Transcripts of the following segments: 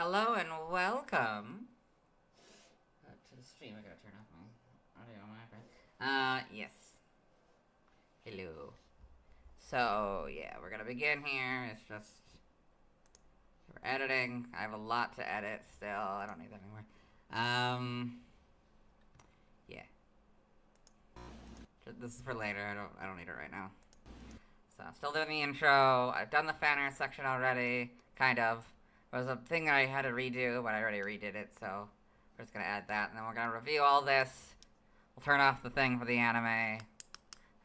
Hello and welcome to the stream. I gotta turn off my audio on my iPad. Yes. Hello. So, yeah, we're gonna begin here. It's just... we're editing. I have a lot to edit still. I don't need that anymore. Yeah. This is for later. I don't need it right now. So, I'm still doing the intro. I've done the fan art section already. Kind of. There was a thing that I had to redo, but I already redid it, so we're just gonna add that, and then we're gonna review all this. We'll turn off the thing for the anime.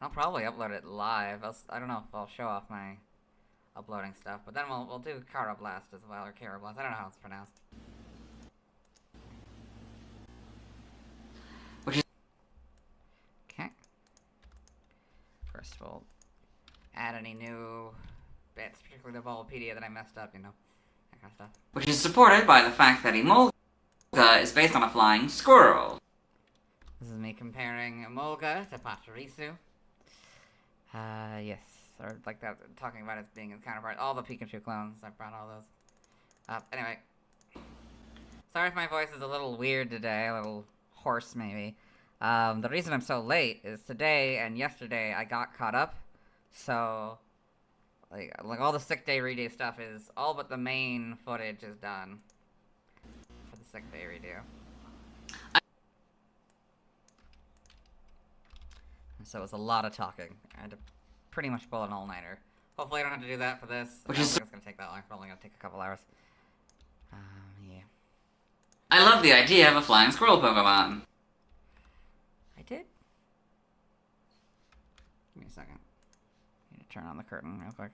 I'll probably upload it live. I don't know if I'll show off my uploading stuff, but then we'll do Karrablast as well, or Karrablast. I don't know how it's pronounced. Okay. First, we'll add any new bits, particularly the Volpedia that I messed up, you know. Kind of stuff. Which is supported by the fact that Emolga is based on a flying squirrel. This is me comparing Emolga to Pachirisu. Yes, or like that, talking about it being its counterpart. All the Pikachu clones, I brought all those up. Anyway, sorry if my voice is a little weird today, a little hoarse maybe. The reason I'm so late is today and yesterday I got caught up, so... Like all the sick day redo stuff is all but the main footage is done for the sick day redo. So it was a lot of talking. I had to pretty much pull an all-nighter. Hopefully I don't have to do that for this. I don't think it's gonna take that long. It's only gonna take a couple hours. Yeah. I love the idea of a flying squirrel Pokemon. I did? Give me a second. I need to turn on the curtain real quick.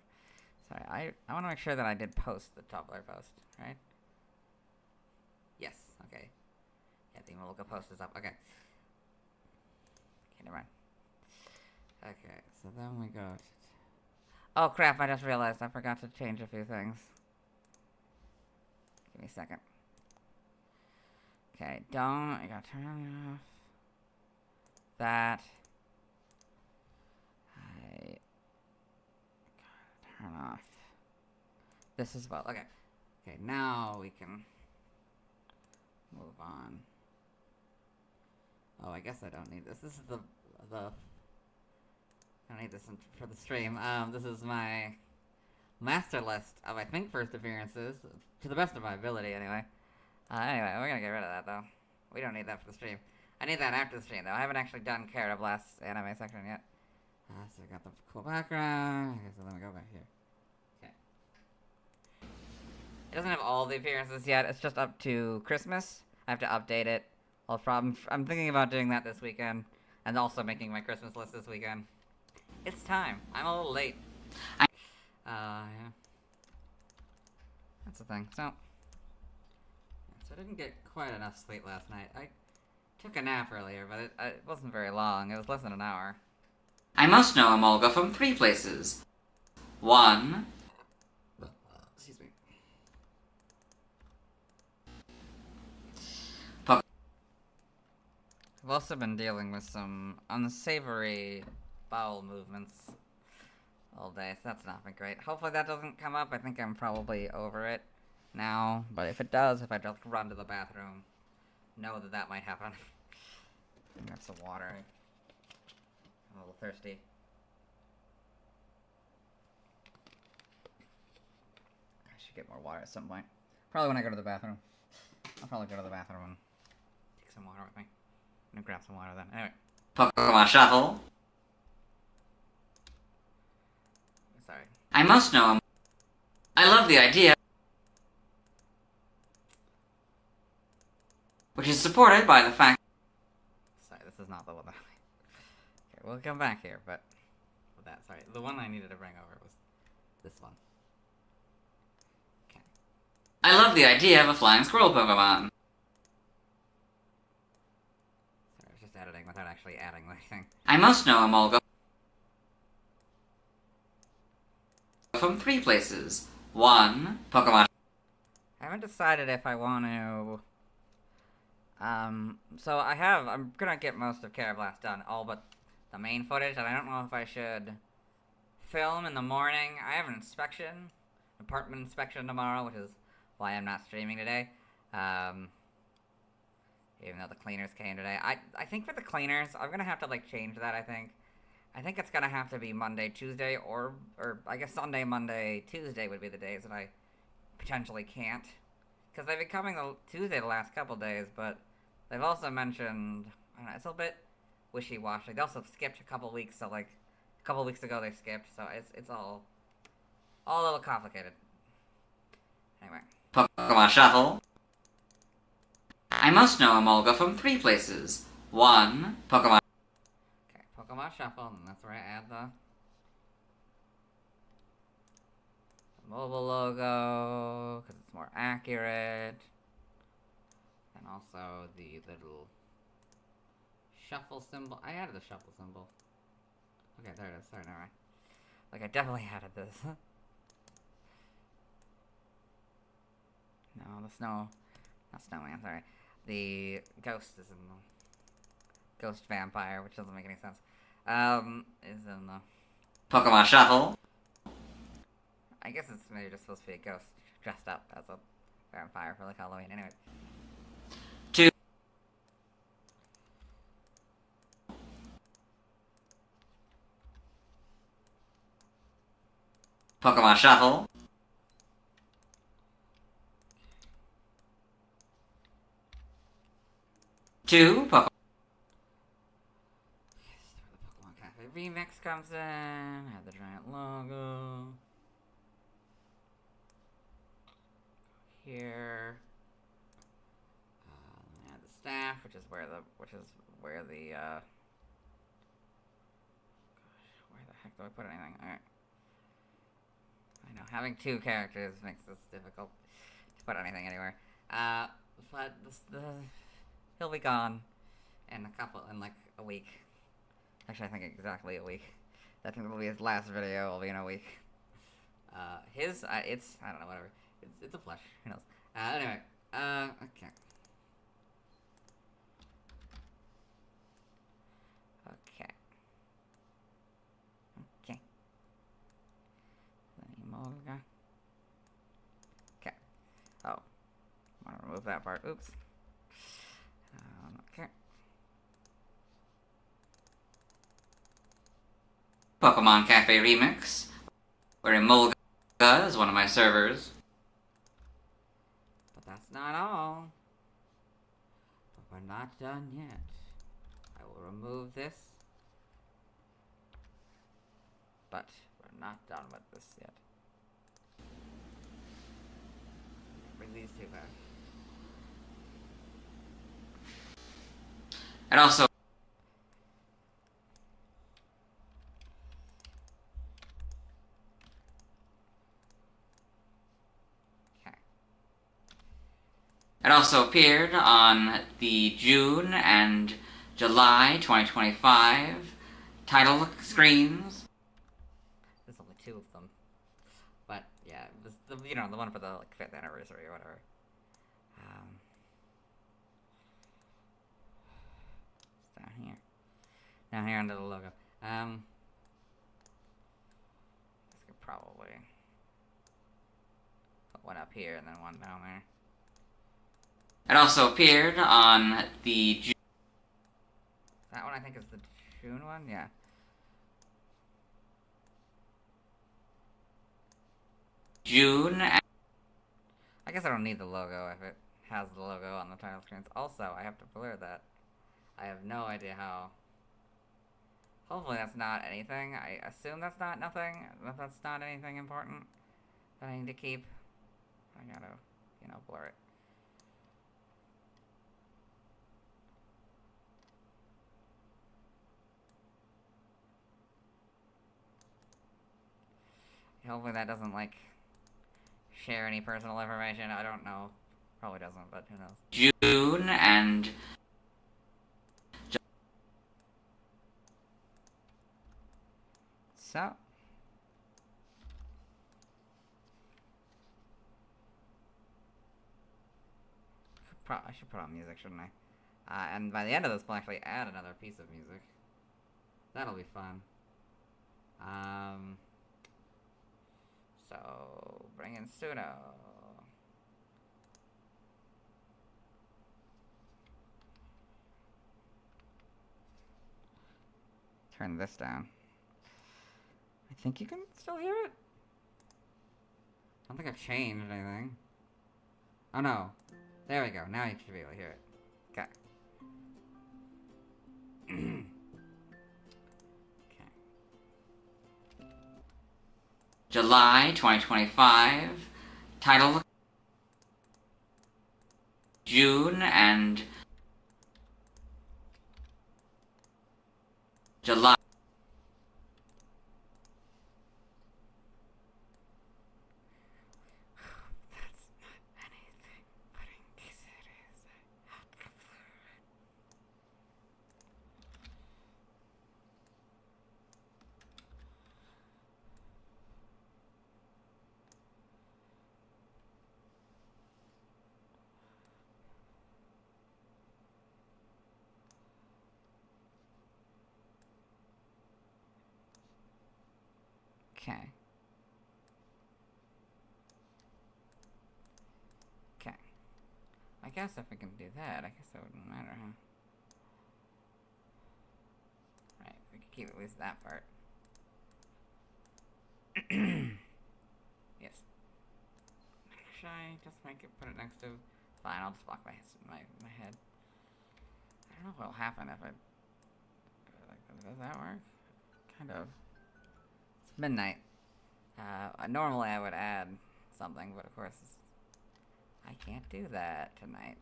Sorry, I want to make sure that I did post the Tumblr post, right? Yes, okay. Yeah, the Emolga post is up, okay. Okay, never mind. Okay, so then we go to... oh crap, I just realized I forgot to change a few things. Give me a second. Okay, I gotta turn off that. Turn off this as well. Okay. Okay, now we can move on. Oh, I guess I don't need this. This is the I don't need this for the stream. This is my master list of, I think, first appearances, to the best of my ability, anyway. Anyway, we're gonna get rid of that, though. We don't need that for the stream. I need that after the stream, though. I haven't actually done Karrablast's anime section yet. So we got the cool background. Okay, so then we go back here. Okay. It doesn't have all the appearances yet. It's just up to Christmas. I have to update it. I'm thinking about doing that this weekend, and also making my Christmas list this weekend. It's time. I'm a little late. Yeah. That's the thing. So I didn't get quite enough sleep last night. I took a nap earlier, but it wasn't very long. It was less than an hour. I must know Emolga from 3 places. 1. Excuse me. I've also been dealing with some unsavory bowel movements all day, so that's not been great. Hopefully that doesn't come up. I think I'm probably over it now, but if it does, if I just run to the bathroom, know that might happen. Grab some water. I'm a little thirsty. I should get more water at some point. Probably when I go to the bathroom. I'll probably go to the bathroom and take some water with me. I'm gonna grab some water then. Anyway. Pokemon Shuffle. Sorry. I must know I love the idea, which is supported by the fact... sorry, this is not the one that okay, we'll come back here, but... with that, sorry. The one I needed to bring over was this one. Okay. I love the idea of a flying squirrel Pokemon. Sorry, I was just editing without actually adding anything. I must know Emolga from 3 places. 1. Pokemon. I haven't decided if I want to... so I'm gonna get most of Karrablast done, all but the main footage, and I don't know if I should film in the morning. I have an apartment inspection tomorrow, which is why I'm not streaming today. Even though the cleaners came today. I think for the cleaners, I'm gonna have to, like, change that, I think. I think it's gonna have to be Monday, Tuesday, or I guess Sunday, Monday, Tuesday would be the days that I potentially can't. Because they've been coming Tuesday the last couple days, but they've also mentioned, I don't know, it's a little bit wishy-washy. They also skipped a couple weeks, so, like, a couple weeks ago they skipped, so it's all a little complicated. Anyway. Pokemon Shuffle. I must know Emolga from 3 places. 1. Pokemon. Okay, Pokemon Shuffle, and that's where I add the mobile logo, because it's more accurate. And also the little shuffle symbol. I added the shuffle symbol. Okay, there it is. Sorry, never mind. Like, I definitely added this. No, the snow... Not snowman, sorry. The ghost is in the... Ghost vampire, which doesn't make any sense. Is in the... Pokemon Shuffle. I guess it's maybe just supposed to be a ghost dressed up as a vampire for, like, Halloween. Anyway. 2. Pokemon Shuffle. 2. Pokemon. Yes, where the Pokemon Cafe remix comes in. Have the giant logo. Here. Add the staff, which is where the gosh, where the heck do I put anything? Alright. I know, having 2 characters makes this difficult to put anything anywhere. But he'll be gone in like a week. Actually, I think exactly a week. I think that'll be his last video. Will be in a week. It's I don't know, whatever. It's a flush. Who knows? Anyway. Okay. Okay. Okay. Emolga. Okay. Oh. I want to remove that part. Oops. Okay. Pokemon Cafe Remix, where Emolga is one of my servers. But that's not all. But we're not done yet. I will remove this. But we're not done with this yet. Bring these 2 back. And also, Okay. it also appeared on the June and July 2025 title screens. There's only 2 of them. But yeah, it was the the one for the like 5th anniversary or whatever. It's down here. Down here under the logo. This could probably put one up here and then one down there. It also appeared on the That one I think is the June one? Yeah. June. I guess I don't need the logo if it has the logo on the title screens. Also, I have to blur that. I have no idea how. Hopefully that's not anything. I assume that's not nothing. That's not anything important that I need to keep. I gotta, blur it. Hopefully that doesn't, like, share any personal information. I don't know. Probably doesn't, but who knows. June and So. I should put on music, shouldn't I? And by the end of this, we'll actually add another piece of music. That'll be fun. So, bring in Suno. turn this down. I think you can still hear it. I don't think I've changed anything. Oh no. There we go. Now you should be able to hear it. Okay. Okay. July 2025. Title June and July. That's not anything, but in case it is, I have to. Okay. Okay. I guess if we can do that, I guess it wouldn't matter, huh? Right, we can keep at least that part. Yes. Should I just make it, put it next to... Fine, I'll just block my head. I don't know what'll happen if I... Like, does that work? Kind of. It's midnight. Normally I would add something, but of course I can't do that tonight.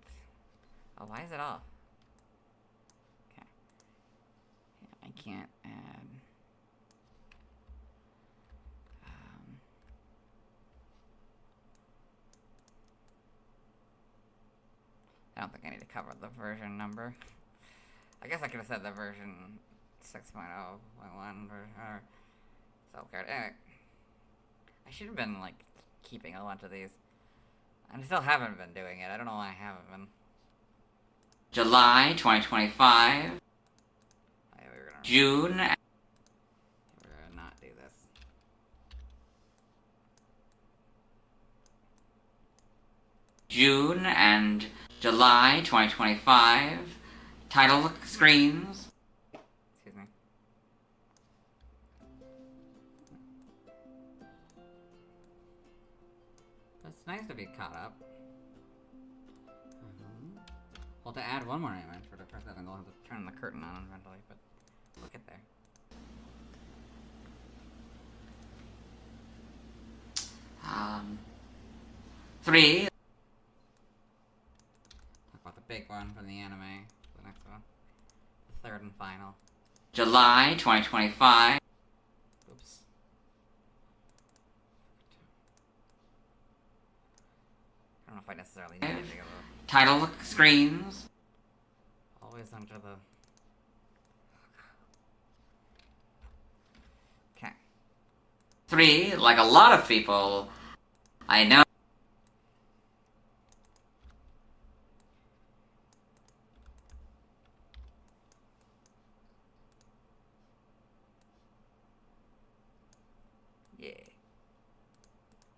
Oh, why is it off? Okay. Yeah, I can't add... I don't think I need to cover the version number. I guess I could have said the version 6.0.1 or self-card. Anyway, I should have been like keeping a bunch of these. I still haven't been doing it. I don't know why I haven't been. July 2025. Oh, yeah, June. we're gonna not do this. June and July 2025. Title screens. Excuse me. It's nice to be caught up. Well, to add one more image for the first setting, I'll have to turn the curtain on eventually, but look at there. Three. Talk about the big one from the anime, the next one. The third and final. July 2025. Oops. I don't know if I necessarily need it to go Title screens. always under the... Okay. 3. Like a lot of people, I know. Yeah.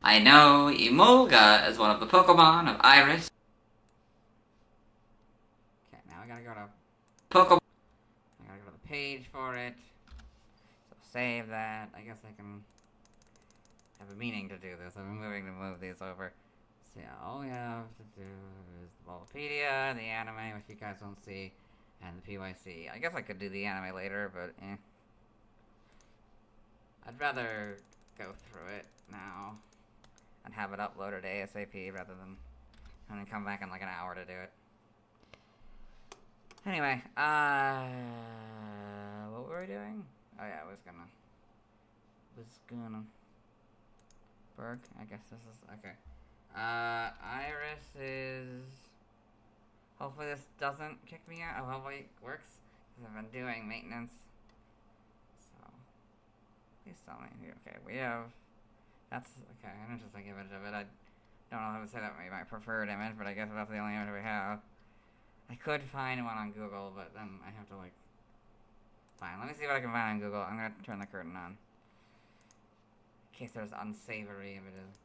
I know Emolga is one of the Pokémon of Iris. Okay, now I gotta go to... Pokémon. I gotta go to the page for it. So save that. I guess I can have a meaning to do this. I've been moving to move these over. So yeah, all we have to do is the Bulbapedia, the anime, which you guys won't see, and the PYC. I guess I could do the anime later, but eh. I'd rather go through it now and have it uploaded ASAP rather than having to come back in like an hour to do it. Anyway, what were we doing? Oh yeah, I was gonna Berg, I guess this is, okay. Iris is, hopefully this doesn't kick me out, oh, hopefully it works, because I've been doing maintenance, so, please tell me, okay, we have, that's, okay, an interesting image of it. I don't know if I would say that would be my preferred image, but I guess that's the only image we have. I could find one on Google, but then I have to, like... Fine, let me see what I can find on Google. I'm gonna turn the curtain on. In case there's unsavory images.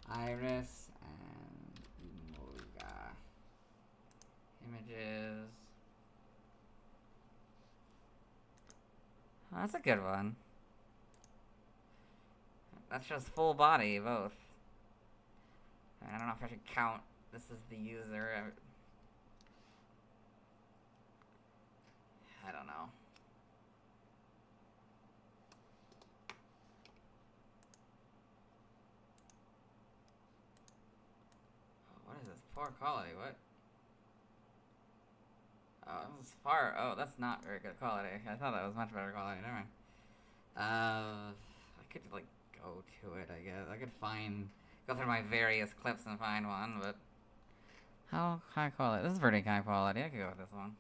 Iris and Emolga. Images. That's a good one. That's just full body, both. I don't know if I should count this as the user. I don't know. Oh, what is this? Poor quality, what? Oh, this is far. Oh, that's not very good quality. I thought that was much better quality. Never mind. I could, like, go to it, I guess. I could go through my various clips and find one, but how high quality? This is pretty high quality. I could go with this one.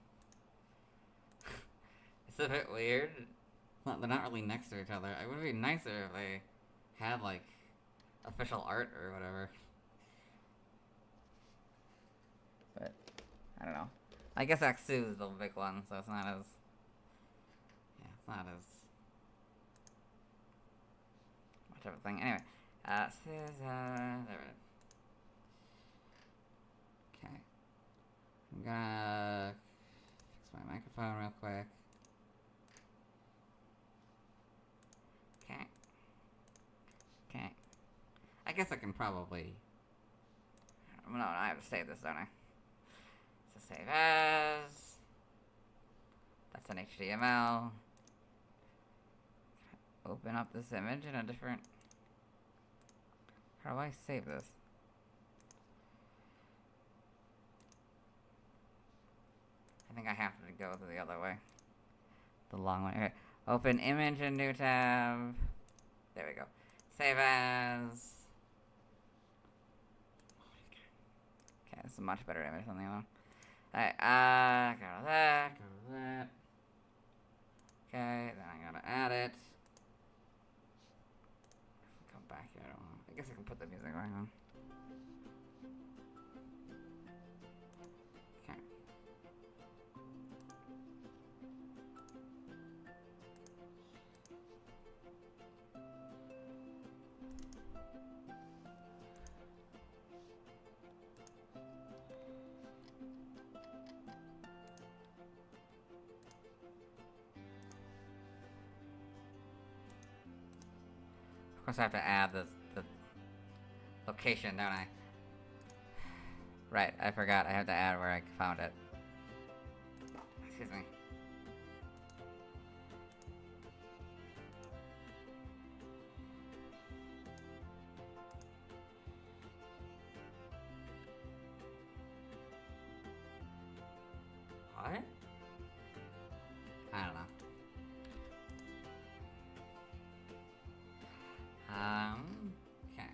It's a bit weird. They're not really next to each other. It would be nicer if they had, like, official art or whatever. But, I don't know. I guess Axu is the big one, so it's not as... Yeah, it's not as... much of a thing. Anyway, there it is. Okay. I'm gonna fix my microphone real quick. Okay. Okay. I guess I can probably... No, I have to save this, don't I? So save as... That's an HTML. Open up this image in a different... How do I save this? I think I have to go the other way. The long way. Okay. Open image in new tab. There we go. Save as. Okay, this is a much better image than the other one. Alright, go to that, go to that. Okay, then I gotta add it. Come back here. I guess I can put the music right on. Okay. Of course, I have to add the location, don't I? Right, I forgot. I have to add where I found it. Excuse me. What? I don't know. Okay.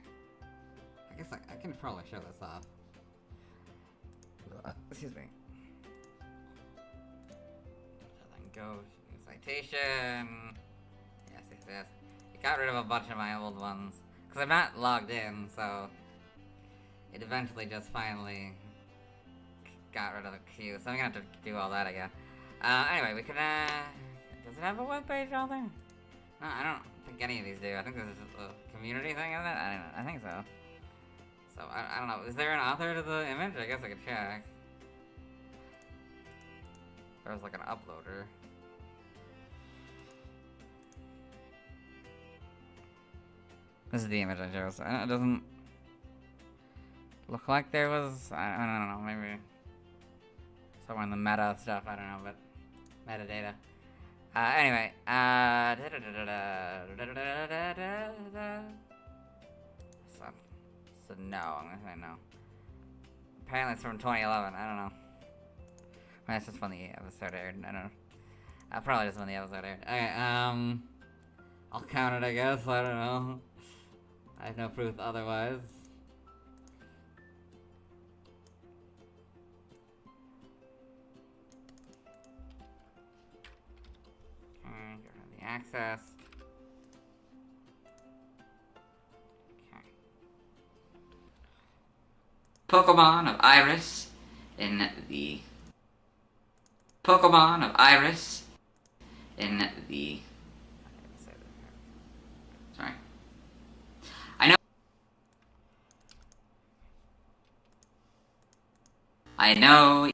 I guess I can probably show this off. Excuse me. So then go to citation. Yes, yes, yes. It got rid of a bunch of my old ones. Because I'm not logged in, so... It eventually just finally got rid of the queue. So I'm gonna have to do all that again. Anyway, we can, does it have a webpage out there? No, I don't think any of these do. I think this is a community thing, isn't it? I don't know. I think so. So, I don't know. Is there an author to the image? I guess I could check. There's like an uploader. This is the image I chose. It doesn't look like there was... I don't know. Maybe somewhere in the meta stuff. I don't know, but metadata. Anyway, so no, I'm gonna say no. Apparently it's from 2011, I don't know. That's just when the episode aired, I don't know. Probably just when the episode aired. Okay, I'll count it, I guess, I don't know. I have no proof otherwise. Accessed. Okay. Pokemon of Iris in the... Pokemon of Iris in the... Sorry. I know...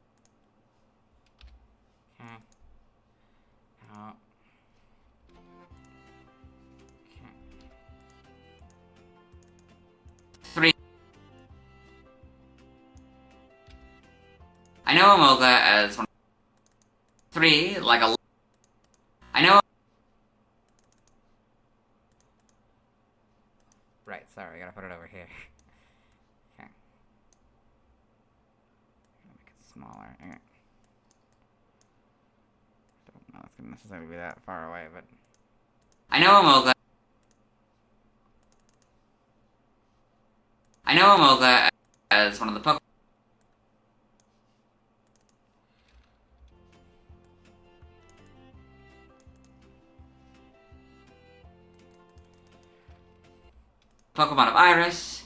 know Emolga as one. 3, like a. I know. Right, sorry, I gotta put it over here. Okay. Make it smaller. Okay. Don't know if it's gonna necessarily be that far away, but. I know Emolga. I know Emolga as one of the Pokemon. Pokemon of Iris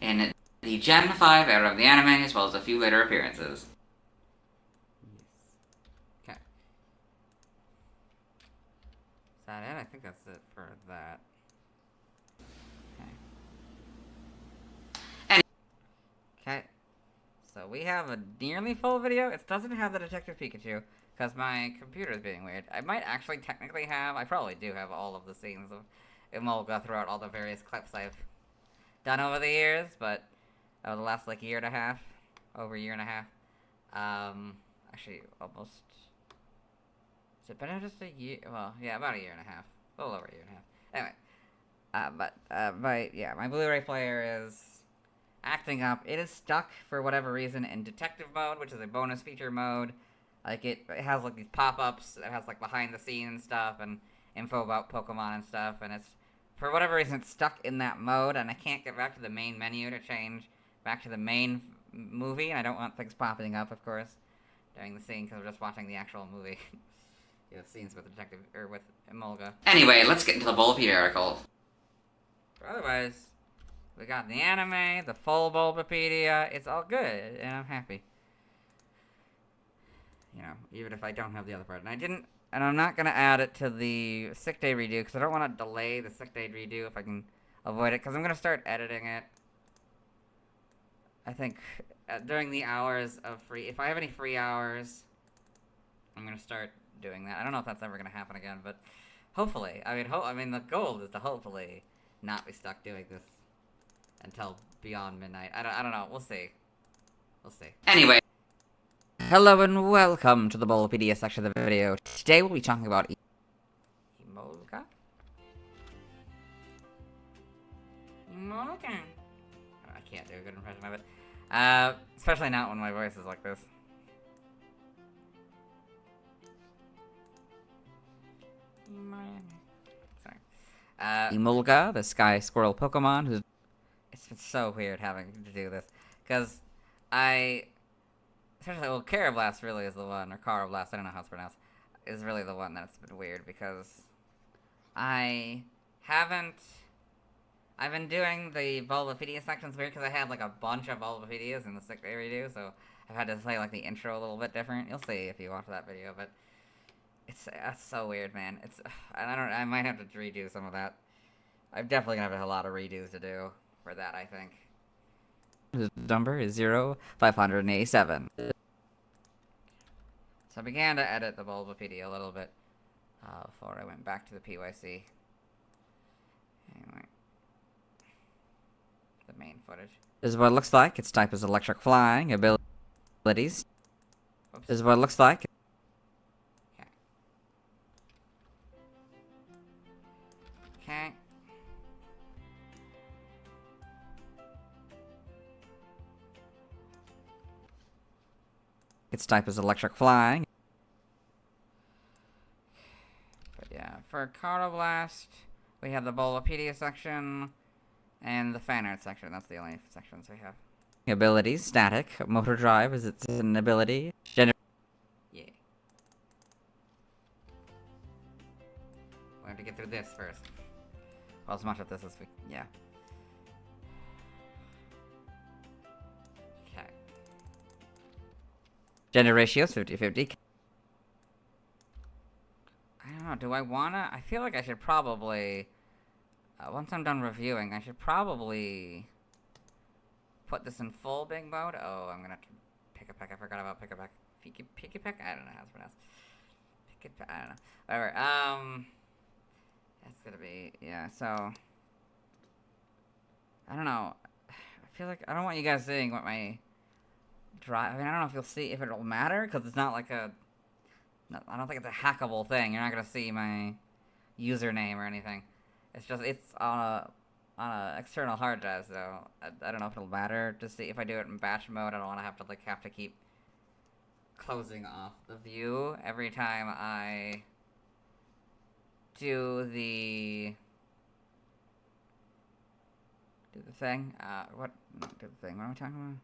in the Gen 5 era of the anime, as well as a few later appearances. Yes. Okay. Is that it? I think that's it for that. Okay. Okay. So we have a nearly full video. It doesn't have the Detective Pikachu because my computer is being weird. I might actually technically have, I probably do have all of the scenes of Emolga throughout all the various clips I've done over the years, but over the last like year and a half, over a year and a half. Actually, almost. Has it been just a year? Well, yeah, about a year and a half. A little over a year and a half. Anyway, my Blu-ray player is acting up. It is stuck for whatever reason in detective mode, which is a bonus feature mode. Like it has like these pop-ups. It has like behind the scenes stuff and info about Pokemon and stuff, and it's for whatever reason it's stuck in that mode, and I can't get back to the main menu to change back to the main movie, and I don't want things popping up, of course, during the scene because we're just watching the actual movie. You know, scenes with the detective or with Emolga. Anyway, let's get into the Bulbapedia article. But otherwise, we got the anime, the full Bulbapedia. It's all good, and I'm happy. You know, even if I don't have the other part. And I'm not going to add it to the sick day redo, because I don't want to delay the sick day redo if I can avoid it, because I'm going to start editing it. I think during the hours of free, if I have any free hours, I'm going to start doing that. I don't know if that's ever going to happen again, but hopefully. I mean, the goal is to hopefully not be stuck doing this until beyond midnight. I don't know. We'll see. We'll see. Anyway. Hello and welcome to the Bulbapedia section of the video. Today we'll be talking about Emolga? Emolga. I can't do a good impression of it. Especially not when my voice is like this. Sorry. Emolga, the sky squirrel Pokemon, who's... It's been so weird having to do this. Because especially, well, Karrablast really is the one, or Karrablast, I don't know how it's pronounced, is really the one that's been weird, because I've been doing the Bulbapedia sections weird, because I had, like, a bunch of Bulbapedias in the sick day redo, so I've had to play, like, the intro a little bit different. You'll see if you watch that video, but that's so weird, man. I might have to redo some of that. I'm definitely gonna have a lot of redos to do for that, I think. His number is 0587. So I began to edit the Bulbapedia a little bit before I went back to the PYC. Anyway. The main footage. This is what it looks like. Its type is electric flying. Abilities. Oops. This is what it looks like. Okay. Okay. Its type is electric flying. But yeah, for Karrablast, we have the Bulbapedia section and the fan art section. That's the only sections we have. Abilities, static. Motor drive is its an ability. Yeah. We have to get through this first. Well, as much of this as we... Yeah. Okay. Gender ratio is 50-50. I don't know, do I wanna... I feel like I should probably... once I'm done reviewing, I should probably... put this in full big mode. Oh, I'm gonna have to pick a peck. I forgot about pick a peck. Pick a peck? I don't know how it's pronounced. Pick a peck. I don't know. Whatever. That's gonna be... Yeah, so... I don't know. I feel like... I don't want you guys seeing what my drive. I mean, I don't know if you'll see if it'll matter because it's not like a. No, I don't think it's a hackable thing. You're not gonna see my username or anything. It's on a external hard drive, so I don't know if it'll matter to see if I do it in batch mode. I don't want to have to keep closing off the view every time I do the thing. What? Not do the thing. What am I talking about?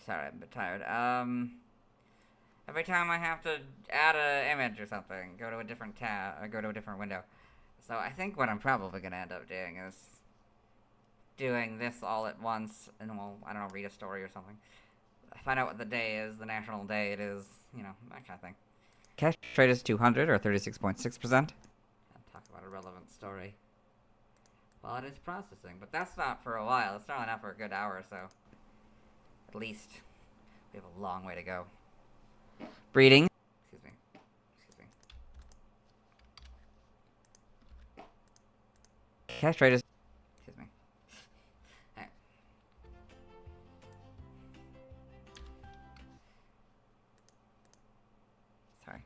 Sorry, I'm a bit tired. Every time I have to add an image or something, go to a different tab, or go to a different window. So I think what I'm probably gonna end up doing is doing this all at once, and we'll, I don't know, read a story or something. Find out what the day is, the national day it is, you know, that kind of thing. Cash trade is 200 or 36.6%. Talk about a relevant story while it is processing, but that's not for a while. It's not enough for a good hour or so. At least we have a long way to go. Breeding. Excuse me. Cash trade is. Excuse me. Alright. Sorry.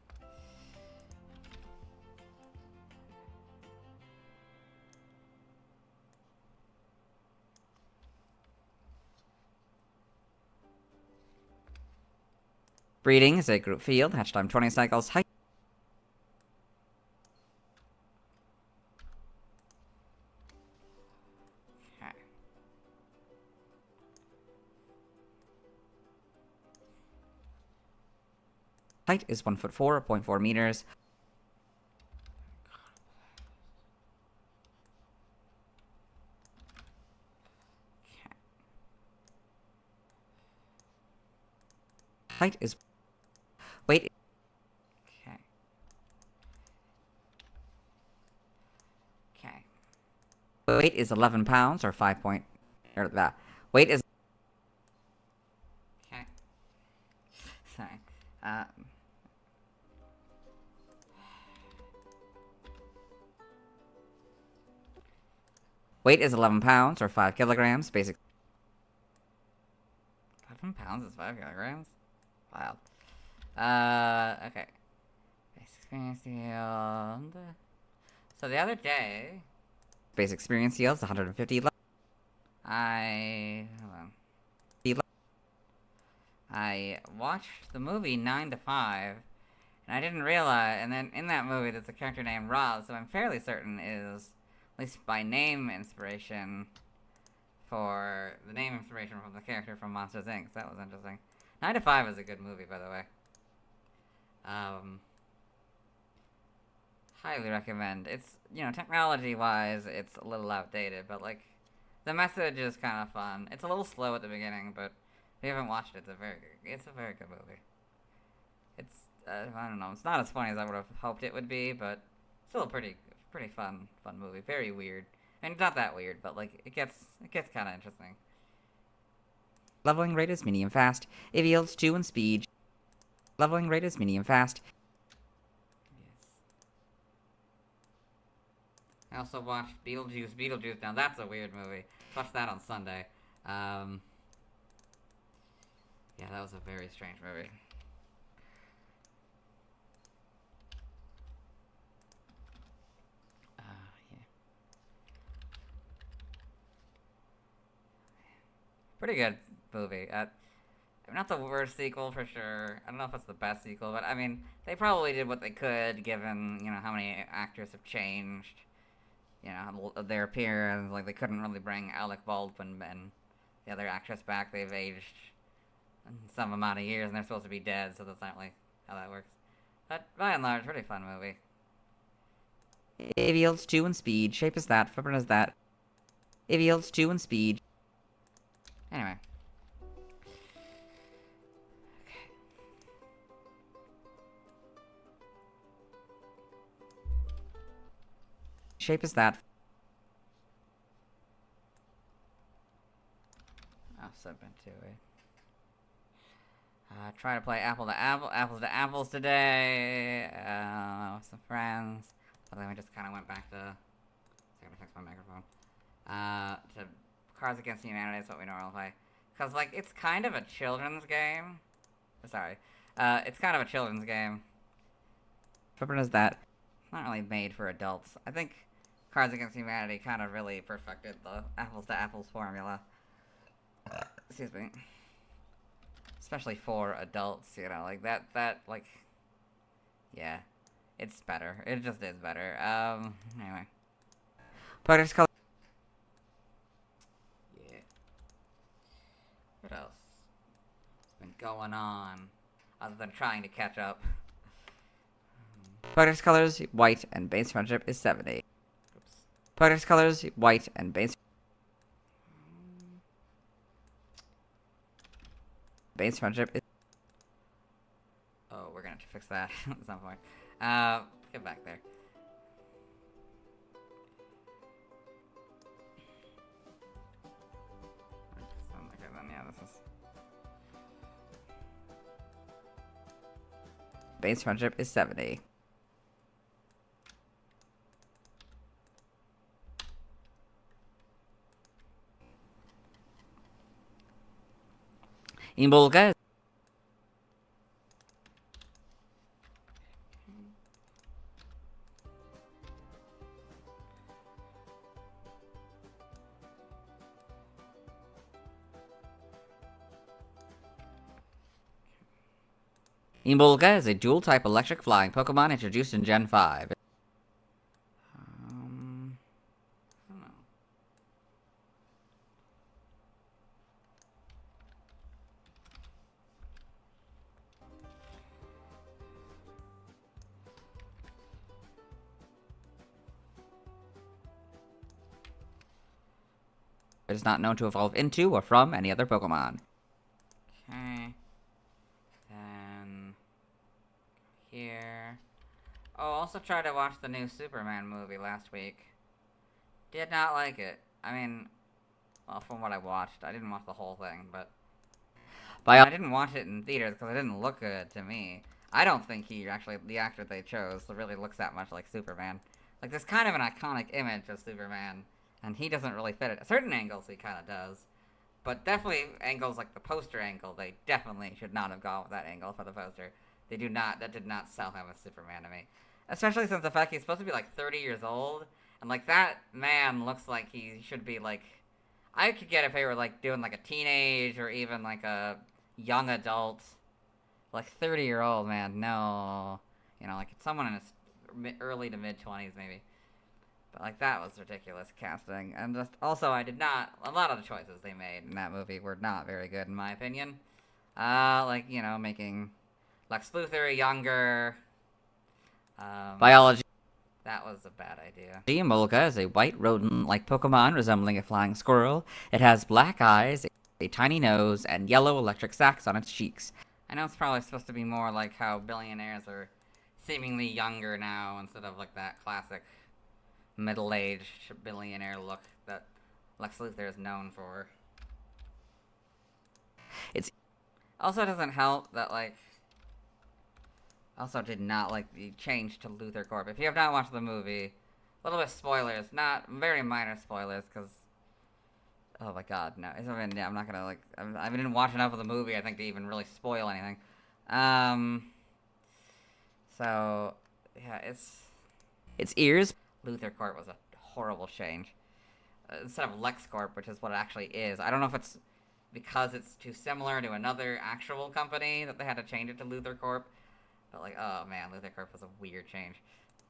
Breeding is a group field. Hatch time 20 cycles. Height. Okay. Height is 1'4", meters. Okay. Height is. Weight. Okay. Okay. Weight is 11 pounds or 5 point. Or that. Weight is. Okay. Sorry. Weight is 11 pounds or 5 kilograms. Basic. 11 pounds is 5 kilograms? Wild. Okay. Basic experience yield. So the other day. Basic experience yield is 150. Hold on. I watched the movie 9 to 5, and I didn't realize, and then in that movie there's a character named Roz, so I'm fairly certain is, at least by name inspiration, for the name inspiration from the character from Monsters, Inc. So that was interesting. 9 to 5 is a good movie, by the way. Highly recommend. It's, you know, technology-wise, it's a little outdated, but, like, the message is kind of fun. It's a little slow at the beginning, but if you haven't watched it, it's a very good movie. It's, I don't know, it's not as funny as I would have hoped it would be, but still a pretty fun movie. Very weird. And it's not that weird, but, like, it gets kind of interesting. Leveling rate is medium fast. It yields 2 in speed. Leveling rate is medium fast. Yes. I also watched Beetlejuice. Now that's a weird movie. Watched that on Sunday. Yeah, that was a very strange movie. Yeah. Pretty good movie. Not the worst sequel for sure. I don't know if it's the best sequel, but I mean, they probably did what they could given, you know, how many actors have changed, you know, their appearance. Like, they couldn't really bring Alec Baldwin and the other actress back. They've aged some amount of years and they're supposed to be dead, so that's not really how that works. But by and large, pretty fun movie. It yields 2 in speed. Shape is that. Footprint is that. It yields 2 in speed. Anyway. Shape is that. I'll submit to it. Try to play apples to apples today. With some friends. But then we just kind of went back to. I'm gonna fix my microphone. To Cards Against Humanity is what we normally play. Because, like, it's kind of a children's game. Sorry. It's kind of a children's game. What is that? It's not really made for adults. I think Cards Against Humanity kind of really perfected the apples-to-apples formula. Excuse me. Especially for adults, you know, like, like... Yeah. It's better. It just is better. Anyway. Player's color... Yeah. What else has been going on? Other than trying to catch up. Player's colors, white, and base friendship is 70. Oops. Player's colors, white, and base... Base friendship is... Oh, we're gonna have to fix that at some point. Get back there. Okay, then, yeah, this is... Base friendship is 70. Emolga. Emolga is a dual-type electric flying Pokemon introduced in Gen 5. I don't know. It is not known to evolve into or from any other Pokemon. Okay. Then... Here... Oh, also tried to watch the new Superman movie last week. Did not like it. I mean... Well, from what I watched. I didn't watch the whole thing, but... I didn't watch it in theaters because it didn't look good to me. I don't think he actually... The actor they chose really looks that much like Superman. Like, there's kind of an iconic image of Superman... And he doesn't really fit it. At certain angles, he kind of does. But definitely angles like the poster angle, they definitely should not have gone with that angle for the poster. They do not, that did not sell him as Superman to me. Especially since the fact he's supposed to be like 30 years old. And like that man looks like he should be like... I could get if they were like doing like a teenage or even like a young adult. Like 30-year-old man, no. You know, like someone in his early to mid-20s maybe. But, like, that was ridiculous casting. And just, also, I did not... A lot of the choices they made in that movie were not very good, in my opinion. Like, you know, making Lex Luthor younger. Biology. That was a bad idea. Emolga is a white rodent-like Pokemon resembling a flying squirrel. It has black eyes, a tiny nose, and yellow electric sacs on its cheeks. I know it's probably supposed to be more like how billionaires are seemingly younger now, instead of, like, that classic... middle-aged billionaire look that Lex Luthor is known for. It's also doesn't help that, like, also did not like the change to Luthor Corp. If you have not watched the movie, a little bit spoilers, not very minor spoilers, because oh my god, no, I'm not gonna like. I didn't watch enough of the movie, I think, to even really spoil anything. So yeah, its ears. Luthor Corp was a horrible change. Instead of LexCorp, which is what it actually is. I don't know if it's because it's too similar to another actual company that they had to change it to Luthor Corp. But like, oh man, Luthor Corp was a weird change.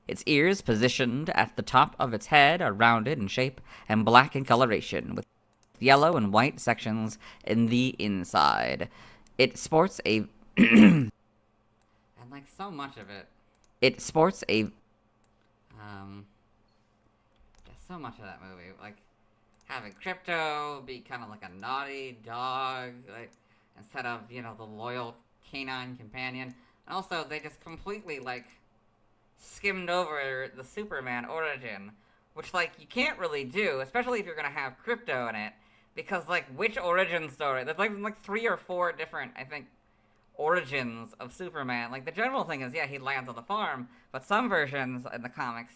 Its ears, positioned at the top of its head, are rounded in shape and black in coloration, with yellow and white sections in the inside. It sports a... and like so much of it. It sports a... so much of that movie, like, having Crypto be kind of like a naughty dog, like, instead of, you know, the loyal canine companion. And also, they just completely, like, skimmed over the Superman origin, which, like, you can't really do, especially if you're gonna have Crypto in it, because, like, which origin story? There's, like 3 or 4 different, I think, origins of Superman. Like, the general thing is, yeah, he lands on the farm, but some versions in the comics...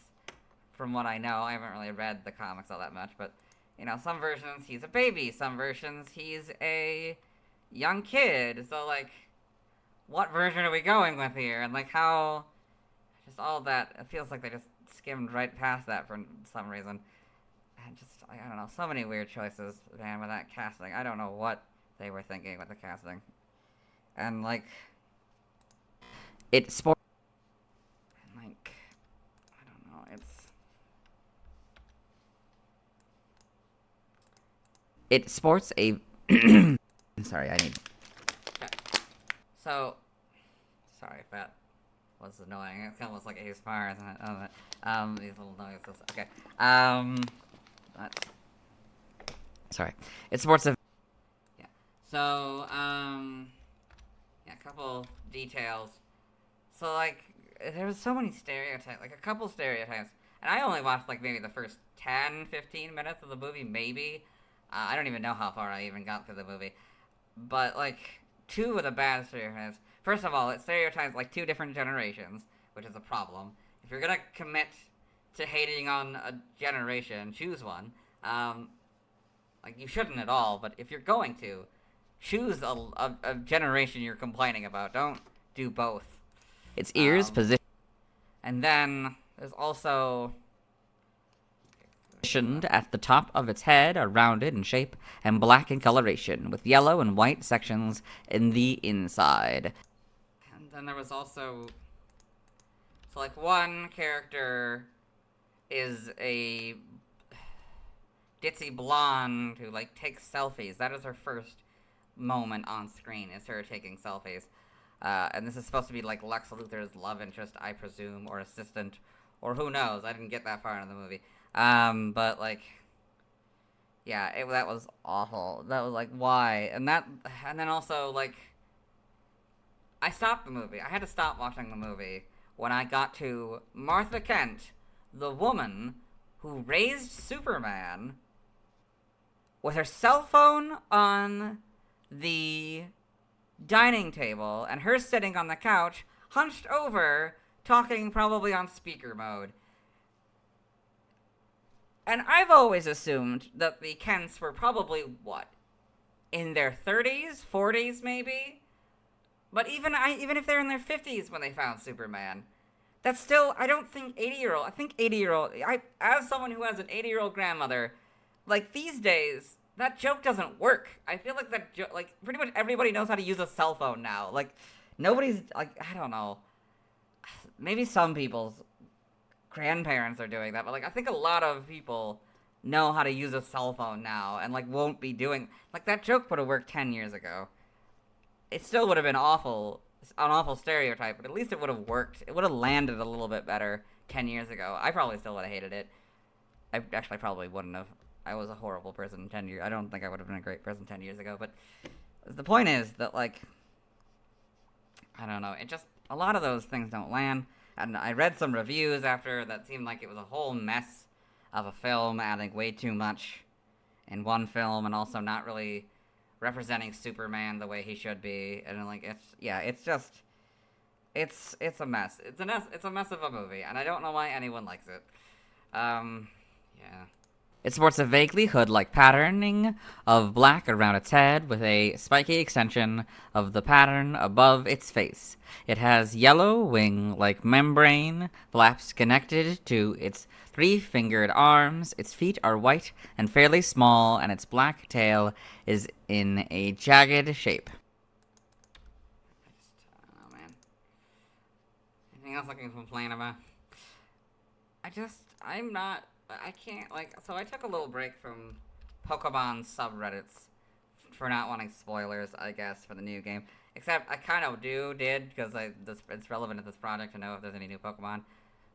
From what I know, I haven't really read the comics all that much, but you know, some versions he's a baby, some versions he's a young kid. So, like, what version are we going with here? And, like, how, just all that, it feels like they just skimmed right past that for some reason. And just, I don't know, so many weird choices, man, with that casting. I don't know what they were thinking with the casting. And, like, it sports, like, I don't know, it sports a, sorry, I need, so, sorry if that was annoying. It's almost like ASMR, isn't it? These little noises, okay, sorry, it sports a, yeah, so, yeah, a couple details. So, like, there was so many stereotypes, like, a couple stereotypes, and I only watched, like, maybe the first 10, 15 minutes of the movie, maybe. I don't even know how far I even got through the movie. But, like, two of the bad stereotypes. First of all, it stereotypes, like, two different generations, which is a problem. If you're gonna commit to hating on a generation, choose one. Like, you shouldn't at all, but if you're going to, choose a generation you're complaining about. Don't do both. Its ears positioned, and then there's also positioned at the top of its head are rounded in shape and black in coloration, with yellow and white sections in the inside. And then there was also, so like one character is a ditzy blonde who like takes selfies. That is her first moment on screen, is her taking selfies. And this is supposed to be like Lex Luthor's love interest, I presume, or assistant, or who knows. I didn't get that far into the movie. But like, yeah, that was awful. That was like, why? And then also like, I stopped the movie. I had to stop watching the movie when I got to Martha Kent, the woman who raised Superman, with her cell phone on the dining table, and her sitting on the couch, hunched over, talking probably on speaker mode. And I've always assumed that the Kents were probably, what, in their 30s, 40s maybe? But even if they're in their 50s when they found Superman, that's still, I don't think 80-year-old, I think 80-year-old, as someone who has an 80-year-old grandmother, like, these days, that joke doesn't work. I feel like that joke, like, pretty much everybody knows how to use a cell phone now. Like, nobody's, like, I don't know. Maybe some people's grandparents are doing that, but, like, I think a lot of people know how to use a cell phone now and, like, won't be doing, like, that joke would have worked 10 years ago. It still would have been an awful stereotype, but at least it would have worked. It would have landed a little bit better 10 years ago. I probably still would have hated it. I actually probably wouldn't have. I was a horrible person 10 years. I don't think I would have been a great person 10 years ago, but the point is that, like, I don't know. It just, a lot of those things don't land. And I read some reviews after that seemed like it was a whole mess of a film, adding way too much in one film and also not really representing Superman the way he should be. And, like, it's just, it's a mess. It's a mess of a movie, and I don't know why anyone likes it. Yeah. It sports a vaguely hood-like patterning of black around its head with a spiky extension of the pattern above its face. It has yellow wing-like membrane flaps connected to its three-fingered arms. Its feet are white and fairly small, and its black tail is in a jagged shape. I don't know, man. Anything else I can complain about? I can't, like, so I took a little break from Pokemon subreddits for not wanting spoilers, I guess, for the new game. Except I kind of did, because it's relevant to this project to know if there's any new Pokemon.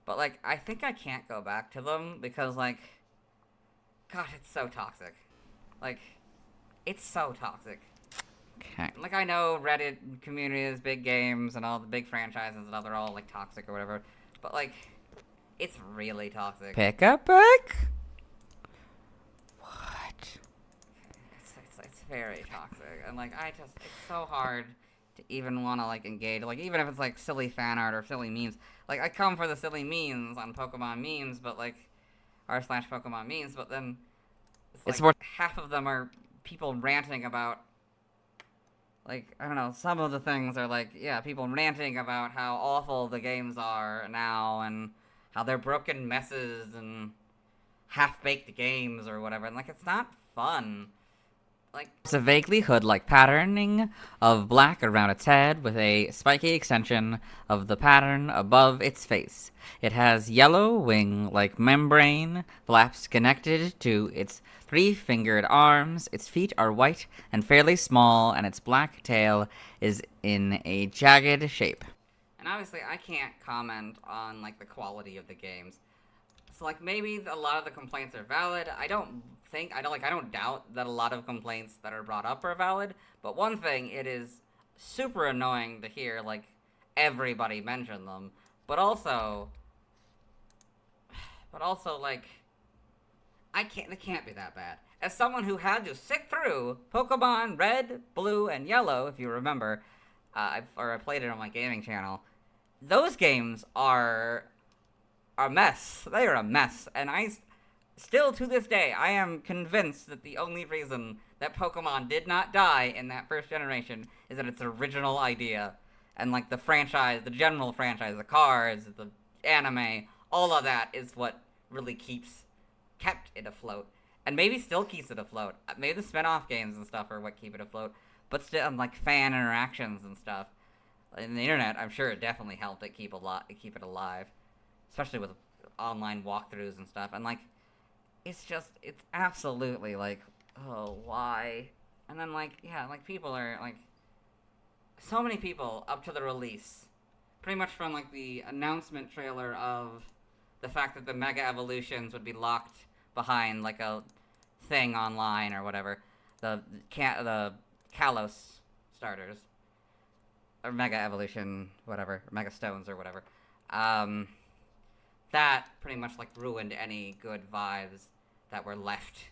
But, like, I think I can't go back to them, because, like, God, it's so toxic. Like, it's so toxic. Okay. Like, I know Reddit communities, big games, and all the big franchises and all, they're all, like, toxic or whatever. But, like, it's really toxic. Pick up back? What? It's very toxic. And, like, it's so hard to even want to, like, engage. Like, even if it's, like, silly fan art or silly memes. Like, I come for the silly memes on Pokemon memes, but, like, /Pokemon memes, but then It's like half of them are people ranting about, like, I don't know, some of the things are like, yeah, people ranting about how awful the games are now and how they're broken messes and half-baked games or whatever, and like, it's not fun. Like, it's a vaguely hood-like patterning of black around its head with a spiky extension of the pattern above its face. It has yellow wing-like membrane flaps connected to its three-fingered arms. Its feet are white and fairly small, and its black tail is in a jagged shape. And obviously, I can't comment on, like, the quality of the games. So, like, maybe a lot of the complaints are valid. I don't doubt that a lot of complaints that are brought up are valid. But one thing, it is super annoying to hear, like, everybody mention them. But also, like, it can't be that bad. As someone who had to sit through Pokemon Red, Blue, and Yellow, if you remember, I played it on my gaming channel, those games are a mess. They are a mess, and still to this day, I am convinced that the only reason that Pokemon did not die in that first generation is that its original idea, and like the franchise, the general franchise, the cards, the anime, all of that is what really kept it afloat, and maybe still keeps it afloat. Maybe the spin-off games and stuff are what keep it afloat, but still, like fan interactions and stuff, and the internet, I'm sure it definitely helped it keep it alive. Especially with online walkthroughs and stuff. And, like, it's absolutely, like, oh, why? And then, like, yeah, like, people are, like, so many people up to the release, pretty much from, like, the announcement trailer of the fact that the Mega Evolutions would be locked behind, like, a thing online or whatever. The Kalos starters. Or Mega Evolution, whatever. Mega Stones or whatever. That pretty much, like, ruined any good vibes that were left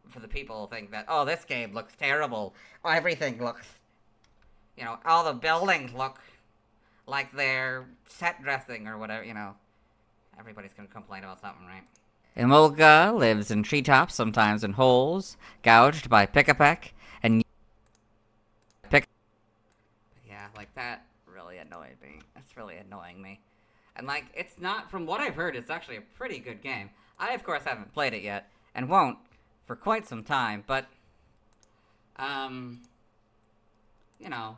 for the people who think that, oh, this game looks terrible. Everything looks, you know, all the buildings look like they're set dressing or whatever, you know. Everybody's gonna complain about something, right? Emolga lives in treetops, sometimes in holes, gouged by pick-a-peck, and yeah, like, that really annoyed me. That's really annoying me. And, like, it's not, from what I've heard, it's actually a pretty good game. I, of course, haven't played it yet, and won't for quite some time, but, you know,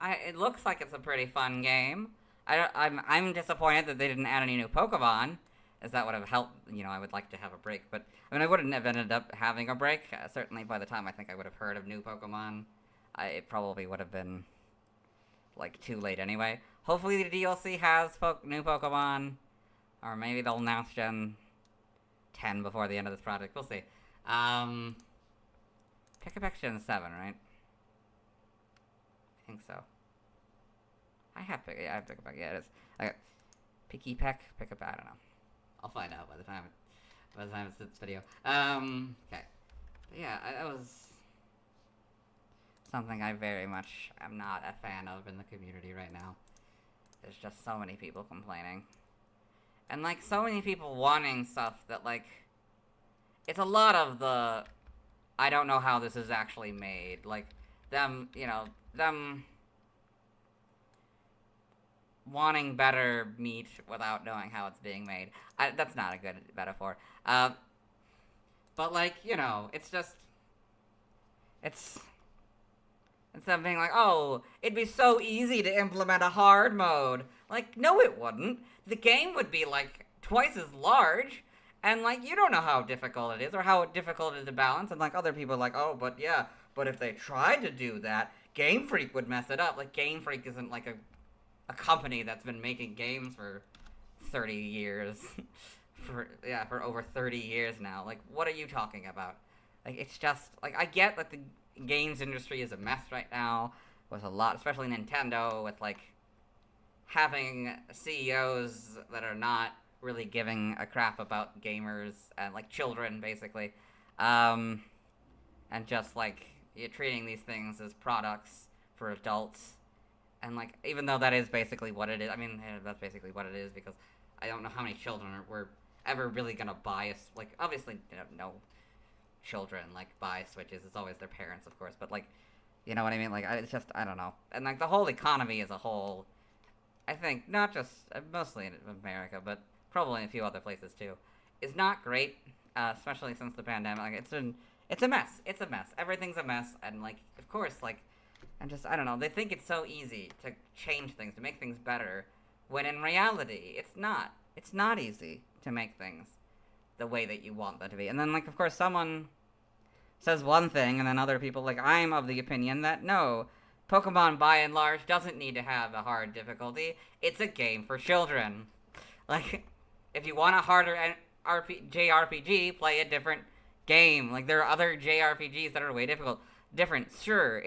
it looks like it's a pretty fun game. I'm disappointed that they didn't add any new Pokemon, as that would have helped, you know, I would like to have a break, but, I mean, I wouldn't have ended up having a break. Certainly by the time I think I would have heard of new Pokemon, it probably would have been, like, too late anyway. Hopefully the DLC has new Pokemon, or maybe they'll announce Gen 10 before the end of this project. We'll see. Pick-a-peck's Gen 7, right? I think so. I have Pick-a-peck, yeah, it is. I got Picky-peck, Pick-a-peck, I don't know. I'll find out by the time it's this video. Okay. But yeah, that was something I very much am not a fan of in the community right now. There's just so many people complaining. And, like, so many people wanting stuff that, like, it's a lot of the, I don't know how this is actually made. Like, them wanting better meat without knowing how it's being made. That's not a good metaphor. But, like, you know, it's just, instead of being like, oh, it'd be so easy to implement a hard mode. Like, no it wouldn't. The game would be, like, twice as large. And, like, you don't know how difficult it is or how difficult it is to balance. And, like, other people are like, oh, but yeah, but if they tried to do that, Game Freak would mess it up. Like, Game Freak isn't, like, a company that's been making games for 30 years. for over 30 years now. Like, what are you talking about? Like, it's just, like, I get that the games industry is a mess right now, with a lot, especially Nintendo, with, like, having CEOs that are not really giving a crap about gamers, and, like, children, basically, and just, like, you're treating these things as products for adults, and, like, even though that is basically what it is, I mean, that's basically what it is, because I don't know how many children were ever really gonna buy like, obviously, no children, like, buy Switches. It's always their parents, of course, but, like, you know what I mean? Like, it's just, I don't know. And, like, the whole economy as a whole, I think, not just, mostly in America, but probably in a few other places, too, is not great, especially since the pandemic. Like, it's a mess. It's a mess. Everything's a mess, and, like, of course, like, I don't know, they think it's so easy to change things, to make things better, when in reality, it's not. It's not easy to make things the way that you want them to be. And then, like, of course, someone says one thing, and then other people, like, I'm of the opinion that, no, Pokemon, by and large, doesn't need to have a hard difficulty. It's a game for children. Like, if you want a harder JRPG, play a different game. Like, there are other JRPGs that are way different. Sure,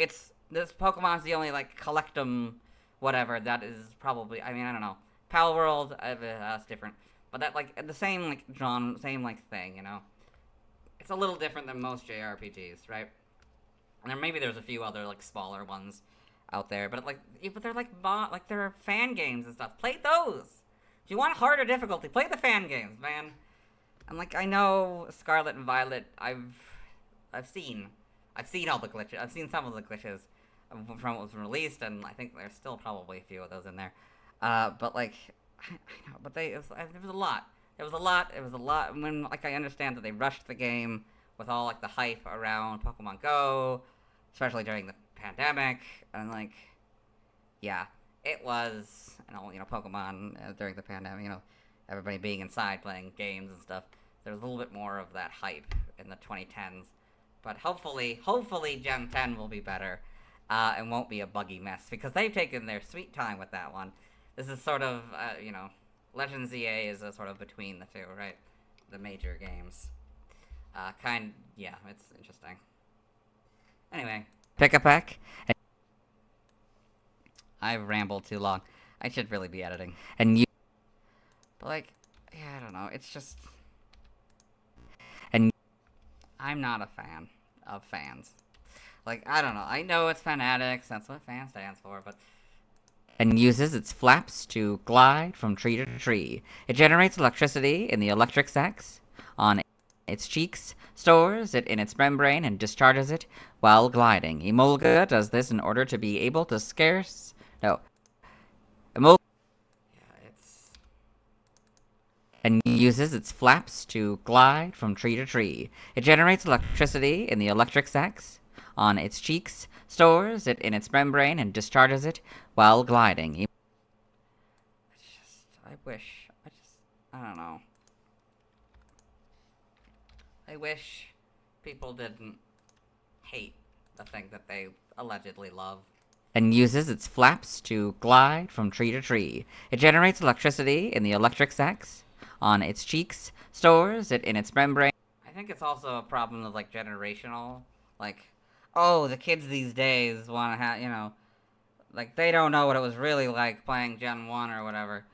this Pokemon's the only, like, collectum whatever that is probably, I mean, I don't know. Pal World, that's different. But that, like, the same, like, genre, same, like, thing, you know? It's a little different than most JRPGs, right? And maybe there's a few other, like, smaller ones out there, but, like, they're, like, there are fan games and stuff. Play those! If you want harder difficulty, play the fan games, man. And, like, I know Scarlet and Violet, I've seen all the glitches. I've seen some of the glitches from what was released, and I think there's still probably a few of those in there. But, like, I know, but it was a lot. It was a lot. When, like, I understand that they rushed the game with all, like, the hype around Pokemon Go, especially during the pandemic, and, like, yeah, it was, you know, Pokemon during the pandemic, you know, everybody being inside playing games and stuff. There was a little bit more of that hype in the 2010s, but hopefully Gen 10 will be better, and won't be a buggy mess, because they've taken their sweet time with that one. This is sort of, you know, Legends EA is a sort of between the two, right? The major games. Yeah, it's interesting. Anyway, pick a pack. I've rambled too long. I should really be editing. But, like, yeah, I don't know. It's just... I'm not a fan of fans. Like, I don't know. I know it's fanatics. That's what fan stands for, but... And uses its flaps to glide from tree to tree. It generates electricity in the electric sacs on its cheeks, stores it in its membrane, and discharges it while gliding. Emolga does this in order to be able to and uses its flaps to glide from tree to tree. It generates electricity in the electric sacs on its cheeks, stores it in its membrane, and discharges it while gliding. I don't know. I wish people didn't hate the thing that they allegedly love. And uses its flaps to glide from tree to tree. It generates electricity in the electric sacs on its cheeks, stores it in its membrane. I think it's also a problem of, like, generational, like, oh, the kids these days want to have, you know, like, they don't know what it was really like playing Gen 1 or whatever.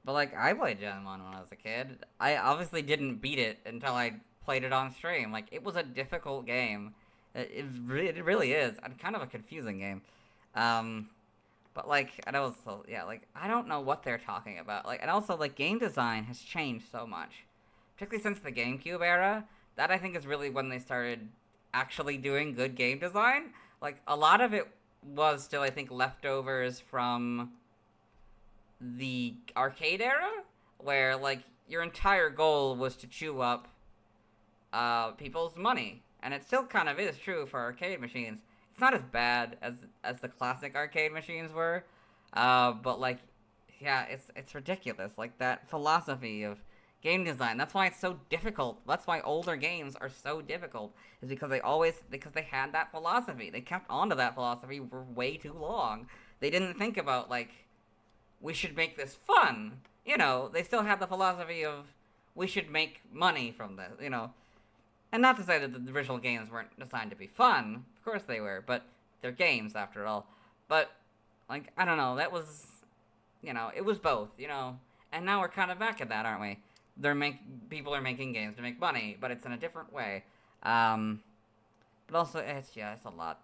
But, like, I played Gen 1 when I was a kid. I obviously didn't beat it until I played it on stream. Like, it was a difficult game. It really is. And kind of a confusing game. But, like, and also, yeah, like, I don't know what they're talking about. Like, and also, like, game design has changed so much. Particularly since the GameCube era. That, I think, is really when they started actually doing good game design. Like, a lot of it was still, I think, leftovers from the arcade era, where, like, your entire goal was to chew up people's money. And it still kind of is true for arcade machines. It's not as bad as the classic arcade machines were, but, like, yeah, it's ridiculous. Like, that philosophy of game design, that's why it's so difficult. That's why older games are so difficult, is because they had that philosophy. They kept onto that philosophy for way too long. They didn't think about, like, we should make this fun. You know, they still had the philosophy of, we should make money from this, you know. And not to say that the original games weren't designed to be fun. Of course they were, but they're games after all. But, like, I don't know, that was, you know, it was both, you know. And now we're kind of back at that, aren't we? People are making games to make money, but it's in a different way. But also, it's a lot.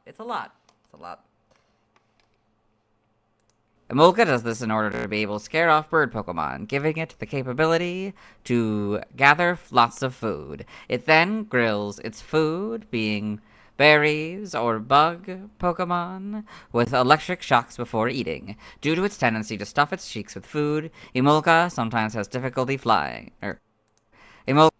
Emolga does this in order to be able to scare off bird Pokemon, giving it the capability to gather lots of food. It then grills its food, being berries or bug Pokemon, with electric shocks before eating. Due to its tendency to stuff its cheeks with food, Emolga sometimes has difficulty flying. Emolga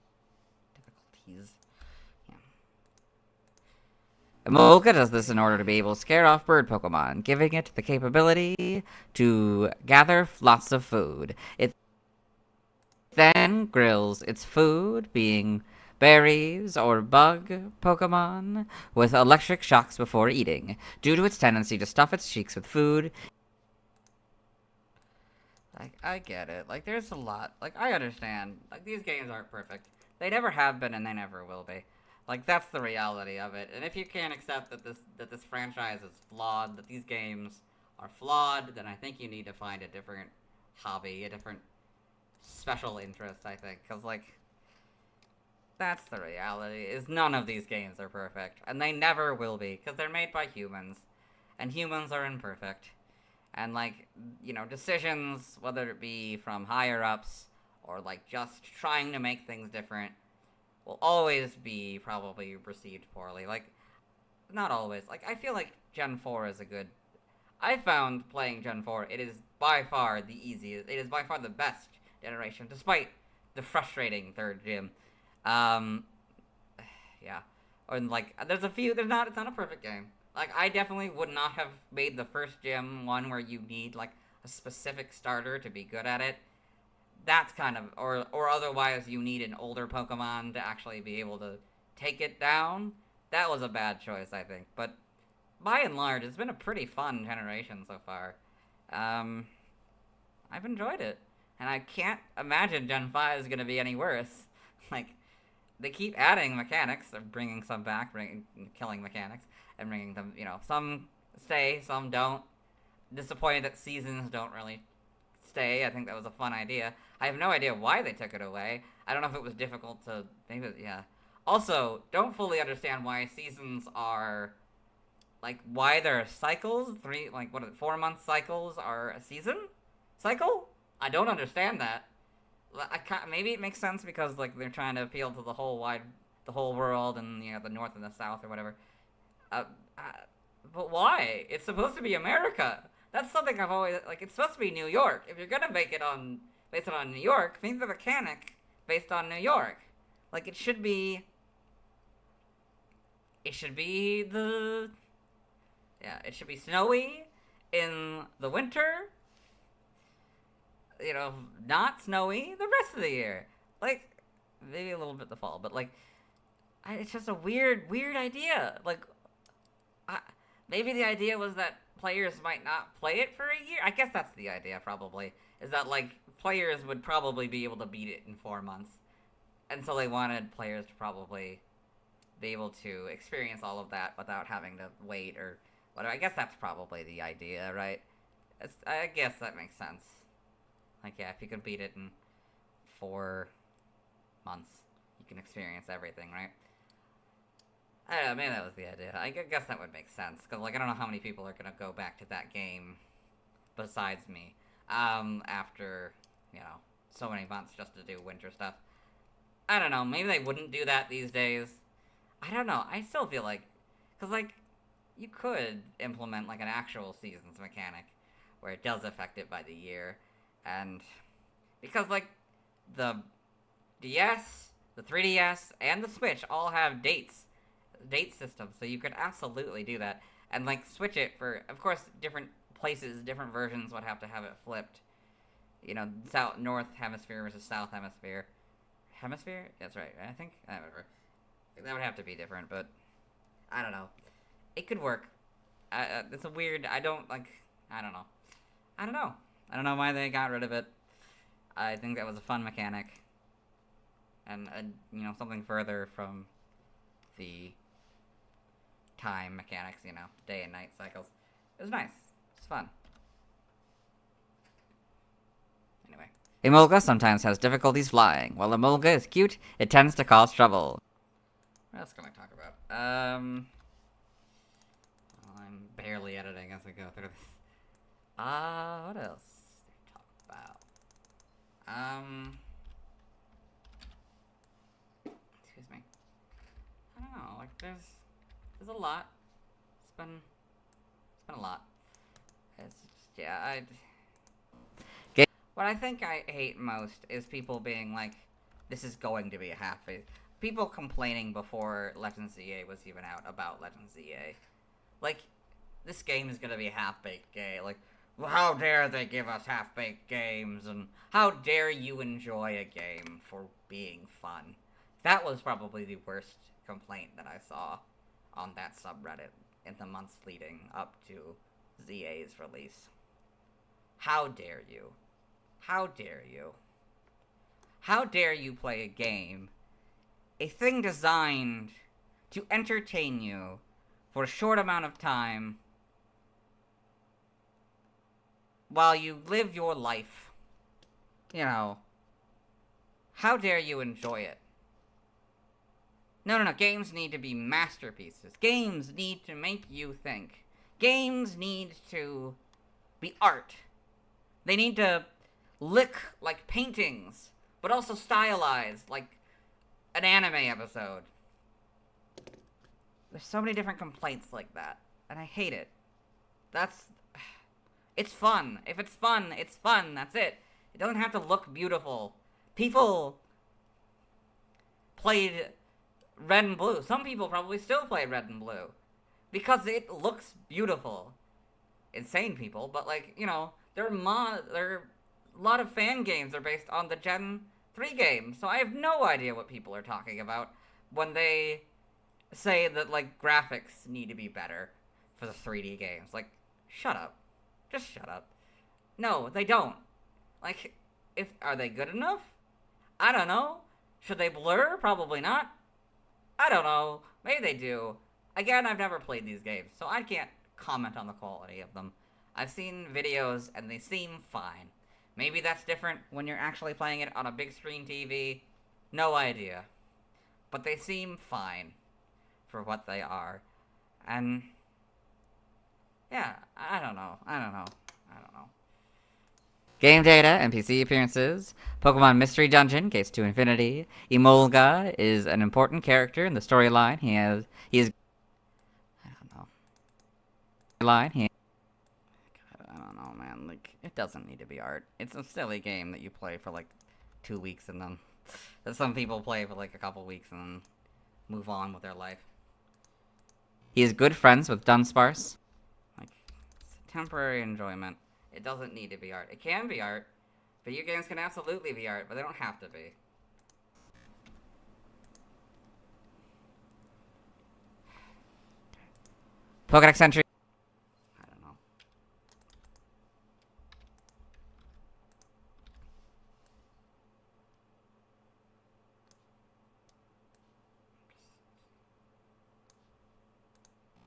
Emolga does this in order to be able to scare off bird Pokemon, giving it the capability to gather lots of food. It then grills its food, being berries or bug Pokemon, with electric shocks before eating. Due to its tendency to stuff its cheeks with food. I get it. Like, there's a lot. Like, I understand. Like, these games aren't perfect. They never have been and they never will be. Like, that's the reality of it. And if you can't accept that this franchise is flawed, that these games are flawed, then I think you need to find a different hobby, a different special interest, I think. Because, like, that's the reality, is none of these games are perfect. And they never will be, because they're made by humans. And humans are imperfect. And, like, you know, decisions, whether it be from higher-ups, or, like, just trying to make things different, will always be probably received poorly. Like, not always. Like, I feel like Gen 4 is a good... I found playing Gen 4, it is by far the easiest, it is by far the best generation, despite the frustrating third gym. Yeah. And, like, it's not a perfect game. Like, I definitely would not have made the first gym one where you need, like, a specific starter to be good at it. That's kind of, or otherwise you need an older Pokemon to actually be able to take it down. That was a bad choice, I think. But by and large, it's been a pretty fun generation so far. I've enjoyed it. And I can't imagine Gen 5 is going to be any worse. Like, they keep adding mechanics, or bringing some back, killing mechanics, and bringing them, you know, some stay, some don't. Disappointed that seasons don't really stay. I think that was a fun idea. I have no idea why they took it away. I don't know if it was difficult to... Maybe, yeah. Also, don't fully understand why seasons are... Like, why there are cycles? 4-month cycles are a season? Cycle? I don't understand that. Maybe it makes sense because, like, they're trying to appeal to the whole world and, you know, the North and the South or whatever. But why? It's supposed to be America. That's something I've always... Like, it's supposed to be New York. If you're gonna make it based on New York, think the mechanic based on New York. Like, it should be the... Yeah, it should be snowy in the winter. You know, not snowy the rest of the year. Like, maybe a little bit the fall, but, like, it's just a weird idea. Like, maybe the idea was that players might not play it for a year. I guess that's the idea, probably. Is that, like, players would probably be able to beat it in 4 months. And so they wanted players to probably be able to experience all of that without having to wait or whatever. I guess that's probably the idea, right? I guess that makes sense. Like, yeah, if you can beat it in 4 months, you can experience everything, right? I don't know, maybe that was the idea. I guess that would make sense, because, like, I don't know how many people are going to go back to that game besides me, after, you know, so many months just to do winter stuff. I don't know, maybe they wouldn't do that these days. I don't know, I still feel like, because, like, you could implement, like, an actual seasons mechanic, where it does affect it by the year, and, because, like, the DS, the 3DS, and the Switch all have date systems, so you could absolutely do that, and, like, switch it for, of course, different places, different versions would have to have it flipped, you know, North Hemisphere versus South Hemisphere. Hemisphere? That's right, I think? Whatever. That would have to be different, but I don't know. It could work. It's a weird, I don't know. I don't know why they got rid of it. I think that was a fun mechanic. And, you know, something further from the time mechanics, you know, day and night cycles. It was nice. It's fun. Anyway. Emolga sometimes has difficulties flying. While Emolga is cute, it tends to cause trouble. What else can I talk about? I'm barely editing as we go through this. What else to talk about? Excuse me. I don't know, like, there's a lot. It's been a lot. It's just, yeah, what I think I hate most is people being like, this is going to be a half-baked. People complaining before Legends EA was even out about Legends EA. Like, this game is gonna be a half-baked game. Like, well, how dare they give us half-baked games, and how dare you enjoy a game for being fun. That was probably the worst complaint that I saw on that subreddit in the months leading up to ZA's release. How dare you? How dare you? How dare you play a game, a thing designed to entertain you for a short amount of time while you live your life? You know, how dare you enjoy it? No, games need to be masterpieces. Games need to make you think. Games need to be art. They need to look like paintings, but also stylized like an anime episode. There's so many different complaints like that, and I hate it. It's fun. If it's fun, it's fun. That's it. It doesn't have to look beautiful. People played Red and Blue. Some people probably still play Red and Blue because it looks beautiful. Insane people, but like, you know, there are a lot of fan games are based on the Gen 3 game, so I have no idea what people are talking about when they say that, like, graphics need to be better for the 3D games. Like, shut up. Just shut up. No, they don't. Like, are they good enough? I don't know. Should they blur? Probably not. I don't know. Maybe they do. Again, I've never played these games, so I can't comment on the quality of them. I've seen videos, and they seem fine. Maybe that's different when you're actually playing it on a big screen TV. No idea. But they seem fine for what they are. And yeah, I don't know. Game data and PC appearances. Pokemon Mystery Dungeon, Gates to Infinity. Emolga is an important character in the storyline. He is I don't know. I don't know, man. Like, it doesn't need to be art. It's a silly game that you play for like 2 weeks and then that some people play for like a couple weeks and then move on with their life. He is good friends with Dunsparce. Like, it's temporary enjoyment. It doesn't need to be art. It can be art. Video games can absolutely be art, but they don't have to be. Pokédex entry. I don't know.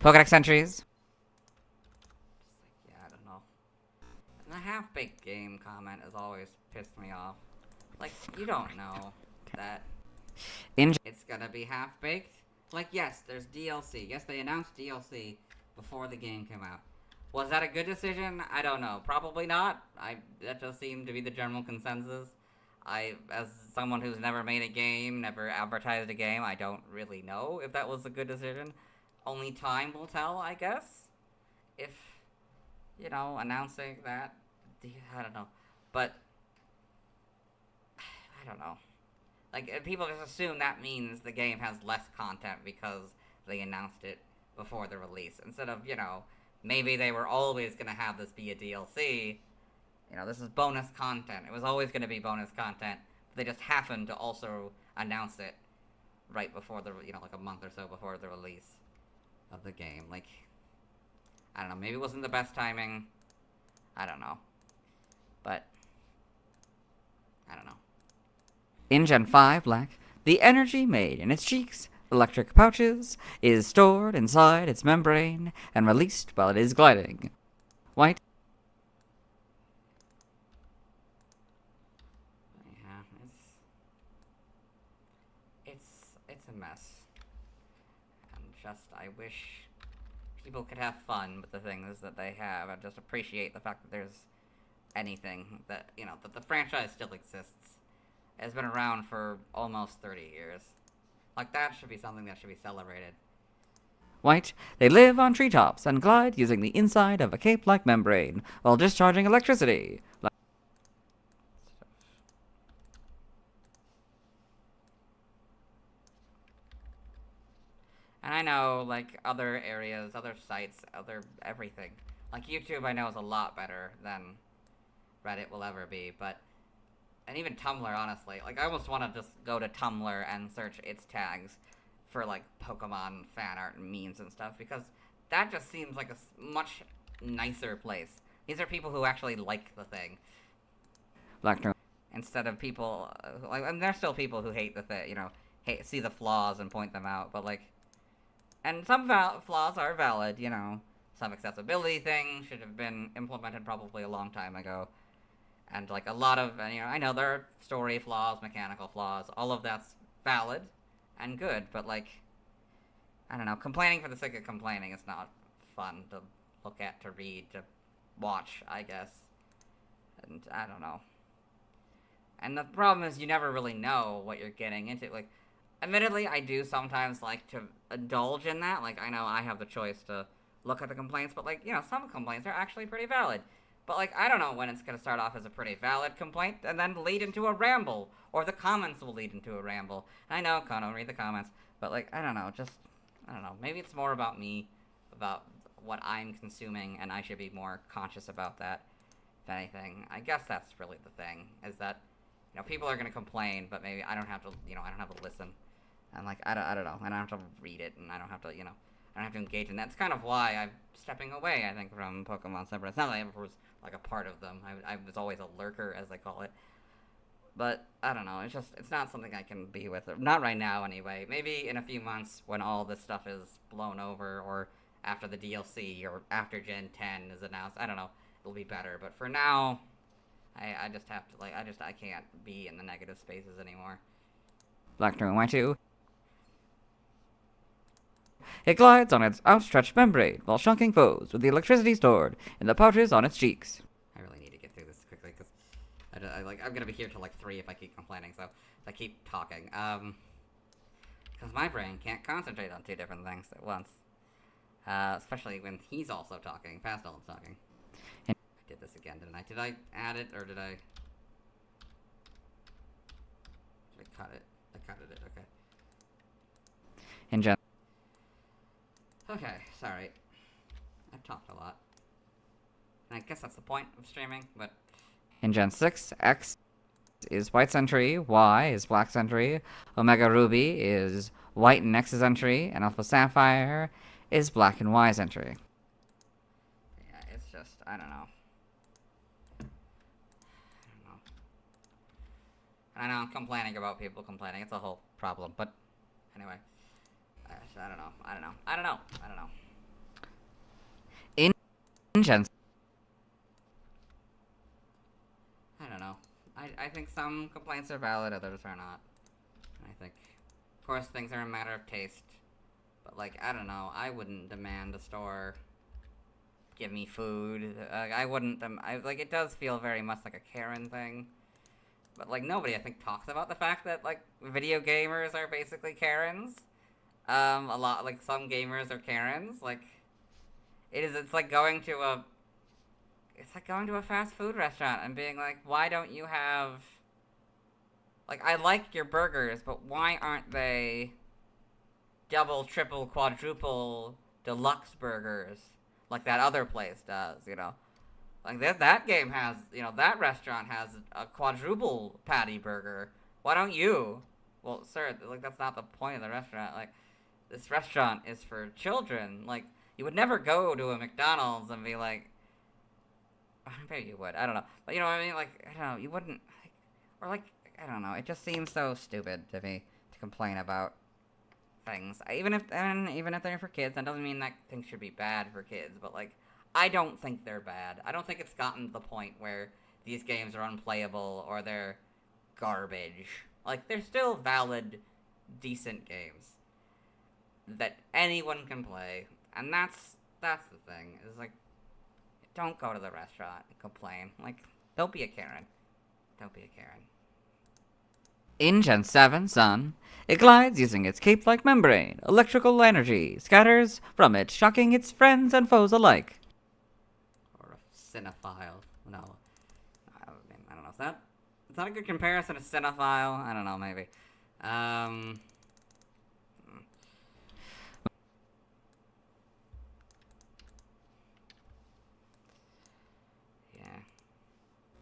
Pokédex entries. Yeah, I don't know. And the half-baked game comment has always pissed me off. Like, you don't know that it's gonna be half-baked. Like, yes, there's DLC. Yes, they announced DLC before the game came out. Was that a good decision? I don't know. Probably not. That does seem to be the general consensus. As someone who's never made a game, never advertised a game, I don't really know if that was a good decision. Only time will tell, I guess. If, you know, announcing that. I don't know. But, I don't know. Like, people just assume that means the game has less content because they announced it before the release. Instead of, you know, maybe they were always going to have this be a DLC. You know, this is bonus content. It was always going to be bonus content. They just happened to also announce it right before the, you know, like a month or so before the release of the game. Like, I don't know. Maybe it wasn't the best timing. I don't know. But, I don't know. In Gen 5 Black, the energy made in its cheeks, electric pouches, is stored inside its membrane and released while it is gliding. White. Yeah, it's a mess. And just, I wish people could have fun with the things that they have and just appreciate the fact that there's anything that, that the franchise still exists. It's been around for almost 30 years. Like, that should be something that should be celebrated. White, they live on treetops and glide using the inside of a cape-like membrane while discharging electricity. And I know, like, other areas, other sites, everything. Like, YouTube I know is a lot better than Reddit will ever be, and even Tumblr, honestly. Like, I almost want to just go to Tumblr and search its tags for, like, Pokemon fan art and memes and stuff, because that just seems like a much nicer place. These are people who actually like the thing. Instead of people, and there's still people who hate the thing, see the flaws and point them out, but, like, and some flaws are valid, some accessibility things should have been implemented probably a long time ago. And, like, a lot of, I know there are story flaws, mechanical flaws, all of that's valid and good, but, like, I don't know, complaining for the sake of complaining is not fun to look at, to read, to watch, I guess. And I don't know. And the problem is you never really know what you're getting into. Like, admittedly, I do sometimes like to indulge in that. Like, I know I have the choice to look at the complaints, but, like, some complaints are actually pretty valid. But, like, I don't know when it's going to start off as a pretty valid complaint and then lead into a ramble. Or the comments will lead into a ramble. And I know, Kono, read the comments. But, like, I don't know. Maybe it's more about me, about what I'm consuming, and I should be more conscious about that, if anything. I guess that's really the thing, is that, people are going to complain, but maybe I don't have to, I don't have to listen. And, like, I don't know. And I don't have to read it, and I don't have to, I don't have to engage in that. That's kind of why I'm stepping away, I think, from Pokemon Center. It's not that I ever was, like, a part of them. I was always a lurker, as they call it. But, I don't know, it's not something I can be with. Not right now, anyway. Maybe in a few months, when all this stuff is blown over, or after the DLC, or after Gen 10 is announced, I don't know, it'll be better. But for now, I just have to, like, I can't be in the negative spaces anymore. Blackthorn went to. It glides on its outstretched membrane while shunking foes with the electricity stored in the pouches on its cheeks. I really need to get through this quickly, because I'm gonna be here till, like, 3 if I keep complaining, so I keep talking. Because my brain can't concentrate on 2 different things at once. Especially when he's also talking, past all I'm talking. I did this again, didn't I? Did I add it, or did I cut it? I cut it, okay. In Gen. Okay, sorry. I've talked a lot. And I guess that's the point of streaming, but... In Gen 6, X is White's entry, Y is Black's entry, Omega Ruby is White and X's entry, and Alpha Sapphire is Black and Y's entry. Yeah, it's just, I don't know. I know I'm complaining about people complaining. It's a whole problem, but anyway. I don't know. In Gen... I don't know. I think some complaints are valid, others are not. I think, of course, things are a matter of taste. But, like, I don't know. I wouldn't demand a store give me food. I wouldn't... like, it does feel very much like a Karen thing. But, like, nobody, I think, talks about the fact that, like, video gamers are basically Karens. A lot, like, some gamers are Karens. Like, it's like going to a... It's like going to a fast food restaurant and being like, why don't you have... Like, I like your burgers, but why aren't they double, triple, quadruple deluxe burgers like that other place does, Like, that game has, that restaurant has a quadruple patty burger. Why don't you? Well, sir, like, that's not the point of the restaurant. Like, this restaurant is for children. Like, you would never go to a McDonald's and be like... Maybe you would. I don't know. But, you know what I mean? Like, I don't know. You wouldn't... Or, like, I don't know. It just seems so stupid to me to complain about things. Even if they're for kids, that doesn't mean that things should be bad for kids. But, like, I don't think they're bad. I don't think it's gotten to the point where these games are unplayable or they're garbage. Like, they're still valid, decent games that anyone can play. And that's that's the thing. Is like, don't go to the restaurant and complain. Like, don't be a Karen. Don't be a Karen. In Gen 7, Sun, it glides using its cape-like membrane. Electrical energy scatters from it, shocking its friends and foes alike. Or a cinephile. No. I don't know. Is that a good comparison to cinephile? I don't know, maybe.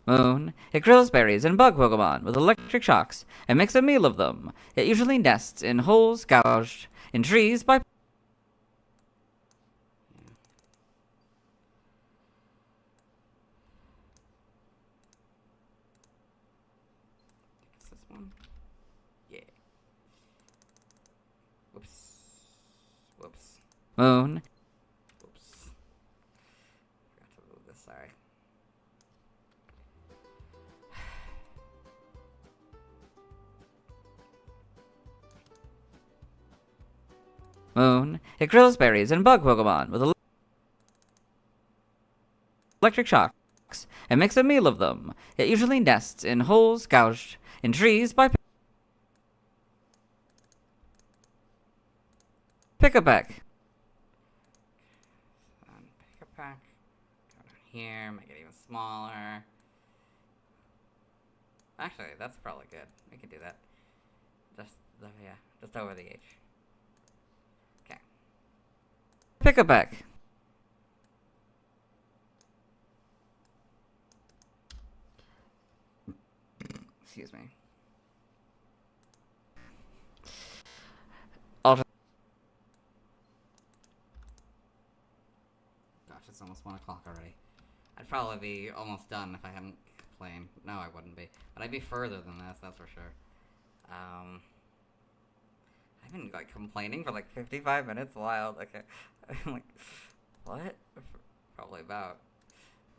Moon, it grills berries and bug Pokemon with electric shocks and makes a meal of them. It usually nests in holes gouged in trees by... Is this one? Yeah. Whoops. Whoops. Moon, Whoops. Forgot to move this, sorry. Moon, it grills berries and bug Pokemon with electric shocks and makes a meal of them. It usually nests in holes gouged in trees by... Pick-a-peck. Pick a pack. Go down here, make it even smaller. Actually, that's probably good. We can do that. Just over the H. Okay. Pick-a-peck. Excuse me. Ultra... Gosh, it's almost 1 o'clock already. I'd probably be almost done if I hadn't complained. No, I wouldn't be. But I'd be further than this, that's for sure. I've been, like, complaining for, like, 55 minutes. Wild. Okay. I'm like, what? Probably about.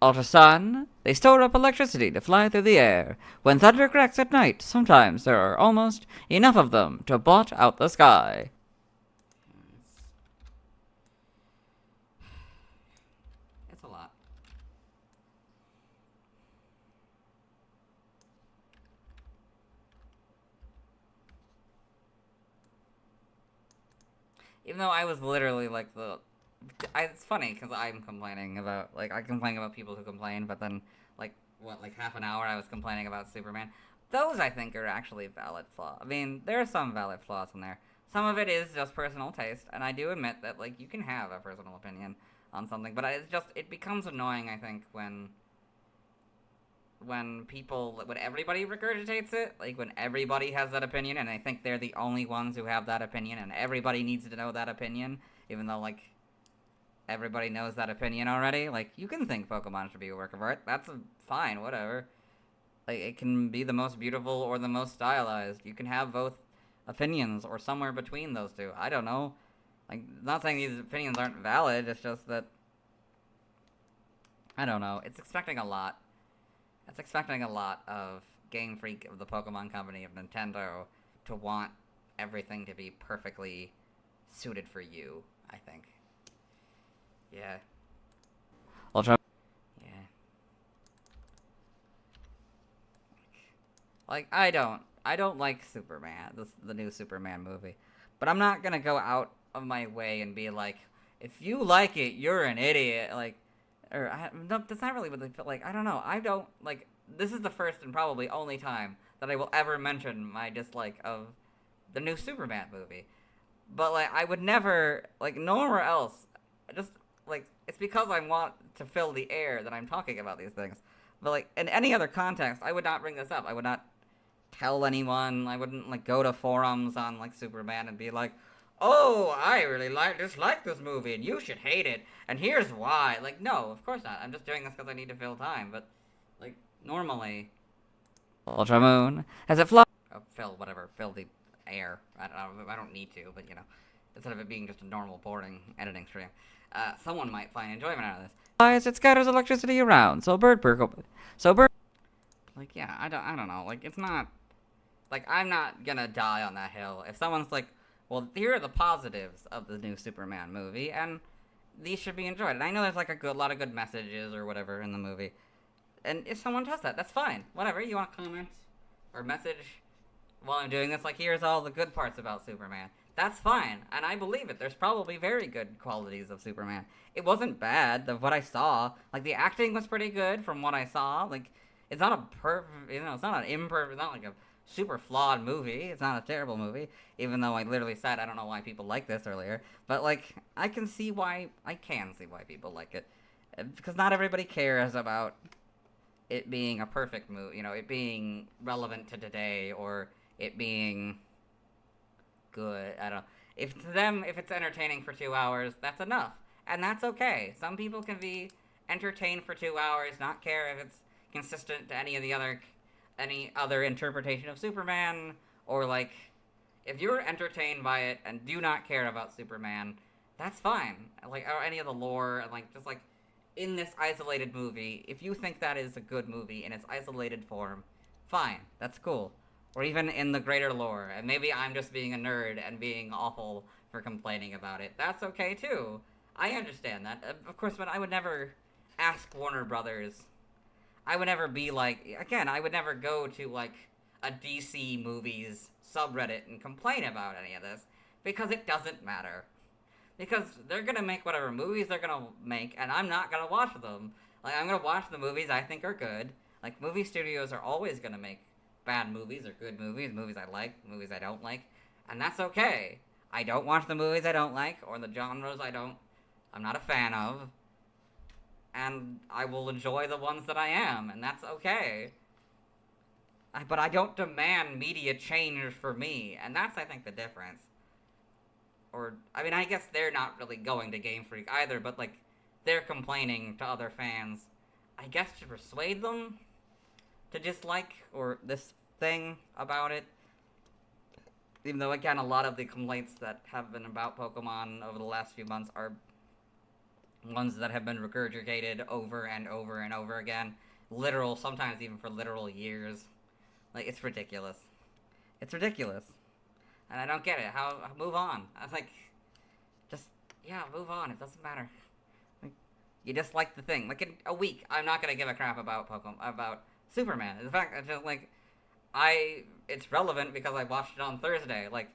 Ultra Sun, they store up electricity to fly through the air. When thunder cracks at night, sometimes there are almost enough of them to blot out the sky. It's a lot. Even though I was literally like it's funny because I'm complaining about, like, I complain about people who complain, but then, like, like half an hour I was complaining about Superman. Those, I think, are actually valid flaws. I mean, there are some valid flaws in there. Some of it is just personal taste, and I do admit that, like, you can have a personal opinion on something, but it becomes annoying, I think, when everybody regurgitates it, like, when everybody has that opinion, and I think they're the only ones who have that opinion, and everybody needs to know that opinion, even though, like, everybody knows that opinion already. Like, you can think Pokemon should be a work of art. That's fine, whatever. Like, it can be the most beautiful or the most stylized. You can have both opinions, or somewhere between those two. I don't know. Like, not saying these opinions aren't valid, it's just that, I don't know. It's expecting a lot. It's expecting a lot of Game Freak, of the Pokemon Company, of Nintendo, to want everything to be perfectly suited for you, I think. Yeah. Ultra... Yeah. Like, I don't like Superman, the new Superman movie. But I'm not gonna go out of my way and be like, if you like it, you're an idiot. Like, no, that's not really what they feel like. I don't know. I don't, like, this is the first and probably only time that I will ever mention my dislike of the new Superman movie. But, like, I would never, like, nowhere else, just, like, it's because I want to fill the air that I'm talking about these things. But, like, in any other context, I would not bring this up. I would not tell anyone. I wouldn't, like, go to forums on, like, Superman and be like, oh, I really dislike this movie, and you should hate it, and here's why. Like, no, of course not. I'm just doing this because I need to fill time, but, like, normally... Ultra Moon, as it flies... fill the air. I don't need to, but, you know, instead of it being just a normal, boring editing stream. Someone might find enjoyment out of this. It scatters electricity around, Like, yeah, I don't know. Like, it's not... Like, I'm not gonna die on that hill. If someone's like, well, here are the positives of the new Superman movie, and these should be enjoyed. And I know there's like a lot of good messages or whatever in the movie. And if someone does that, that's fine. Whatever, you want to comment or message while I'm doing this, like, here's all the good parts about Superman. That's fine, and I believe it. There's probably very good qualities of Superman. It wasn't bad, what I saw. Like, the acting was pretty good from what I saw. Like, it's not a perfect, it's not an imperfect, it's not like a super flawed movie. It's not a terrible movie, even though I literally said I don't know why people like this earlier. But, like, I can see why people like it. Because not everybody cares about it being a perfect movie, it being relevant to today, or it being good. I don't know. If to them, if it's entertaining for 2 hours, that's enough. And that's okay. Some people can be entertained for 2 hours, not care if it's consistent to any other interpretation of Superman, or like, if you're entertained by it and do not care about Superman, that's fine. Like, or any of the lore, and like, just like, in this isolated movie, if you think that is a good movie in its isolated form, fine, that's cool. Or even in the greater lore, and maybe I'm just being a nerd and being awful for complaining about it. That's okay too. I understand that. Of course, but I would never ask Warner Brothers. I would never be like, again, I would never go to like a DC movies subreddit and complain about any of this, because it doesn't matter. Because they're gonna make whatever movies they're gonna make, and I'm not gonna watch them. Like, I'm gonna watch the movies I think are good. Like, movie studios are always gonna make bad movies or good movies, movies I like, movies I don't like, and that's okay. I don't watch the movies I don't like, or the genres I'm not a fan of, and I will enjoy the ones that I am, and that's okay. But I don't demand media change for me, and that's, I think, the difference. Or, I mean, I guess they're not really going to Game Freak either, but, like, they're complaining to other fans, I guess, to persuade them to dislike or this thing about it. Even though, again, a lot of the complaints that have been about Pokemon over the last few months are ones that have been regurgitated over and over and over again. Sometimes even for literal years. Like, it's ridiculous. It's ridiculous. And I don't get it. Move on. I was like, move on. It doesn't matter. Like, you dislike the thing. Like, in a week, I'm not gonna give a crap about about Superman. In fact, it's just like, it's relevant because I watched it on Thursday. Like,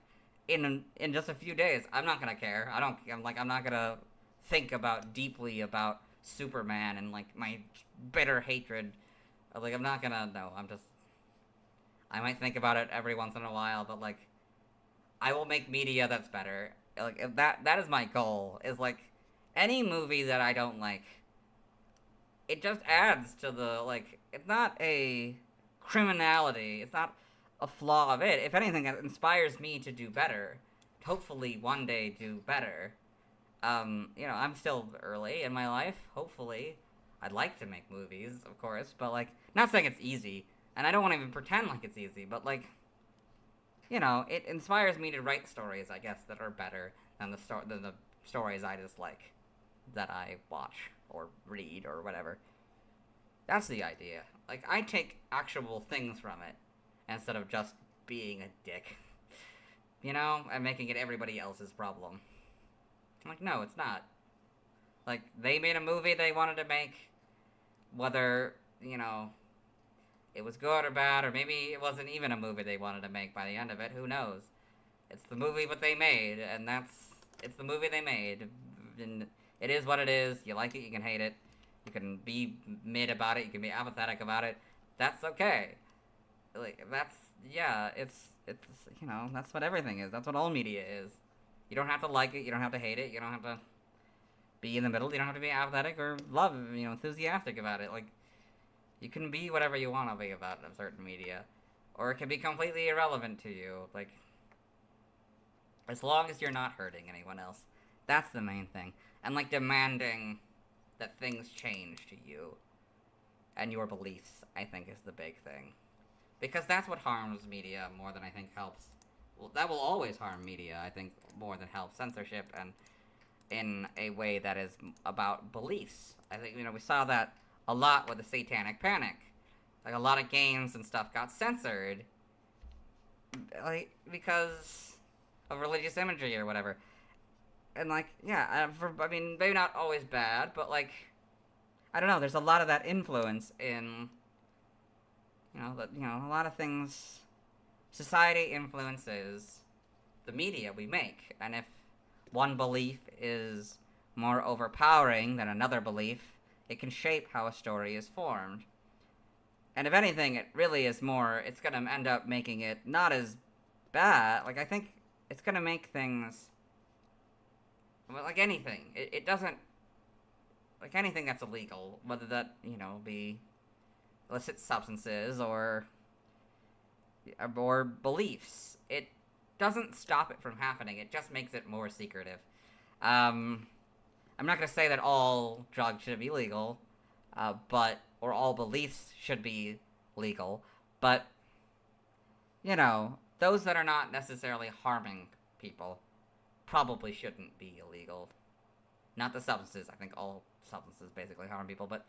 in just a few days, I'm not gonna care. I'm not gonna think deeply about Superman and like my bitter hatred. Like, I'm not gonna. No, I might think about it every once in a while, but like, I will make media that's better. Like, that is my goal. Is like, any movie that I don't like, it just adds to the, like, it's not a criminality, it's not a flaw of it. If anything, it inspires me to do better. Hopefully one day do better. I'm still early in my life, hopefully. I'd like to make movies, of course, but, like, not saying it's easy, and I don't want to even pretend like it's easy, but, like, it inspires me to write stories, I guess, that are better than the stories I dislike, that I watch or read or whatever. That's the idea. Like, I take actual things from it instead of just being a dick, and making it everybody else's problem. Like, no, it's not. Like, they made a movie they wanted to make, whether, it was good or bad, or maybe it wasn't even a movie they wanted to make by the end of it, who knows? It's the movie what they made, and it's the movie they made, and it is what it is. You like it, you can hate it, you can be mid about it, you can be apathetic about it, that's okay. Like, it's that's what everything is, that's what all media is. You don't have to like it, you don't have to hate it, you don't have to be in the middle, you don't have to be apathetic or enthusiastic about it. Like, you can be whatever you want to be about a certain media. Or it can be completely irrelevant to you. Like, as long as you're not hurting anyone else. That's the main thing. And, like, demanding that things change to you and your beliefs, I think, is the big thing. Because that's what harms media more than I think helps. Well, that will always harm media, I think, more than help censorship, and in a way that is about beliefs. I think, we saw that a lot with the Satanic Panic. Like, a lot of games and stuff got censored, like, because of religious imagery or whatever. And, like, yeah, I mean, maybe not always bad, but, like, I don't know, there's a lot of that influence in, a lot of things, society influences the media we make, and if one belief is more overpowering than another belief, it can shape how a story is formed. And if anything, it really is more, it's gonna end up making it not as bad. Like, I think it's gonna make things, well, like anything. It doesn't, like anything that's illegal, whether that, be illicit substances or beliefs, it doesn't stop it from happening. It just makes it more secretive. I'm not gonna say that all drugs should be legal, or all beliefs should be legal, but, those that are not necessarily harming people probably shouldn't be illegal. Not the substances. I think all substances basically harm people, but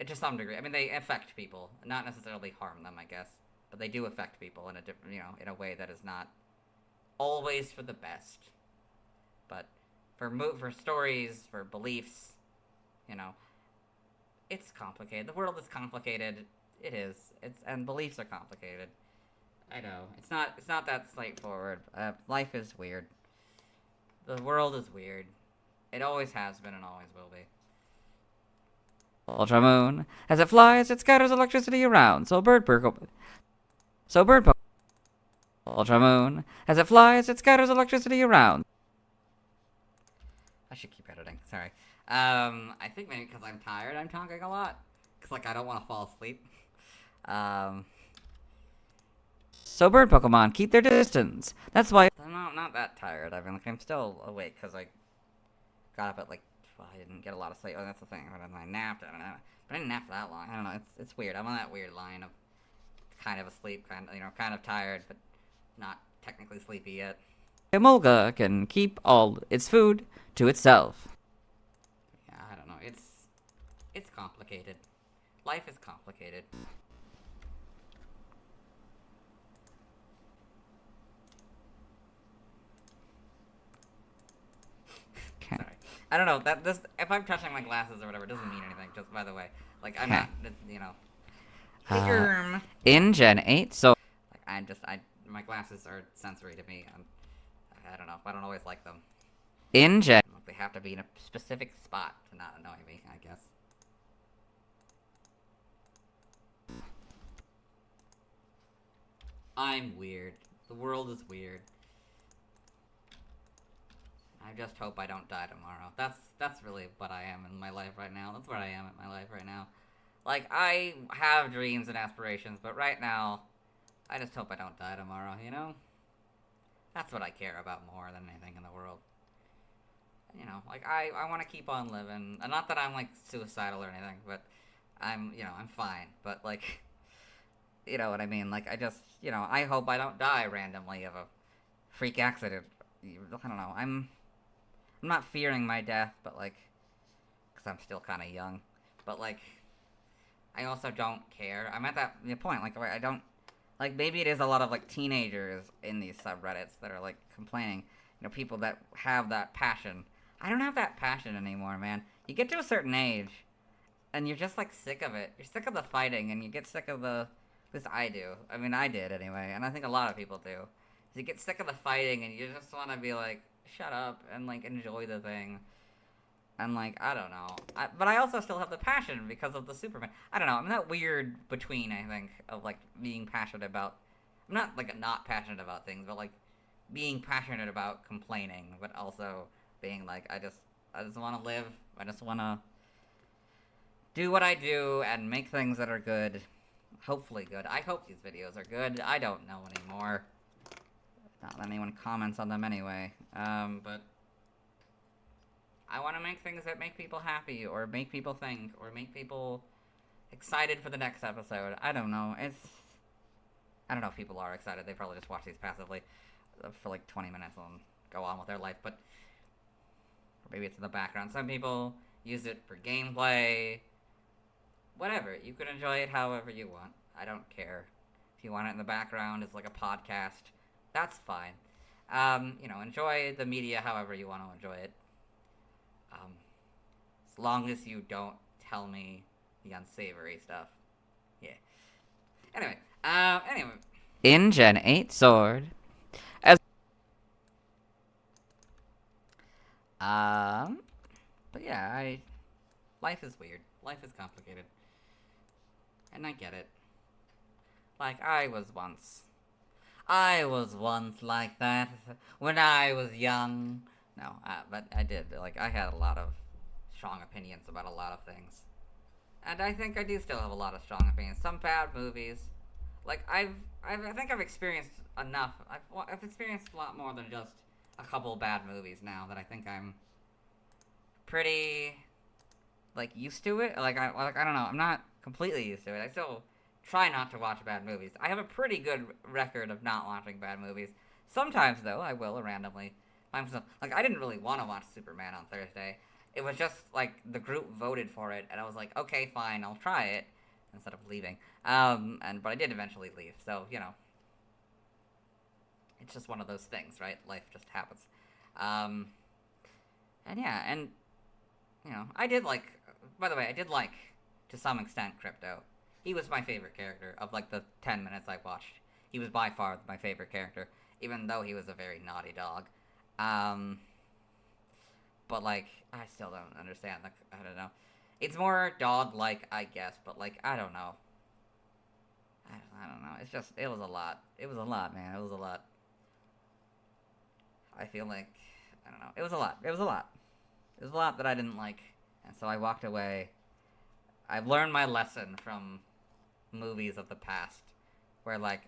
to some degree. I mean, they affect people, not necessarily harm them, I guess, but they do affect people in a different, in a way that is not always for the best. But for stories, for beliefs, it's complicated. The world is complicated. It is. And beliefs are complicated. I know. It's not that straightforward. Life is weird. The world is weird. It always has been and always will be. Ultra Moon. As it flies, it scatters electricity around, so Ultra Moon. As it flies, it scatters electricity around. I should keep editing. Sorry. I think maybe because I'm tired, I'm talking a lot. Because, like, I don't want to fall asleep. So bird Pokemon keep their distance. That's why I'm not that tired. I mean, like, I'm still awake because I got up at, like, I didn't get a lot of sleep. Oh, that's the thing. But I napped. I don't know. But I didn't nap for that long. I don't know. It's weird. I'm on that weird line of kind of asleep, kind of tired, but not technically sleepy yet. Emolga can keep all its food to itself. Yeah, I don't know. It's complicated. Life is complicated. Sorry. I don't know. If I'm touching my glasses or whatever, it doesn't mean anything. Just by the way, like I'm not, In Gen 8, so like my glasses are sensory to me. I don't know. I don't always like them. in Gen They have to be in a specific spot to not annoy me, I guess. I'm weird. The world is weird. I just hope I don't die tomorrow. That's really what I am in my life right now. That's where I am in my life right now. Like, I have dreams and aspirations, but right now, I just hope I don't die tomorrow, That's what I care about more than anything in the world. Like, I want to keep on living. And not that I'm, like, suicidal or anything, but I'm fine. But, like, you know what I mean? Like, I just, I hope I don't die randomly of a freak accident. I don't know. I'm not fearing my death, but, like, because I'm still kind of young. But, like, I also don't care. I'm at that point, like, I don't, like, maybe it is a lot of, like, teenagers in these subreddits that are, like, complaining. People that have that passion. I don't have that passion anymore, man. You get to a certain age, and you're just, like, sick of it. You're sick of the fighting, and you get sick of at least I do. I mean, I did, anyway, and I think a lot of people do. You get sick of the fighting, and you just want to be like, shut up, and, like, enjoy the thing. And, like, I don't know. But I also still have the passion because of the Superman. I don't know. I'm that weird between, I think, of, like, being passionate about... I'm not, like, not passionate about things, but, like, being passionate about complaining, but also being, like, I just want to live. I just want to do what I do and make things that are good. Hopefully good. I hope these videos are good. I don't know anymore. Not that anyone comments on them anyway. But I want to make things that make people happy, or make people think, or make people excited for the next episode. I don't know. I don't know if people are excited. They probably just watch these passively for like 20 minutes and go on with their life, but maybe it's in the background. Some people use it for gameplay. Whatever. You can enjoy it however you want. I don't care. If you want it in the background as like a podcast, that's fine. Enjoy the media however you want to enjoy it. As long as you don't tell me the unsavory stuff. Yeah. Anyway. In Gen 8 Sword. But yeah, life is weird. Life is complicated. And I get it. Like, I was once like that when I was young. No, but I did. Like, I had a lot of strong opinions about a lot of things. And I think I do still have a lot of strong opinions. Some bad movies. Like, I think I've experienced enough. I've experienced a lot more than just a couple bad movies now that I think I'm pretty, like, used to it. Like, I don't know. I'm not completely used to it. I still try not to watch bad movies. I have a pretty good record of not watching bad movies. Sometimes, though, I will randomly find myself. Like, I didn't really want to watch Superman on Thursday. It was just, like, the group voted for it, and I was like, okay, fine, I'll try it, instead of leaving. But I did eventually leave, so, it's just one of those things, right? Life just happens. I did like, by the way, to some extent, Crypto. He was my favorite character of, like, the 10 minutes I watched. He was by far my favorite character, even though he was a very naughty dog. But, like, I still don't understand, like, I don't know. It's more dog-like, I guess, but, like, I don't know. I don't know, it's just, it was a lot. It was a lot, man, it was a lot. I feel like, I don't know, it was a lot. It was a lot. It was a lot that I didn't like, and so I walked away. I've learned my lesson from movies of the past, where, like,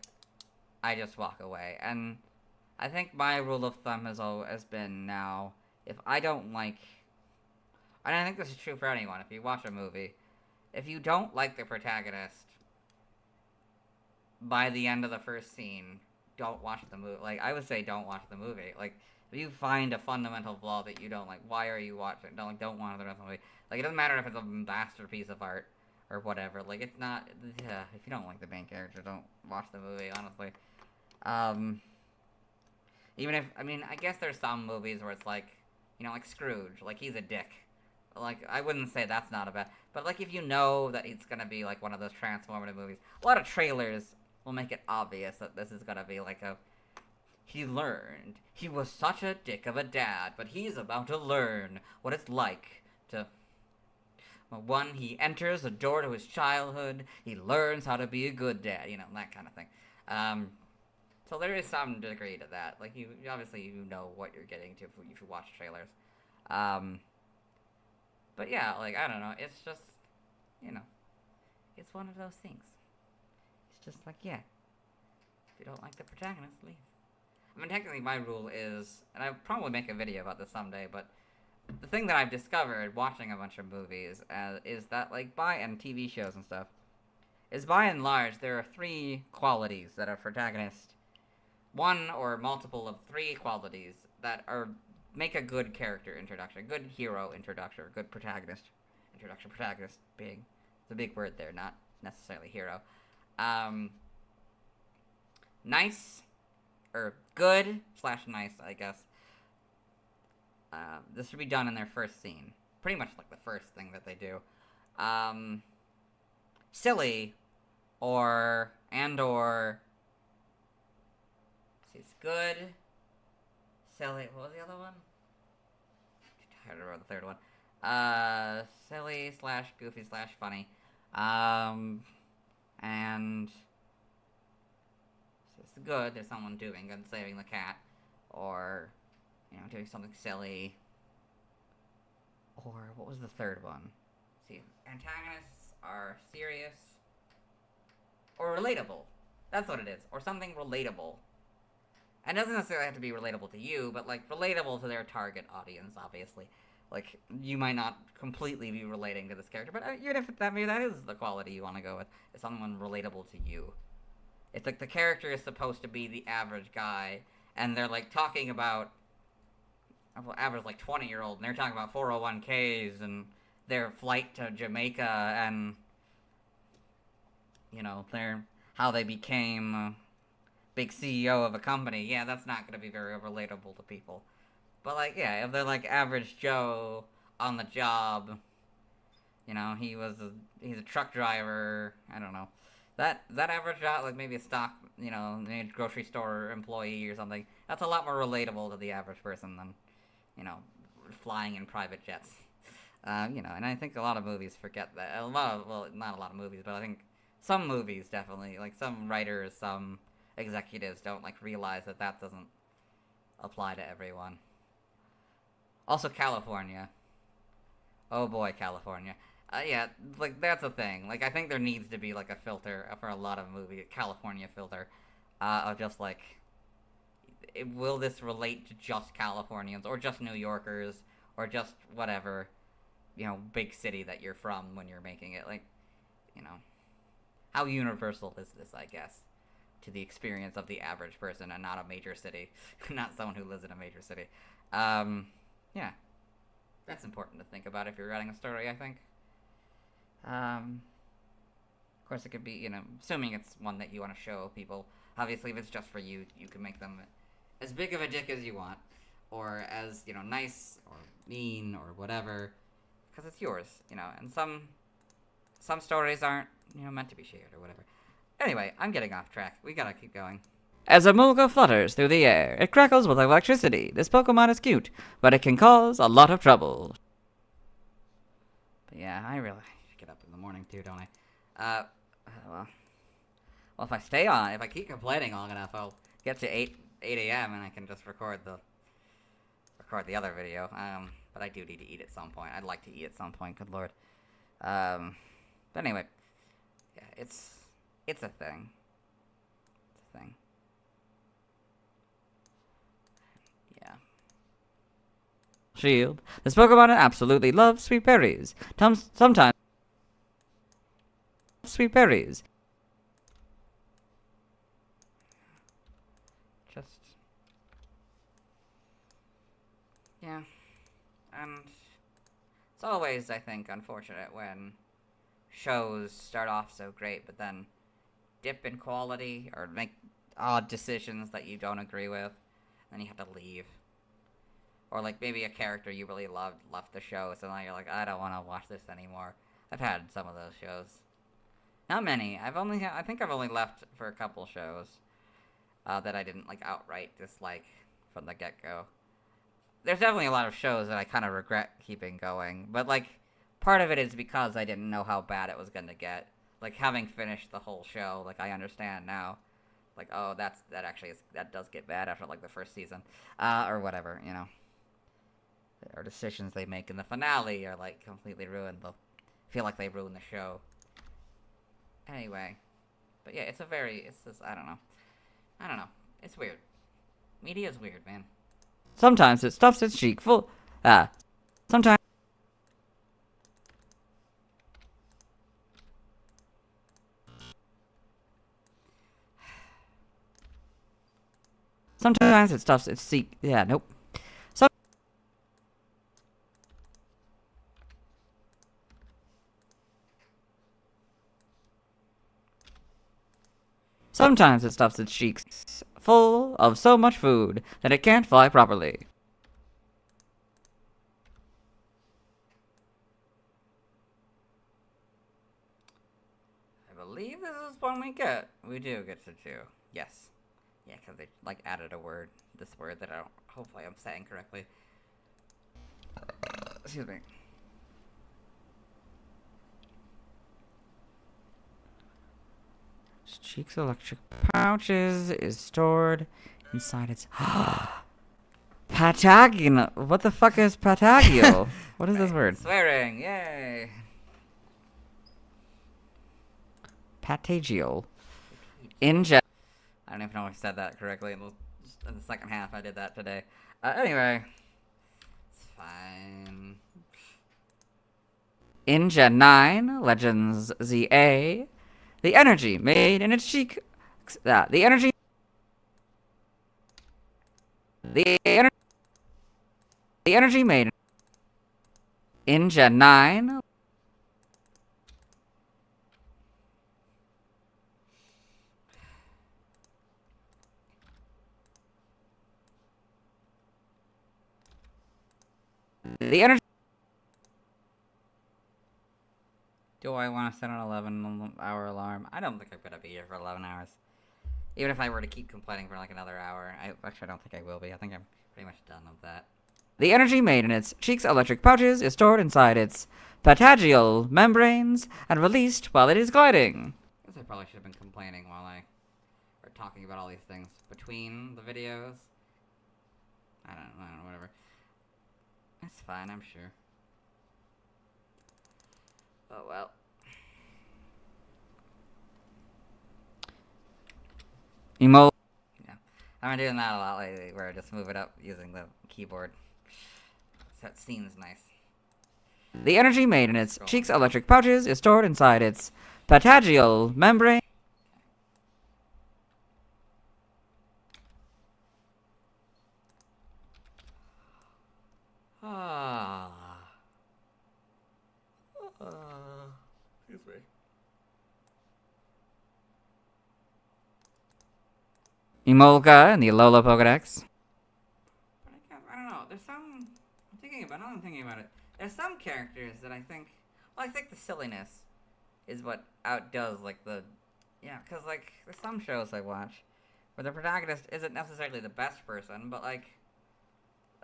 I just walk away, and I think my rule of thumb has been now, if I don't like, and I think this is true for anyone, if you watch a movie, if you don't like the protagonist by the end of the first scene, don't watch the movie. Like, I would say don't watch the movie. Like, if you find a fundamental flaw that you don't like, why are you watching? Don't watch the rest of the movie. Like, it doesn't matter if it's a masterpiece of art or whatever. Like, it's not, if you don't like the main character, don't watch the movie, honestly. Even if, I guess there's some movies where it's like, like Scrooge, like, he's a dick. Like, I wouldn't say that's not a bad, but, like, if you know that it's gonna be, like, one of those transformative movies, a lot of trailers will make it obvious that this is gonna be, like, he learned. He was such a dick of a dad, but he's about to learn what it's like to, when he enters a door to his childhood, he learns how to be a good dad, that kind of thing. So there is some degree to that. Like, you obviously know what you're getting to if you watch trailers. But yeah, like, I don't know, it's just, it's one of those things. It's just like, yeah, if you don't like the protagonist, leave. Technically my rule is, and I'll probably make a video about this someday, but the thing that I've discovered watching a bunch of movies is that, like, and TV shows and stuff, is by and large, there are 3 qualities that a protagonist, one or multiple of 3 qualities that make a good character introduction, a good hero introduction, a good protagonist introduction. Protagonist being, it's a big word there, not necessarily hero. Nice, or good / nice, I guess. This should be done in their first scene. Pretty much like the first thing that they do. Silly, or it's good, silly, what was the other one? I'm tired to remember the third one. Silly / goofy / funny. And it's good, there's someone doing good, saving the cat, or, doing something silly. Or, what was the third one? Let's see, antagonists are serious, or relatable. That's what it is, or something relatable. And it doesn't necessarily have to be relatable to you, but, like, relatable to their target audience, obviously. Like, you might not completely be relating to this character, but even if maybe that is the quality you want to go with, is someone relatable to you. It's like the character is supposed to be the average guy, and they're, like, talking about, average, like, 20-year-old, and they're talking about 401ks, and their flight to Jamaica, and, how they became big CEO of a company, yeah, that's not gonna be very relatable to people. But, like, yeah, if they're, like, average Joe on the job, you know, he's a truck driver, I don't know. That average job, like, maybe a stock, you know, maybe a grocery store employee or something, that's a lot more relatable to the average person than, you know, flying in private jets. You know, and I think a lot of movies forget that. Well, not a lot of movies, but I think some movies definitely, like, some writers, some executives don't, like, realize that that doesn't apply to everyone. Also, California. Oh boy, California. Yeah, like, that's a thing. Like, I think there needs to be, like, a filter for a lot of movies, a California filter, of just, like, will this relate to just Californians, or just New Yorkers, or just whatever, you know, big city that you're from when you're making it. Like, you know, how universal is this, I guess, to the experience of the average person and not a major city, not someone who lives in a major city. Yeah. That's important to think about if you're writing a story, I think. Of course, it could be, you know, assuming it's one that you want to show people. Obviously, if it's just for you, you can make them as big of a dick as you want, or as, you know, nice or mean or whatever, because it's yours, you know. And some stories aren't, you know, meant to be shared or whatever. Anyway, I'm getting off track. We gotta keep going. As Emolga flutters through the air, it crackles with electricity. This Pokemon is cute, but it can cause a lot of trouble. But yeah, I really get up in the morning too, don't I? Well, if I keep complaining long enough, I'll get to 8 a.m. and I can just record the other video. But I do need to eat at some point. I'd like to eat at some point, good lord. But anyway, yeah, it's a thing. It's a thing. Yeah. Shield. This Pokemon absolutely loves sweet berries. Sometimes sweet berries. Just, yeah, and it's always, I think, unfortunate when shows start off so great, but then dip in quality, or make odd decisions that you don't agree with, and then you have to leave. Or, like, maybe a character you really loved left the show, so now you're like, I don't want to watch this anymore. I've had some of those shows. Not many. I think I've only left for a couple shows that I didn't, like, outright dislike from the get-go. There's definitely a lot of shows that I kind of regret keeping going, but, like, part of it is because I didn't know how bad it was going to get. Like, having finished the whole show, like, I understand now. Like, oh, that does get bad after, like, the first season. Or whatever, you know. Or decisions they make in the finale are, like, completely ruined. They'll feel like they ruined the show. Anyway. But yeah, it's just, I don't know. It's weird. Media's weird, man. Sometimes it stuffs its cheek full. Sometimes. Sometimes it stuffs its cheek. Yeah, nope. Sometimes it stuffs its cheeks full of so much food that it can't fly properly. I believe this is one we get. We do get to 2. Yes. Yeah, because they, like, added this word that hopefully I'm saying correctly. Excuse me. Cheeks electric pouches is stored inside its Patagio. What the fuck is Patagio? What is this word? Swearing, yay! Patagio. I don't even know if I said that correctly in the second half. I did that today. Anyway, it's fine. In Gen 9, Legends ZA, the energy made in its cheek. The energy made in Gen 9. The energy. Do I want to set an 11-hour alarm? I don't think I'm gonna be here for 11 hours. Even if I were to keep complaining for like another hour, I don't think I will be. I think I'm pretty much done with that. The energy made in its cheeks' electric pouches is stored inside its patagial membranes and released while it is gliding. I guess I probably should have been complaining while or talking about all these things between the videos. I don't know, whatever. It's fine, I'm sure. Oh well. Yeah. I've been doing that a lot lately, where I just move it up using the keyboard. So it seems nice. The energy made in its cheeks' electric pouches is stored inside its patagial membrane. Excuse me. Emolga and the Alola Pokedex. But I don't know. There's some. I'm thinking about it. There's some characters that I think. Well, I think the silliness is what outdoes like the. Yeah, because like there's some shows I watch where the protagonist isn't necessarily the best person, but like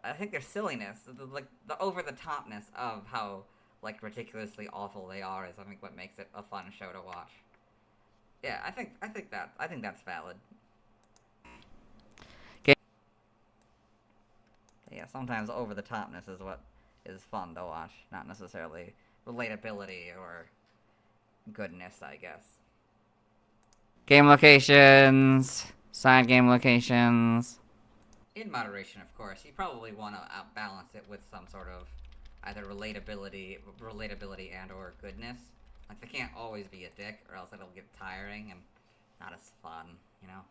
I think their silliness, the over the topness of how like ridiculously awful they are, is I think what makes it a fun show to watch. Yeah, I think that's valid. Yeah, sometimes over the topness is what is fun to watch, not necessarily relatability or goodness, I guess. Game locations, side game locations. In moderation, of course. You probably want to outbalance it with some sort of either relatability and or goodness. Like, they can't always be a dick, or else it'll get tiring and not as fun, you know?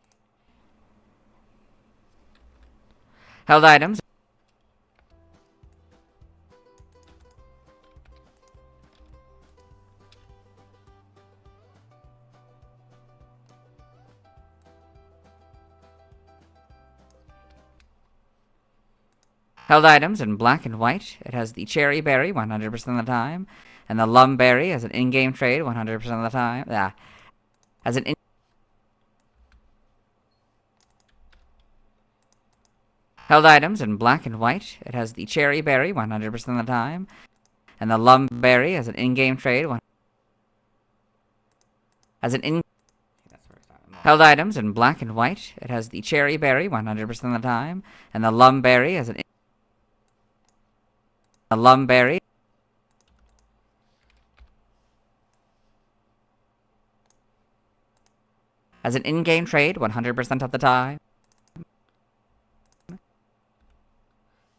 Held items. Held items in black and white. It has the cherry berry 100% of the time, and the lum berry as an in-game trade 100% of the time. As an Held items in black and white. It has the cherry berry 100% of the time, and the lum berry as an in-game trade. As an in. Held items in black and white. It has the cherry berry 100% of the time, and the lum berry as an. A lum berry. As an in-game trade 100% of the time.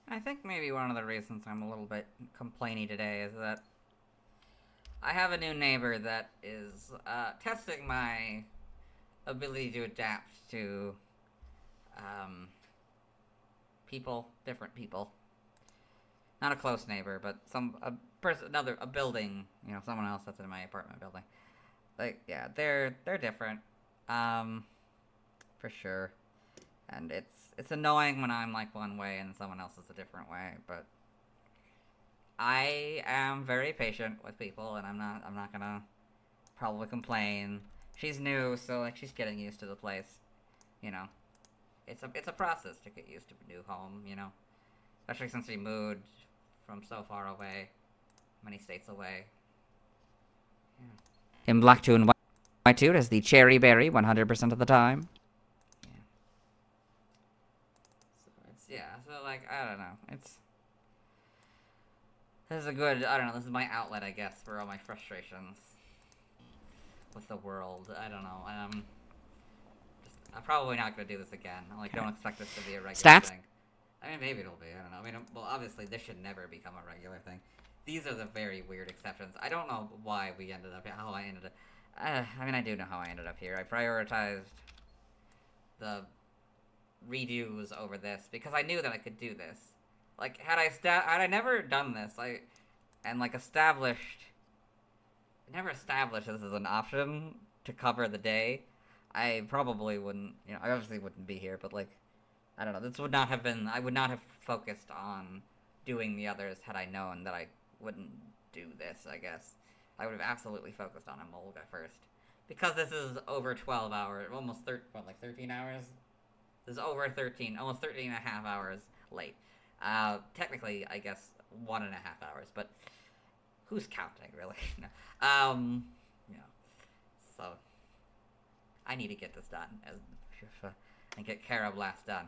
I think maybe one of the reasons I'm a little bit complainy today is that I have a new neighbor that is testing my ability to adapt to different people. Not a close neighbor, but a building, someone else that's in my apartment building. Like, yeah, they're different, for sure. And it's annoying when I'm like one way and someone else is a different way, but I am very patient with people, and I'm not gonna probably complain. She's new, so like she's getting used to the place, It's a process to get used to a new home, Especially since we moved from so far away, many states away. Yeah. In black 2 and white 2, it has the cherry berry 100% of the time. So like, I don't know. This is my outlet, I guess, for all my frustrations with the world. I don't know. I'm probably not gonna do this again. Don't expect this to be a regular thing. I mean, maybe it'll be. I don't know. Well, obviously, this should never become a regular thing. These are the very weird exceptions. I don't know why we ended up here. How I ended up. I do know how I ended up here. I prioritized the redos over this because I knew that I could do this. Like, had I never done this, never established this as an option to cover the day, I probably wouldn't. I obviously wouldn't be here, but like. I don't know, I would not have focused on doing the others had I known that I wouldn't do this, I guess. I would have absolutely focused on Emolga first. Because this is over 12 hours, almost 13 hours? This is over 13, almost 13 and a half hours late. Technically, I guess 1.5 hours, but who's counting, really? No. So, I need to get this done, and get Karrablast done.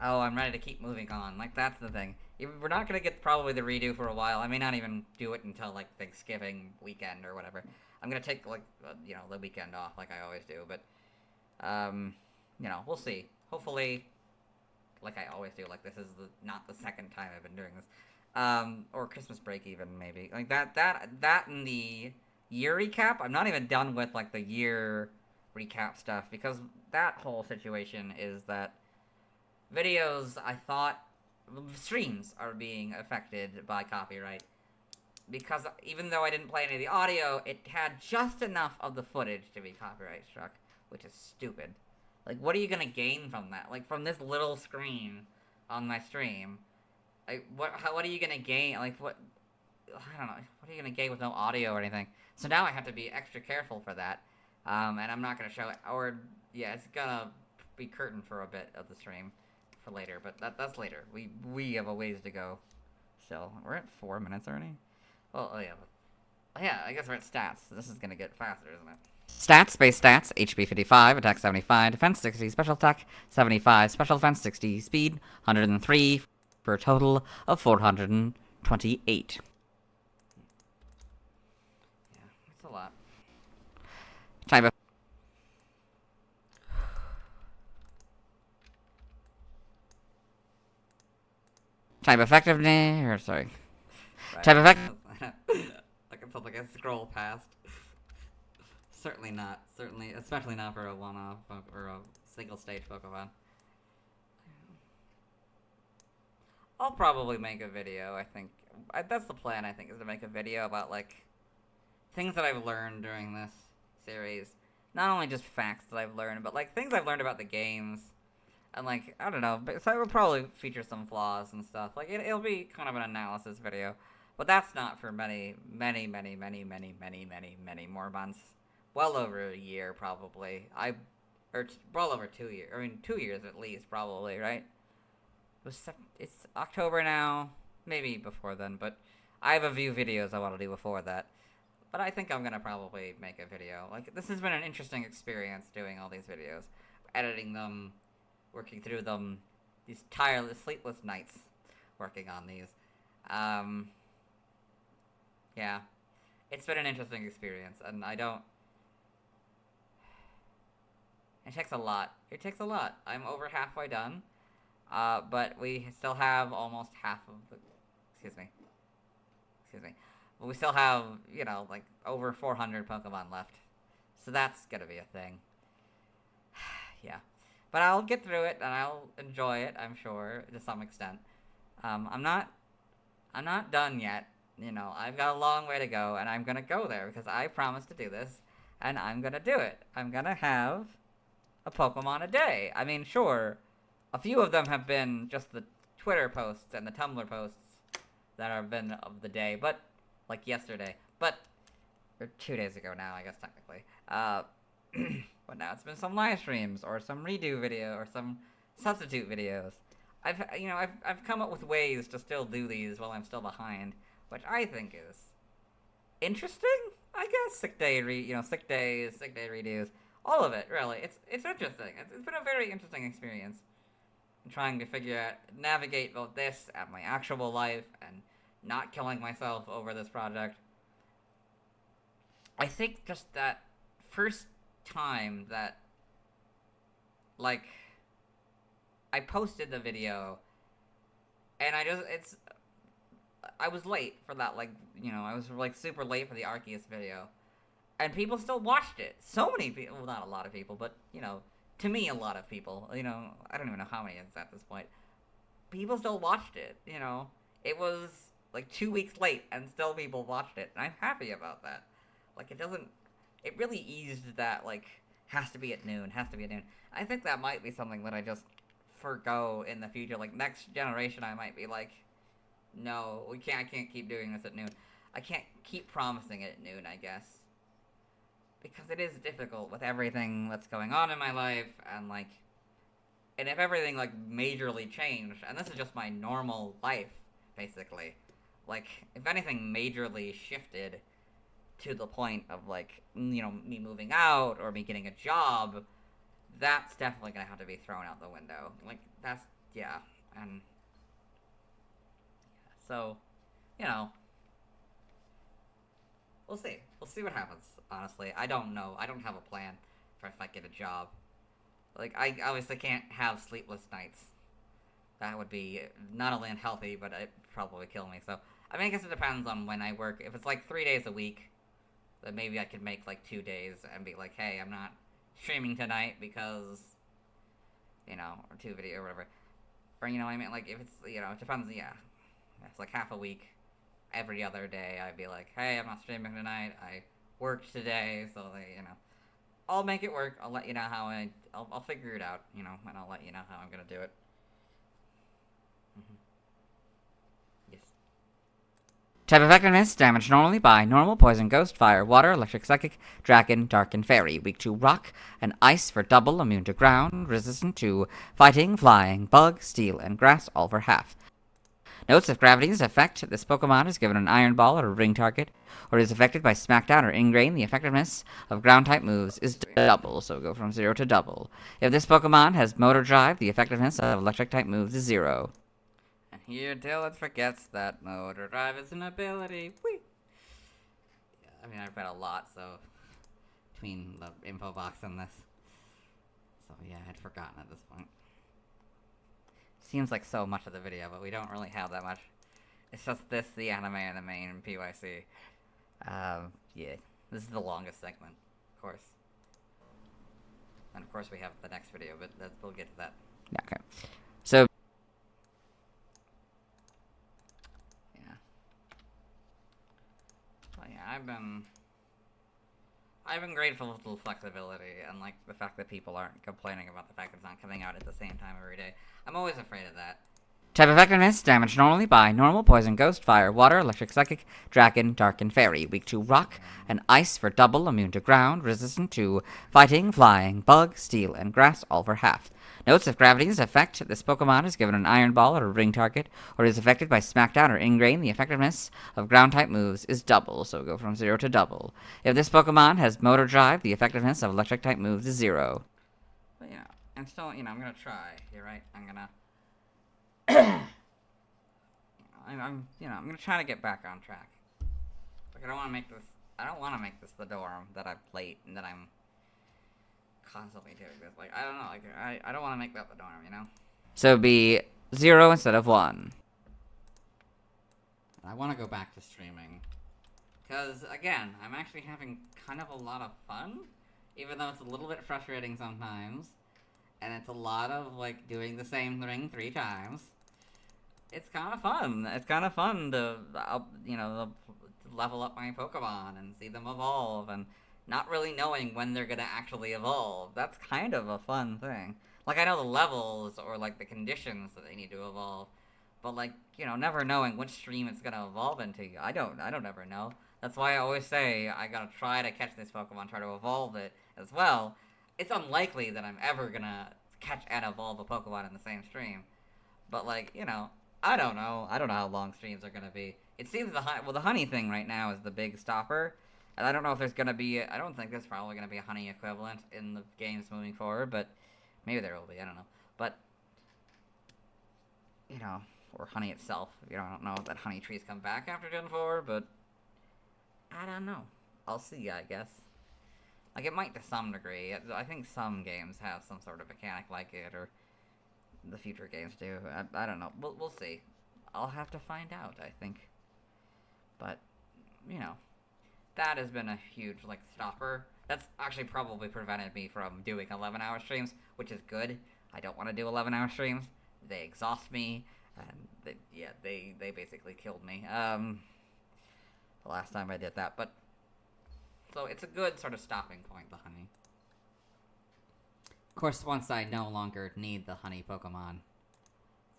Oh, I'm ready to keep moving on. Like, that's the thing. We're not gonna get probably the redo for a while. I may not even do it until, like, Thanksgiving weekend or whatever. I'm gonna take, like, the weekend off, like I always do, but, we'll see. Hopefully, like I always do, like, this is not the second time I've been doing this. Or Christmas break even, maybe. Like, that and the year recap, I'm not even done with, like, the year recap stuff, because that whole situation is that videos, I thought, streams are being affected by copyright, because even though I didn't play any of the audio, it had just enough of the footage to be copyright struck, which is stupid. Like, what are you gonna gain from that? Like, from this little screen on my stream, like, what are you gonna gain? Like, I don't know, what are you gonna gain with no audio or anything? So now I have to be extra careful for that, and I'm not gonna show it, or, yeah, it's gonna be curtained for a bit of the stream for later, but that's later. We have a ways to go. So, we're at 4 minutes already? Well, yeah, I guess we're at stats, so this is gonna get faster, isn't it? Stats, base stats, HP 55, attack 75, defense 60, special attack 75, special defense 60, speed 103, for a total of 428. Yeah, that's a lot. Type effectiveness, or sorry. Right. Type effect. Like it's something I scroll past. Certainly not. Especially not for a one-off or a single-stage Pokemon. I'll probably make a video, I think. That's the plan, I think, is to make a video about, like, things that I've learned during this series. Not only just facts that I've learned, but, like, things I've learned about the games. And, like, I don't know, so I will probably feature some flaws and stuff. Like, it'll be kind of an analysis video. But that's not for many more months. Well over a year, probably. Or well over 2 years. I mean, 2 years at least, probably, right? It's October now. Maybe before then, but I have a few videos I want to do before that. But I think I'm gonna probably make a video. Like, this has been an interesting experience doing all these videos. Editing them, working through them, these tireless, sleepless nights working on these. Yeah. It's been an interesting experience, and I don't... It takes a lot. It takes a lot. I'm over halfway done. But we still have almost half of the... Excuse me. But we still have, like, over 400 Pokemon left. So that's gonna be a thing. Yeah. But I'll get through it, and I'll enjoy it, I'm sure, to some extent. I'm not done yet. I've got a long way to go, and I'm gonna go there, because I promised to do this, and I'm gonna do it. I'm gonna have a Pokemon a day. I mean, sure, a few of them have been just the Twitter posts and the Tumblr posts that have been of the day, but, like yesterday, or 2 days ago now, I guess, technically. But now it's been some live streams, or some redo video, or some substitute videos. I've come up with ways to still do these while I'm still behind, which I think is interesting, I guess. Sick day redos, sick day redos, all of it, really. It's interesting. It's been a very interesting experience. I'm trying to navigate both this and my actual life, and not killing myself over this project. I think just that first time that, like, I posted the video, and I was late for that, like, I was, like, super late for the Arceus video, and people still watched it. So many people, well, not a lot of people, but, to me, a lot of people, I don't even know how many it's at this point. People still watched it, It was, like, 2 weeks late, and still people watched it, and I'm happy about that. Like, it really eased that, like, has to be at noon. I think that might be something that I just forgo in the future. Like, next generation, I might be like, no, I can't keep doing this at noon. I can't keep promising it at noon, I guess. Because it is difficult with everything that's going on in my life, and, like, and if everything, like, majorly changed, and this is just my normal life, basically, like, if anything majorly shifted to the point of, like, you know, me moving out, or me getting a job, that's definitely gonna have to be thrown out the window. Like, that's, yeah, and, so, you know, we'll see. We'll see what happens, honestly. I don't know. I don't have a plan for if I get a job. Like, I obviously can't have sleepless nights. That would be not only unhealthy, but it'd probably kill me. So, I mean, I guess it depends on when I work. If it's, like, 3 days a week, then maybe I could make, like, 2 days and be like, hey, I'm not streaming tonight because, you know, or 2 video or whatever. Or, you know what I mean? Like, if it's, you know, it depends, yeah. It's like half a week. Every other day, I'd be like, hey, I'm not streaming tonight. I worked today, so they, you know. I'll make it work. I'll let you know how I'll figure it out, you know, and I'll let you know how I'm gonna do it. Yes. Type effectiveness, damage normally by normal, poison, ghost, fire, water, electric, psychic, dragon, dark, and fairy. Weak to rock and ice for double, immune to ground, resistant to fighting, flying, bug, steel, and grass, all for half. Notes: if gravity's effect, this Pokemon is given an iron ball or a ring target, or is affected by smackdown or ingrain, the effectiveness of ground-type moves is double, so go from 0 to double. If this Pokemon has motor drive, the effectiveness of electric-type moves is 0. And here Dylan forgets that motor drive is an ability. Whee! Yeah, I mean, I've read a lot, so between the info box and this. So yeah, I'd forgotten at this point. Seems like so much of the video, but we don't really have that much. It's just this, the anime, and the main PYC. Yeah. This is the longest segment, of course. And of course we have the next video, but we'll get to that. Okay. So, yeah. Well, yeah, I've been grateful for the flexibility and, like, the fact that people aren't complaining about the fact that it's not coming out at the same time every day. I'm always afraid of that. type effectiveness, damage normally by normal, poison, ghost, fire, water, electric, psychic, dragon, dark, and fairy. Weak to rock and ice for double, immune to ground, resistant to fighting, flying, bug, steel, and grass, all for half. Notes: if gravity's effect, this Pokemon is given an iron ball or a ring target, or is affected by smackdown or ingrain, the effectiveness of ground-type moves is double, so go from 0 to double. If this Pokemon has motor drive, the effectiveness of electric-type moves is 0. But, you know, I'm still, you know, I'm gonna try. You're right. I'm gonna... I'm gonna try to get back on track. Like, I don't want to make this the dorm that I'm late and that I'm constantly doing this. Like, I don't know, like, I don't want to make that the norm, you know? So be 0 instead of 1. I want to go back to streaming. Because, again, I'm actually having kind of a lot of fun, even though it's a little bit frustrating sometimes. And it's a lot of, like, doing the same thing 3 times. It's kind of fun. It's kind of fun to, you know, level up my Pokemon and see them evolve and not really knowing when they're gonna actually evolve. That's kind of a fun thing. Like, I know the levels or, like, the conditions that they need to evolve, but, like, you know, never knowing which stream it's gonna evolve into. I don't ever know. That's why I always say I gotta try to catch this Pokemon, try to evolve it as well. It's unlikely that I'm ever gonna catch and evolve a Pokemon in the same stream. But, like, you know, I don't know. I don't know how long streams are gonna be. It seems the honey thing right now is the big stopper. And I don't know if there's gonna be, I don't think there's probably gonna be a honey equivalent in the games moving forward, but maybe there will be, I don't know. But, you know, or honey itself. You know, I don't know if that honey trees come back after Gen 4, but I don't know. I'll see, I guess. Like, it might to some degree. I think some games have some sort of mechanic like it, or the future games do. I don't know. We'll see. I'll have to find out, I think. But, you know, that has been a huge, like, stopper. That's actually probably prevented me from doing 11-hour streams, which is good. I don't want to do 11-hour streams. They exhaust me, and they basically killed me. The last time I did that, but so it's a good sort of stopping point, the honey. Of course, once I no longer need the honey Pokemon,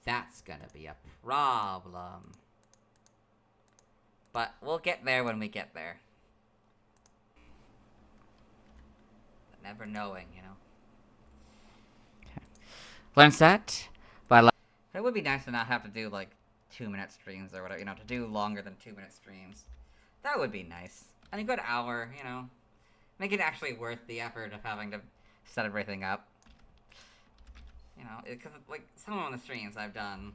that's gonna be a problem. But we'll get there when we get there. But never knowing, you know. Learn set by It would be nice to not have to do, like, 2-minute streams or whatever, you know, to do longer than 2-minute streams. That would be nice. And a good hour, you know. Make it actually worth the effort of having to set everything up. You know, because, like, some of the streams I've done,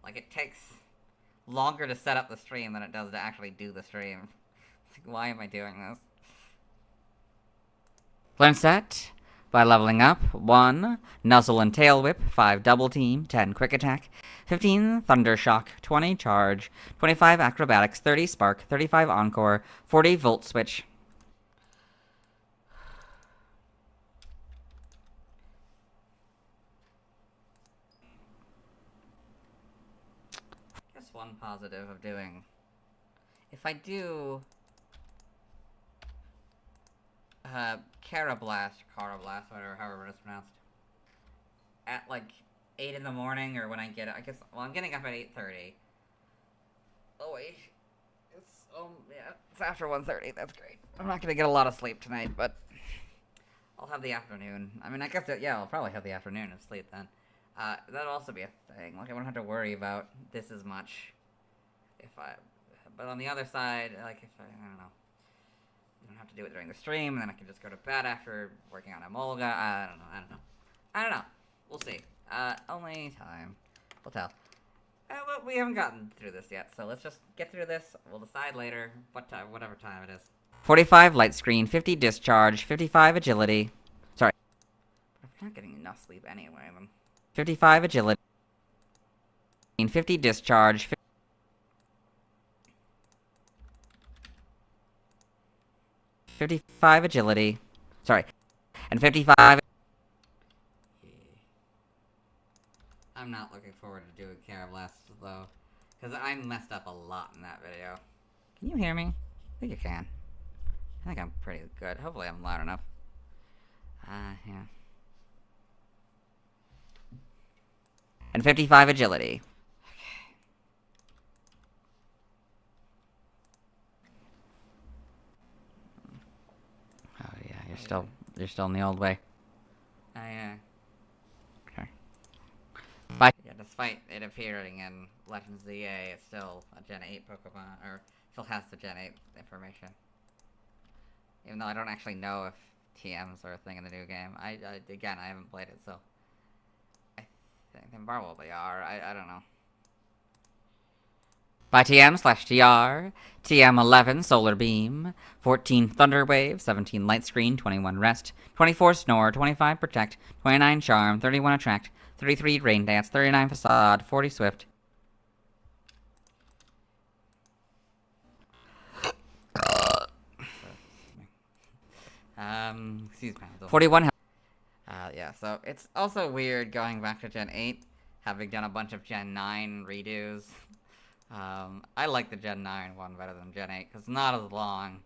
like, it takes longer to set up the stream than it does to actually do the stream. Like, why am I doing this? learn set by leveling up. 1. Nuzzle and Tail Whip. 5. Double Team. 10. Quick Attack. 15. Thunder Shock. 20. Charge. 25. Acrobatics. 30. Spark. 35. Encore. 40. Volt Switch. Just one positive of doing... If I do... Karrablast, whatever, however it's pronounced. At, like, 8 in the morning, or when I get... I guess... Well, I'm getting up at 8:30. Oh, wait. It's after 1:30. That's great. I'm not gonna get a lot of sleep tonight, but... I'll have the afternoon. I mean, I guess, yeah, I'll probably have the afternoon of sleep then. That'll also be a thing. Like, I won't have to worry about this as much. But on the other side, like, I don't know. I don't have to do it during the stream, and then I can just go to bed after working on Emolga. I don't know. We'll see. Only time will tell. Well, we haven't gotten through this yet, so let's just get through this. We'll decide later whatever time it is. 45 Light Screen. 50 Discharge. 55 Agility. Sorry. But if I'm not getting enough sleep anyway, then... 55 Agility. 50 Discharge. 55 Agility. Sorry. And 55... I'm not looking forward to doing Karrablast, though. Because I messed up a lot in that video. Can you hear me? I think you can. I think I'm pretty good. Hopefully I'm loud enough. Yeah. And 55 Agility. Oh yeah, you're still in the old way. Yeah. Okay. Yeah, despite it appearing in Legends ZA, it's still a Gen 8 Pokemon, or still has the Gen 8 information. Even though I don't actually know if TMs are a thing in the new game. Again, I haven't played it, so... I think they probably are. I don't know. By TM/TR, TM 11 Solar Beam, 14 Thunder Wave, 17 Light Screen, 21 Rest, 24 Snore, 25 Protect, 29 Charm, 31 Attract, 33 Rain Dance, 39 Facade, 40 Swift. Excuse me. 41 Yeah, so it's also weird going back to Gen 8, having done a bunch of Gen 9 redos. I like the Gen 9 one better than Gen 8, because it's not as long.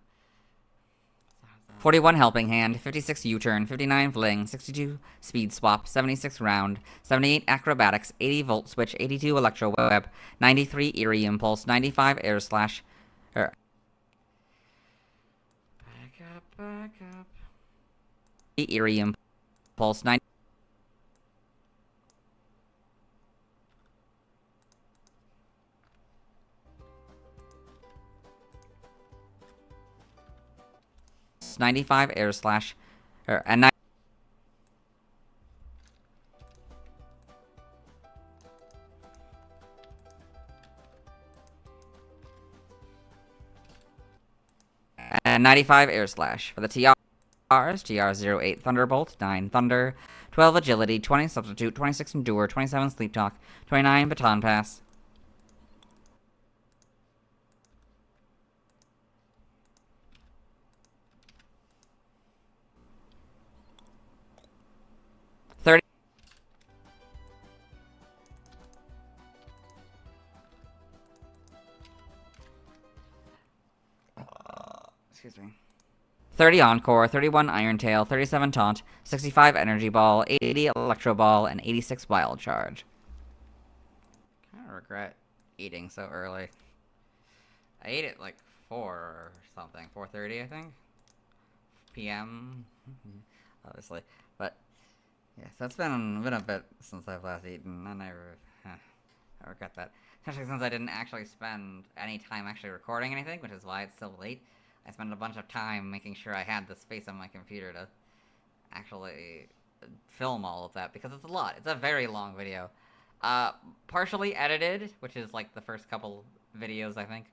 41 Helping Hand, 56 U-Turn, 59 Fling, 62 Speed Swap, 76 Round, 78 Acrobatics, 80 Volt Switch, 82 Electro Web, 93 Eerie Impulse, 95 Air Slash. Back up. Eerie Impulse, 90. .95 Air Slash, and 95 Air Slash. For the TRs, TR08 Thunderbolt, 9 Thunder, 12 Agility, 20 Substitute, 26 Endure, 27 Sleep Talk, 29 Baton Pass. Excuse me. 30 Encore, 31 Iron Tail, 37 Taunt, 65 Energy Ball, 80 Electro Ball, and 86 Wild Charge. I regret eating so early. I ate it like 4 or something, 4:30 I think, p.m. Obviously, but yeah, so it's been a bit since I've last eaten, and I regret that, especially since I didn't actually spend any time actually recording anything, which is why it's so late. I spent a bunch of time making sure I had the space on my computer to actually film all of that, because it's a lot. It's a very long video. Partially edited, which is like the first couple videos, I think.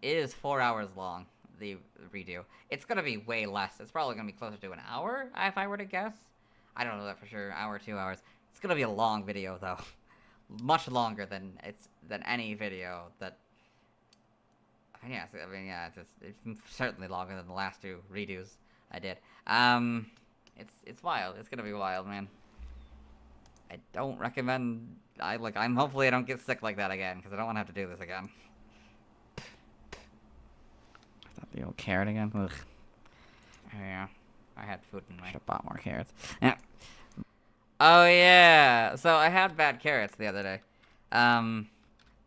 It is 4 hours long, the redo. It's gonna be way less. It's probably gonna be closer to an hour, if I were to guess. I don't know that for sure. Hour, 2 hours. It's gonna be a long video, though. Much longer than any video that. I mean, yeah. It's certainly longer than the last 2 redos I did. It's wild. It's gonna be wild, man. I don't recommend. I'm hopefully I don't get sick like that again, because I don't want to have to do this again. I thought you don't carrot again. Ugh. Yeah, I had food in my. Should have bought more carrots. Yeah. Oh yeah. So I had bad carrots the other day, and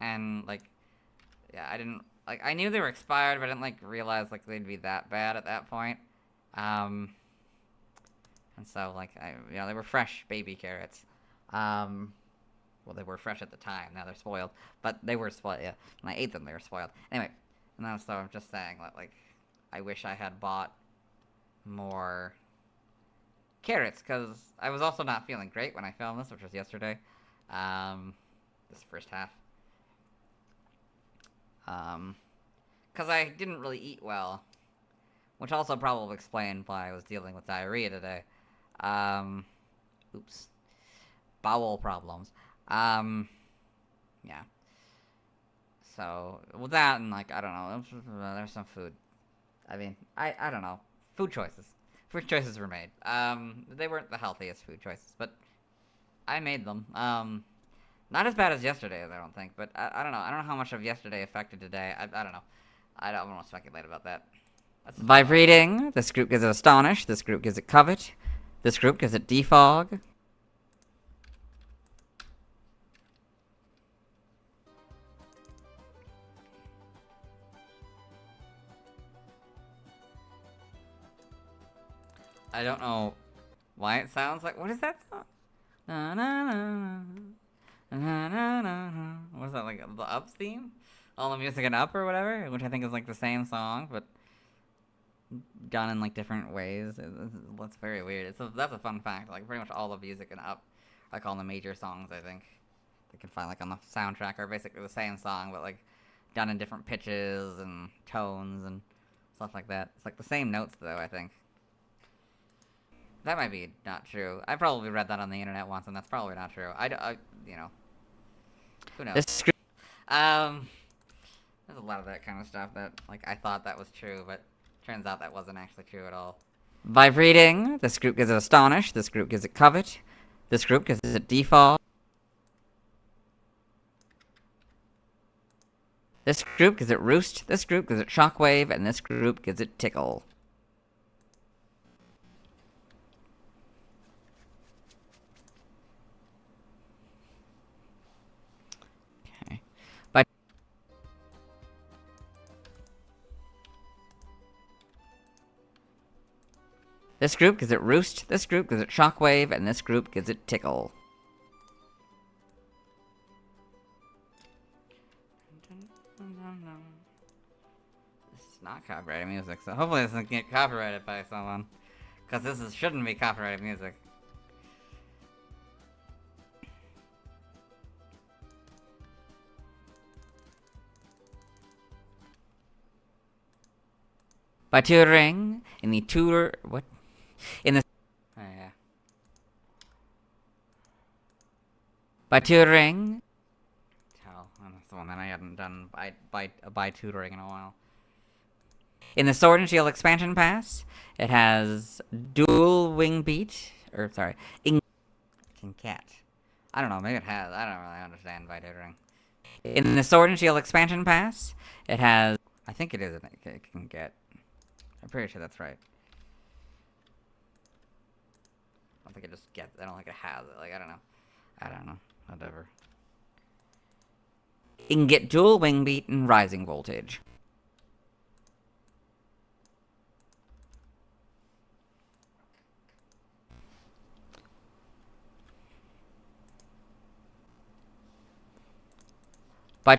yeah, I didn't I knew they were expired, but I didn't realize they'd be that bad at that point. And so they were fresh baby carrots. Well, they were fresh at the time. Now they're spoiled, but they were spoiled. Yeah, when I ate them, they were spoiled. Anyway, and so I'm just saying that I wish I had bought more carrots, because I was also not feeling great when I filmed this, which was yesterday. This first half. Because I didn't really eat well, which also probably explained why I was dealing with diarrhea today. Oops. Bowel problems. Yeah. So, with that and, I don't know, there's some food. I mean, I don't know. Food choices. Food choices were made. They weren't the healthiest food choices, but I made them. Not as bad as yesterday, I don't think, but I don't know. I don't know how much of yesterday affected today. I don't know. I don't want to speculate about that. Vibrating. This group gives it Astonish. This group gives it Covet. This group gives it Defog. I don't know why it sounds like. What is that song? Na, na, na, na, na, na, na. What is that, the Up theme? All the music in Up or whatever? Which I think is the same song, but done in different ways. That's very weird. That's a fun fact. Pretty much all the music in Up, all the major songs, I think they can find on the soundtrack, are basically the same song, but done in different pitches and tones and stuff like that. It's the same notes though, I think. That might be not true. I probably read that on the internet once, and that's probably not true. Who knows? There's a lot of that kind of stuff that, I thought that was true, but turns out that wasn't actually true at all. Vibrating. This group gives it Astonish. This group gives it Covet. This group gives it Defog. This group gives it Roost. This group gives it Shockwave, and this group gives it Tickle. This group gives it Roost, this group gives it Shockwave, and this group gives it Tickle. This is not copyrighted music, so hopefully this doesn't get copyrighted by someone. Because this shouldn't be copyrighted music. By tutoring, in the tutor... What? In the... Oh, yeah. By tutoring... Tell. That's the one that I hadn't done by tutoring in a while. In the Sword and Shield expansion pass, it has dual wing beat... King Cat. I don't know, maybe it has. I don't really understand by tutoring. In the Sword and Shield expansion pass, it has... I think it is a King Cat. I'm pretty sure that's right. I don't think it just gets. I don't think it has it. I don't know. Whatever. Ingot dual wing beat and rising voltage. By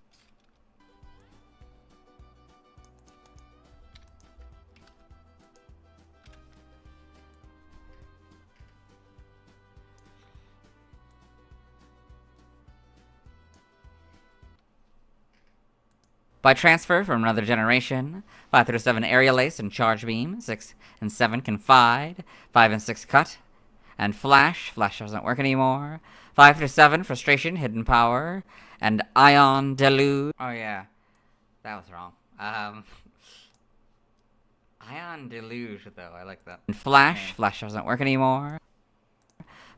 By transfer from another generation, 5 through 7 Aerial Ace and Charge Beam, 6 and 7 Confide, 5 and 6 Cut, and Flash. Flash doesn't work anymore. 5 through 7 Frustration, Hidden Power, and Ion Deluge. Oh yeah, that was wrong. Ion Deluge though, I like that. And Flash. Okay. Flash doesn't work anymore.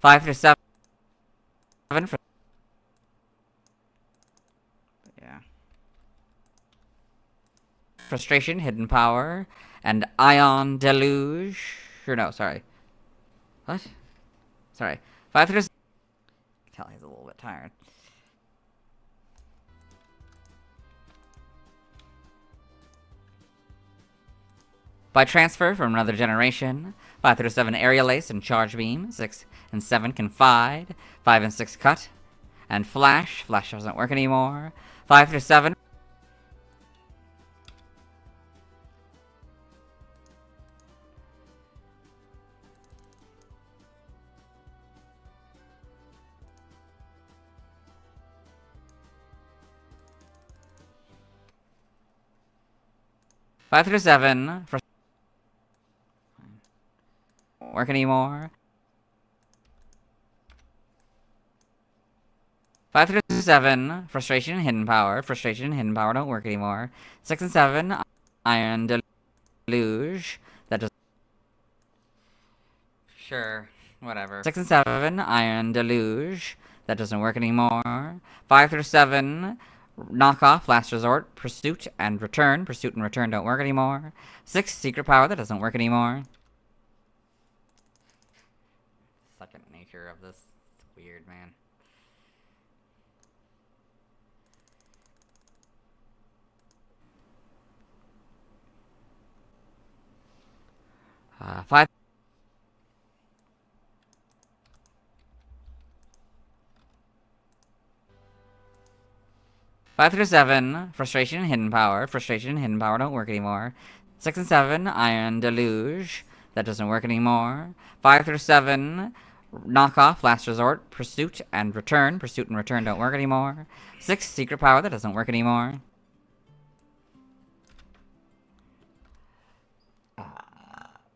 5 through 7 for Frustration, Hidden Power, and Ion Deluge. Or no, sorry. What? Sorry. 5 through... Tell he's a little bit tired. By transfer from another generation, 5 through 7 Aerial Ace and Charge Beam, 6 and 7 Confide, 5 and 6 Cut, and Flash. Flash doesn't work anymore. 5 through 7... 5 through 7 for work anymore. 5 through 7 Frustration, Hidden Power. Frustration, Hidden Power don't work anymore. 6 and 7 Iron Deluge. That does. Sure, whatever. 6 and 7 Iron Deluge. That doesn't work anymore. 5 through 7 Knockoff, Last Resort, Pursuit, and Return. Pursuit and Return don't work anymore. 6, Secret Power, that doesn't work anymore. Second nature of this. It's weird, man. Five. 5 through 7, Frustration, Hidden Power. Frustration, Hidden Power don't work anymore. 6 and 7, Iron Deluge. That doesn't work anymore. 5 through 7, Knockoff, Last Resort, Pursuit, and Return. Pursuit and Return don't work anymore. 6, Secret Power. That doesn't work anymore.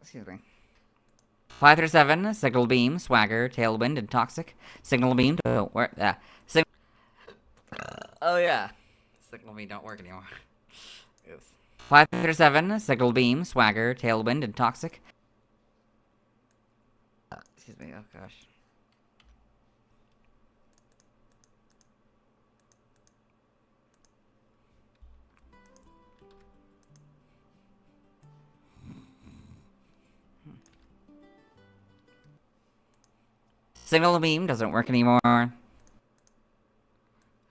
Excuse me. 5 through 7, Signal Beam, Swagger, Tailwind, and Toxic. Signal Beam don't work. Oh yeah. Signal Beam don't work anymore. Oops. 5 through 7, Signal Beam, Swagger, Tailwind, and Toxic. Excuse me, oh gosh. Signal Beam doesn't work anymore. I'm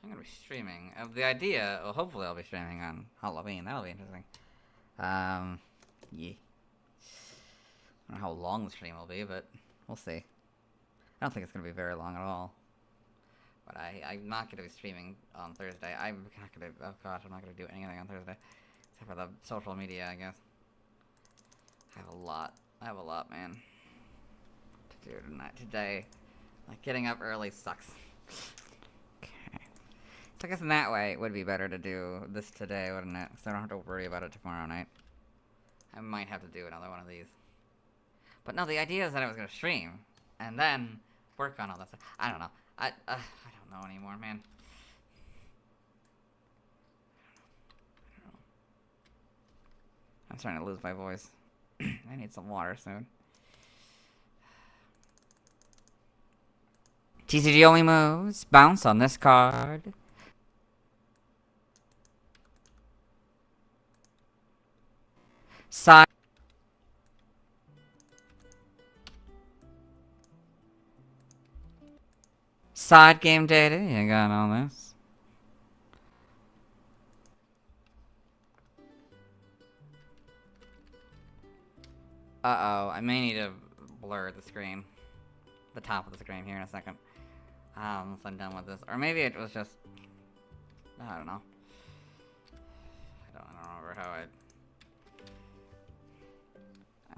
gonna be streaming. The idea, well, hopefully I'll be streaming on Halloween. That'll be interesting. Yeah. I don't know how long the stream will be, but we'll see. I don't think it's gonna be very long at all. But I'm not gonna be streaming on Thursday. I'm not gonna, oh gosh, I'm not gonna do anything on Thursday. Except for the social media, I guess. I have a lot, man, to do tonight, today. Like, getting up early sucks. Okay. So I guess in that way, it would be better to do this today, wouldn't it? So I don't have to worry about it tomorrow night. I might have to do another one of these. But no, the idea is that I was going to stream, and then work on all that stuff. I don't know. I don't know anymore, man. I'm starting to lose my voice. I need some water soon. TCG only moves. Bounce on this card. Side. Side game data. You got all this. Uh-oh, I may need to blur the screen. The top of the screen here in a second. Once I'm done with this. Or maybe it was just... I don't know. I don't remember how I...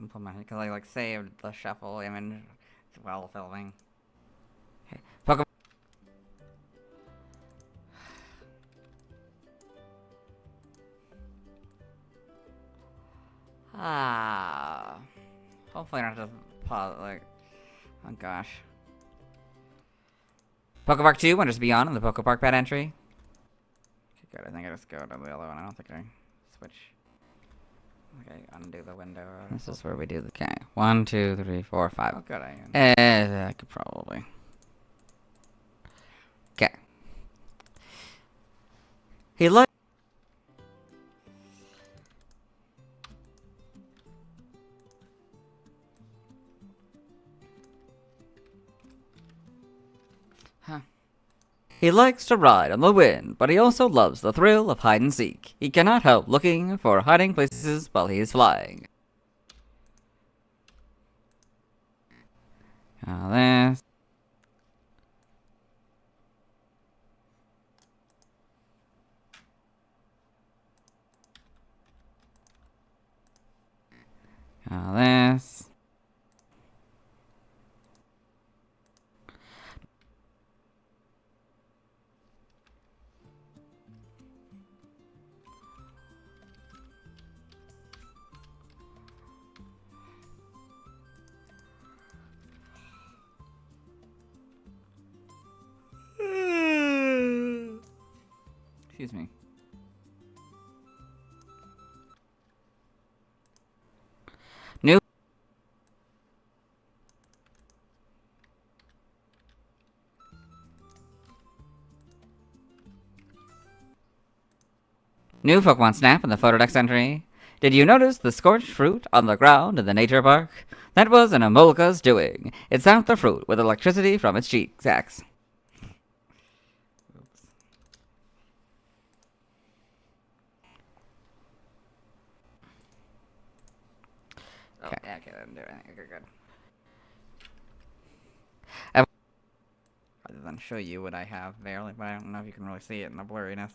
implemented, because I, like, saved the shuffle image while filming. Okay. Pokemon... Hopefully I don't have to pause, like... Oh gosh. Pokepark 2, Wonders Beyond, in the Pokepark pad entry. Okay, good, I think I just go to the other one. I don't think I switch. Okay, undo the window. This is where we do the... Okay, 1, 2, 3, 4, 5. Oh good, I could probably... Okay. He looked... He likes to ride on the wind, but he also loves the thrill of hide and seek. He cannot help looking for hiding places while he is flying. Now this. Now this. Excuse me. New Pokemon Snap in the Photodex entry. Did you notice the scorched fruit on the ground in the nature park? That was an Emolga's doing. It zapped the fruit with electricity from its cheek sacks. Oops. Okay. Oh, yeah, okay, that didn't do anything. Okay, good. Rather than show you what I have there, like, but I don't know if you can really see it in the blurriness.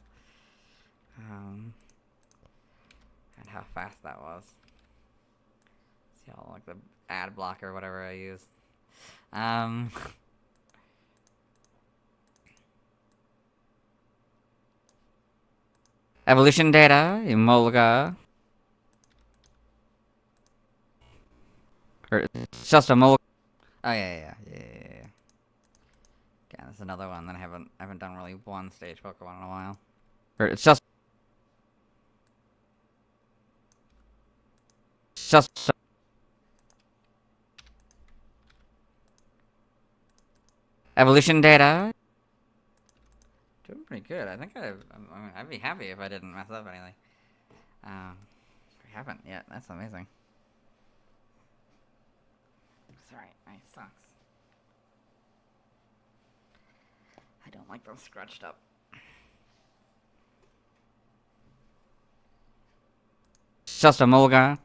And how fast that was. See all like the ad blocker, whatever I used. Evolution data, Emolga. Or it's just Emolga. Oh yeah. Okay, there's another one that I haven't done really one stage Pokemon in a while. Or it's just evolution data. Doing pretty good. I think I'd be happy if I didn't mess up anything. I haven't yet. That's amazing. Sorry, my socks. I don't like them scratched up. Just Emolga.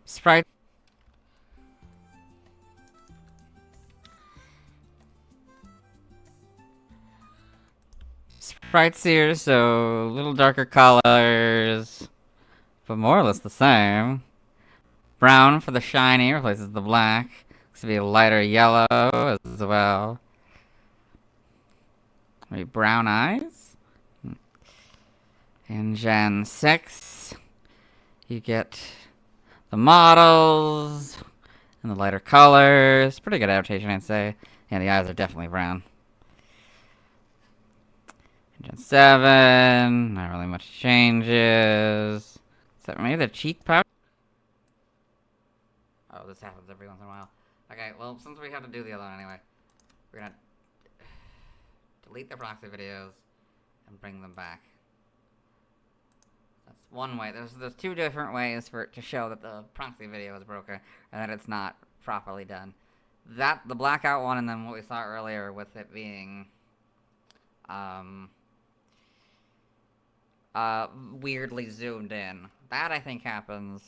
Sprite. Sprites here, so a little darker colors, but more or less the same. Brown for the shiny replaces the black. Looks to be a lighter yellow as well. Maybe brown eyes. In Gen 6, you get the models and the lighter colors. Pretty good adaptation, I'd say. Yeah, the eyes are definitely brown. In Gen 7, not really much changes. Except maybe the cheek pouch. Oh, this happens every once in a while. Okay, well, since we have to do the other one anyway, we're gonna delete the proxy videos and bring them back. That's one way. There's two different ways for it to show that the proxy video is broken and that it's not properly done. The blackout one, and then what we saw earlier with it being weirdly zoomed in. That I think happens.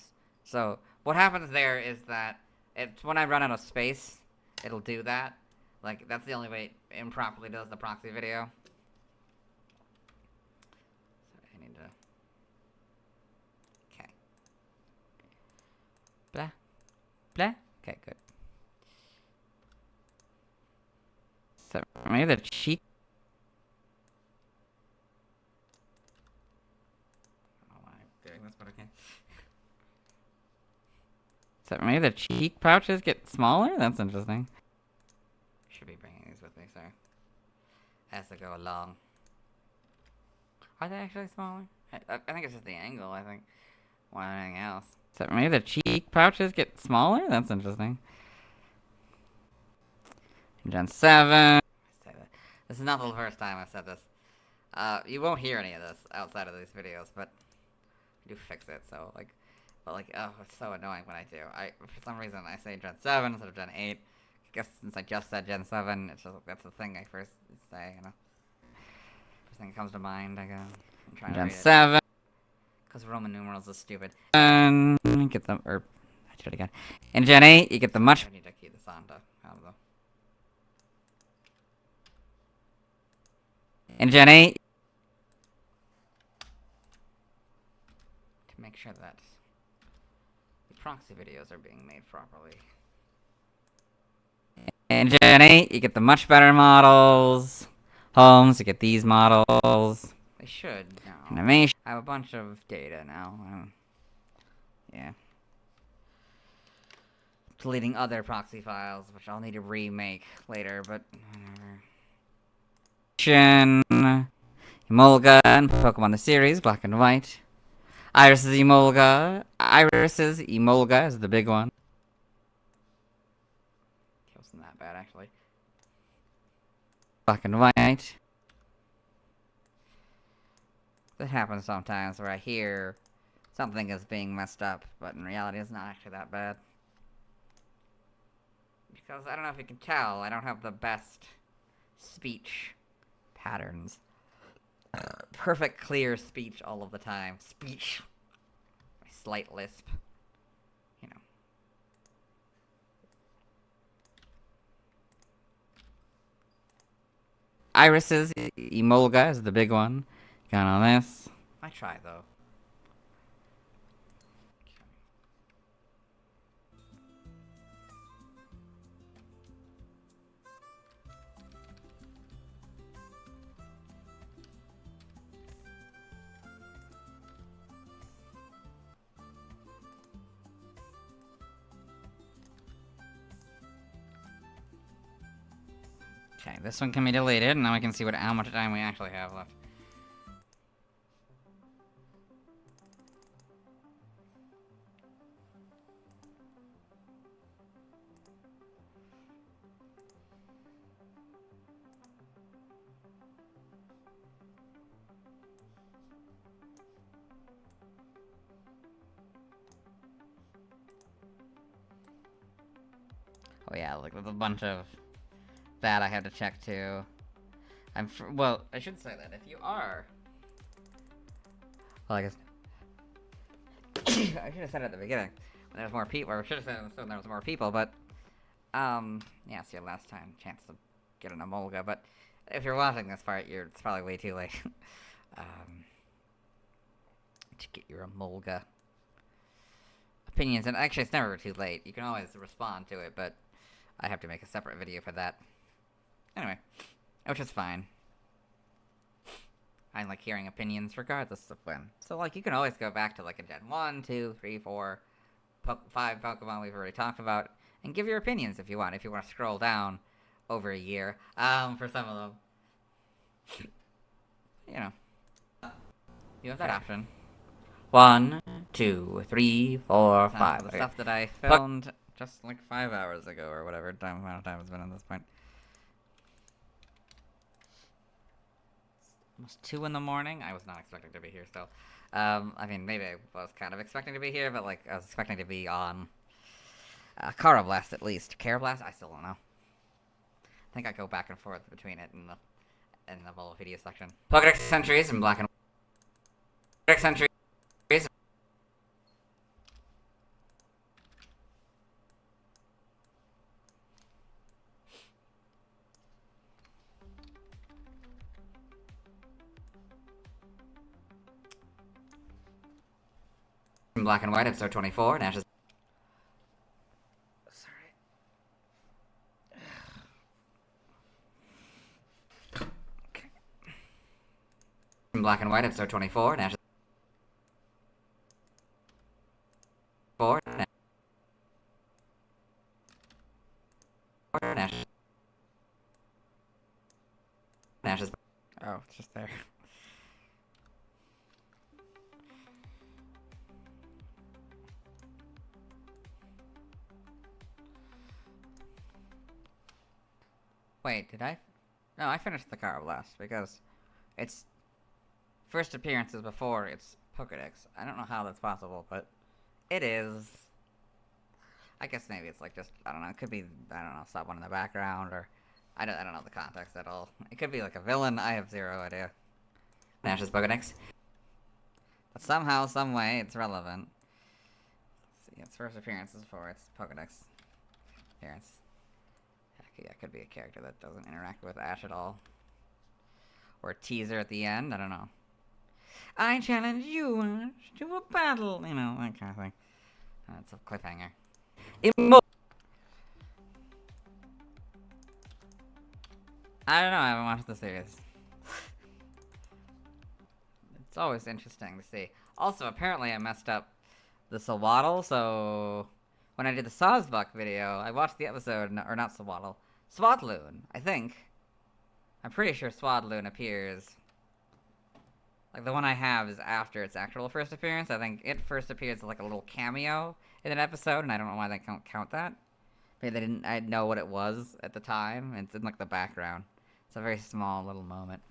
So what happens there is that it's when I run out of space, it'll do that. Like that's the only way it improperly does the proxy video. So I need to. Okay. Blah, blah. Okay, good. So maybe the cheek. I don't know why I'm doing this, but okay. So maybe the cheek pouches get smaller? That's interesting. Should be bringing these with me, sorry. As I go along. Are they actually smaller? I think it's just the angle, I think. More than anything else. So maybe the cheek pouches get smaller? That's interesting. Gen 7. This is not the first time I've said this. You won't hear any of this outside of these videos, but I do fix it, so, like, but, like, oh, it's so annoying when I do. For some reason, I say Gen 7 instead of Gen 8. I guess since I just said Gen 7, it's just, that's the thing I first say, you know? First thing that comes to mind, I guess. I'm trying to read it. Gen 7. Because Roman numerals is stupid. And get them, or, I did it again. In Gen 8, you get the much. I need to keep this on to have the. In Gen 8, to make sure that the proxy videos are being made properly. In Gen 8, you get the much better models. Homes, you get these models. They should now. Animation. I have a bunch of data now. Yeah. Deleting other proxy files, which I'll need to remake later, but whatever. Emolga and Pokemon the series, black and white. Iris's Emolga. Iris's Emolga is the big one. It wasn't that bad, actually. Black and white. That happens sometimes where I hear something is being messed up, but in reality it's not actually that bad. Because I don't know if you can tell, I don't have the best speech patterns. Perfect clear speech all of the time. Speech. My slight lisp. You know. Iris's Emolga is the big one. Got all this. I try though. Okay, this one can be deleted, and now we can see how much time we actually have left. Oh yeah, like there's a bunch of that I have to check too. Well, I should say that if you are. Well, I guess I should have said it at the beginning when there was more people. Or I should have said it when there was more people, but yeah, it's your last time chance to get an Emolga. But if you're watching this part, it's probably way too late to get your Emolga opinions. And actually, it's never too late. You can always respond to it, but I have to make a separate video for that. Anyway, which is fine. I like hearing opinions regardless of when. So, like, you can always go back to, like, a Gen 1, 2, 3, 4, 5 Pokemon we've already talked about, and give your opinions if you want to scroll down over a year, for some of them. You know. You have that option. 1, 2, 3, 4, 5. The stuff that I filmed just, like, 5 hours ago, or whatever amount of time it's been at this point. Almost 2 in the morning. I was not expecting to be here still. I mean, maybe I was kind of expecting to be here, but, like, I was expecting to be on Karrablast at least. Karrablast? I still don't know. I think I go back and forth between it and the in the Bulbapedia section. Pokedex entries in black and white. Pokedex entries. In black and white, episode 24, Nash's. Sorry. Okay. In black and white, episode 24, Nash's. Nash's. Oh, it's just there. Wait, did I? No, I finished the Karrablast because its first appearance is before its Pokedex. I don't know how that's possible, but it is. I guess maybe it's like just, I don't know, it could be, I don't know, someone in the background, or I don't know the context at all. It could be like a villain, I have zero idea. Nash's Pokedex. But somehow, some way, it's relevant. Let's see, its first appearance is before its Pokedex appearance. Yeah, it could be a character that doesn't interact with Ash at all. Or a teaser at the end, I don't know. I challenge you, Ash, to a battle, you know, that kind of thing. That's a cliffhanger. I don't know, I haven't watched the series. It's always interesting to see. Also, apparently I messed up the Sawaddle, so when I did the Sawsbuck video, I watched the episode, or not Sawaddle, Swadloon, I think. I'm pretty sure Swadloon appears. Like, the one I have is after its actual first appearance. I think it first appears as like a little cameo in an episode, and I don't know why they don't count that. Maybe they didn't, I didn't know what it was at the time. It's in like the background. It's a very small little moment.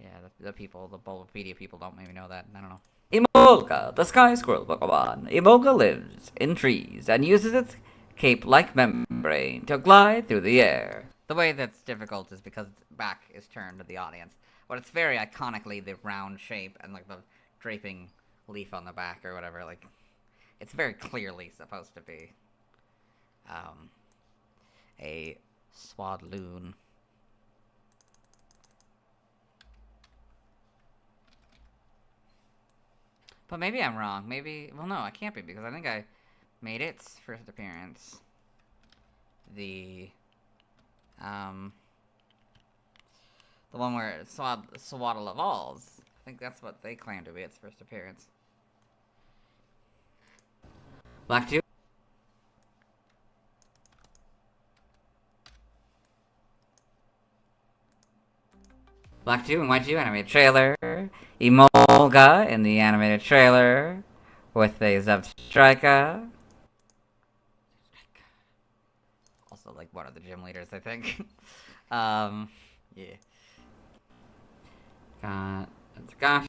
Yeah, the people, the Bulbapedia people don't maybe know that. I don't know. Emolga, the Sky Squirrel Pokemon. Emolga lives in trees and uses its cape-like membrane to glide through the air. The way that's difficult is because its back is turned to the audience. But it's very iconically the round shape and like the draping leaf on the back or whatever. Like, it's very clearly supposed to be a Swadloon. But maybe I'm wrong. Maybe, well, no, I can't be, because I think I made its first appearance the one where Sawaddle evolves. I think that's what they claim to be its first appearance. Black 2? Black 2 and White 2 animated trailer. Emolga in the animated trailer with a Zebstrika. Also, like, one of the gym leaders, I think. Yeah. Gosh.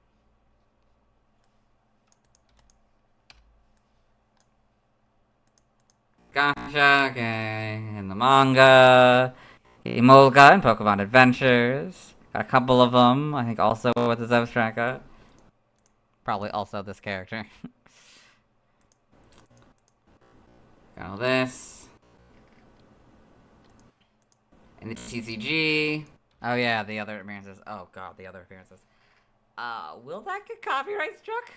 Gotcha, okay. In the manga. Emolga in Pokemon Adventures. Got a couple of them, I think also with the Zebstrika. Probably also this character. Got all this. And the TCG. Oh yeah, the other appearances. Oh god, the other appearances. Will that get copyright struck?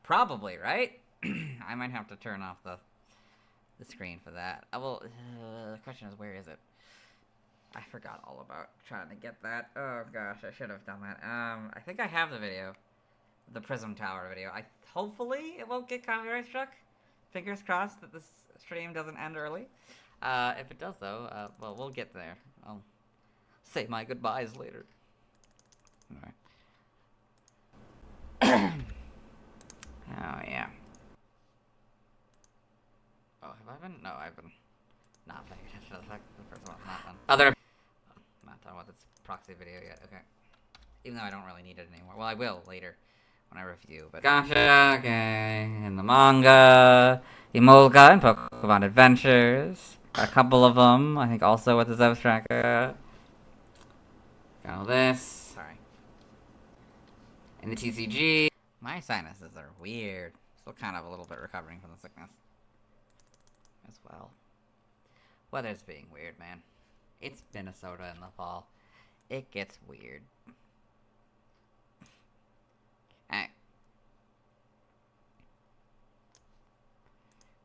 Probably, right? I might have to turn off the screen for that. I will. The question is, where is it? I forgot all about trying to get that. Oh gosh, I should have done that. I think I have the video. The Prism Tower video. Hopefully it won't get copyright struck. Fingers crossed that this stream doesn't end early. If it does though, well, we'll get there. I'll say my goodbyes later. Alright. Oh yeah. Oh, have I been? No, I've been not paying attention to the fact that the first one's not done. Not done with its proxy video yet, okay. Even though I don't really need it anymore. Well, I will later when I review, but... Gotcha, okay. In the manga. Emolga in Pokemon Adventures. Got a couple of them, I think also with the Zebstrika. Got all this. Sorry. And the TCG. My sinuses are weird. Still kind of a little bit recovering from the sickness. As well. Weather's being weird, man. It's Minnesota in the fall. It gets weird. Alright.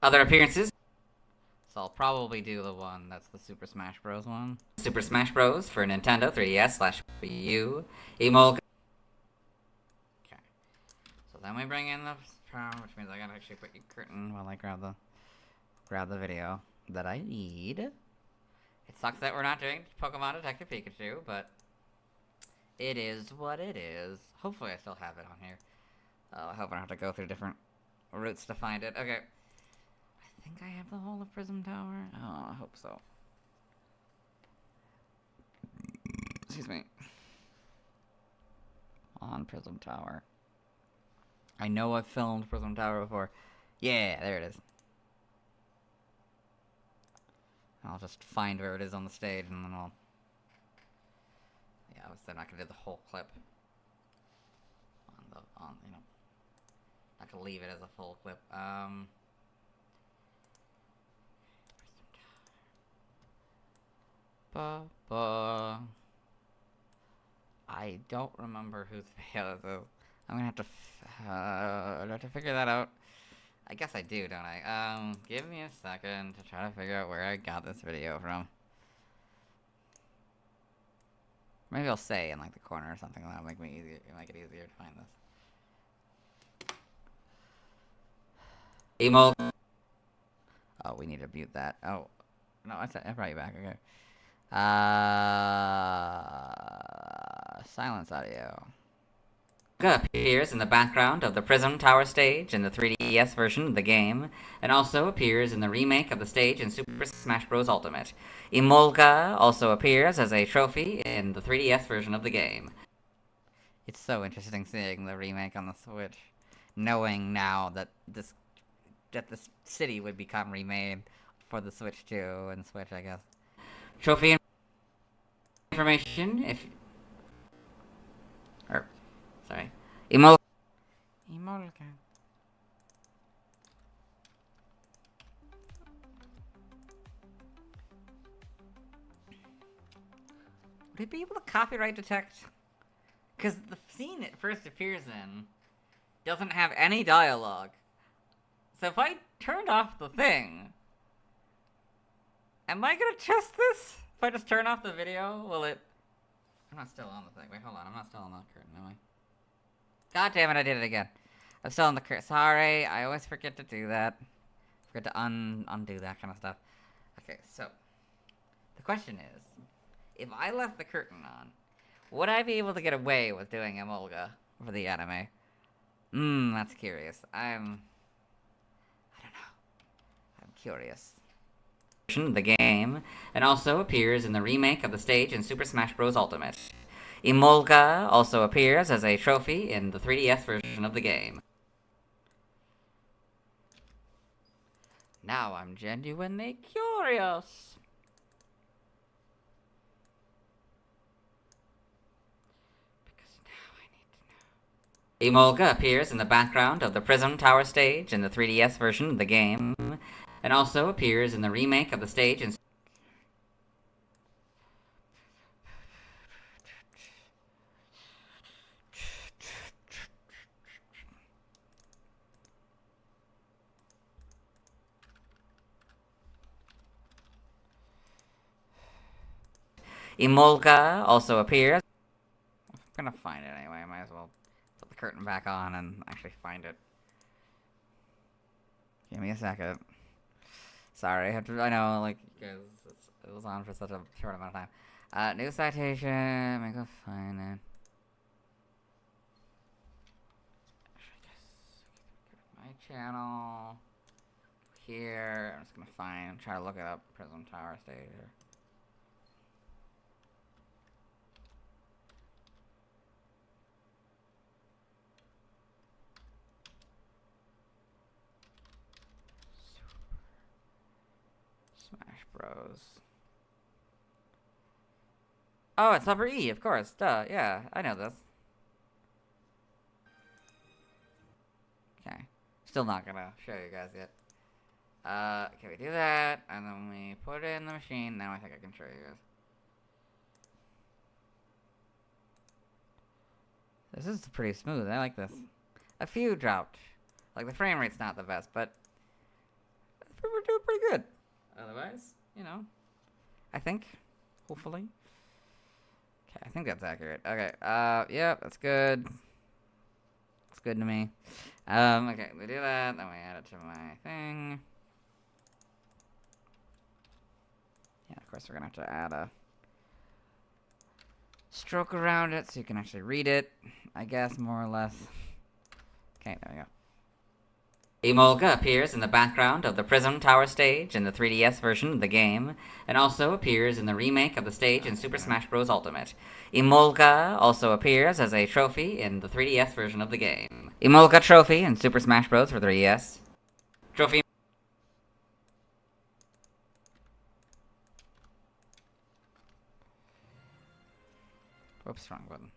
Other appearances. So I'll probably do the one that's the Super Smash Bros. One. Super Smash Bros. For Nintendo 3DS/Wii U. Emolga. Okay. So then we bring in the power, which means I gotta actually put your curtain while I grab the video that I need. It sucks that we're not doing Pokemon Detective Pikachu, but it is what it is. Hopefully I still have it on here. I hope I don't have to go through different routes to find it. Okay. I think I have the whole of Prism Tower. Oh, I hope so. Excuse me. On Prism Tower. I know I've filmed Prism Tower before. Yeah, there it is. I'll just find where it is on the stage and then I'll... Yeah, obviously I'm not gonna do the whole clip. You know. Not gonna leave it as a full clip. I don't remember whose video this is. I'm gonna have to figure that out. I guess I do, don't I? Give me a second to try to figure out where I got this video from. Maybe I'll say in like the corner or something. That'll make it easier to find this. Emolga. Oh, we need to mute that. Oh, no, I brought you back. Okay. Silence audio. Appears in the background of the Prism Tower stage in the 3DS version of the game, and also appears in the remake of the stage in Super Smash Bros. Ultimate. Emolga also appears as a trophy in the 3DS version of the game. It's so interesting seeing the remake on the Switch, knowing now that this city would become remade for the Switch 2 and Switch, I guess. Trophy information, sorry. Emolga. Would it be able to copyright detect? Because the scene it first appears in doesn't have any dialogue. So if I turned off the thing, am I gonna test this? If I just turn off the video, will it... I'm not still on the thing. Wait, hold on. I'm not still on the curtain, am I? God damn it, I did it again. I'm still on the curtain. Sorry, I always forget to do that. Forget to undo that kind of stuff. Okay, so the question is, if I left the curtain on, would I be able to get away with doing Emolga for the anime? That's curious. I don't know. I'm curious. The game, and also appears in the remake of the stage in Super Smash Bros. Ultimate. Emolga also appears as a trophy in the 3DS version of the game. Now I'm genuinely curious. Because now I need to know. Emolga appears in the background of the Prism Tower stage in the 3DS version of the game, and also appears in the remake of the stage in... Emolga also appears... I'm gonna find it anyway, I might as well put the curtain back on and actually find it. Give me a second. Sorry, I know, like, because it was on for such a short amount of time. New citation, let me go find it. My channel. Here, I'm just gonna try to look it up, Prism Tower stage here. Smash Bros. Oh, it's upper E, of course. Duh, yeah, I know this. Okay. Still not gonna show you guys yet. Okay, we do that, and then we put it in the machine. Now I think I can show you guys. This is pretty smooth. I like this. A few dropped. Like, the frame rate's not the best, but we're doing pretty good. Otherwise, you know, I think, hopefully. Okay, I think that's accurate. Okay, yeah, that's good. It's good to me. Okay, we do that, then we add it to my thing. Yeah, of course we're gonna have to add a stroke around it so you can actually read it, I guess, more or less. Okay, there we go. Emolga appears in the background of the Prism Tower stage in the 3DS version of the game, and also appears in the remake of the stage in Super Smash Bros. Ultimate. Emolga also appears as a trophy in the 3DS version of the game. Emolga trophy in Super Smash Bros. For 3DS. Trophy. Oops, wrong button.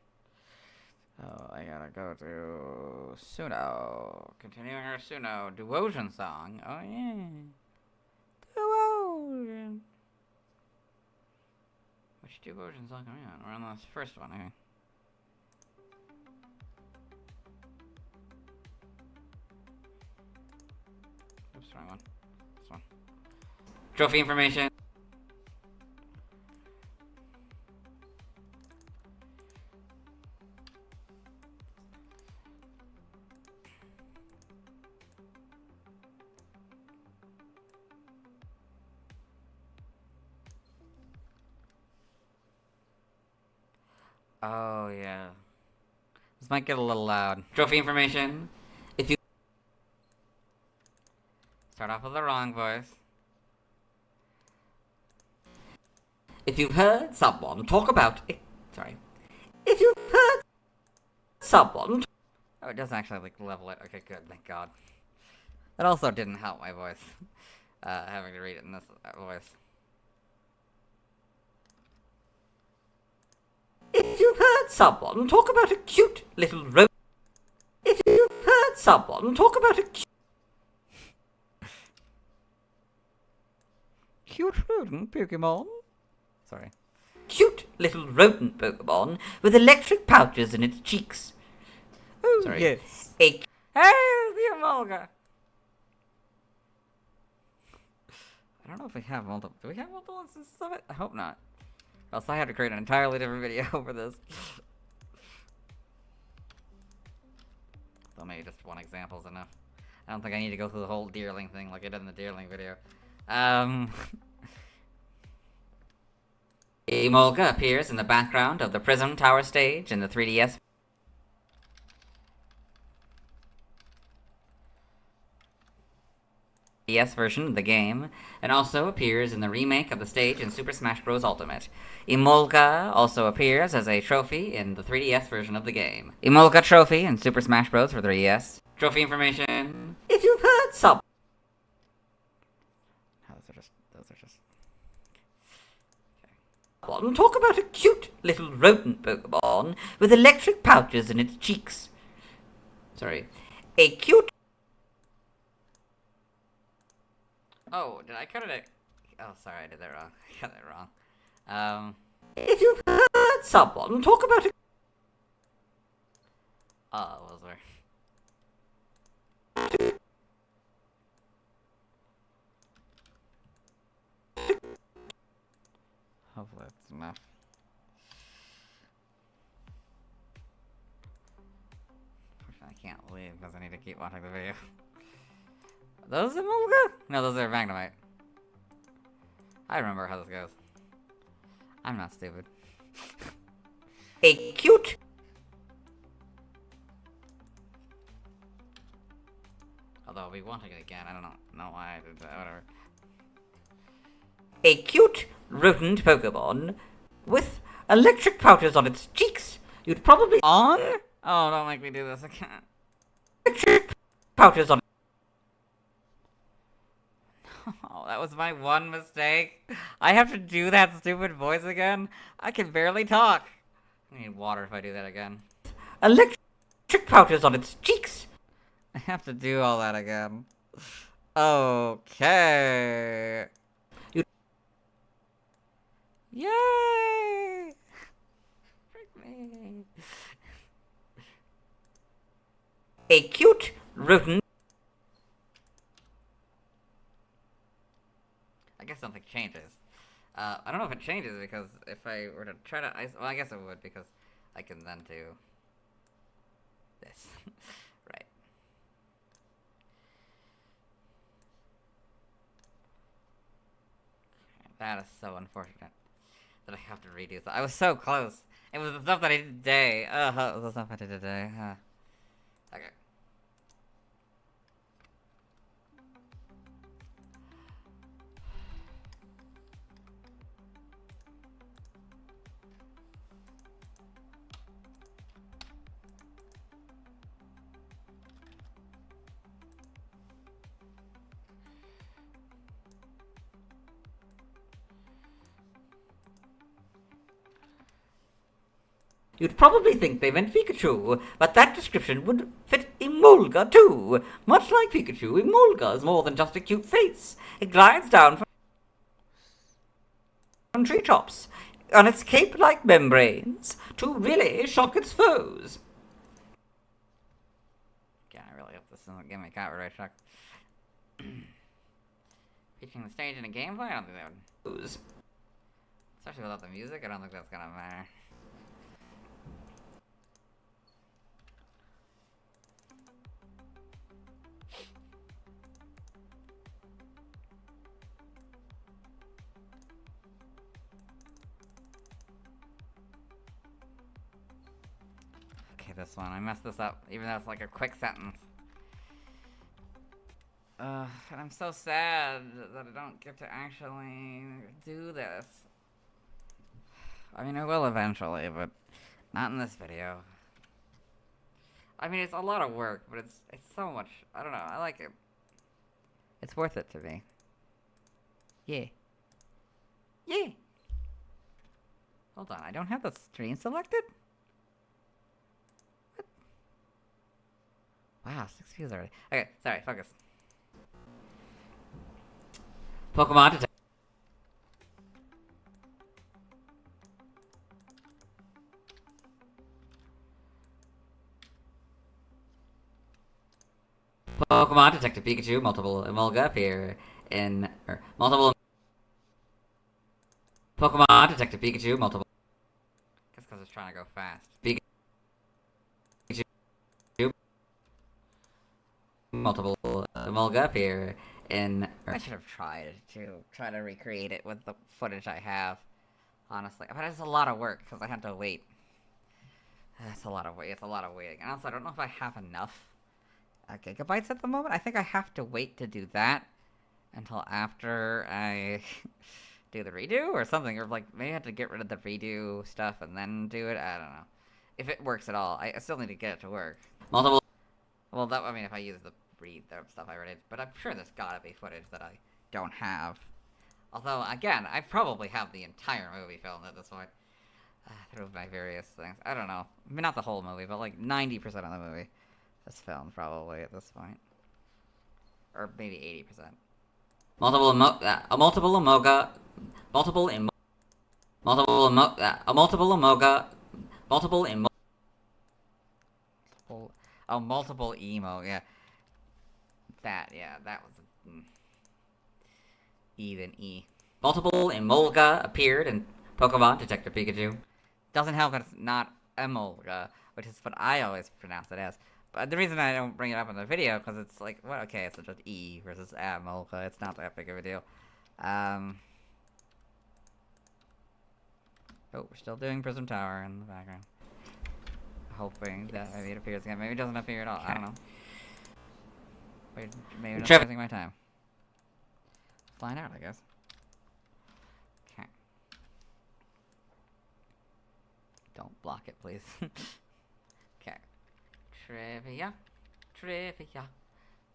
Oh, I gotta go to Suno. Continuing our Suno Duosion song. Oh, yeah. Duosion. Which Duosion song are we on? We're on this first one, okay. Oops, wrong one. This one. Trophy information. Oh, yeah. This might get a little loud. Trophy information. If you Start off with the wrong voice. If you've heard someone talk about it, sorry. If you've heard someone Oh, it doesn't actually, like, level it. Okay, good, thank God. That also didn't help my voice. Having to read it in this voice. If you've heard someone talk about a cute little rodent. If you've heard someone talk about a Cute rodent Pokemon? Sorry. cute little rodent Pokemon with electric pouches in its cheeks. Oh, Sorry. yes. A Hey, the Emolga! I don't know if we have multiple. Do we have multiple instances of it? I hope not. Else I had to create an entirely different video for this. So maybe just one example is enough. I don't think I need to go through the whole Deerling thing like I did in the Deerling video. Emolga appears in the background of the Prism Tower stage in the 3DS version of the game, and also appears in the remake of the stage in Super Smash Bros. Ultimate. Emolga also appears as a trophy in the 3DS version of the game. Emolga trophy in Super Smash Bros. For 3DS. Trophy information. If you've heard some. Those are just. Okay. Talk about a cute little rodent Pokemon with electric pouches in its cheeks. Sorry. A cute. Oh, did I cut it? Oh, sorry, I did that wrong. I got that wrong. If you've heard someone talk about a. Oh, those were. Hopefully that's enough. Unfortunately, I can't leave because I need to keep watching the video. Those Emolga? No, those are Magnemite. I remember how this goes. I'm not stupid. A cute. Although I'll be wanting it again. I don't know why I did that. Whatever. A cute rodent Pokemon with electric pouches on its cheeks. You'd probably On? Oh, don't make me do this. I can't. electric pouches on. Oh, that was my one mistake. I have to do that stupid voice again? I can barely talk. I need water if I do that again. Electric pouches on its cheeks. I have to do all that again. Okay. Yay! Frick me. A cute rodent. I guess something changes. I don't know if it changes because if I were to try to well, I guess it would because I can then do this. Right. That is so unfortunate that I have to redo that. I was so close. It was the stuff that I did today. It was the stuff I did today. Okay. You'd probably think they meant Pikachu, but that description would fit Emolga too. Much like Pikachu, Emolga is more than just a cute face. It glides down from treetops on its cape-like membranes to really shock its foes. Yeah, I really hope this doesn't give me a copyright check. Featuring the stage in a gameplay? I don't think that would lose. Especially without the music, I don't think that's gonna matter. Okay, this one. I messed this up, even though it's like a quick sentence. And I'm so sad that I don't get to actually do this. I mean, I will eventually, but not in this video. I mean, it's a lot of work, but it's so much. I don't know. I like it. It's worth it to me. Yeah. Yeah. Hold on. I don't have the stream selected? What? Wow, 6 views already. Okay, sorry. Focus. Pokemon detect. Pokemon Detective Pikachu, multiple Emolga appear in multiple Pokemon Detective Pikachu, multiple. Guess because it's trying to go fast. Pikachu, multiple Emolga appear in. I should have tried to recreate it with the footage I have. Honestly, but it's a lot of work because I had to wait. It's a lot of wait. It's a lot of waiting, and also I don't know if I have enough gigabytes at the moment. I think I have to wait to do that until after I do the redo or something, or like maybe I have to get rid of the redo stuff and then do it. I don't know if it works at all. I still need to get it to work. Multiple. Well, that I mean, if I use the stuff I already did, but I'm sure there's gotta be footage that I don't have. Although again, I probably have the entire movie filmed at this point through my various things. I don't know. I mean, not the whole movie, but like 90% of the movie. That's filmed probably at this point, or maybe 80%. Multiple Emolga, multiple Emolga, multiple emo. Yeah, that was E then E. Multiple Emolga appeared in Pokemon Detective Pikachu. Doesn't help that it's not Emolga, which is what I always pronounce it as. But the reason I don't bring it up in the video, because it's like, well, okay, it's just E versus Emolga. It's not that big of a deal. Oh, we're still doing Prism Tower in the background. Hoping that maybe it appears again. Maybe it doesn't appear at all. I don't know. Wait, maybe I'm wasting my time. Find out, I guess. Okay. Don't block it, please. Okay. Trivia.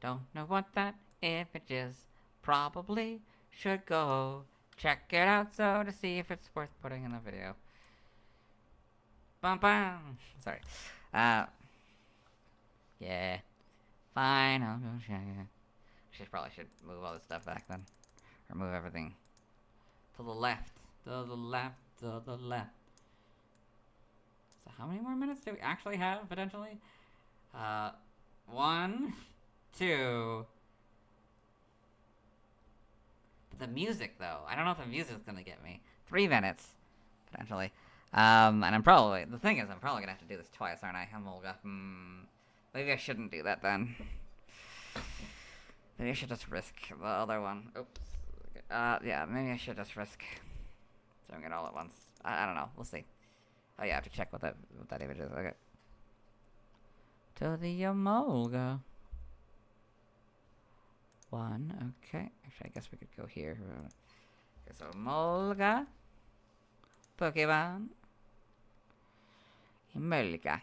Don't know what that image is. probably should go check it out so to see if it's worth putting in the video. Bum bum. Sorry. Yeah. Fine, I'll go check it. Probably should move all this stuff back then. Or move everything to the left. To the left. To the left. So how many more minutes do we actually have, potentially? 1, 2. But the music, though. I don't know if the music's gonna get me. 3 minutes, potentially. And I'm probably... The thing is, I'm probably gonna have to do this twice, aren't I? Emolga. Maybe I shouldn't do that, then. Maybe I should just risk the other one. Oops. Yeah, maybe I should just risk doing it all at once. I don't know. We'll see. Oh, yeah, I have to check what that image is. Okay. To the Emolga. 1, okay. Actually, I guess we could go here. Okay, so Emolga. Pokemon. Emolga.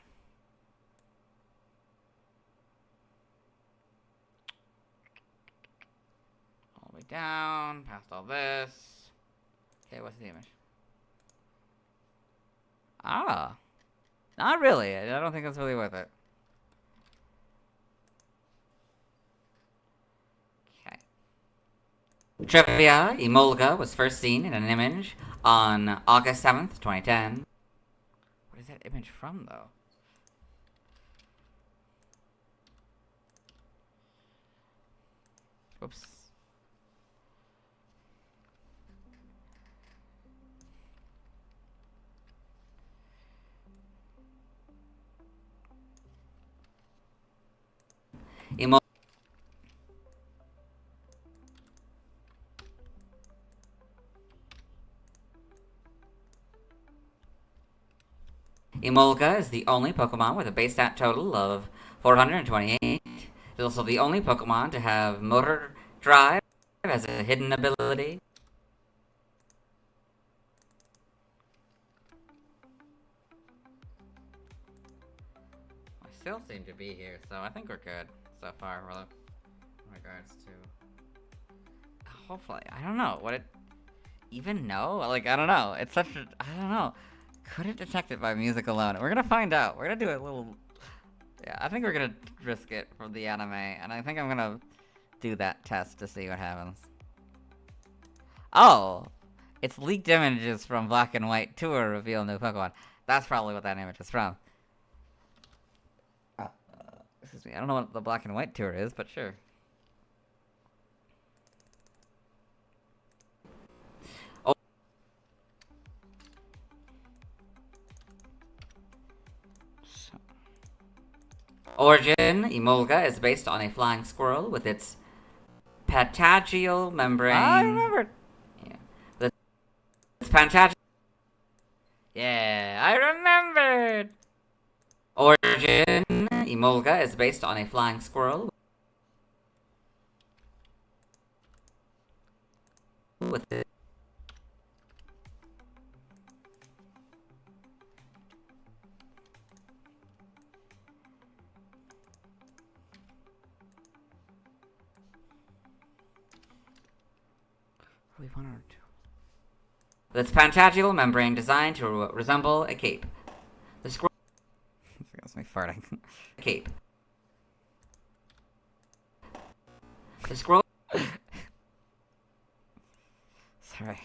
All the way down, past all this. Okay, what's the image? Ah. Not really. I don't think that's really worth it. Trivia, Emolga was first seen in an image on August 7th, 2010. What is that image from, though? Whoops. Emolga is the only Pokemon with a base stat total of 428. It is also the only Pokemon to have Motor Drive as a hidden ability. I still seem to be here, so I think we're good so far, in regards to... Hopefully, I don't know, would it even know? Like, I don't know, it's such a... I don't know. Couldn't detect it by music alone. We're gonna find out. We're gonna do a little... Yeah, I think we're gonna risk it for the anime, and I think I'm gonna do that test to see what happens. Oh! It's leaked images from Black and White Tour reveal new Pokemon. That's probably what that image is from. Excuse me, I don't know what the Black and White Tour is, but sure. Origin, Emolga is based on a flying squirrel with its patagial membrane. I remembered. Yeah. Its patagial. Yeah, I remembered. Origin, Emolga is based on a flying squirrel with it. With its patagial membrane designed to resemble a cape. The squirrel... That's me farting. Cape. The squirrel... Sorry.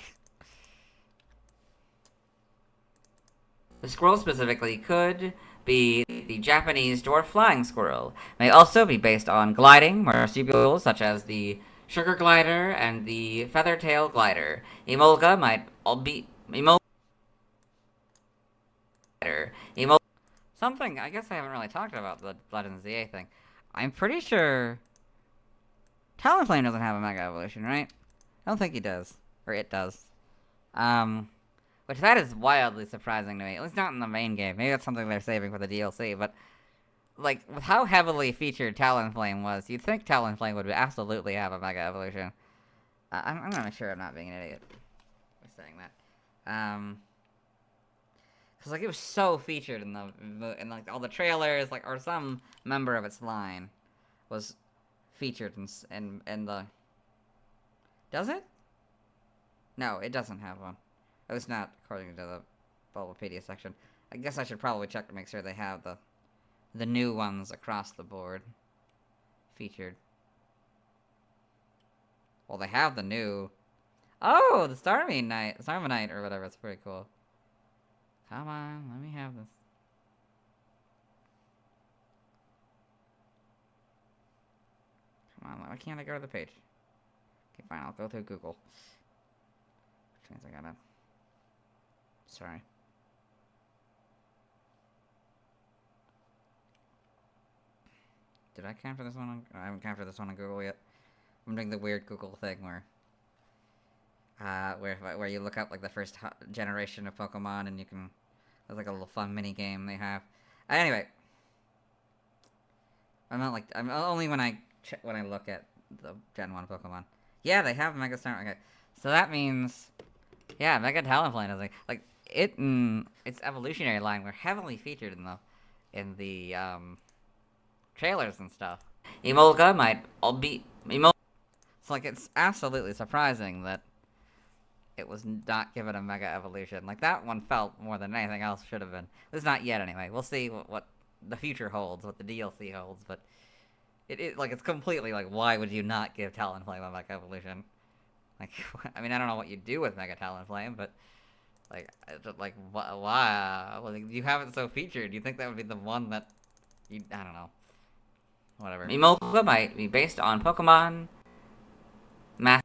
The squirrel specifically could be the Japanese dwarf flying squirrel. May also be based on gliding marsupials such as the sugar glider and the feathertail glider. Emolga might all be something. I guess I haven't really talked about the Legends ZA thing. I'm pretty sure Talonflame doesn't have a Mega Evolution, right? I don't think he does, or it does. Which that is wildly surprising to me. At least not in the main game. Maybe that's something they're saving for the DLC. But like, with how heavily featured Talonflame was, you'd think Talonflame would absolutely have a Mega Evolution. I'm not sure I'm not being an idiot by saying that. Cause like it was so featured in like all the trailers, like, or some member of its line was featured in the Does it? No, it doesn't have one. At least not according to the Bulbapedia section. I guess I should probably check to make sure they have the new ones across the board featured. Well, they have the new... Oh, the Starmanite or whatever. It's pretty cool. Come on, let me have this. Come on, why can't I go to the page? Okay, fine, I'll go through Google. Which means I gotta... Sorry. Did I count for this one? I haven't counted for this one on Google yet. I'm doing the weird Google thing where you look up like the first generation of Pokemon and you can... There's like a little fun mini game they have. Anyway, I'm only when I look at the Gen 1 Pokemon. Yeah, they have Mega Star. Okay, so that means, yeah, Mega Talonflame is like it and its evolutionary line were heavily featured in the trailers and stuff. Emolga might all be So like it's absolutely surprising that it was not given a Mega Evolution. Like that one felt more than anything else should have been. It's not yet anyway. We'll see what the future holds, what the DLC holds, but it's completely like, why would you not give Talonflame a Mega Evolution? Like, I mean, I don't know what you do with Mega Talonflame, but like why? Well, you have it so featured. You think that would be the one that I don't know. Whatever. Emolga might be based on Pokemon Math.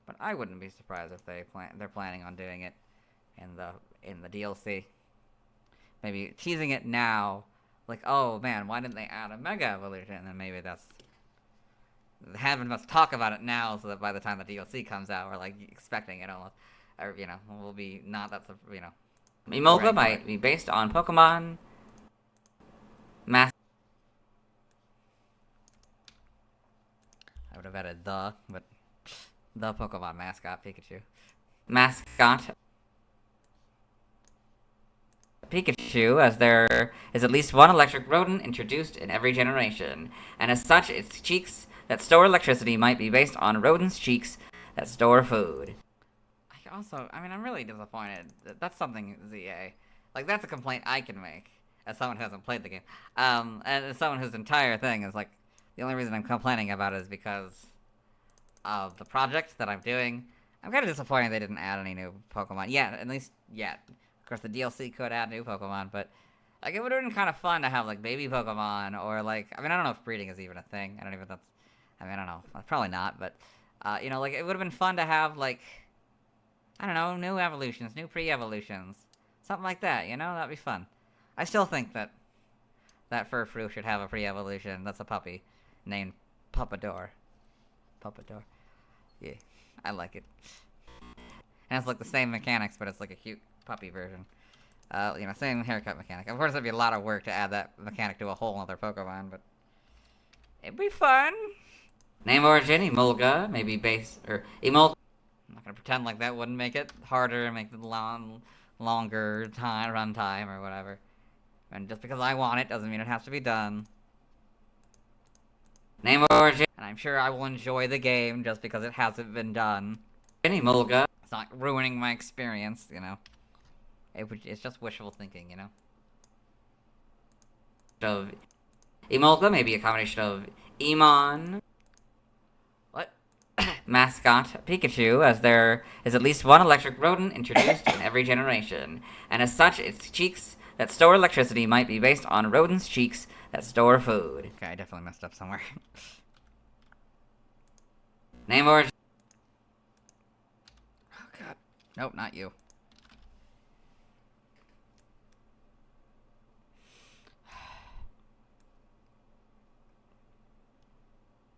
But I wouldn't be surprised if they're planning on doing it in the DLC. Maybe teasing it now, like, oh man, why didn't they add a Mega Evolution? And then maybe that's having us talk about it now, so that by the time the DLC comes out, we're like expecting it almost, or we'll be not that Emolga might be based on Pokemon Math. I would have added but the Pokemon mascot Pikachu. Mascot Pikachu, as there is at least one electric rodent introduced in every generation, and as such, its cheeks that store electricity might be based on rodents' cheeks that store food. I'm really disappointed. That's something ZA. Like, that's a complaint I can make, as someone who hasn't played the game. And as someone whose entire thing is, like, the only reason I'm complaining about it is because of the project that I'm doing. I'm kind of disappointed they didn't add any new Pokemon. Yeah, at least yet. Of course, the DLC could add new Pokemon, but like it would have been kind of fun to have like baby Pokemon or like I don't know if breeding is even a thing. I don't know. Probably not, but like it would have been fun to have like I don't know, new evolutions, new pre-evolutions, something like that. That'd be fun. I still think that Furfrou should have a pre-evolution. That's a puppy named Puppador. Yeah, I like it. And it's like the same mechanics, but it's like a cute puppy version. Same haircut mechanic. Of course, it'd be a lot of work to add that mechanic to a whole other Pokemon, but it'd be fun. Name origin, Emolga, maybe base, or Emolga. I'm not gonna pretend like that wouldn't make it harder and make the longer run time or whatever. And just because I want it doesn't mean it has to be done. Name origin. And I'm sure I will enjoy the game just because it hasn't been done. Emolga. It's not ruining my experience, It's just wishful thinking, Of Emolga, maybe a combination of Emon. What? Mascot Pikachu, as there is at least one electric rodent introduced in every generation, and as such, its cheeks that store electricity might be based on rodents' cheeks that store food. Okay, I definitely messed up somewhere. Name origin. Oh god. Nope, not you.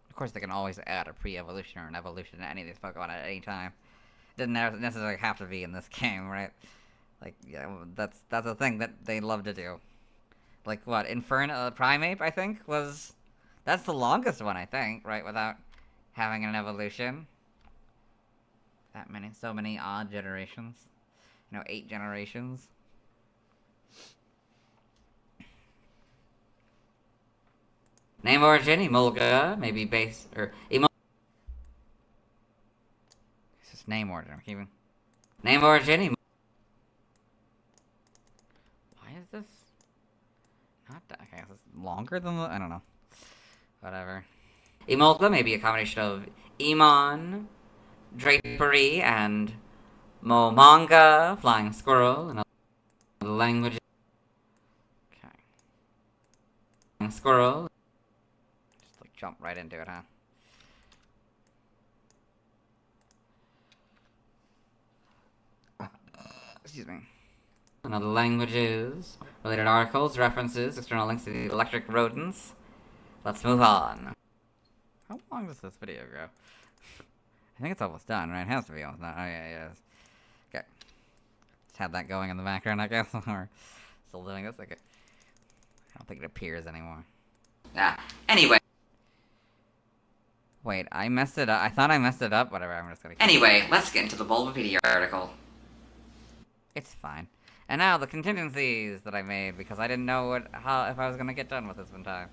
Of course, they can always add a pre-evolution or an evolution to any of these Pokemon at any time. Doesn't necessarily have to be in this game, right? Like, yeah, that's a thing that they love to do. Like, what, Inferno Primeape, I think, was... That's the longest one, I think, right, without having an evolution. So many odd generations. 8 generations. Name origin, Emolga, maybe base, or Yes, name origin. We're keeping name origin. Why is this not that? Okay, this is longer than the. I don't know. Whatever. Emolga may be a combination of Emon, Drapery, and Momanga, Flying Squirrel, and other languages. Okay. Flying Squirrel. Just like jump right into it, huh? Excuse me. And other languages, related articles, references, external links to the electric rodents. Let's move on. How long does this video go? I think it's almost done, right? It has to be almost done. Oh, yeah, yeah. Okay. Just have that going in the background, I guess. Or still doing this? Okay. I don't think it appears anymore. Anyway. Wait, I messed it up. I thought I messed it up. Whatever, I'm just gonna... Anyway, let's get into the Bulbapedia article. It's fine. And now the contingencies that I made, because I didn't know if I was gonna get done with this in time.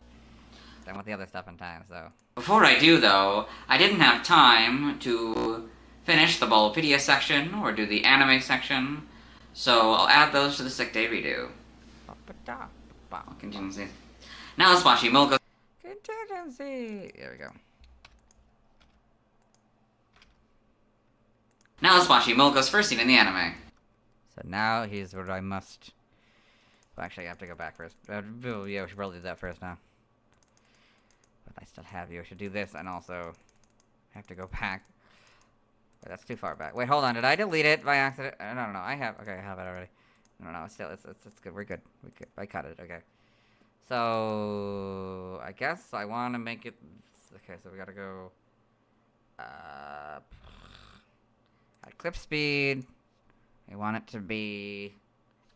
Done with the other stuff in time, so... Before I do, though, I didn't have time to finish the Bulbapedia section, or do the anime section, so I'll add those to the sick day redo. Contingency. Now let's watch Emolga. Contingency! There we go. Now let's watch Emolga's first scene in the anime. So now here's what I must... Well, actually, I have to go back first. Yeah, we should probably do that first now. But I still have you. I should do this and also have to go back. Wait, that's too far back. Wait, hold on. Did I delete it by accident? No. I have... Okay, I have it already. No, it's still... It's good. We're good. I cut it. Okay. So... I guess I want to make it... Okay, so we gotta go... At clip speed... We want it to be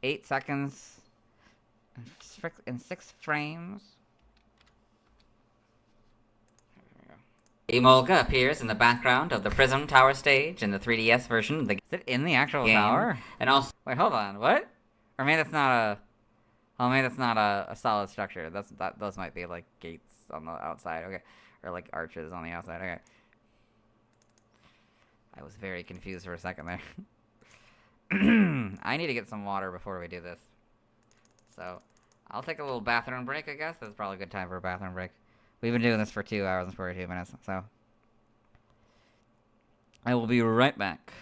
8 seconds in 6 frames. Emolga appears in the background of the Prism Tower stage in the 3DS version of the game. Is it in the actual tower? And also, wait, hold on, what? Or maybe that's not a. Oh, maybe that's not a solid structure. Those might be like gates on the outside. Okay, or like arches on the outside. Okay. I was very confused for a second there. I need to get some water before we do this. So, I'll take a little bathroom break, I guess. That's probably a good time for a bathroom break. We've been doing this for 2 hours and 42 minutes, so... I will be right back.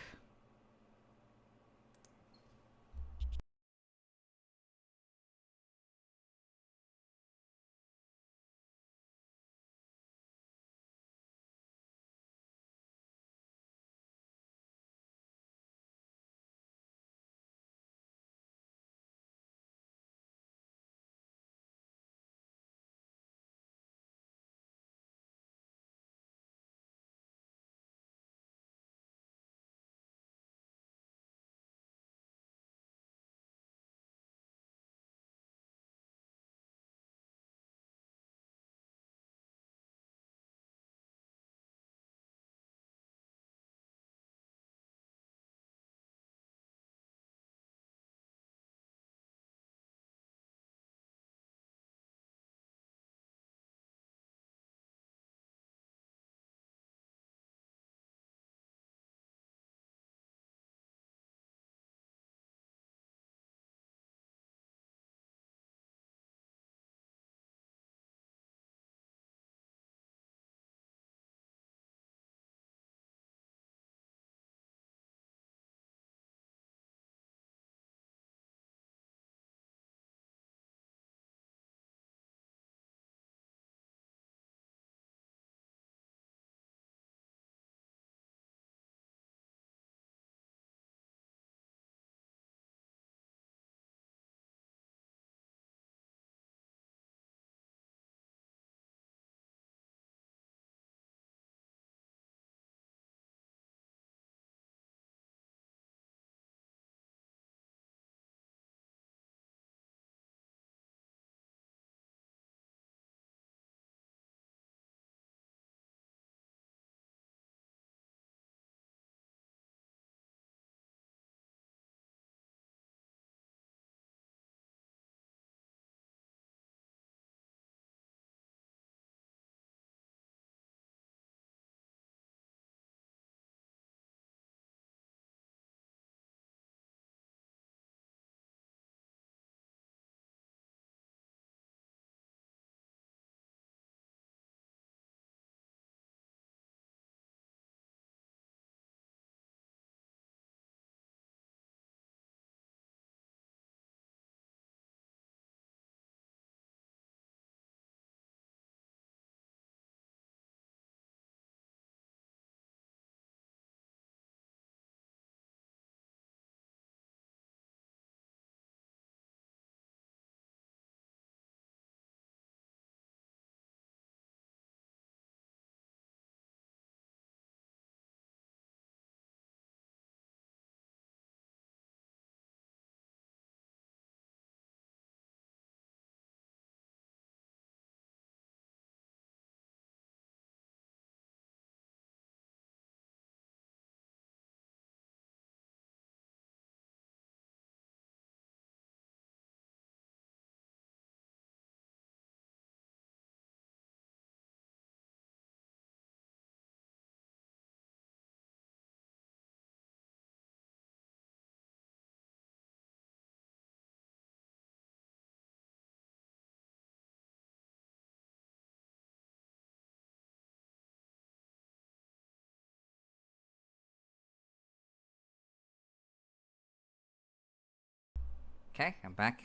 Okay, I'm back.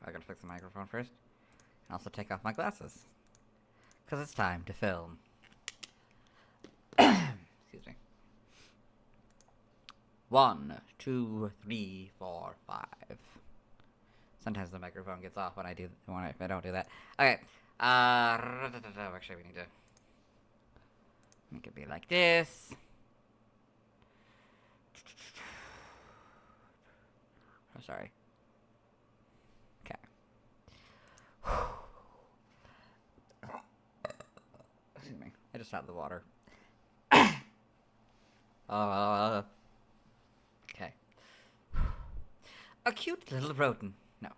I gotta fix the microphone first. And also take off my glasses. Because it's time to film. Excuse me. 1, 2, 3, 4, 5. Sometimes the microphone gets off when I don't do that. Okay. Actually, we need to make it be like this. Oh, sorry. Okay. Excuse me. I just had the water. Okay. A cute little rodent. No.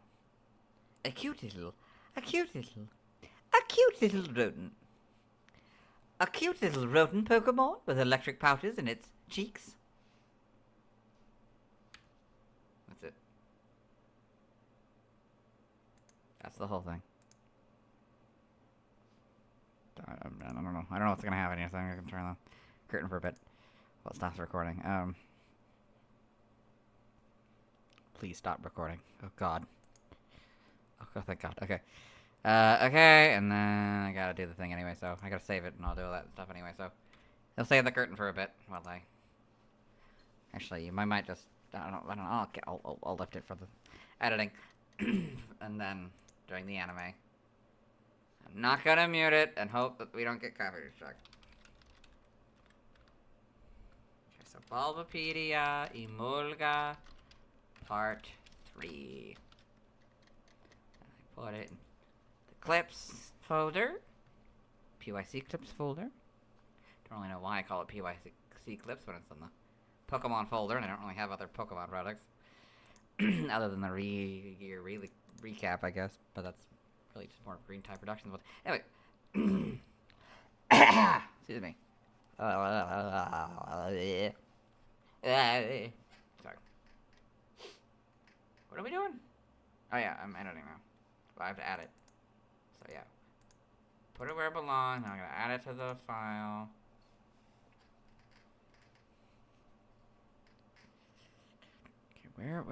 A cute little rodent. A cute little rodent Pokémon with electric pouches in its cheeks. That's it. That's the whole thing. I don't know. I don't know what's gonna happen here, so I'm gonna turn the curtain for a bit while it stops recording. Please stop recording. Oh God. Oh, thank God. Okay. Okay, and then I gotta do the thing anyway, so I gotta save it and I'll do all that stuff anyway, so I'll save the curtain for a bit while I... Actually, I might just... I don't know. I'll lift it for the editing. And then, during the anime, I'm not gonna mute it and hope that we don't get copyright struck. Okay, so Bulbapedia, Emolga, Part 3. I put it in the clips folder. PYC clips folder. Don't really know why I call it PYC clips when it's in the Pokemon folder and I don't really have other Pokemon products. Other than the recap, I guess. But that's really just more Green Type Productions. But anyway. Excuse me. Sorry. What are we doing? Oh yeah, I'm editing now. I have to add it. So yeah. Put it where it belongs. Now I'm gonna add it to the file. Okay, where?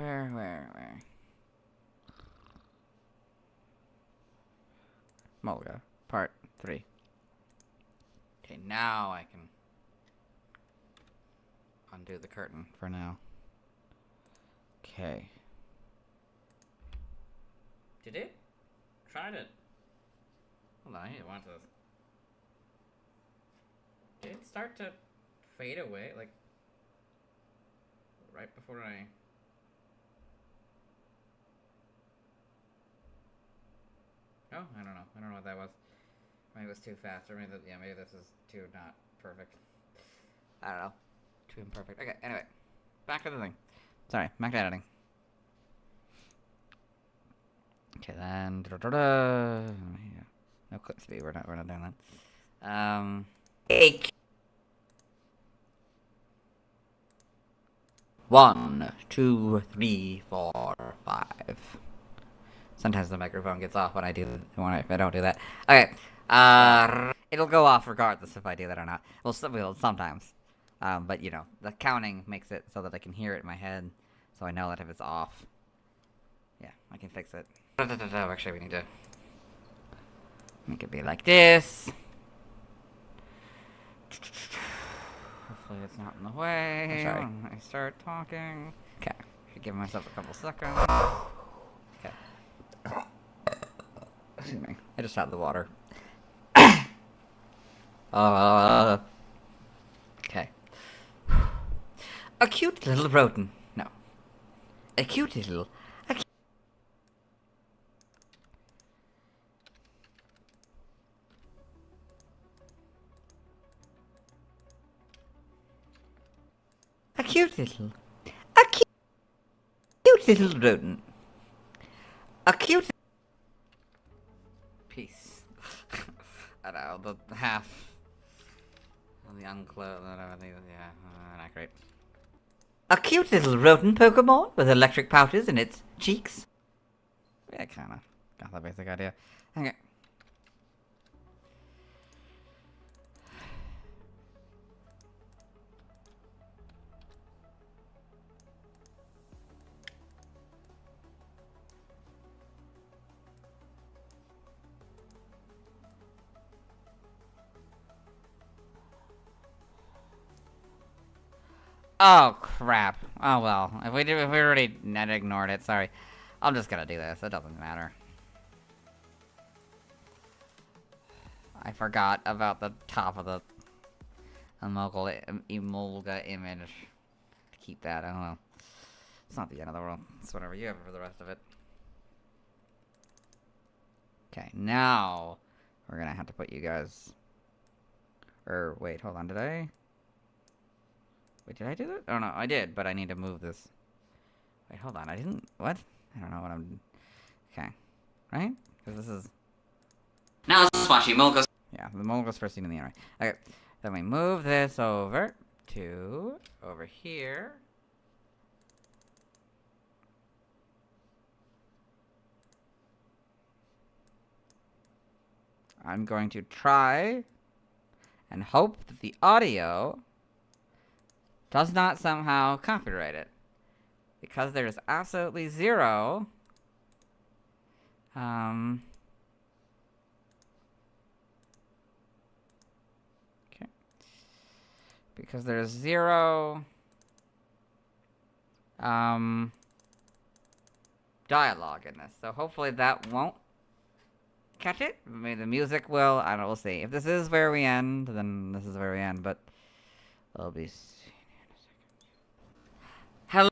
Emolga, Part 3. Okay, now I can undo the curtain for now. Okay. Did it? Tried it. Hold on, I need to watch this. Did it start to fade away? Like, right before I... Oh, I don't know. I don't know what that was. Maybe it was too fast, or maybe, maybe this is too not perfect. I don't know. Too imperfect. Okay, anyway. Back to the thing. Sorry, back to editing. Okay, then... No clip speed, we're not doing that. One, 2, 3, 4, 5. Sometimes the microphone gets off when I don't do that. Okay. It'll go off regardless if I do that or not. Well, sometimes. But you know, the counting makes it so that I can hear it in my head, so I know that if it's off, yeah, I can fix it. Actually, we need to make it be like this. Hopefully it's not in the way when I start talking. Okay. Should give myself a couple seconds. Okay. Excuse me. I just had the water. Okay. A cute little rodent. No. A cute little... A cute little rodent. A cute... Piece. I know, the half... The unclothed, yeah, not great. A cute little rodent Pokemon with electric pouches in its cheeks. Yeah, kinda. Got the basic idea. Okay. Oh, crap. Oh, well. If we already ignored it, sorry. I'm just gonna do this. It doesn't matter. I forgot about the top of the Emolga image. Keep that, I don't know. It's not the end of the world. It's whatever you have for the rest of it. Okay, now we're gonna have to put you guys... wait, hold on, did I? Wait, did I do that? Oh no, I did, but I need to move this. Wait, hold on, I didn't... What? I don't know what I'm... Okay. Right? Because this is... Now let's watch Emolga's. Yeah, the Molga's first seen in the anime. Okay, then we move this over to... over here. I'm going to try and hope that the audio does not somehow copyright it. Because there is absolutely zero okay. Because there's zero dialogue in this. So hopefully that won't catch it. Maybe the music will. I don't know, we'll see. If this is where we end, then this is where we end, but I'll be seeing you in a second. Hello.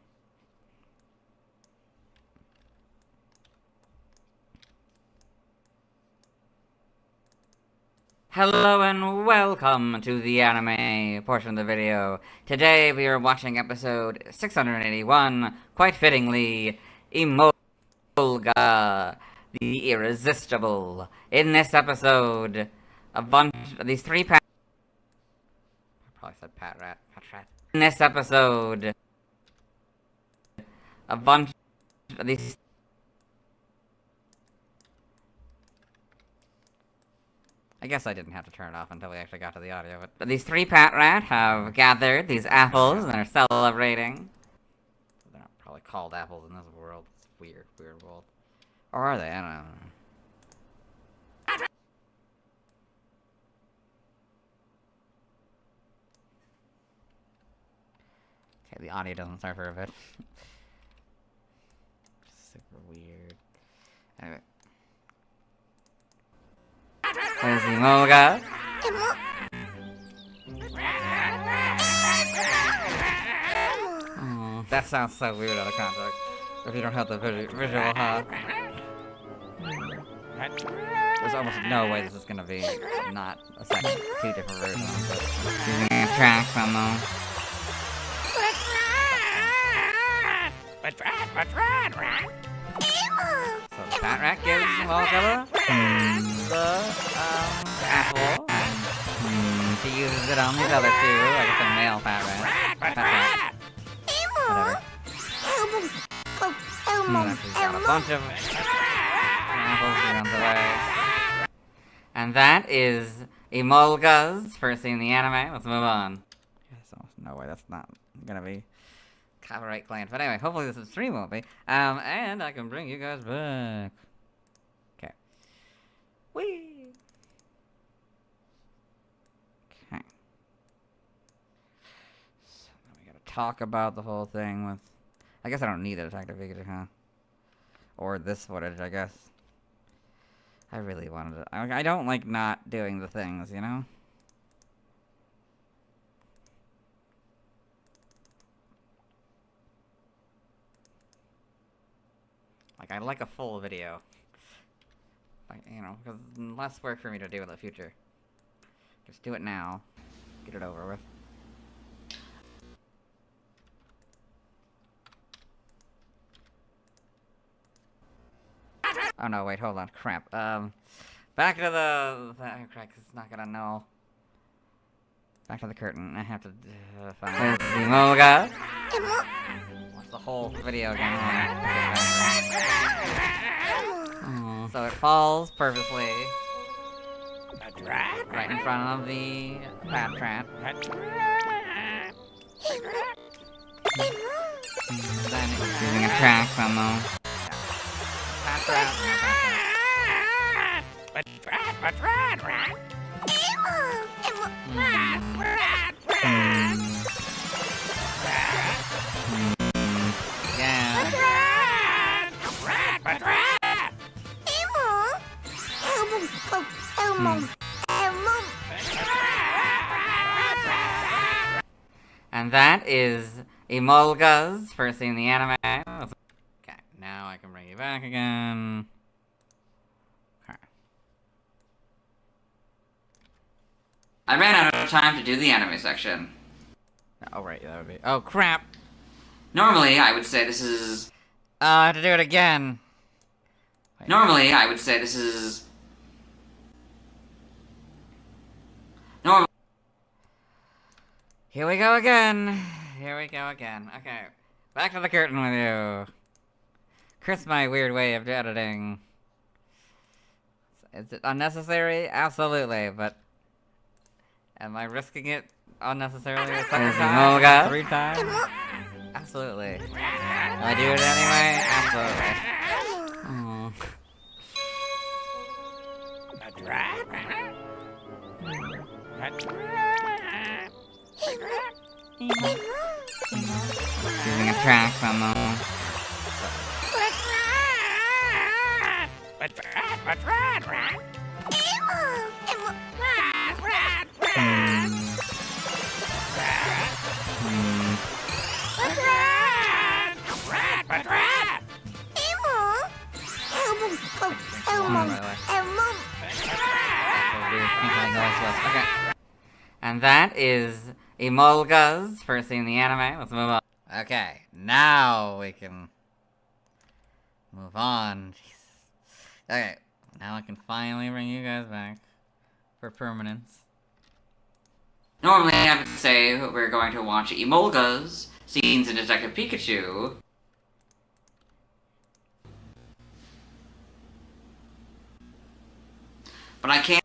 Hello and welcome to the anime portion of the video. Today we are watching episode 681, quite fittingly, Emolga, the Irresistible. In this episode, a bunch of these three I probably said Patrat. In this episode, a bunch of these... I guess I didn't have to turn it off until we actually got to the audio, but these three Patrat have gathered these apples and are celebrating. They're not probably called apples in this world. It's a weird world. Or are they? I don't know. Okay, the audio doesn't start for a bit. Super weird. Anyway. There's Emolga. Oh, that sounds so weird out of context. If you don't have the visual, huh? There's almost no way this is gonna be not a second, two different versions, but using a track from them. So the fat rat gives Emolga the apple. She uses it on these other two. I guess a male fat rat. Whatever. She's got a bunch of apples. She runs away. And that is Emolga's first scene in the anime. Let's move on. There's almost no way that's not gonna be copyright claimed. But anyway, hopefully this stream won't be. And I can bring you guys back. Okay. Whee! Okay. So now we gotta talk about the whole thing with... I guess I don't need the detective Pikachu, huh? Or this footage, I guess. I really wanted to... I don't like not doing the things, you know? Like, I like a full video. Like, you know, because less work for me to do in the future. Just do it now. Get it over with. Oh no, wait, hold on. Crap. Back to the... crap, it's not gonna know. Back to the curtain. I have to find... There's Emolga. Watch the whole video again. Oh, so it falls purposely. Right in front of the Pat Trap. Then it's using a track from the Pat Trap. And that is Emolga's first scene in the anime. Okay, now I can bring you back again. Okay. I ran out of time to do the anime section. Oh, right, that would be. Oh, crap! Normally, I would say this is... I have to do it again. Wait. Normally, I would say this is... Normal. Here we go again. Here we go again. Okay, back to the curtain with you. Curse my weird way of editing. Is it unnecessary? Absolutely, but... Am I risking it unnecessarily a second time? Emolga. 3 times? Absolutely. Will I do it anyway? Absolutely. Oh. Using a track from Okay. And that is Emolga's first scene in the anime. Let's move on. Okay, now we can move on. Jesus. Okay, now I can finally bring you guys back for permanence. Normally, I would say we're going to watch Emolga's scenes in Detective Pikachu. But I can't.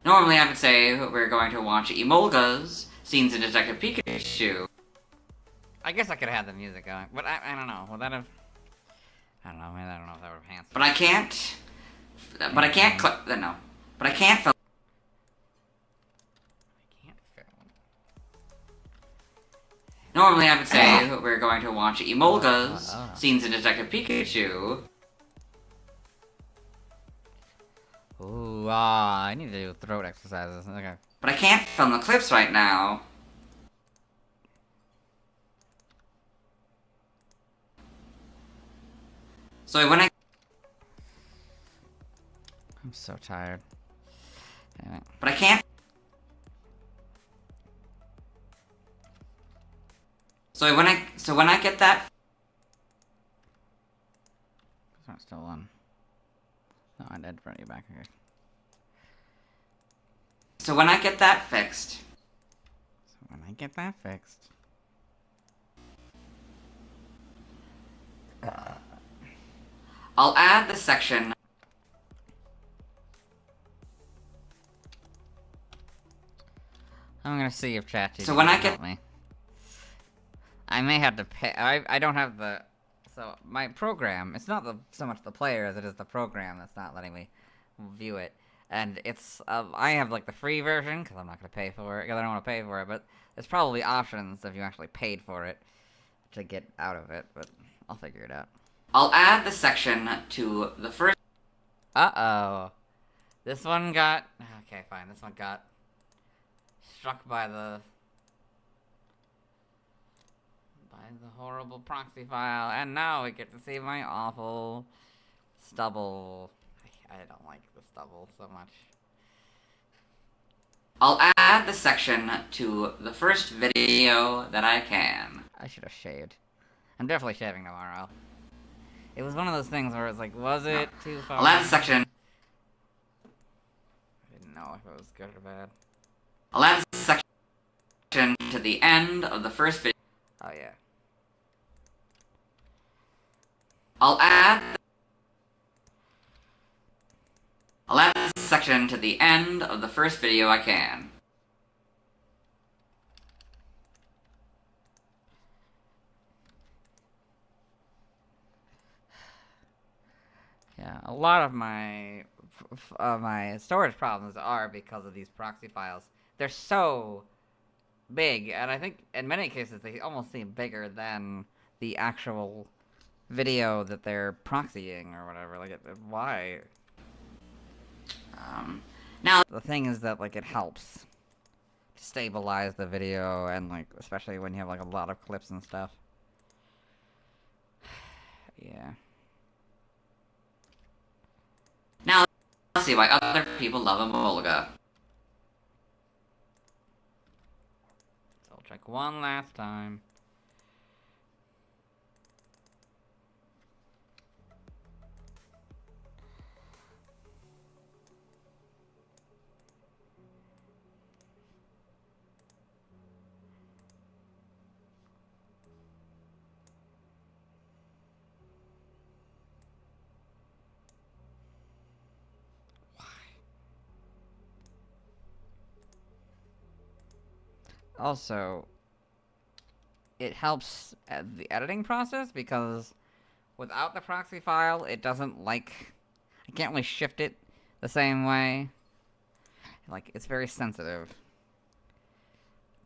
Normally, I would say we're going to watch Emolga's scenes in Detective Pikachu. I guess I could have had the music going, but I don't know. Would that have... I don't know, man, I don't know if that would have enhanced it. But I can't. But I can't. No. But I can't. I can't film. Normally, I would say we're going to watch Emolga's scenes in Detective Pikachu. Ooh, I need to do throat exercises. Okay. But I can't film the clips right now. So when I... I'm so tired. Damn it. But I can't... So when I get that... This one's still on. No, I did bring you back. Okay. So when I get that fixed... So when I get that fixed... I'll add the section... I'm gonna see if ChatGPT So when I can get- help me. I may have to pay. I don't have the. So my program. It's not so much the player as it is the program that's not letting me view it. And it's I have like the free version because I'm not gonna pay for it because I don't want to pay for it. But there's probably options if you actually paid for it to get out of it. But I'll figure it out. I'll add the section to the first... Uh-oh. This one got... Okay, fine. This one got struck by the horrible proxy file. And now we get to see my awful stubble. I don't like the stubble so much. I'll add the section to the first video that I can. I should have shaved. I'm definitely shaving tomorrow. It was one of those things where it's like, was it too far? I'll add the section... I didn't know if it was good or bad. I'll add the section to the end of the first video. Oh, yeah. I'll add the section to the end of the first video I can. Yeah, a lot of my my storage problems are because of these proxy files they're so big, and I think in many cases they almost seem bigger than the actual video that they're proxying or whatever. Like, why? Now the thing is that like it helps stabilize the video, and like especially when you have like a lot of clips and stuff. Yeah. Now let's see why other people love Emolga. So I'll check one last time. Also, it helps the editing process because without the proxy file, it doesn't like... I can't really shift it the same way. Like, it's very sensitive.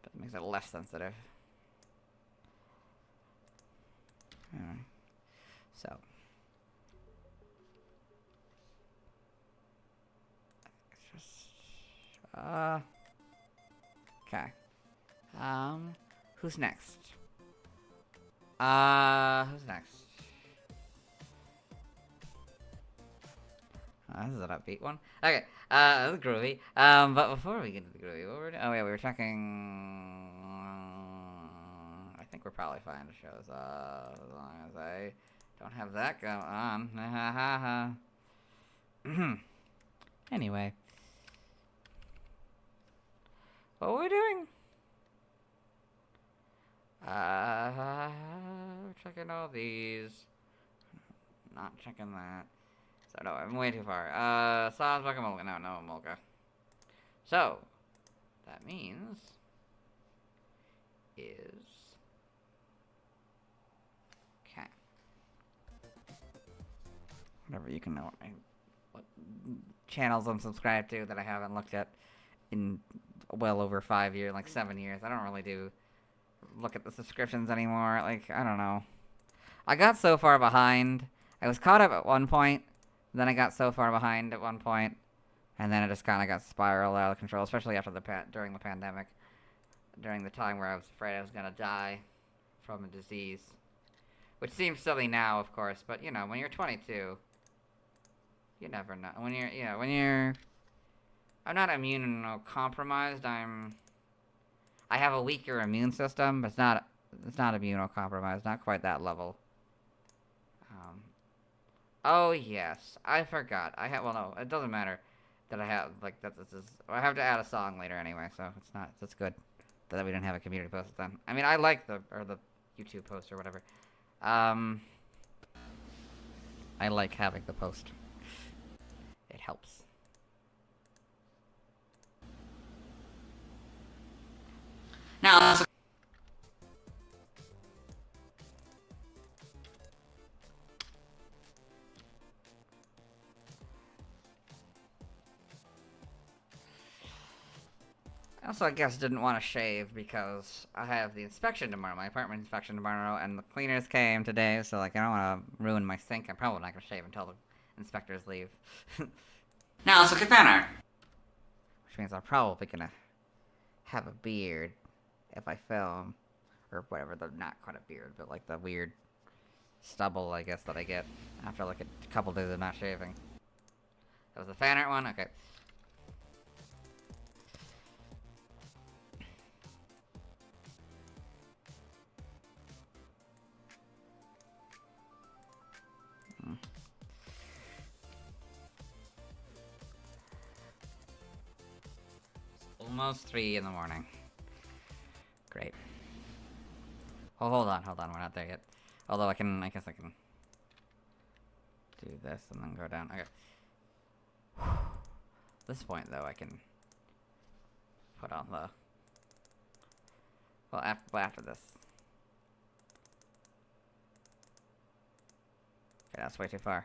But it makes it less sensitive. Anyway. So. It's just... Okay. Who's next? Who's next? This is an upbeat one. Okay, this is groovy. But before we get to the groovy, what were we oh yeah, we were talking... I think we're probably fine to show this off, as long as I don't have that going on. Anyway. What were we doing? Checking all these. Not checking that. So no, I'm way too far. Sauce Emolga. No, no Emolga. So, that means is okay. Whatever, you can know what channels I'm subscribed to that I haven't looked at in well over 5 years, like 7 years. I don't really look at the subscriptions anymore. Like, I don't know. I got so far behind. I was caught up at one point, then I got so far behind at one point, and then it just kind of got spiraled out of control, especially after during the pandemic, during the time where I was afraid I was gonna die from a disease, which seems silly now, of course, but you know, when you're 22, you never know. When you're, I'm not immunocompromised. I have a weaker immune system, but it's not immunocompromised. Not quite that level. Oh yes, I forgot. Well, no, it doesn't matter that I have like that. I have to add a song later anyway, so it's good that we didn't have a community post then. I mean, I like the YouTube post or whatever. I like having the post. It helps. Now, also, I guess didn't want to shave because I have the inspection tomorrow, my apartment inspection tomorrow, and the cleaners came today, so like I don't want to ruin my sink. I'm probably not gonna shave until the inspectors leave. Now let's look at fan art, which means I'm probably gonna have a beard if I film, or whatever. The not quite a beard, but like the weird stubble, I guess, that I get after like a couple days of not shaving. That was the fan art one. Okay. Almost 3 in the morning. Great. Oh, hold on, we're not there yet. Although I guess I can do this and then go down. Okay. At this point, though, I can put on the... Well, after this. Okay, that's way too far.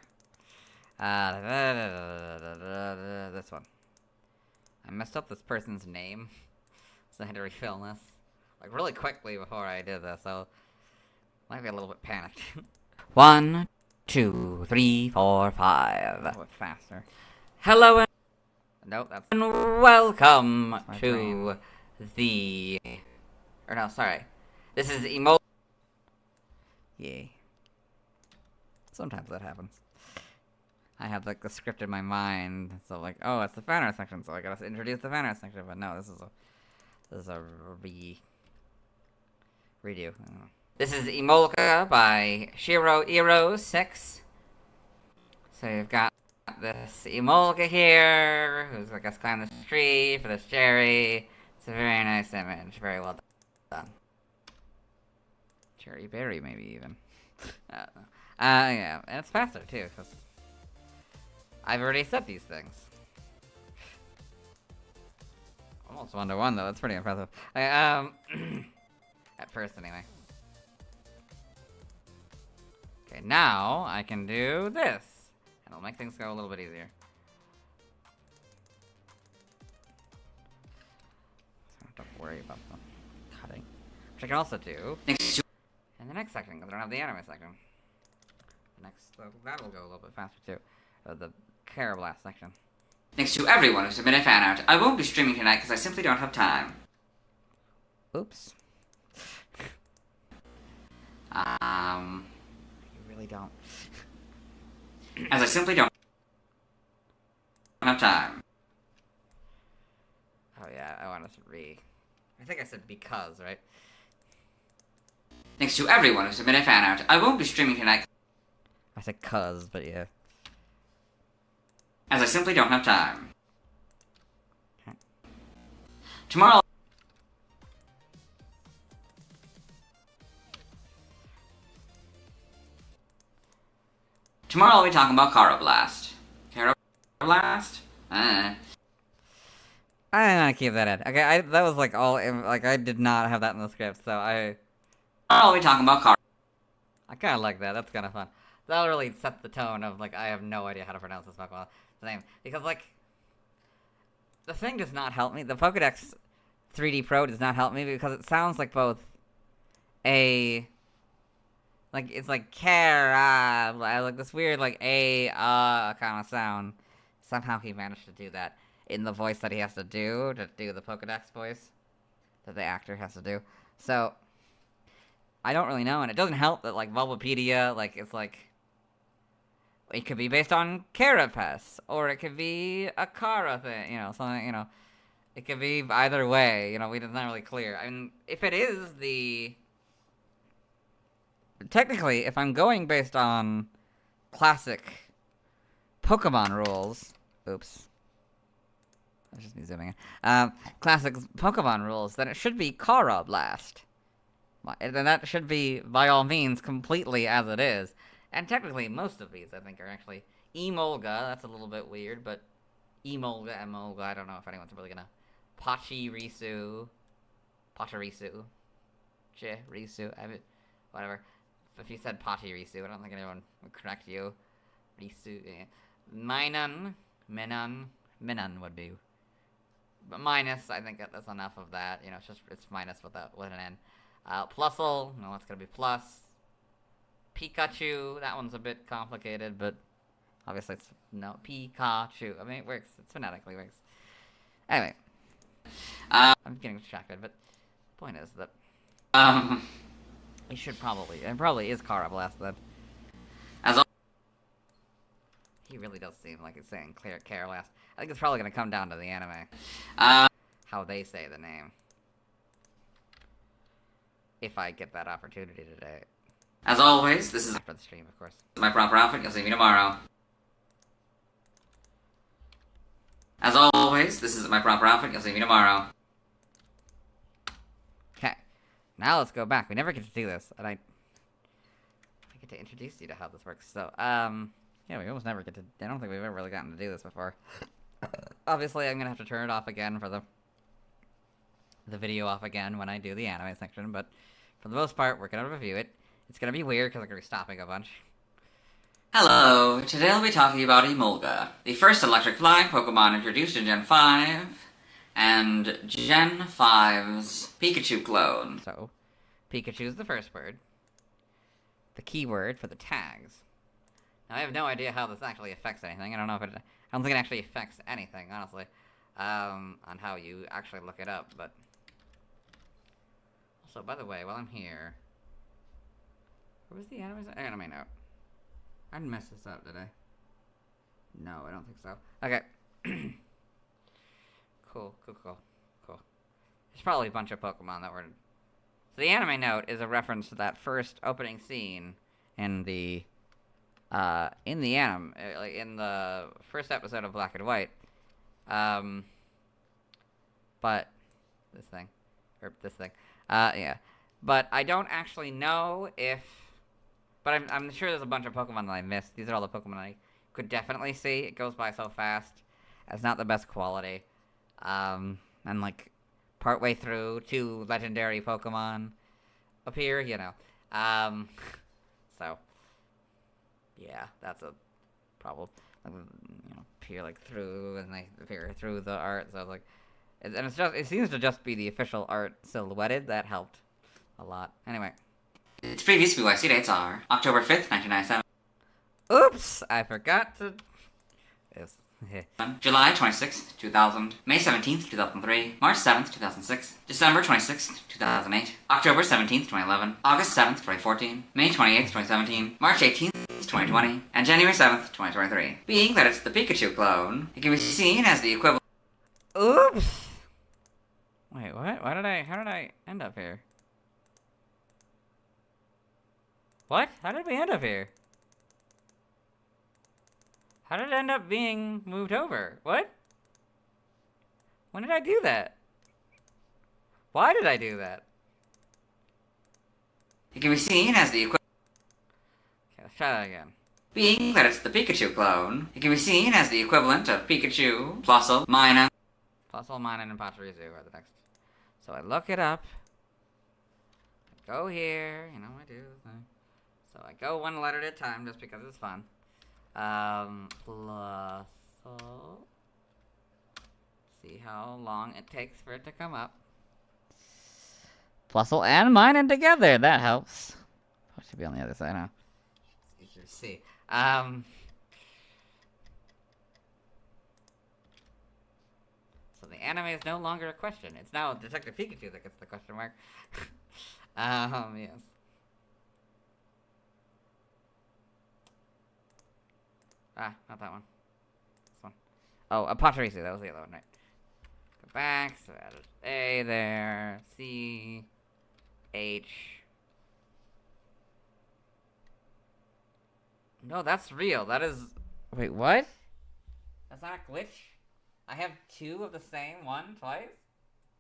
This one. I messed up this person's name So I had to refilm this. Like, really quickly before I did this, so... Might be a little bit panicked. 1, 2, 3, 4, 5. A little bit faster. Hello and Nope, that's... welcome my to brain. the... Or no, sorry. This is Emolga. Yay. Sometimes that happens. I have, like, the script in my mind, so, like, oh, it's the fan art section, so I gotta introduce the fan art section, but no, this is a redo. I don't know. This is Emolga by Shiro6. So you've got this Emolga here, who's, I guess, climbing this tree for this cherry. It's a very nice image, very well done. Cherry berry, maybe, even. Yeah, and it's faster, too, because I've already said these things. Almost 1-to-1, though. That's pretty impressive. At first, anyway. Okay, now I can do this. And it'll make things go a little bit easier. So I don't have to worry about the cutting. Which I can also do in the next section, because I don't have the anime section. That'll go a little bit faster, too. The Karrablast section. Thanks to everyone who submitted fan art. I won't be streaming tonight because I simply don't have time. Oops. You really don't. As I simply don't have time. Oh yeah, I wanted to I think I said because, right? Thanks to everyone who submitted fan art. I won't be streaming tonight I said cuz, but yeah. as I simply don't have time. Okay. Tomorrow I'll be talking about Karrablast. Karrablast? I'm gonna keep that in. Okay, that was like I did not have that in the script, so Tomorrow I'll be talking about I kinda like that. That's kinda fun. That'll really set the tone of, like, I have no idea how to pronounce this Pokémon's name. Because, like, the thing does not help me. The Pokédex 3D Pro does not help me because it sounds like both a... Like, it's like like this weird, like, kind of sound. Somehow he managed to do that in the voice that he has to do the Pokédex voice that the actor has to do. So, I don't really know, and it doesn't help that, like, Bulbapedia, like, it's like... It could be based on Carapace, or it could be a Kara thing, you know, something, you know. It could be either way, you know, it's not really clear. I mean, if it is the... Technically, if I'm going based on classic Pokemon rules... Oops. That's just me zooming in. Classic Pokemon rules, then it should be Karrablast. And that should be, by all means, completely as it is. And technically, most of these, I think, are actually Emolga. That's a little bit weird, but Emolga, I don't know if anyone's really gonna... Pachirisu. Risu. Whatever. If you said Pachirisu, I don't think anyone would correct you. Risu. Yeah. Minan would be. But minus, I think that's enough of that. You know, it's minus with an N. Plusle, no, that's gonna be plus. Pikachu, that one's a bit complicated, but obviously it's, no, Pikachu. I mean, it works, it phonetically works. Anyway. I'm getting distracted, but the point is that, it probably is Karrablast then. He really does seem like it's saying Karrablast. I think it's probably gonna come down to the anime. How they say the name. If I get that opportunity today. As always, this is after the stream, of course. my proper outfit. You'll see me tomorrow. As always, this is my proper outfit. You'll see me tomorrow. Okay. Now let's go back. We never get to do this, and I get to introduce you to how this works. So, yeah, we almost never get to... I don't think we've ever really gotten to do this before. Obviously, I'm gonna have to turn it off again for the video off again when I do the anime section, but for the most part, we're gonna review it. It's gonna be weird because I'm gonna be stopping a bunch. Hello, today I'll be talking about Emolga, the first electric flying Pokemon introduced in Gen 5. and Gen 5's Pikachu clone. So, Pikachu's the first word. The keyword for the tags. Now, I have no idea how this actually affects anything. I don't know if it... I don't think it actually affects anything, honestly. On how you actually look it up, but... Also, by the way, while I'm here... What was the anime note? I didn't mess this up, did I? No, I don't think so. Okay. Cool. There's probably a bunch of Pokemon that were... So the anime note is a reference to that first opening scene in the anime, like in the first episode of Black and White. But this thing, yeah. But I don't actually know if. But I'm sure there's a bunch of Pokemon that I missed. These are all the Pokemon I could definitely see. It goes by so fast. It's not the best quality. And like partway through, 2 legendary Pokemon appear. You know. So. Yeah, that's a problem. Appear like through, and they appear through the art. So I was like, and it seems to just be the official art silhouetted. That helped a lot. Anyway, Its previous BYC dates are October 5th, 1997. oops, I forgot to. July 26th, 2000, May 17th, 2003, March 7th, 2006, December 26th, 2008, October 17th, 2011, August 7th, 2014, May 28th, 2017, March 18th, 2020, and January 7th, 2023. Being that it's the Pikachu clone, it can be seen as the equivalent. Oops. Wait, what? How did I end up here? What? How did we end up here? How did it end up being moved over? What? When did I do that? Why did I do that? It can be seen as the equivalent. Okay, let's try that again. Being that it's the Pikachu clone, it can be seen as the equivalent of Pikachu, Plusle, Minun. Plusle, Minun, and Pachirisu are the next. So I look it up. I go here, I do the thing. So I go one letter at a time just because it's fun. Plusle. See how long it takes for it to come up. Plusle and Minun together, that helps. Oh, it should be on the other side, huh? It's easier to see. So the anime is no longer a question. It's now Detective Pikachu that gets the question mark. Yes. Ah, not that one. This one. Oh, Pachirisu, that was the other one, right? Go back, so added A there, C, H. No, that's real. That is... Wait, what? That's not a glitch? I have 2 of the same one twice?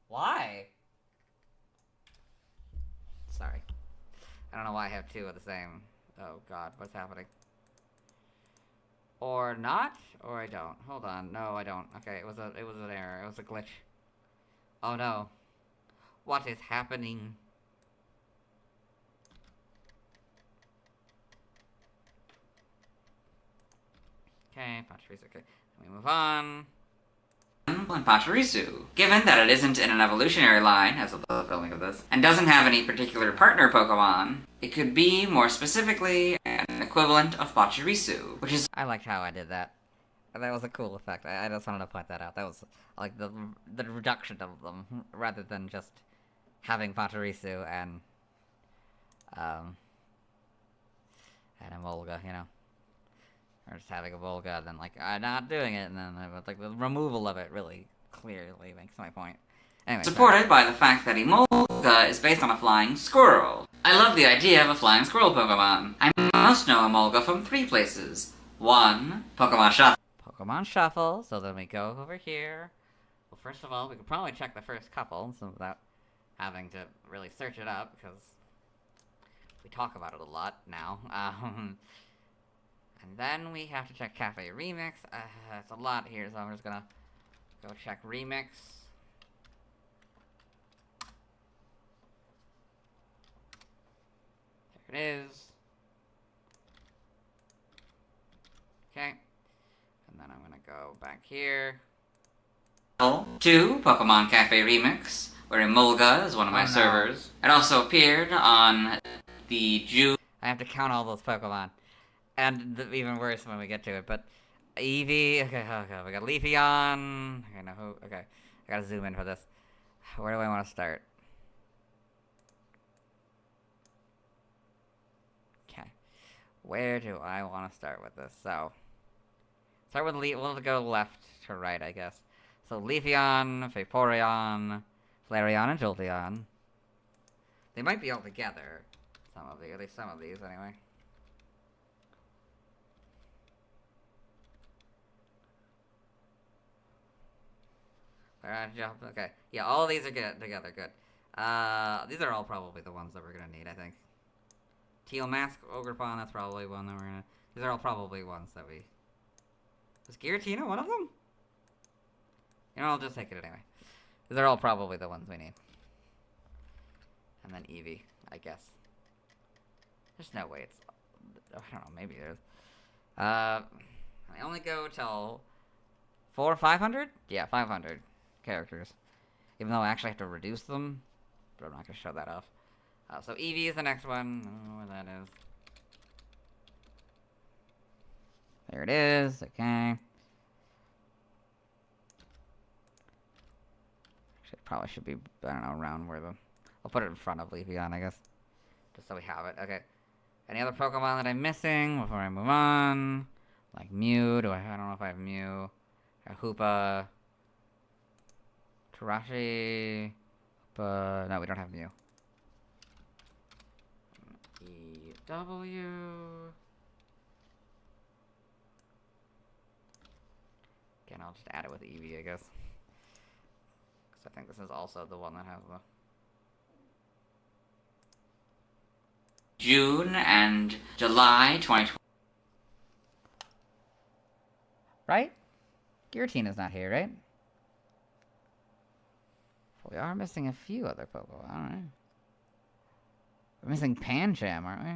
Why? Sorry. I don't know why I have 2 of the same. Oh god, what's happening? Or not? Or I don't. Hold on. No, I don't. Okay, it was an error. It was a glitch. Oh no. What is happening? Okay, Pachirisu. Okay, let me move on. And Pachirisu. Given that it isn't in an evolutionary line, as of the filming of this, and doesn't have any particular partner Pokemon, it could be, more specifically, an equivalent of Pachirisu, which is... I liked how I did that. That was a cool effect. I just wanted to point that out. That was, like, the reduction of them, rather than just having Pachirisu and Emolga, Or just having a Volga, then, like, I'm not doing it, and then, like, the removal of it really clearly makes my point. Anyway, supported by the fact that Emolga is based on a flying squirrel. I love the idea of a flying squirrel Pokemon. I most know Emolga from 3 places. 1, Pokemon Shuffle. Pokemon Shuffle, so then we go over here. Well, first of all, we could probably check the first couple, so without having to really search it up, because we talk about it a lot now. And then we have to check Cafe Remix. It's a lot here, so I'm just gonna go check Remix. There it is. Okay. And then I'm gonna go back here. 2, Pokemon Cafe Remix, where Emolga is one of my Oh, no. servers. It also appeared on the June. I have to count all those Pokemon. And even worse when we get to it, but Eevee, okay, we got Leafeon. Okay, no, okay, I gotta zoom in for this. Where do I want to start? Okay, where do I want to start with this? So, start with we'll go left to right, I guess. So Leafeon, Vaporeon, Flareon, and Jolteon. They might be all together. At least some of these, anyway. Okay. Yeah, all of these are good together. Good. These are all probably the ones that we're gonna need, I think. Teal Mask, Ogerpon, that's probably one that we're gonna... These are all probably ones that we... Was Giratina one of them? You know, I'll just take it anyway. These are all probably the ones we need. And then Eevee, I guess. There's no way it's... I don't know, maybe there's... I only go till... 400 or 500? Yeah, 500 characters. Even though I actually have to reduce them. But I'm not going to show that off. So Eevee is the next one. I don't know where that is. There it is. Okay. Actually, probably should be, I don't know, around where the... I'll put it in front of Leafeon, I guess. Just so we have it. Okay. Any other Pokemon that I'm missing before I move on? Like Mew. I don't know if I have Mew. Hoopa. Tarashi. But no, we don't have Mew. EW. Again, I'll just add it with Eevee, I guess. Because I think this is also the one that has the... June and July 2020. Right? Giratina's not here, right? We are missing a few other Pokemon, alright. We're missing Pancham, aren't we?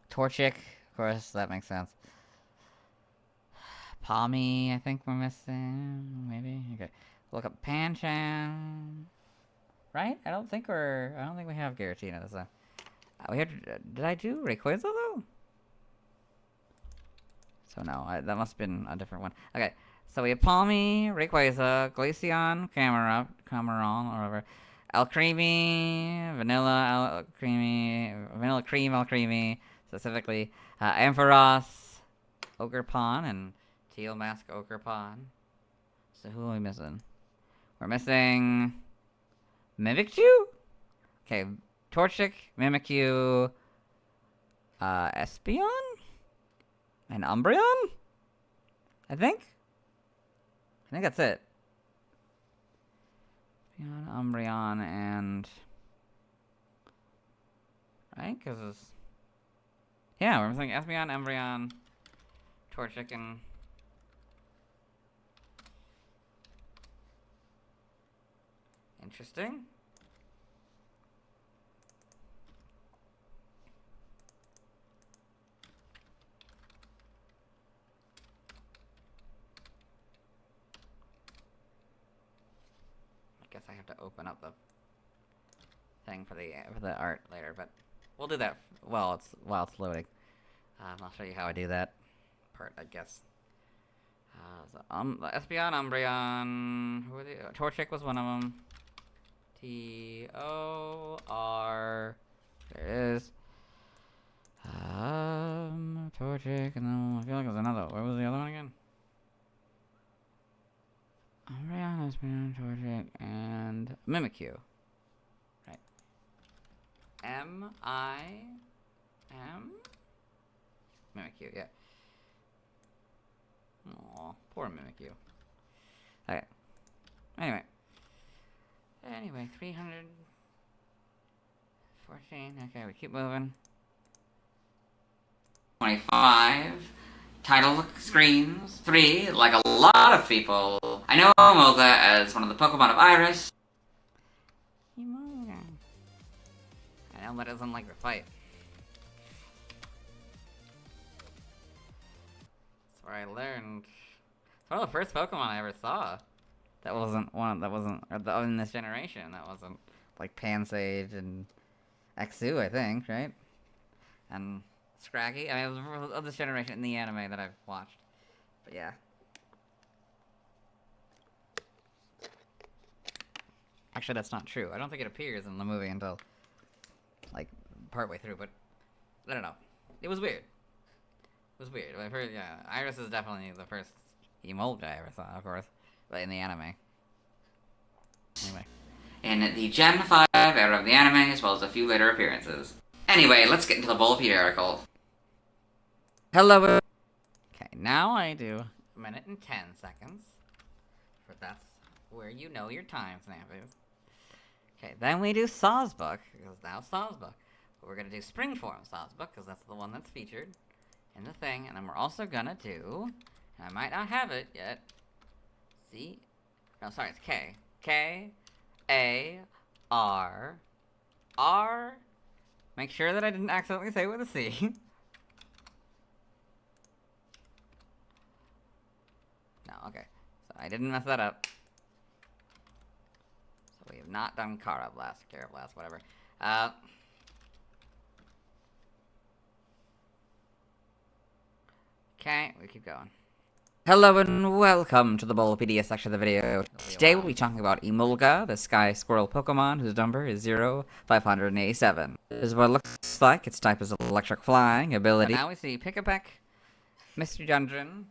Torchic, of course, that makes sense. Palmy, I think we're missing, maybe? Okay. Look up Pancham. Right? I don't think we have Giratina this time. Did I do Rayquaza though? So no, that must have been a different one. Okay, so we have Palmy, Rayquaza, Glaceon, Cameron, or whatever. Alcremie, Vanilla Cream, Alcremie, specifically. Ampharos, Ogerpon, and Teal Mask Ogerpon. So who are we missing? We're missing... Mimikyu? Okay, Torchic, Mimikyu, Espeon? And Umbreon? I think that's it. Umbreon, and... Right? Because it's... Yeah, we're missing Espeon, Umbreon, Torchic, and... Interesting. I guess I have to open up the thing for the art later, but we'll do that while it's loading. I'll show you how I do that part, I guess. Espeon, Umbreon, who are the... Torchic was one of them. T-O-R... There it is. Torchic, and then I feel like there's another... Where was the other one again? Umbreon, Espeon, Torchic, and Mimikyu. Right. M-I-M? Mimikyu, yeah. Aw, poor Mimikyu. Okay. Anyway, 314. Okay, we keep moving. 25. Title screens. 3. Like a lot of people, I know Emolga as one of the Pokemon of Iris. Emolga. I know that doesn't like the fight. So where I learned. It's one of the first Pokemon I ever saw. That wasn't in this generation. That wasn't like Pansage and Exu, I think, right? And Scraggy. I mean, it was of this generation in the anime that I've watched. But yeah. Actually, that's not true. I don't think it appears in the movie until, like, partway through, but I don't know. It was weird. It was weird. I've heard, yeah, Iris is definitely the first Emolga I ever saw, of course, but in the anime. Anyway. In the Gen 5 era of the anime, as well as a few later appearances. Anyway, let's get into the Bulbapedia article. Hello. Okay, now I do a minute and 10 seconds. For that's where you know your time stamp is. Okay, then we do Sawsbuck, because now Sawsbuck. But we're gonna do Springform Sawsbuck, because that's the one that's featured in the thing. And then we're also gonna do, and I might not have it yet. C, no, sorry, it's K. K-A-R-R. Make sure that I didn't accidentally say it with a C. No, okay. So I didn't mess that up. So we have not done Karrablast, whatever. Okay, we keep going. Hello and welcome to the Bulbapedia section of the video. Today we'll be talking about Emolga, the Sky Squirrel Pokemon, whose number is 0587. This is what it looks like. Its type is Electric Flying, ability. So now we see Pick-a-Peck, Mystery Dungeon,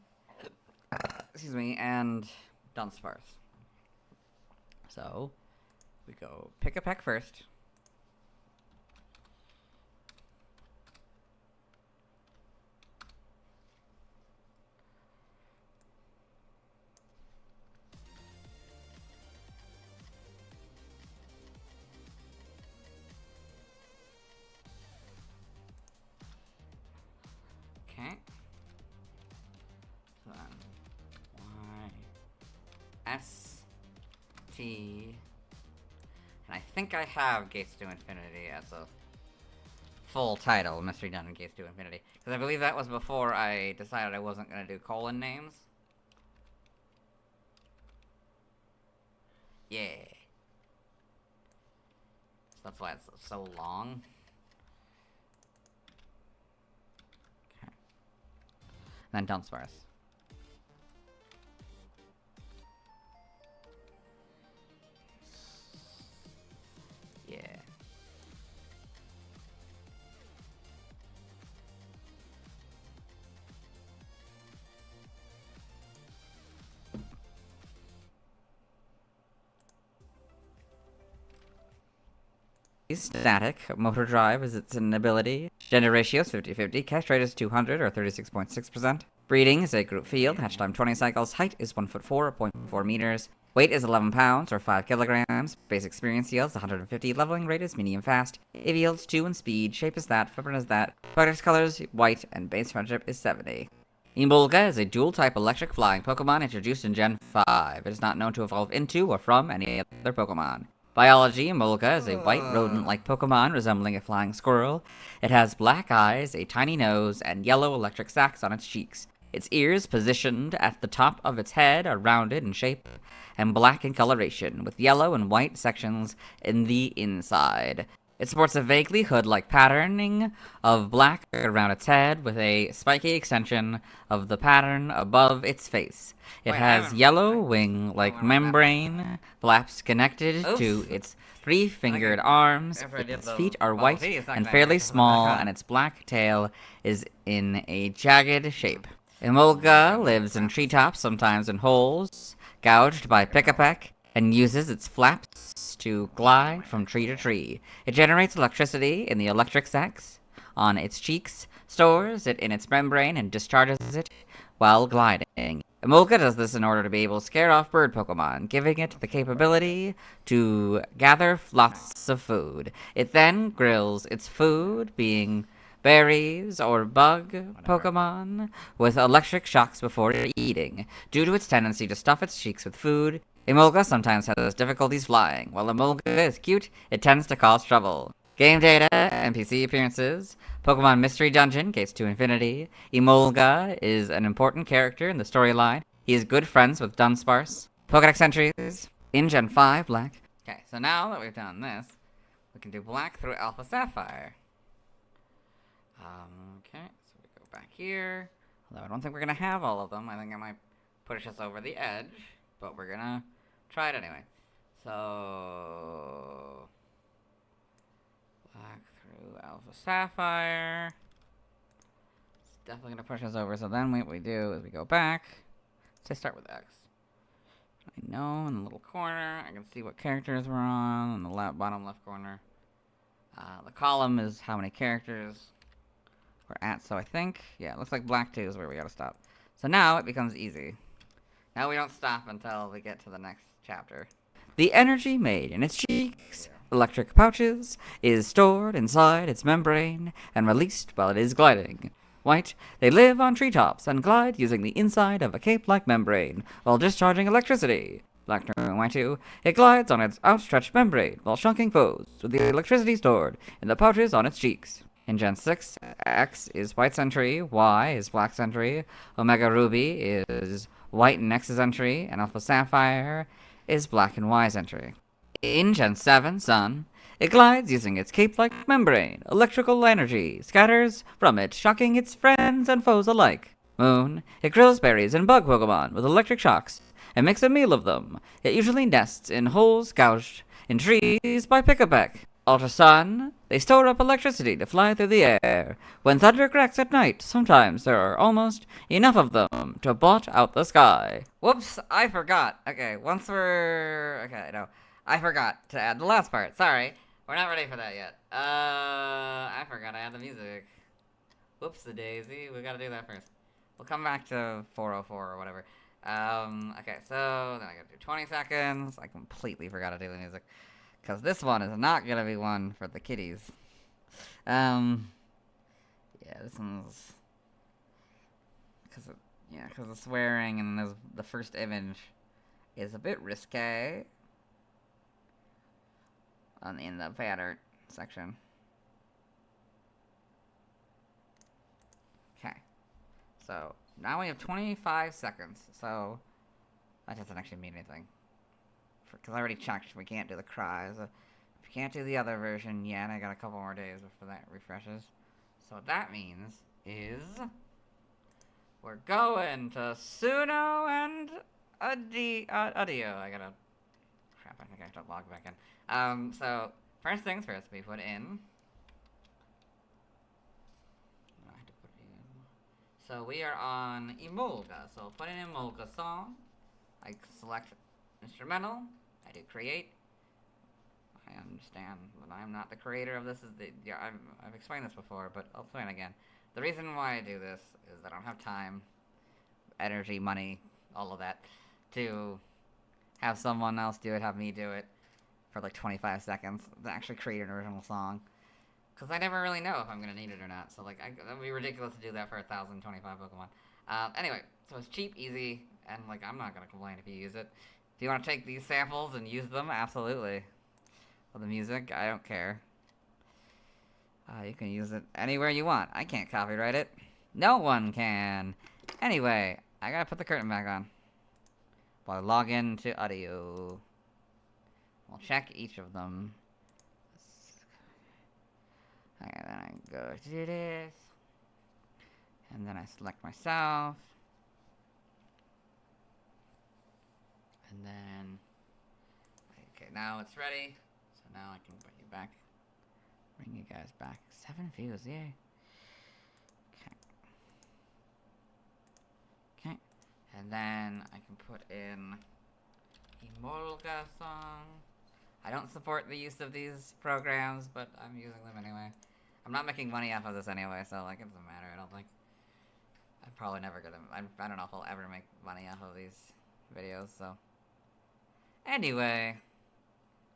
excuse me, and Dunsparce. So, we go Pick-a-Peck first. Okay. So then, Y-S-T, and I think I have Gates to Infinity as a full title, Mystery Dungeon Gates to Infinity, because I believe that was before I decided I wasn't going to do colon names. Yeah. So that's why it's so long. Then Dunsparce. Yeah. Static. Motor Drive is its an ability. Gender ratio is 50-50. Catch rate is 200 or 36.6%. Breeding is a group field. Hatch time 20 cycles. Height is 1'4", meters. Weight is 11 pounds or 5 kilograms. Base experience yields 150. Leveling rate is medium fast. It yields 2 in speed. Shape is that. Footprint is that. Product colors white and base friendship is 70. Emolga is a dual-type electric flying Pokemon introduced in Gen 5. It is not known to evolve into or from any other Pokemon. Biology, Emolga is a white rodent-like Pokemon resembling a flying squirrel. It has black eyes, a tiny nose, and yellow electric sacs on its cheeks. Its ears, positioned at the top of its head, are rounded in shape and black in coloration, with yellow and white sections in the inside. It sports a vaguely hood-like patterning of black around its head, with a spiky extension of the pattern above its face. It has yellow wing-like membrane flaps connected to its three-fingered arms. Its feet are white and fairly small, and its black tail is in a jagged shape. Emolga lives in treetops, sometimes in holes, gouged by Pick-a-Peck, and uses its flaps to glide from tree to tree. It generates electricity in the electric sacs on its cheeks, stores it in its membrane, and discharges it while gliding. Emolga does this in order to be able to scare off bird Pokemon, giving it the capability to gather lots of food. It then grills its food, being berries or bug Pokemon, with electric shocks before eating. Due to its tendency to stuff its cheeks with food, Emolga sometimes has difficulties flying. While Emolga is cute, it tends to cause trouble. Game data, NPC appearances, Pokemon Mystery Dungeon, Gates to Infinity. Emolga is an important character in the storyline. He is good friends with Dunsparce. Pokedex entries, in Gen 5, Black. Okay, so now that we've done this, we can do Black through Alpha Sapphire. Okay, so we go back here. Although I don't think we're going to have all of them. I think I might push us over the edge, but we're going to try it anyway. So, Black through Alpha Sapphire. It's definitely going to push us over. So then what we do is we go back. Let's start with X. I know in the little corner, I can see what characters we're on in the bottom left corner. The column is how many characters we're at, so I think, yeah, it looks like Black 2 is where we gotta stop. So now it becomes easy. Now we don't stop until we get to the next chapter. The energy made in its cheeks, electric pouches, is stored inside its membrane and released while it is gliding. White, they live on treetops and glide using the inside of a cape-like membrane while discharging electricity. Black and White 2, it glides on its outstretched membrane while shunking foes with the electricity stored in the pouches on its cheeks. In Gen 6, X is White's entry, Y is Black's entry, Omega Ruby is White and X's entry, and Alpha Sapphire is Black and Y's entry. In Gen 7, Sun, it glides using its cape-like membrane. Electrical energy scatters from it, shocking its friends and foes alike. Moon, it grills berries and bug Pokemon with electric shocks and makes a meal of them. It usually nests in holes gouged in trees by Pick-a-Peck. Ultra Sun, they store up electricity to fly through the air. When thunder cracks at night, sometimes there are almost enough of them to blot out the sky. Whoops, I forgot. Okay, I forgot to add the last part. Sorry. We're not ready for that yet. I forgot I had the music. Whoops-a-daisy. We gotta do that first. We'll come back to 404 or whatever. Okay, so then I gotta do 20 seconds. I completely forgot to do the music. Because this one is not gonna be one for the kiddies. Yeah, this one's... Because of swearing and the first image is a bit risque. In the fan art section. Okay. So, now we have 25 seconds. So, that doesn't actually mean anything. Because I already checked. We can't do the cries. If you can't do the other version yet, I got a couple more days before that refreshes. So, what that means is... we're going to Suno and Adio. I gotta... crap, I think I have to log back in. So, first things first, we put in... I had to put in... So, we are on Emolga. So, I'll put in Emolga song. I select instrumental. I do create. I understand that I'm not the creator of this. I've explained this before, but I'll explain again. The reason why I do this is that I don't have time, energy, money, all of that, to have someone else do it, have me do it for like 25 seconds to actually create an original song. Because I never really know if I'm going to need it or not. So, like, that would be ridiculous to do that for 1,025 Pokemon. Anyway, so it's cheap, easy, and, like, I'm not going to complain if you use it. If you want to take these samples and use them, absolutely. For the music, I don't care. You can use it anywhere you want. I can't copyright it. No one can. Anyway, I gotta put the curtain back on. While I log in to audio. We'll check each of them. Okay, then I go to do this. And then I select myself. And then... okay, now it's ready. So now I can put you back. Bring you guys back. 7 views, yay. Okay. Okay. And then I can put in Emolga song. I don't support the use of these programs, but I'm using them anyway. I'm not making money off of this anyway, so like it doesn't matter, I don't think. I'm probably never gonna... I don't know if I'll ever make money off of these videos, so... anyway...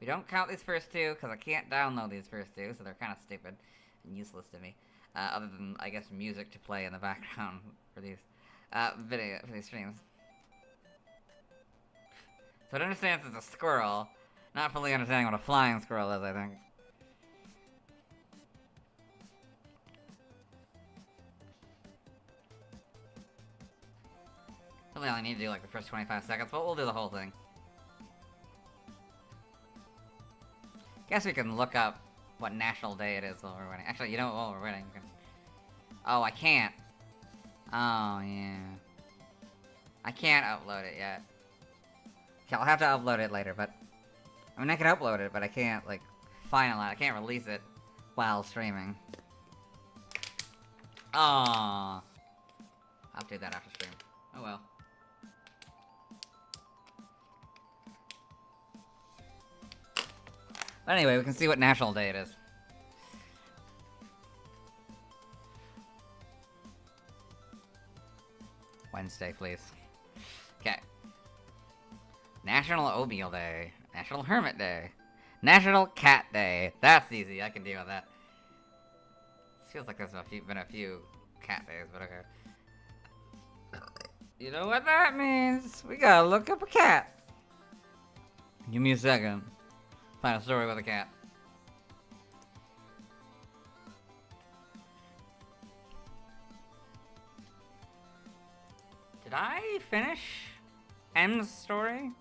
we don't count these first two, because I can't download these first two, so they're kind of stupid and useless to me. Other than, I guess, music to play in the background for these for these streams. So it understands it's a squirrel, not fully understanding what a flying squirrel is, I think. Really only need to do like the first 25 seconds, but we'll do the whole thing. Guess we can look up what national day it is while we're waiting. Actually, you know what, while we're waiting, we can... Oh, I can't. Oh, yeah. I can't upload it yet. Okay, I'll have to upload it later, but... I mean, I can upload it, but I can't, like, finalize. I can't release it while streaming. Aww. I'll do that after stream. Oh well. But anyway, we can see what national day it is. Wednesday, please. Okay. National Oatmeal Day. National Hermit Day. National Cat Day. That's easy, I can deal with that. Feels like there's been a few cat days, but okay. You know what that means? We gotta look up a cat. Give me a second. Find a story with a cat. Did I finish M's story?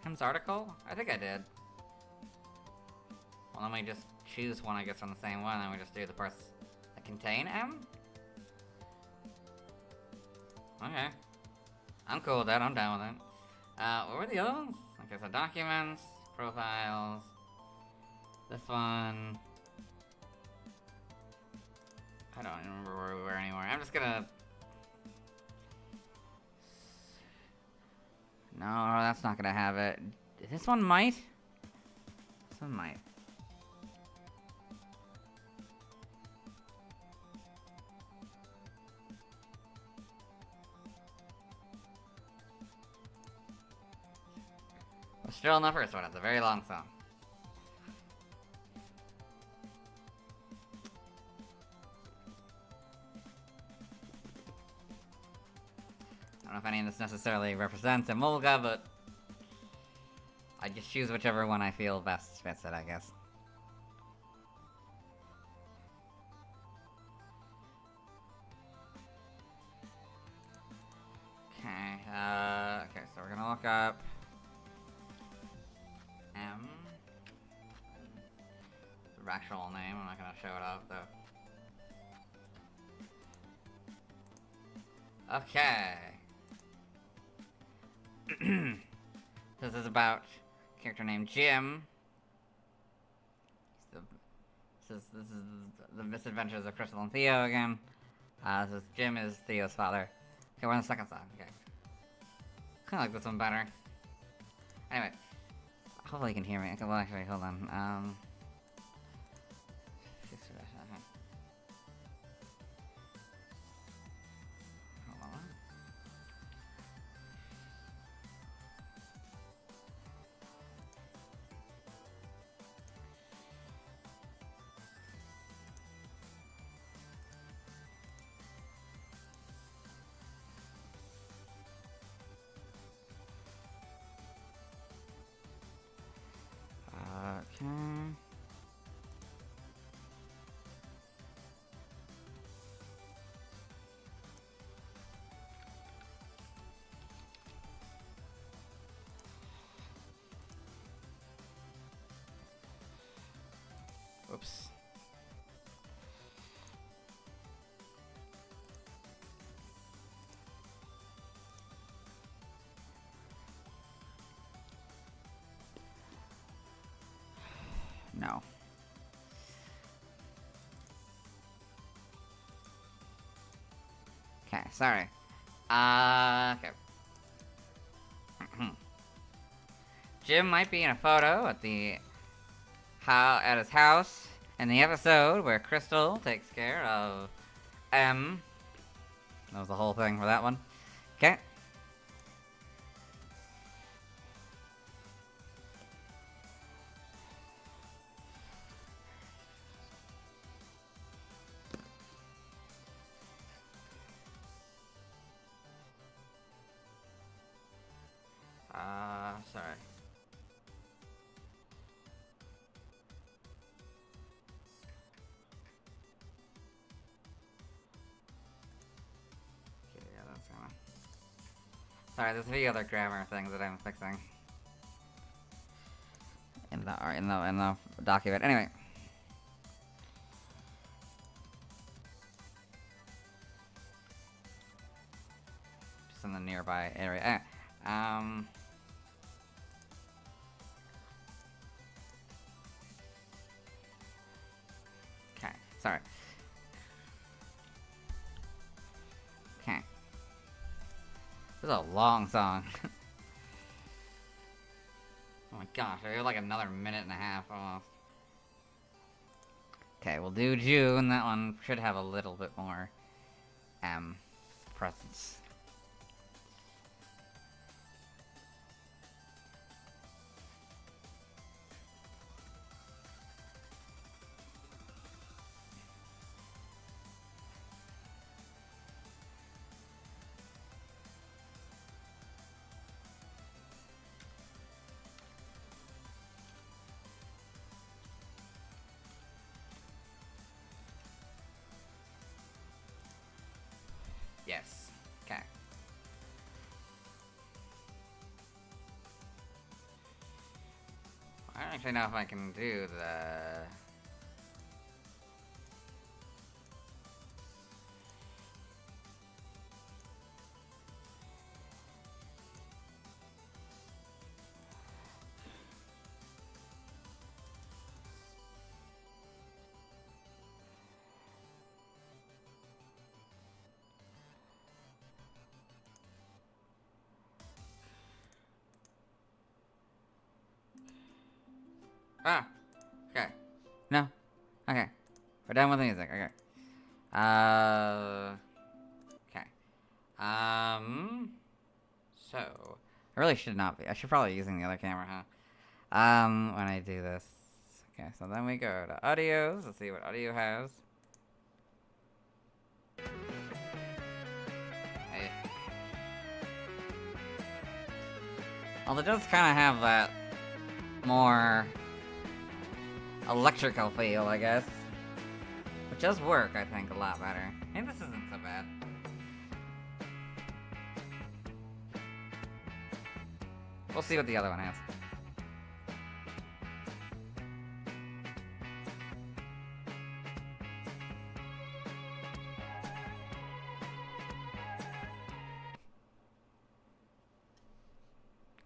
M's article? I think I did. Well, then we just choose one, I guess, on the same one, and then we just do the parts that contain M? Okay. I'm cool with that, I'm down with it. What were the other ones? Okay, so documents, profiles, this one. I don't even remember where we were anymore. I'm just gonna... No, that's not gonna have it. This one might? This one might. We're still in the first one, it's a very long song. I don't know if any of this necessarily represents Emolga, but I just choose whichever one I feel best fits it, I guess. Okay, okay, so we're gonna look up M. The actual name, I'm not gonna show it up, though. Okay. This is about a character named Jim. This is the misadventures of Crystal and Theo again. Jim is Theo's father. Okay, we're on the second song. Okay. Kinda like this one better. Anyway. Hopefully you can hear me. Okay, well, actually, hold on. Hold on. Okay. Oops. No. Okay, sorry. Okay. Jim might be in a photo at his house in the episode where Crystal takes care of M. That was the whole thing for that one. Okay. Sorry. Okay, yeah, that's gonna... Sorry, there's a few other grammar things that I'm fixing. In the document. Anyway. Just in the nearby area. Okay, sorry. Okay. This is a long song. Oh my gosh, I feel like another minute and a half almost. Okay, we'll do June. That one should have a little bit more presence. Yes. Okay. I don't actually know if I can do the... Ah! Okay. No. Okay. We're done with the music. Okay. Okay. So... I really should not be. I should probably be using the other camera, huh? When I do this. Okay, so then we go to audios. Let's see what audio has. Hey. Well, it does kind of have that more electrical feel, I guess. Which does work, I think, a lot better. Maybe this isn't so bad. We'll see what the other one has.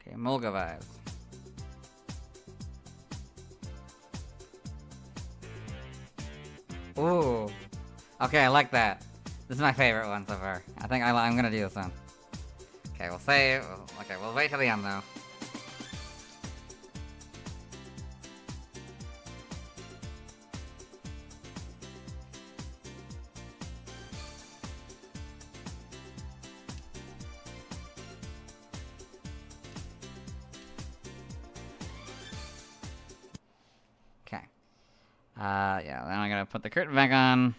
Okay, Emolga vibes. Ooh. Okay, I like that. This is my favorite one so far. I think I'm gonna do this one. Okay, we'll save. Okay, we'll wait till the end though. Okay. Yeah, then I'm gonna put the curtain back on.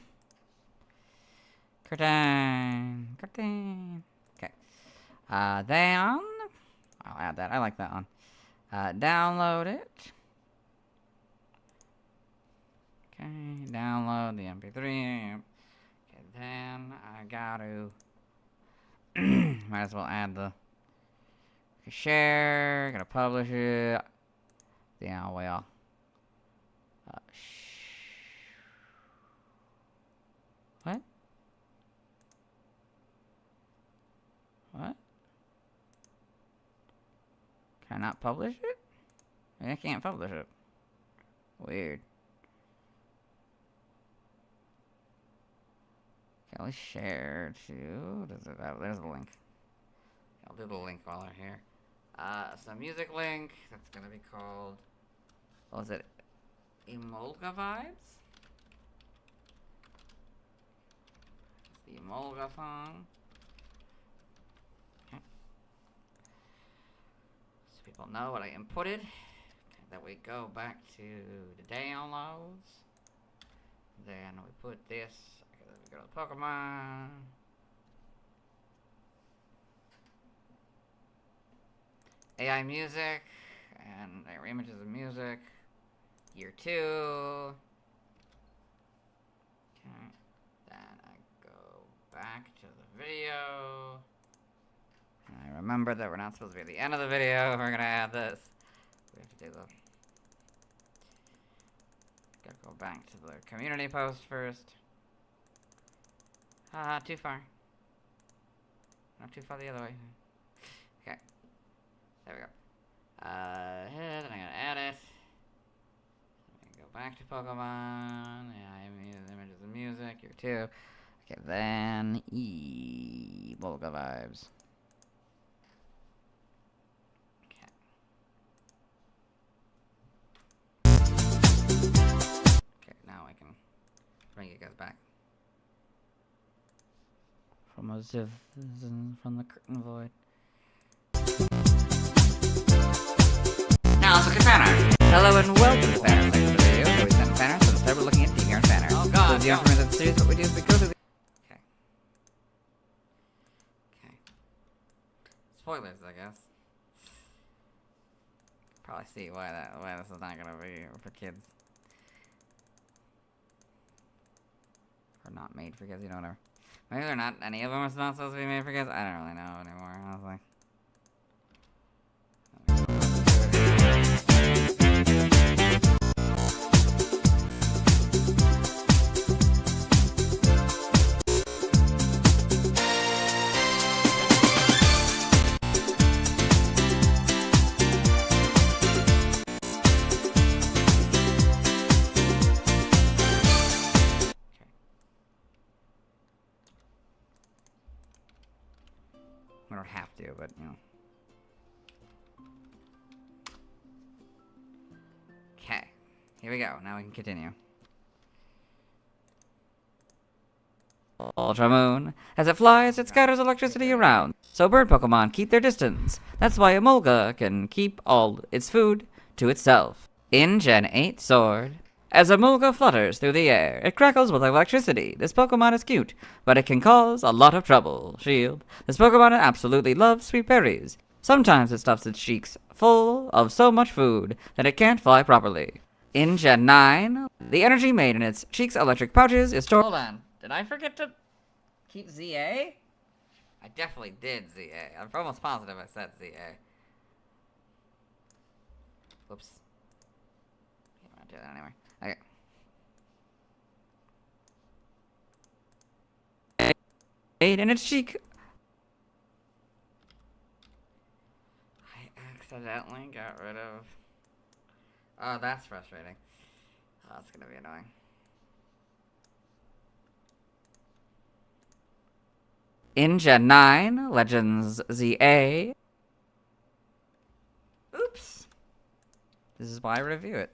Curtain. Curtain. Okay. Then I'll add that. I like that one. Download it. Okay, download the MP3. Okay, then I gotta might as well add the share. Gotta publish it. Yeah, well. What? What? Can I not publish it? I can't publish it. Weird. Okay, let's share to... Does it have... There's the link. I'll do the link while I'm here. So music link. That's gonna be called... What was it? Emolga Vibes? It's the Emolga song. Okay. So people know what I inputted. Okay, then we go back to the downloads. Then we put this. Okay, then we go to the Pokémon. AI music. And our images of music. Year 2. Okay. Then I go back to the video. And I remember that we're not supposed to be at the end of the video if we're gonna add this. We have to do the... Gotta go back to the community post first. Too far. Not too far the other way. Okay. There we go. And I'm gonna add it. Go back to Pokemon. Yeah, images and music. Here too. Okay, then Emolga vibes. Okay. Okay, now I can bring you guys back. From a ziv from the curtain void. Now let's look at Fanner. Hello and welcome to Fanner section of the video, where we send Fanner, so instead we're looking at Digger and Fanner. Oh god, so the information of the series, what we do is we go to the... Okay. Okay. Spoilers, I guess. Probably see why this is not gonna be for kids. Or not made for kids, you know, whatever. Maybe they're not, any of them are not supposed to be made for kids? I don't really know anymore, honestly. We don't have to, but, you know. Okay. Here we go. Now we can continue. Ultra Moon. As it flies, it scatters electricity around, so bird Pokemon keep their distance. That's why Emolga can keep all its food to itself. In Gen 8 Sword. As Emolga flutters through the air, it crackles with electricity. This Pokemon is cute, but it can cause a lot of trouble. Shield. This Pokemon absolutely loves sweet berries. Sometimes it stuffs its cheeks full of so much food that it can't fly properly. In Gen 9, the energy made in its cheeks' electric pouches is stored... Hold on. Did I forget to keep ZA? I definitely did ZA. I'm almost positive I said ZA. Whoops. I'm gonna do that anyway. Okay. In its cheek. I accidentally got rid of... Oh, that's frustrating. Oh, that's gonna be annoying. In Gen 9, Legends ZA. Oops. This is why I review it.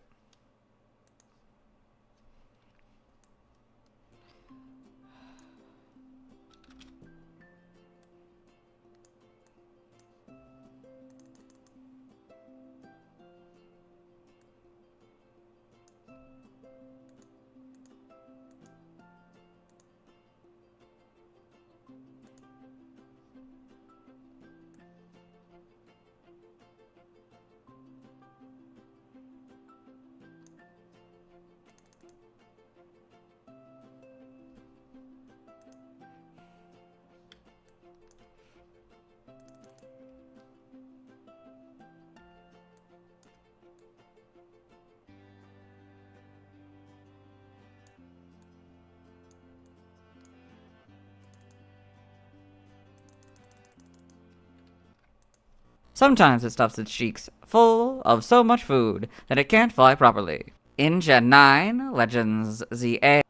Sometimes it stuffs its cheeks full of so much food that it can't fly properly. In Gen 9, Legends ZA,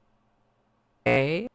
the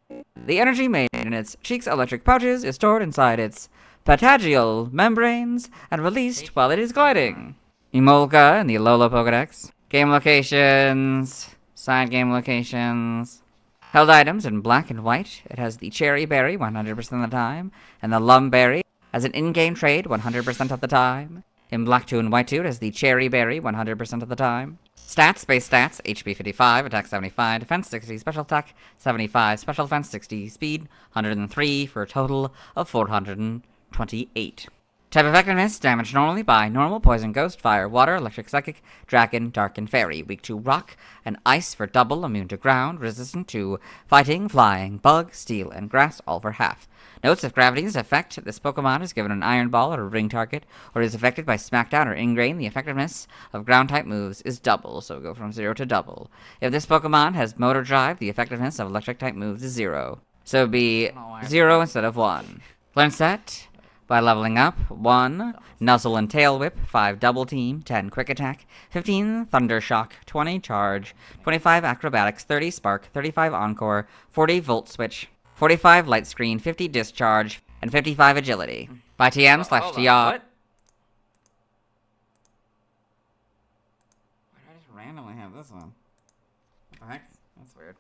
energy made in its cheeks' electric pouches is stored inside its patagial membranes and released while it is gliding. Emolga in the Alola Pokedex. Game locations. Side game locations. Held items in black and white. It has the Cherry Berry 100% of the time, and the Lum Berry as an in-game trade 100% of the time. In Black 2 and White 2, it has the Cherry Berry 100% of the time. Stats, base stats, HP 55, attack 75, defense 60, special attack 75, special defense 60, speed 103 for a total of 428. Type effectiveness, damage normally by normal, poison, ghost, fire, water, electric, psychic, dragon, dark, and fairy. Weak to rock and ice for double, immune to ground, resistant to fighting, flying, bug, steel, and grass, all for half. Notes: if gravity's effect, this Pokemon is given an iron ball or a ring target, or is affected by smackdown or ingrain, the effectiveness of ground-type moves is double, so go from 0 to double. If this Pokemon has motor drive, the effectiveness of electric-type moves is 0, so it'd be 0 instead of 1. Learn set by leveling up: 1. Nuzzle and Tail Whip, 5. Double Team, 10. Quick Attack, 15. Thunder Shock, 20. Charge, 25. Acrobatics, 30. Spark, 35. Encore, 40. Volt Switch, 45. Light Screen, 50. Discharge, and 55. Agility. By TM/TR. What? Why did I just randomly have this one? What the heck? That's weird.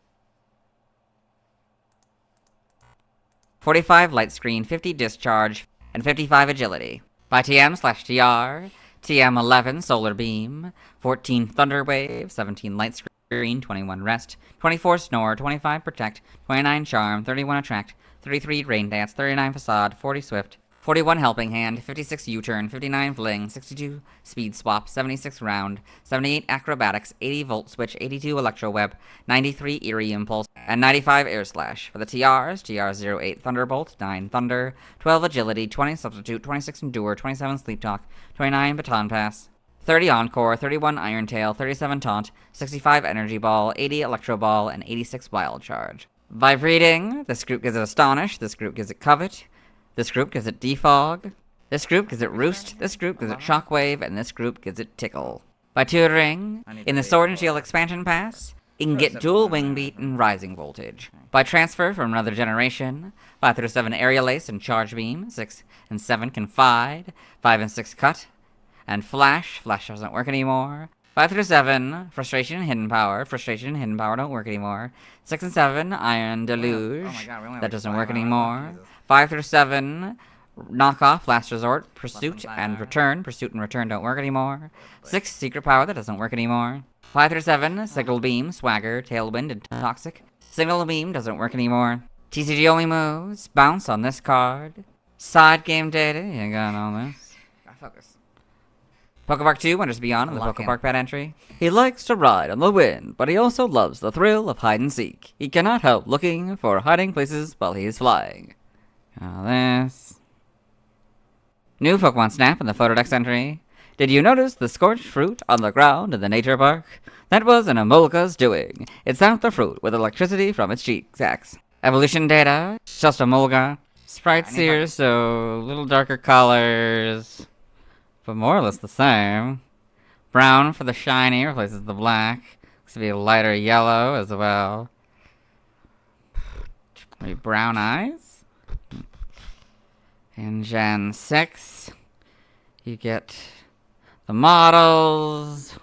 45 Light Screen, 50 Discharge, and 55 Agility. By TM/TR, TM11 Solar Beam, 14 Thunder Wave, 17 Light Screen, 21 Rest, 24 Snore, 25 Protect, 29 Charm, 31 Attract, 33 Rain Dance, 39 Facade, 40 Swift, 41 Helping Hand, 56 U-Turn, 59 Fling, 62 Speed Swap, 76 Round, 78 Acrobatics, 80 Volt Switch, 82 Electro Web, 93 Eerie Impulse, and 95 Air Slash. For the TRs, TR08 Thunderbolt, 9 Thunder, 12 Agility, 20 Substitute, 26 Endure, 27 Sleep Talk, 29 Baton Pass, 30 Encore, 31 Iron Tail, 37 Taunt, 65 Energy Ball, 80 Electro Ball, and 86 Wild Charge. Vibrating, this group gives it Astonish, this group gives it Covet, this group gives it Defog, this group gives it Roost, this group gives it Shockwave, and this group gives it Tickle. By tutoring, in the Sword and Shield expansion pass, you can get Dual Wing Beat and Rising Voltage. By transfer from another generation, 5 through 7 Aerial Ace and Charge Beam, 6 and 7 Confide, 5 and 6 Cut, and Flash. Flash doesn't work anymore. 5 through 7, Frustration and Hidden Power. Frustration and Hidden Power don't work anymore. 6 and 7, Iron Deluge. Oh my God, we only have That doesn't work 5 anymore. Jesus. 5 through 7, Knockoff, Last Resort, Pursuit, than and that. Return. Pursuit and Return don't work anymore. 6, Secret Power. That doesn't work anymore. 5 through 7, Signal Beam, Swagger, Tailwind, and Toxic. Signal Beam doesn't work anymore. TCG only moves. Bounce on this card. Side game data. You got all this. Gotta focus. Pokepark 2, Wonders Beyond in the Lock in. Pokepark pad entry. He likes to ride on the wind, but he also loves the thrill of hide and seek. He cannot help looking for hiding places while he is flying. All this. New Pokemon Snap in the Photodex entry. Did you notice the scorched fruit on the ground in the nature park? That was an Emolga's doing. It's out the fruit with electricity from its cheek sacks. Evolution data, just Emolga. Sprites I need here, so a little darker colors, but more or less the same. Brown for the shiny replaces the black. Looks to be a lighter yellow as well. Maybe brown eyes? In Gen 6, you get the models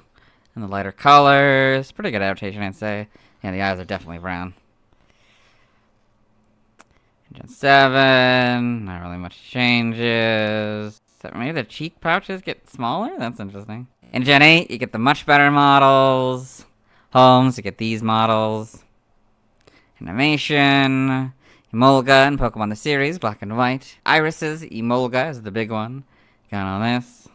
and the lighter colors. Pretty good adaptation, I'd say. Yeah, the eyes are definitely brown. In Gen 7, not really much changes. Except maybe the cheek pouches get smaller? That's interesting. In Gen 8, you get the much better models. Homes, you get these models. Animation. Emolga and Pokemon the series, black and white. Irises, Emolga is the big one. Got all this.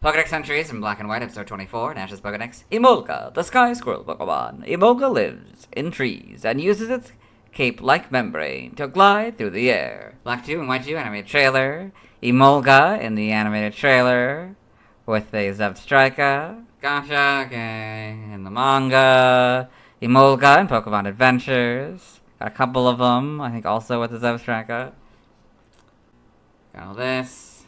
Pokedex entries in black and white, episode 24, Nash's Pokedex. Emolga, the Sky Squirrel Pokemon. Emolga lives in trees and uses its cape-like membrane to glide through the air. Black 2 and White 2 animated trailer. Emolga in the animated trailer with a Zebstrika. Gotcha, okay. In the manga. Emolga in Pokemon Adventures. Got a couple of them, I think also with the Zebstrika. Got all this.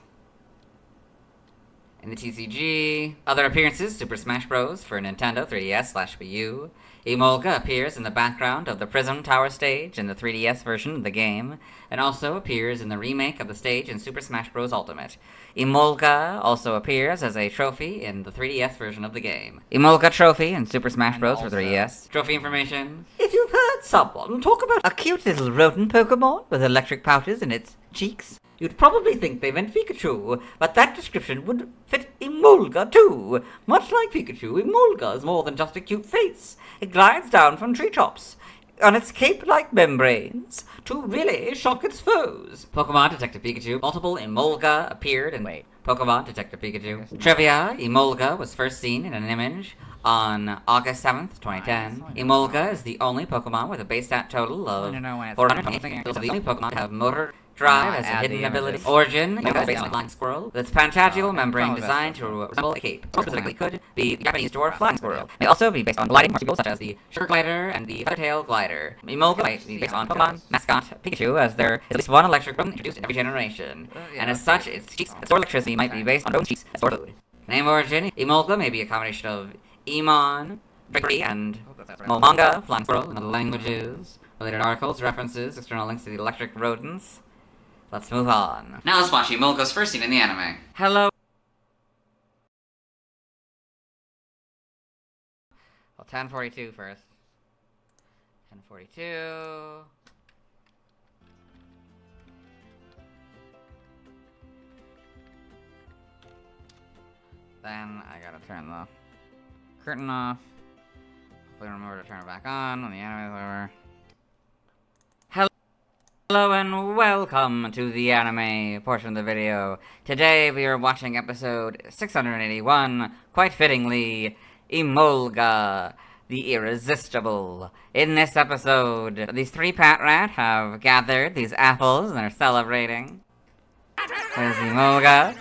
In the TCG. Other appearances, Super Smash Bros. For Nintendo 3DS/Wii U. Emolga appears in the background of the Prism Tower stage in the 3DS version of the game, and also appears in the remake of the stage in Super Smash Bros. Ultimate. Emolga also appears as a trophy in the 3DS version of the game. Emolga trophy in Super Smash Bros. For 3DS. Trophy information. If you've heard someone talk about a cute little rodent Pokemon with electric pouches in its cheeks, you'd probably think they meant Pikachu, but that description would fit Emolga too. Much like Pikachu, Emolga is more than just a cute face. It glides down from treetops. on its cape-like membranes to really shock its foes. Pokemon Detective Pikachu. Multiple Emolga appeared in Pokemon Detective Pikachu. Trivia: Emolga was first seen in an image on August 7th, 2010. Emolga is the only Pokemon with a base stat total of 420. It's the only Pokemon to have motor drive as a hidden ability. Origin: Emolga is based on a flying squirrel. With its pentagonal membrane designed to resemble a cape. More specifically, could be the Japanese dwarf flying squirrel. May also be based on gliding marsupials such as the sugar glider and the feathertail glider. Emolga might be based on Pokemon mascot Pikachu, as there is at least one electric rodent introduced in every generation. And as such, its cheeks that store electricity might be based on rodent cheeks that store food. Name origin: Emolga may be a combination of Emon, Drakery, and Momanga, flying squirrel, in other languages. Related articles, references, external links to the electric rodents. Let's move on. Now let's watch Emolga's first scene in the anime. Hello. Well, 1042 first. 1042. Then I gotta turn the curtain off. Hopefully remember to turn it back on when the anime is over. Hello and welcome to the anime portion of the video. Today we are watching episode 681, quite fittingly, Emolga, the Irresistible. In this episode, these three Patrat have gathered these apples and are celebrating. There's Emolga.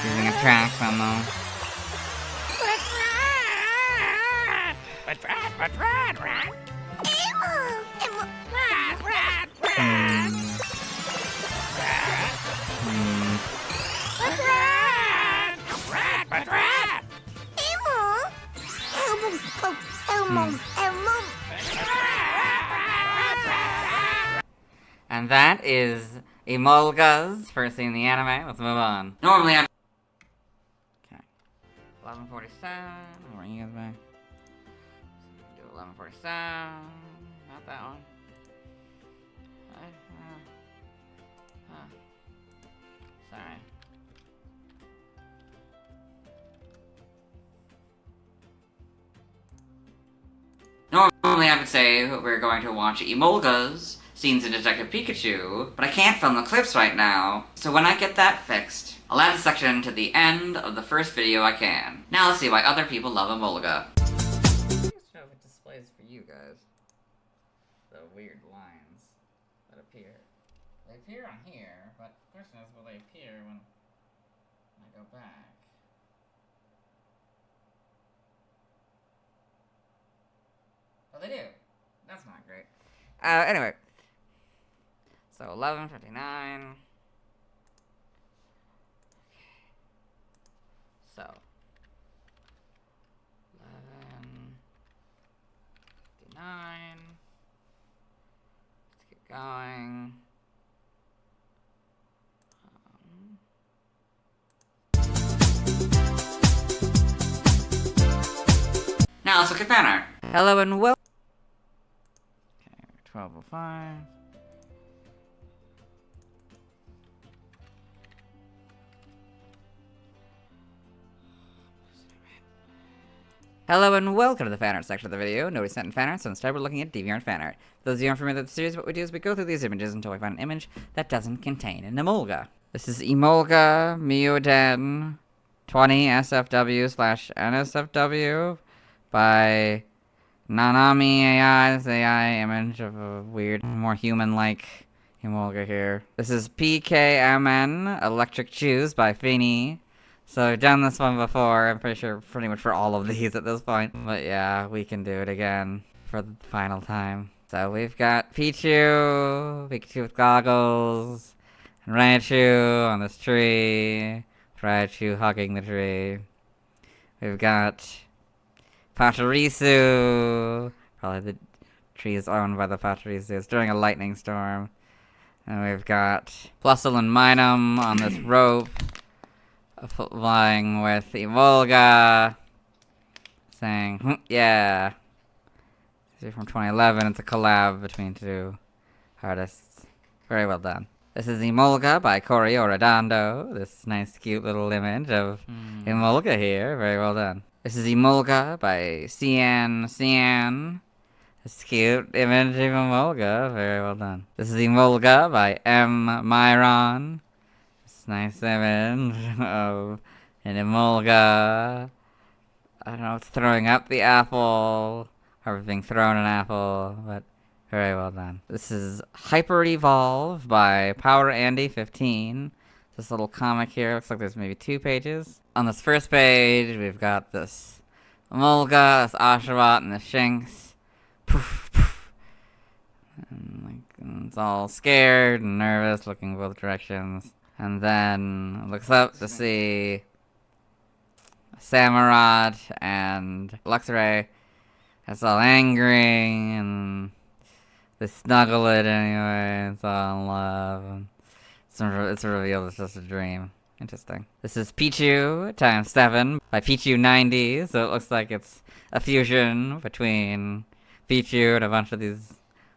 Using a track from them. And that is Emolga's first scene in the anime. Let's move on. Normally I'm... Okay. 1147. Where are you guys back? Do 1147. Not that one. Sorry. Normally I would say we're going to watch Emolga's scenes in Detective Pikachu, but I can't film the clips right now, so when I get that fixed, I'll add a section to the end of the first video I can. Now let's see why other people love Emolga. I just know if it displays for you guys the weird lines that appear. They appear on here, but the question is, will they appear when I go back? Oh, they do. That's not great. Anyway. So 11:59. So 11:59. Let's get going. Now let's look at fan art. Hello and welcome. Okay, 12:05. Hello and welcome to the fan art section of the video. Nobody sent in fan art, so instead we're looking at DeviantArt fan art. For those of you aren't familiar with the series, what we do is we go through these images until we find an image that doesn't contain an Emolga. This is Emolga Mioden 20 SFW/NSFW by Nanami AI. This AI image of a weird, more human-like Emolga here. This is PKMN Electric Shoes by Fini. So I've done this one before, I'm pretty sure pretty much for all of these at this point. But yeah, we can do it again for the final time. So we've got Pikachu with goggles, and Raichu on this tree, Raichu hugging the tree. We've got Pachirisu, probably the tree is owned by the Pachirisu, it's during a lightning storm. And we've got Plusle and Minum on this rope, flying with Emolga, saying, yeah. From 2011, it's a collab between two artists. Very well done. This is Emolga by Corey Orredondo. This nice, cute little image of Emolga here. Very well done. This is Emolga by Cian. This cute image of Emolga. Very well done. This is Emolga by M. Myron. This nice image of an Emolga. I don't know, it's throwing up the apple, or being thrown an apple, but very well done. This is Hyper Evolve by Power Andy 15. This little comic here looks like there's maybe 2 pages. On this first page, we've got this Emolga, this Oshawott, and the Shinx. Poof, poof. And it's all scared and nervous, looking both directions. And then it looks up to see Samurott and Luxray. It's all angry, and they snuggle it anyway. It's all in love. And it's revealed it's just a dream. Interesting. This is Pichu times 7 by Pichu 90, so it looks like it's a fusion between Pichu and a bunch of these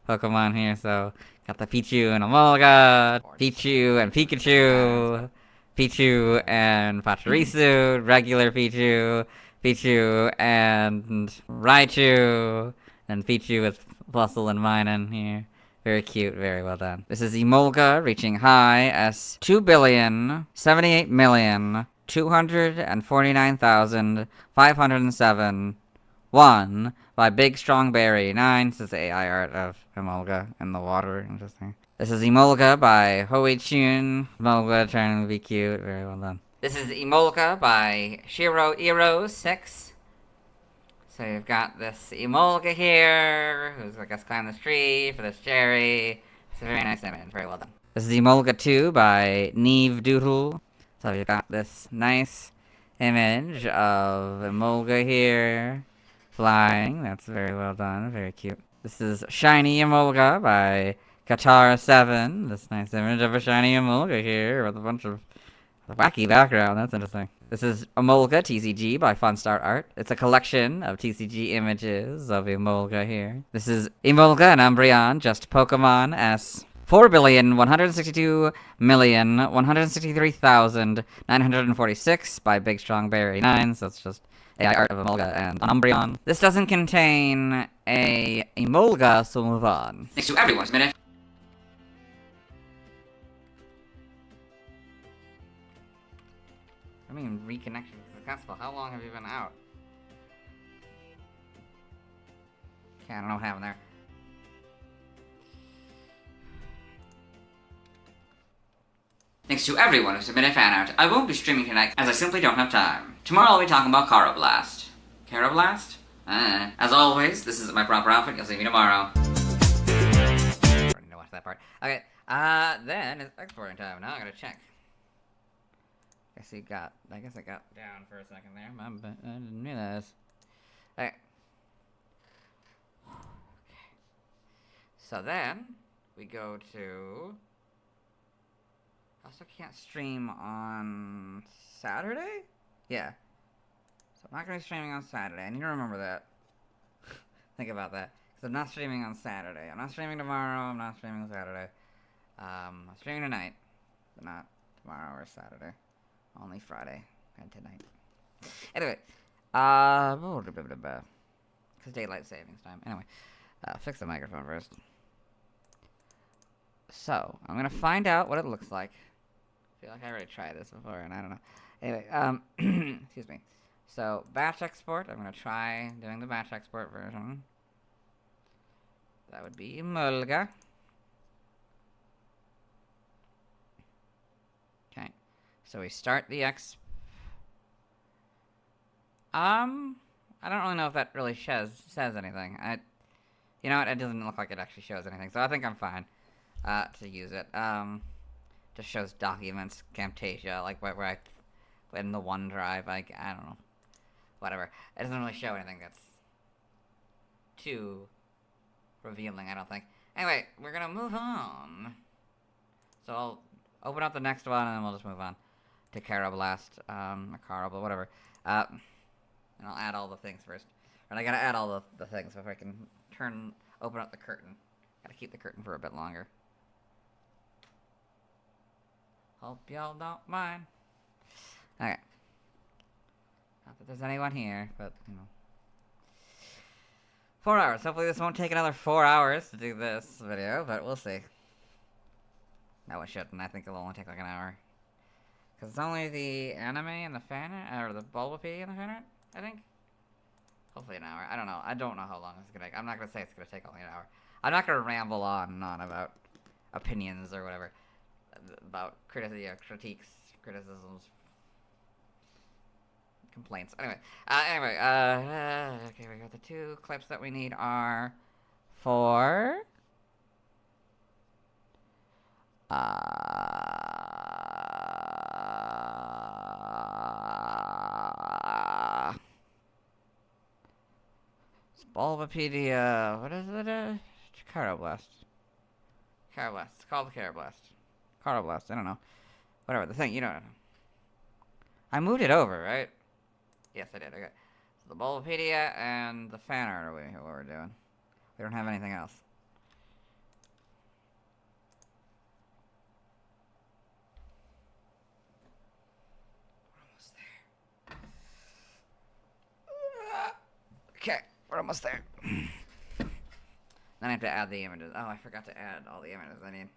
Pokemon here. So got the Pichu and Emolga, Pichu and Pikachu, Pichu and Pachirisu, regular Pichu, Pichu and Raichu, and Pichu with Bustle and Minun here. Very cute, very well done. This is Emolga reaching high as 2,078,249,507 1 by Big Strong Berry 9. This is AI art of Emolga in the water. Interesting. This is Emolga by Hoichun. Emolga trying to be cute. Very well done. This is Emolga by Shiro Iro 6. So you've got this Emolga here, who's, I guess, climbing this tree for this cherry. It's a very nice image. Very well done. This is Emolga 2 by Neve Doodle. So you've got this nice image of Emolga here, flying. That's very well done. Very cute. This is Shiny Emolga by Qatar 7. This nice image of a shiny Emolga here with a bunch of wacky background. That's interesting. This is Emolga TCG by Funstar Art. It's a collection of TCG images of Emolga here. This is Emolga and Umbreon, just Pokemon S. 4,162,163,946 by Big Strong Berry 9. So it's just AI art of Emolga and Umbreon. This doesn't contain a Emolga, so we'll move on. Thanks to everyone's minute. I mean, reconnection successful. How long have you been out? Okay, I don't know what happened there. Thanks to everyone who submitted fan art. I won't be streaming tonight as I simply don't have time. Tomorrow I'll be talking about Karrablast. Karrablast? As always, this isn't my proper outfit. You'll see me tomorrow. I already know watch that part. Okay, then it's exporting time. Now I gotta check. I guess I got down for a second there. I didn't realize. Okay. So then, we go to... I also can't stream on Saturday? Yeah. So I'm not going to be streaming on Saturday. I need to remember that. Think about that. Because I'm not streaming on Saturday. I'm not streaming tomorrow. I'm not streaming on Saturday. I'm streaming tonight. But not tomorrow or Saturday. Only Friday and tonight. Anyway. Because daylight savings time. Anyway. Fix the microphone first. So, I'm going to find out what it looks like. I feel like I already tried this before, and I don't know. Anyway, excuse me. So, batch export. I'm going to try doing the batch export version. That would be Emolga. Okay. So, we start the I don't really know if that really says anything. You know what? It doesn't look like it actually shows anything, so I think I'm fine to use it. Just shows documents, Camtasia, like where I in the OneDrive, like I don't know, whatever. It doesn't really show anything that's too revealing, I don't think. Anyway, we're gonna move on. So I'll open up the next one, and then we'll just move on to Karrablast, or Karrablast, whatever. And I'll add all the things first. And I gotta add all the things before I can open up the curtain. Gotta keep the curtain for a bit longer. Hope y'all don't mind. Okay. Not that there's anyone here, but, you know. 4 hours. Hopefully this won't take another 4 hours to do this video, but we'll see. No, it shouldn't. I think it'll only take like an hour. Because it's only the anime and the fan art, or the Bulbapedia and the fan art, I think. Hopefully an hour. I don't know. I don't know how long it's gonna take. I'm not gonna say it's gonna take only an hour. I'm not gonna ramble on and on about opinions or whatever. About critiques, criticisms, complaints. Anyway, okay, we got the 2 clips that we need are for Bulbapedia. What is it? Karrablast. Karrablast. It's called the Karrablast. Karrablast. I don't know. Whatever. The thing. You know. I moved it over, right? Yes, I did. Okay. So the Bulbapedia and the fan art are what we're doing. We don't have anything else. Okay, we're almost there. Then I have to add the images. Oh, I forgot to add all the images I need.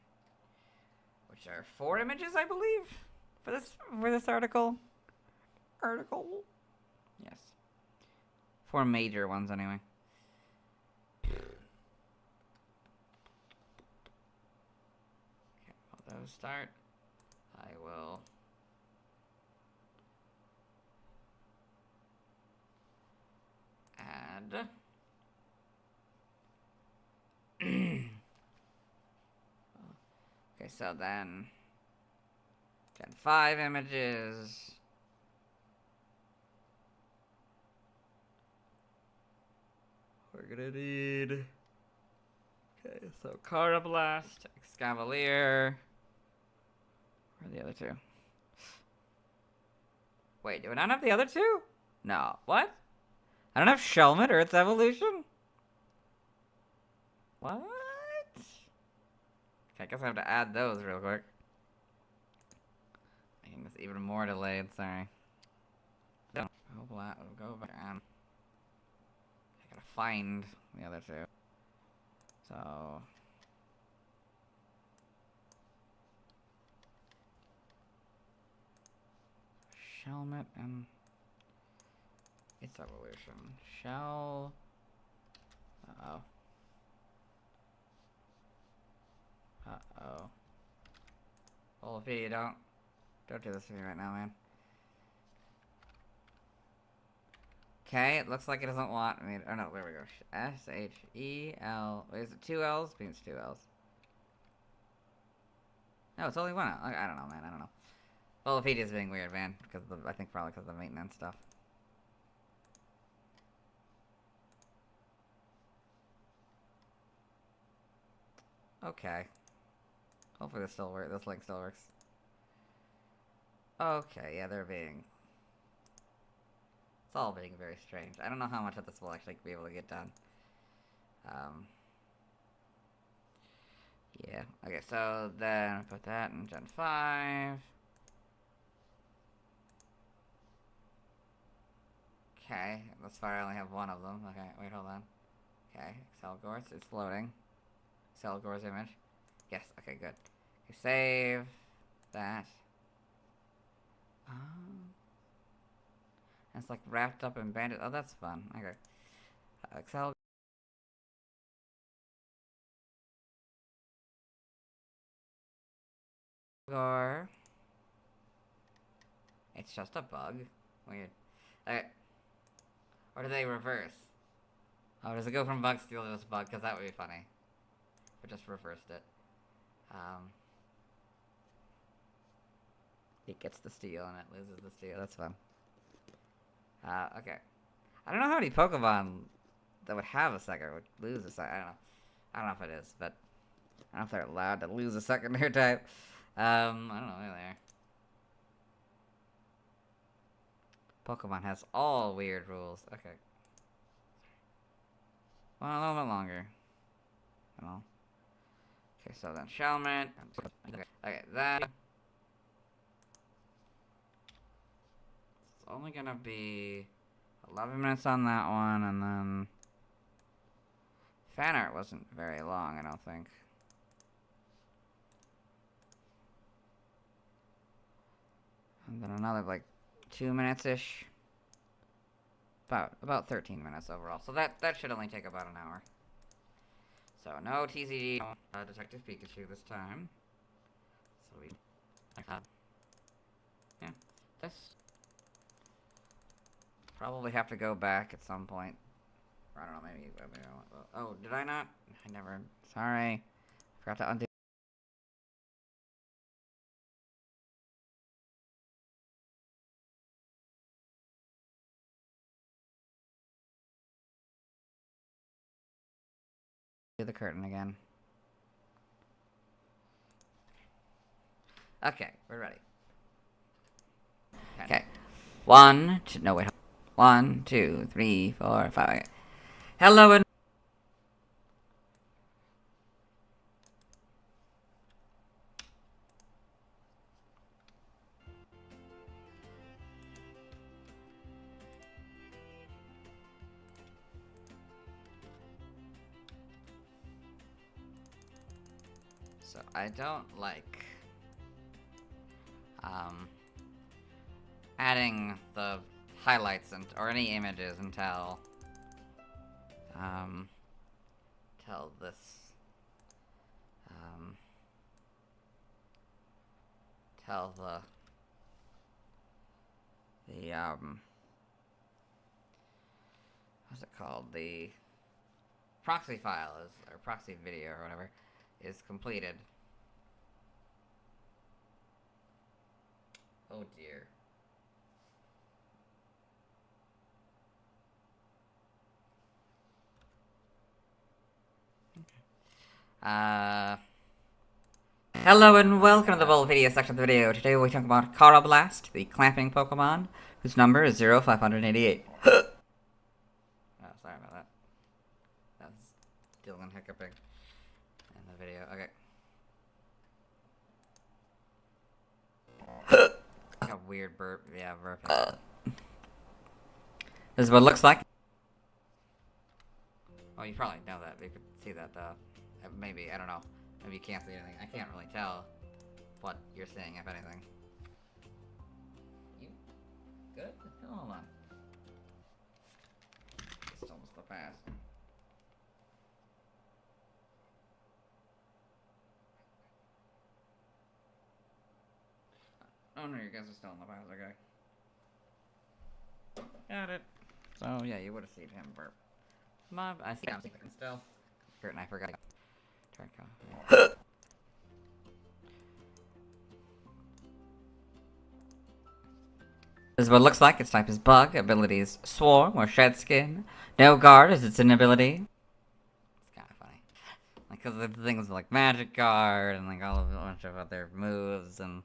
Which are 4 images, I believe, for this article. Yes. 4 major ones, anyway. Okay, while those start, I will add okay, so then Gen 5 images. We're gonna need, okay, so Karrablast, Excavalier. Where are the other 2? Wait, do I not have the other 2? No. What? I don't have Shelmet or its evolution? What? Okay, I guess I have to add those real quick. Making this even more delayed, sorry. Go back on. I gotta find the other 2. So Shelmet and its evolution. Shell. Uh-oh. Uh-oh. Bulbapedia, don't do this to me right now, man. Okay, it looks like it doesn't want me. Oh no, there we go. S-H-E-L. Wait, is it 2 L's? I think it's 2 L's. No, it's only 1 L. I don't know, man. I don't know. Bulbapedia's being weird, man. Because I think probably because of the maintenance stuff. Okay. Hopefully this still works. This link still works. Okay, yeah, they're being... It's all being very strange. I don't know how much of this will actually be able to get done. Yeah. Okay, so then put that in Gen 5. Okay, thus far I only have 1 of them. Okay, wait, hold on. Okay, Excelgor's, it's loading. Excelgor's image. Yes, okay, good. Okay, save that. It's like wrapped up in bandage. Oh, that's fun. Okay. Excelgor. It's just a bug. Weird. Okay. Or do they reverse? Oh, does it go from bug steal to just bug? Because that would be funny. If it just reversed it. It gets the steal and it loses the steal. That's fun. Okay. I don't know how many Pokemon that would have a second would lose a second. I don't know. I don't know if it is, but I don't know if they're allowed to lose a secondary type. I don't know. There they are. Pokemon has all weird rules. Okay. Well, a little bit longer. Well, okay, so then Shelmet. Okay, then it's only gonna be 11 minutes on that one, and then fan art wasn't very long, I don't think. And then another like 2 minutes-ish. About 13 minutes overall. So that should only take about an hour. So no TCG, Detective Pikachu this time. So we, yeah, this probably have to go back at some point. Or I don't know, maybe oh, did I not? I never. Sorry, forgot to undo. The curtain again. Okay, we're ready. Okay. 1, 2, no wait. 1, 2, 3, 4, 5. Okay. Hello and so I don't like adding the highlights and or any images until this tell the what's it called, the proxy file is, or proxy video or whatever, is completed. Oh dear. Hello and welcome to the full video section of the video. Today we'll be talking about Karrablast, the clamping Pokemon, whose number is 0588. Oh, sorry about that. That was Dylan hiccuping in the video. Okay. Like a weird burp. Yeah, burp. This is what it looks like. Oh, you probably know that. You could see that, maybe, I don't know. Maybe you can't see anything. I can't really tell what you're seeing, if anything. You good? Hold on. It's almost the pass. Oh no, you guys are still in the pass, okay. Got it. So, yeah, you would have seen him burp. Mob, I see him still. Kurt and I forgot. This is what it looks like. Its type is Bug. Abilities Swarm or Shed Skin. No Guard is its inability. It's kind of funny. Like, because the things like Magic Guard and like all of a bunch of other moves and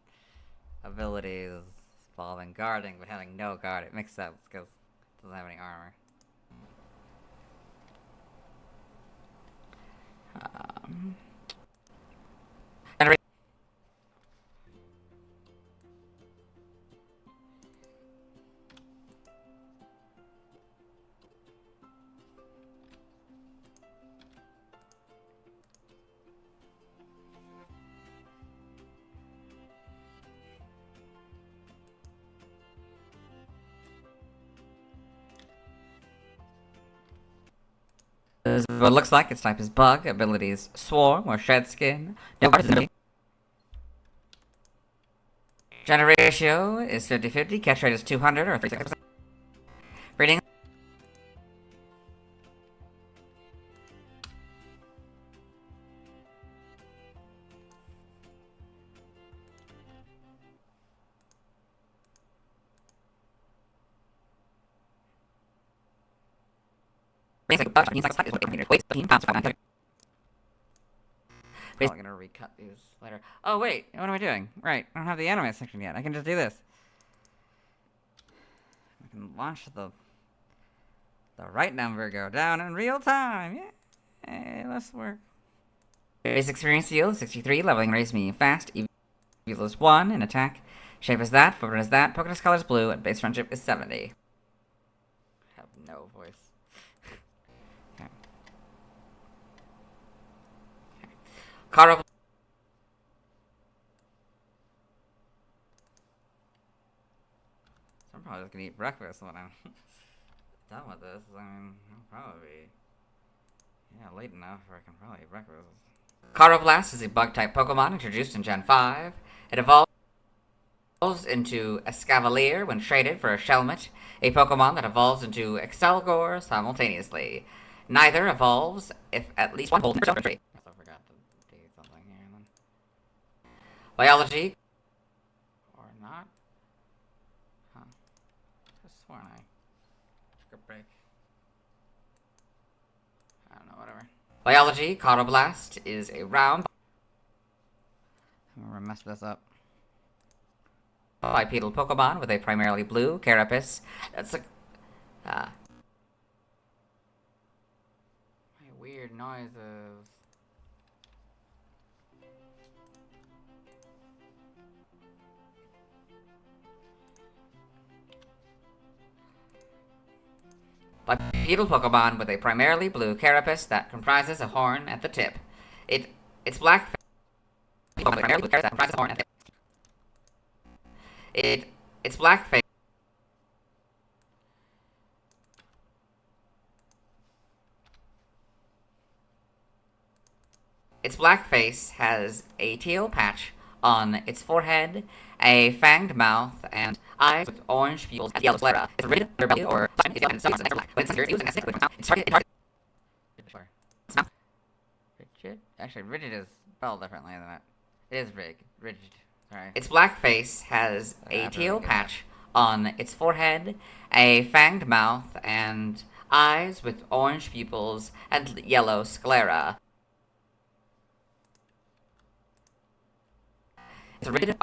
abilities involving guarding, but having no guard, it makes sense because it doesn't have any armor. This is what it looks like. Its type is Bug. Abilities Swarm or Shed Skin. No Guard is inability. Gender ratio is 50-50. Catch rate is 200 or 36%. Breeding. I'm gonna recut these later. Oh wait, what am I doing? Right, I don't have the anime section yet. I can just do this. I can launch the the right number go down in real time. Yeah. Hey, let's work. Base experience yield 63, leveling raised me fast. EV is 1 in attack. Shape is that, footprint is that, Pokédex color is blue, and base friendship is 70. I have no voice. Okay. Karrablast. I'm probably just gonna eat breakfast when I'm done with this. I mean, I'll probably be late enough where I can probably eat breakfast. Karrablast is a bug-type Pokemon introduced in Gen 5. It evolves into Escavalier when traded for a Shelmet, a Pokemon that evolves into Excelgor simultaneously. Neither evolves if at least one Golden or Silver tree. I forgot to do something here. Then. Biology. Or not. Huh. Just sworn I took a break. I don't know, whatever. Biology, Karrablast is a round. I'm gonna mess this up. Bipedal Pokemon with a primarily blue carapace. That's a. My weird noises. Bipedal Pokemon with a primarily blue carapace that comprises a horn at the tip. It's black. Primarily blue carapace that comprises a horn at the tip. It's black face. Its black face has a teal patch on its forehead, a fanged mouth, and eyes with orange pupils and yellow sclera. It's rigid, rebellious, or it's yellow and some are black. When it's used in acidic liquid, it's target. It's not rigid. Actually, rigid is spelled differently than that. It is rigid. Sorry. Its black face has a teal patch on its forehead, a fanged mouth, and eyes with orange pupils and yellow sclera. It's rigid.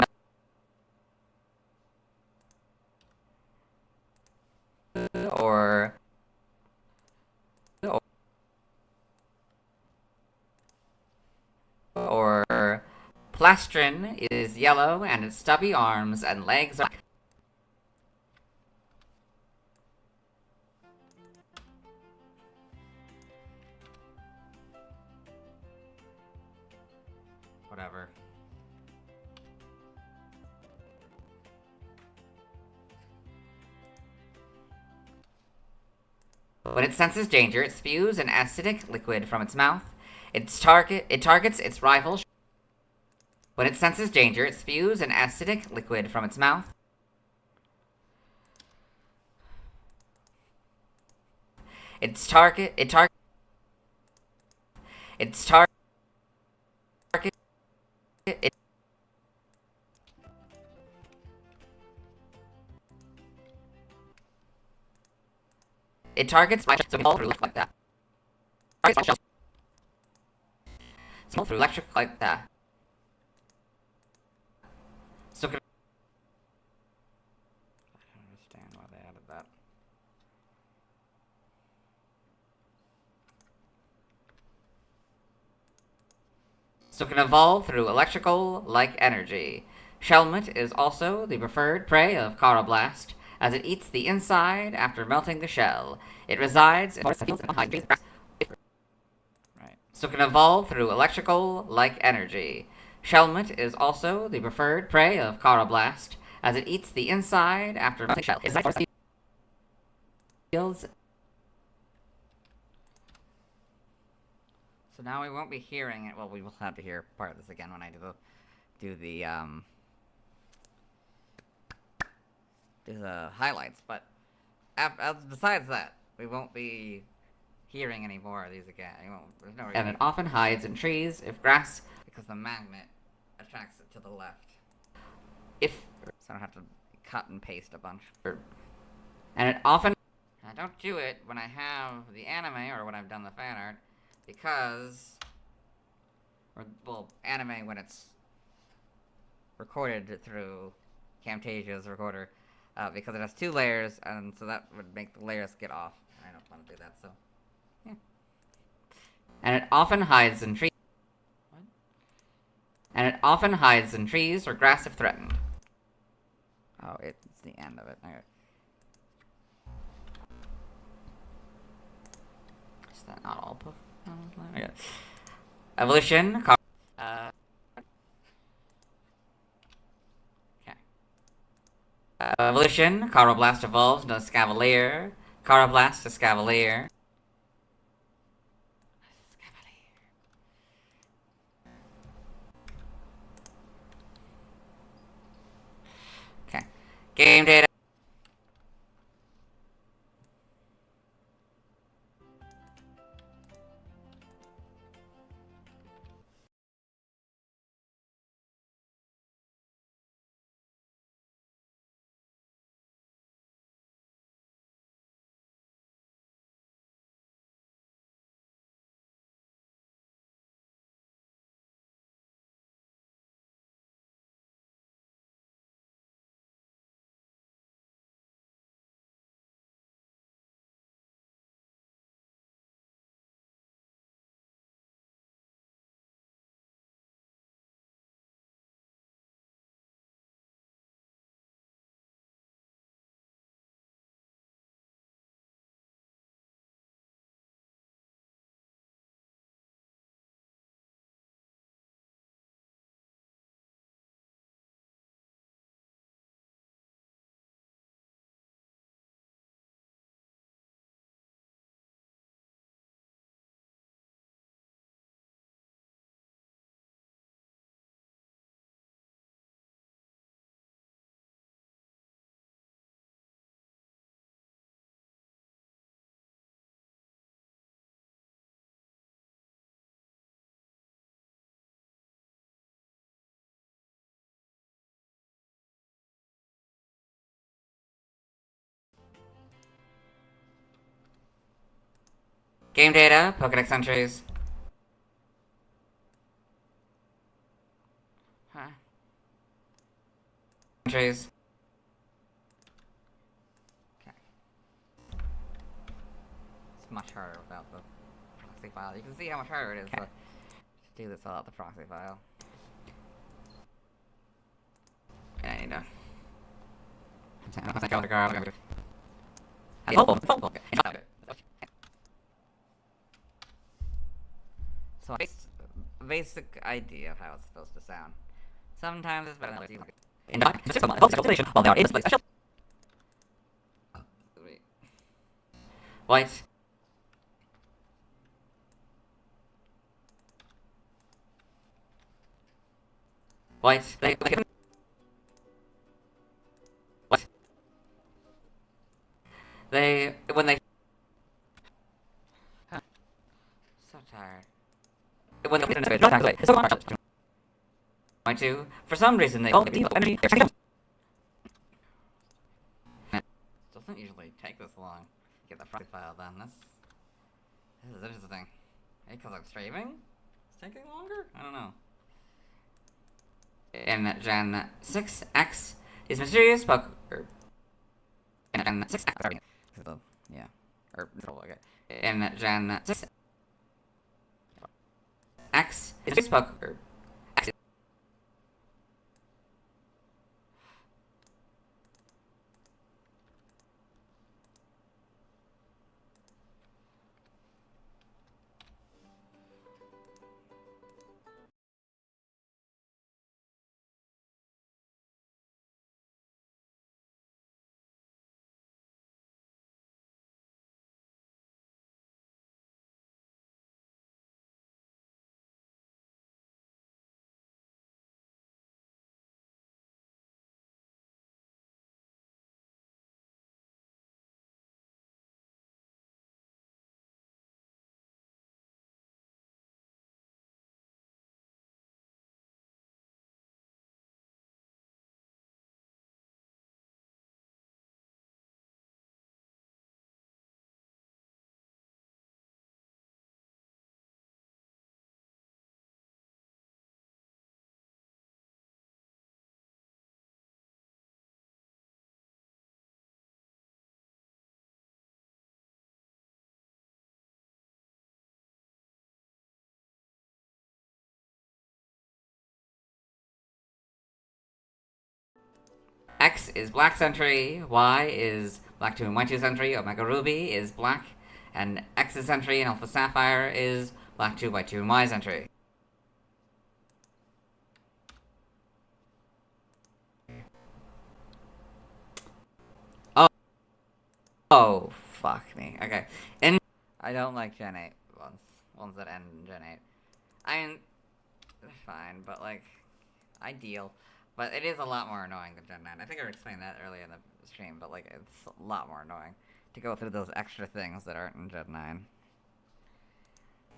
Or Plastron is yellow and its stubby arms and legs are black. Whatever. When it senses danger, it spews an acidic liquid from its mouth. It targets its rival. When it senses danger, it spews an acidic liquid from its mouth. It targets so we fall through like that. Small through electric like that. So I don't understand why they added that. So can evolve through electrical-like energy. Shelmet is also the preferred prey of Karrablast, as it eats the inside after melting the shell. It resides in forests and fields and behind trees and grass. So can evolve through electrical-like energy. Shelmet is also the preferred prey of Karrablast, as it eats the inside after melting shell. It resides in forests and fields. So now we won't be hearing it. Well, we will have to hear part of this again when I do the highlights. But besides that, we won't be hearing any more of these again. There's no reason. And it often hides in trees if grass, because the magnet attracts it to the left. So I don't have to cut and paste a bunch. And it often. I don't do it when I have the anime or when I've done the fan art, because. Anime when it's recorded through Camtasia's recorder, because it has 2 layers, and so that would make the layers get off. I don't want to do that, so yeah. And it often hides in trees. What? And it often hides in trees or grass if threatened. Oh, it's the end of it. Okay. Is that not all Pokemon? Okay. Evolution. Okay. Evolution. Karrablast evolves into a Scavalier. Karrablast to Scavalier. Okay. Game data. Game data. Pokedex entries. Huh. Entries. Okay. It's much harder without the proxy file. You can see how much harder it is to do this without the proxy file. Yeah, you know. So, basic idea of how it's supposed to sound. Sometimes it's better than others. While they are able to play special. White. White. What? When they So tired. when the Point two. For some reason they only energy. Doesn't usually take this long to get the proxy file done. This is interesting. Maybe because I'm streaming? It's taking longer? I don't know. In Gen 6X is mysterious in Gen 6X. Yeah. Or, okay. In Gen 6X is mysterious Pokemon. X is Black Sentry, Y is Black 2 and White 2 Sentry, Omega Ruby is Black, and X's Sentry and Alpha Sapphire is Black 2, White 2, and Y Sentry. Oh, fuck me. Okay. I don't like Gen 8 ones that end in Gen 8. I mean, they're fine, but like, ideal. But it is a lot more annoying than Gen 9. I think I explained that earlier in the stream, but like, it's a lot more annoying to go through those extra things that aren't in Gen 9.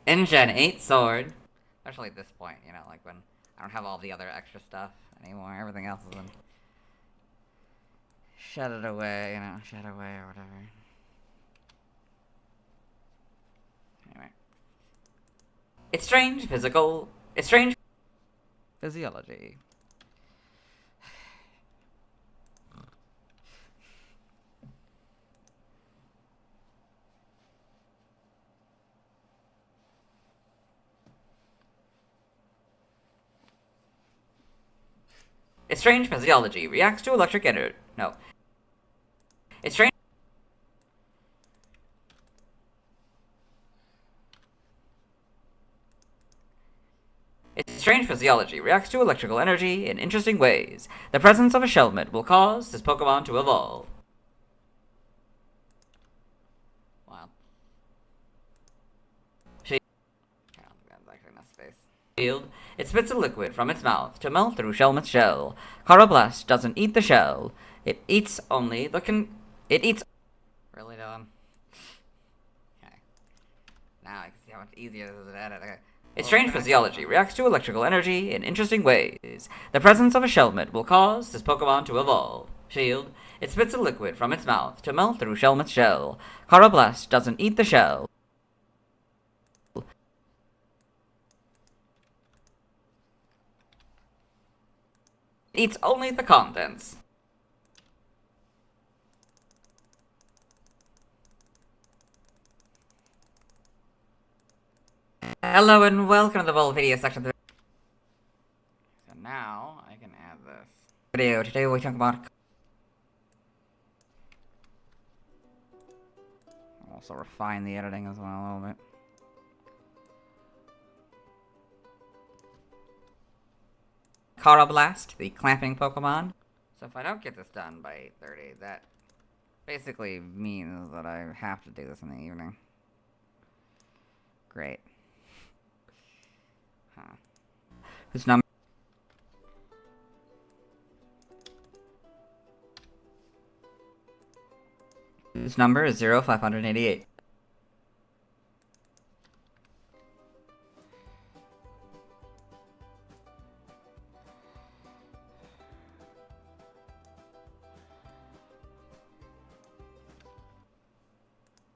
In Gen 8 Sword, especially at this point, you know, like when I don't have all the other extra stuff anymore, everything else has been shut away or whatever. Anyway. It's strange physiology. Its strange physiology reacts to electric energy. No. Its strange. Its strange physiology reacts to electrical energy in interesting ways. The presence of a shelmet will cause this Pokemon to evolve. Wow. I don't think that's actually enough space. Field. It spits a liquid from its mouth to melt through Shelmet's shell. Karrablast doesn't eat the shell. It eats only the It eats. Really, Dylan? Okay. Now I can see how much easier this is to edit. Okay. Its strange physiology reacts to electrical energy in interesting ways. The presence of a shelmet will cause this Pokemon to evolve. Shield. It spits a liquid from its mouth to melt through Shelmet's shell. Karrablast doesn't eat the shell. It eats only the contents. Hello and welcome to the full video section. So now I can add this video. Today we talk about. Also refine the editing as well a little bit. Karrablast, the clamping Pokemon. So if I don't get this done by 8:30, that basically means that I have to do this in the evening. Great. Huh. Whose number? Whose number is 0588.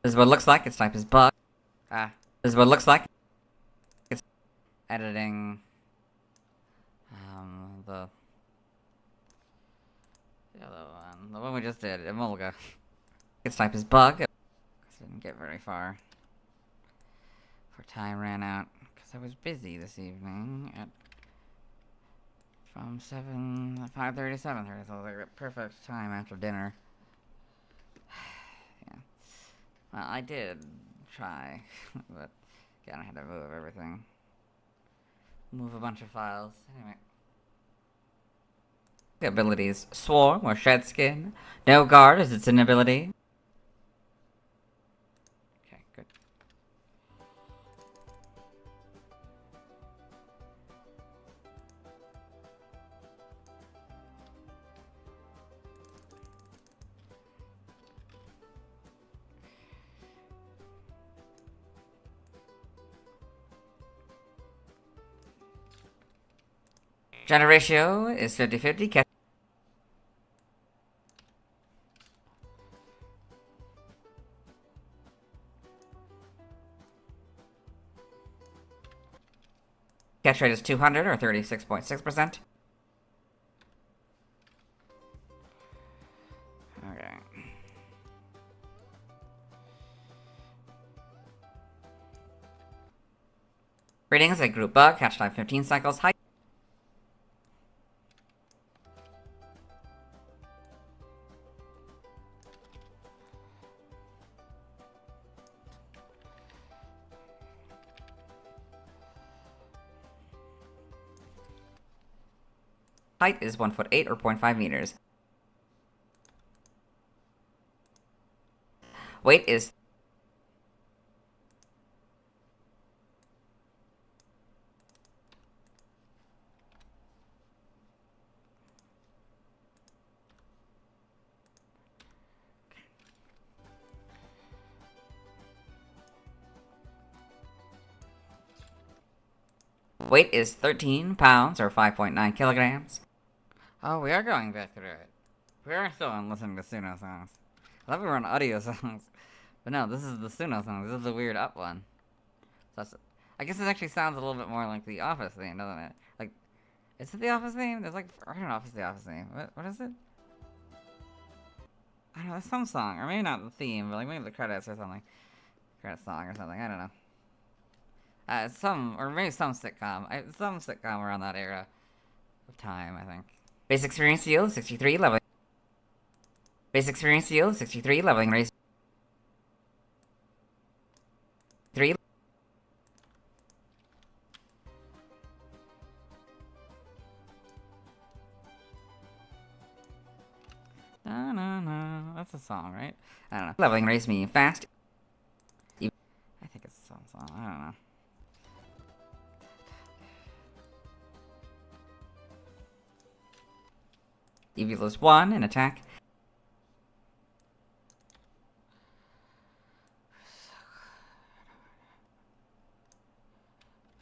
This is what it looks like. Its type is bug. This is what it looks like. It's editing the other one. The one we just did, Emolga. Its type is bug. Didn't get very far. For time ran out. Because I was busy this evening at from 5:30 to 7:30, so it was like a perfect time after dinner. Yeah. Well, I did try, but again, I had to move everything. Move a bunch of files. Anyway. Abilities: Swarm or Shed Skin. No Guard is its inability. Okay, good. Gender ratio is 50-50. Catch rate is 200 or 36.6%. Okay. Ratings: a group bug, catch time 15 cycles, height Height is 1 foot 8 or 0.5 meters. Weight is Weight is 13 pounds or 5.9 kilograms. Oh, we are going back through it. We are still on listening to Suno songs. I thought we were on audio songs. But no, this is the Suno song. This is the weird up one. So I guess it actually sounds a little bit more like the Office theme, doesn't it? Like, is it the Office theme? There's like, I don't know if it's the Office theme. What is it? I don't know, it's some song. Or maybe not the theme, but like maybe the credits or something. Credit song or something, I don't know. Or maybe some sitcom. Some sitcom around that era of time, I think. Base experience yield 63 leveling. Base experience yield 63 leveling raise 3. No. That's a song, right? I don't know. Leveling raise me fast. I think it's some song. I don't know. EV is 1 in attack.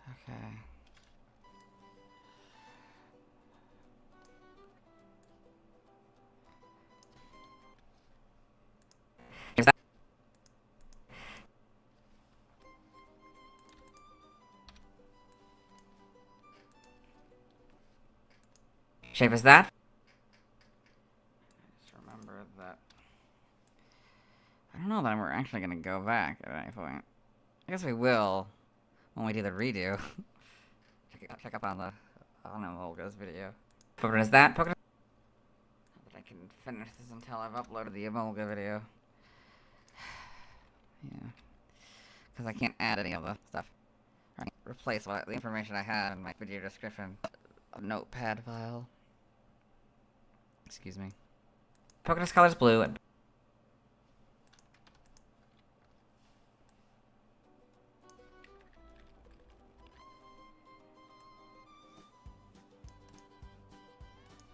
Okay. Is that shape is that? Just remember that. I don't know that we're actually gonna go back at any point. I guess we will when we do the redo. check up on Emolga's video. Pokemon is that? Pokemon. Not that I can finish this until I've uploaded the Emolga video. Yeah. Because I can't add any of the stuff. Right. Replace the information I had in my video description. A notepad file. Excuse me. Pokedex color is blue. And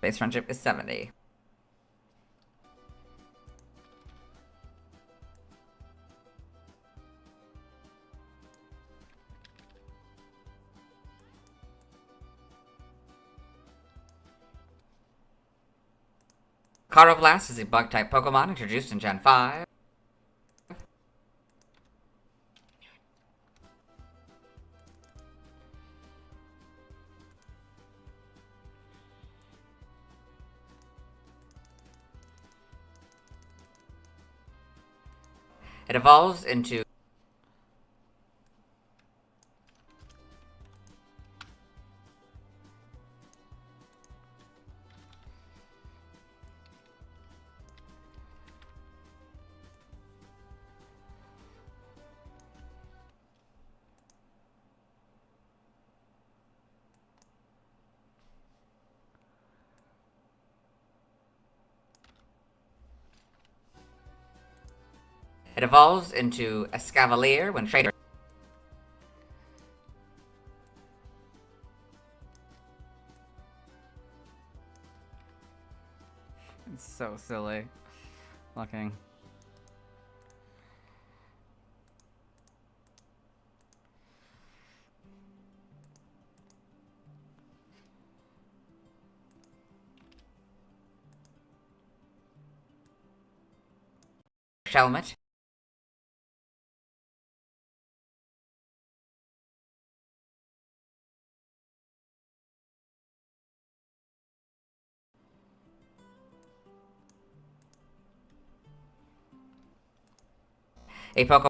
base friendship is 70. Karrablast is a bug-type Pokemon introduced in Gen 5. It evolves into a Scavalier when traded. It's so silly looking. Shelmet. A Pokemon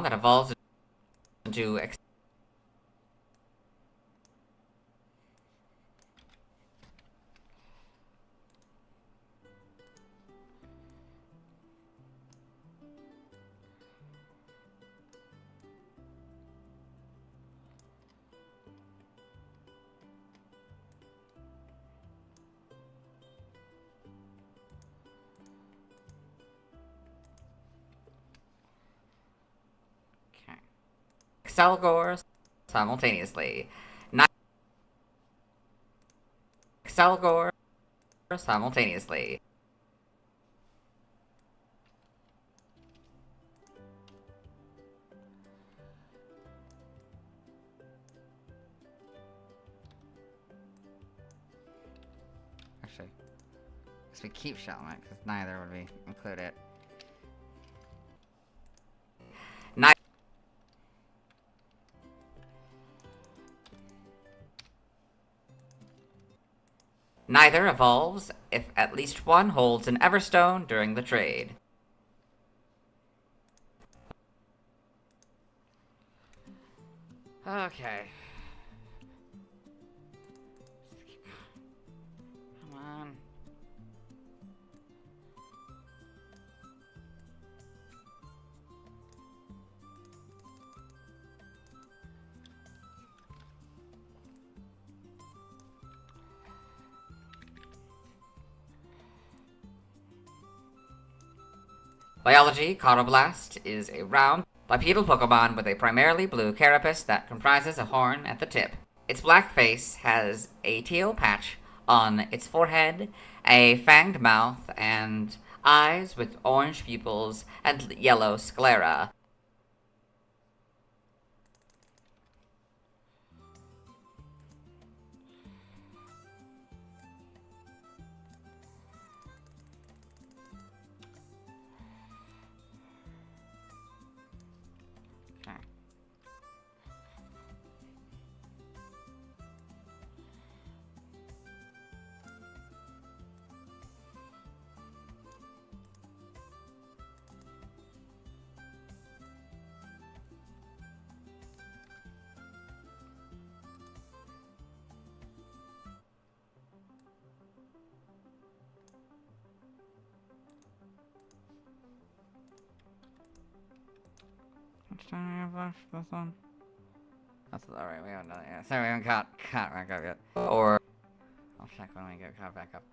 that evolves into Excelgor simultaneously. Excelgor simultaneously. Actually, guess we keep Shelmet, because neither would be included. Neither evolves if at least one holds an Everstone during the trade. Okay. Come on. Biology, Karrablast is a round, bipedal Pokemon with a primarily blue carapace that comprises a horn at the tip. Its black face has a teal patch on its forehead, a fanged mouth, and eyes with orange pupils and yellow sclera. Okay. Which time do we have left this one? That's alright, we haven't done it yet. Sorry, we haven't caught back up yet. Or I'll check when we get caught back up.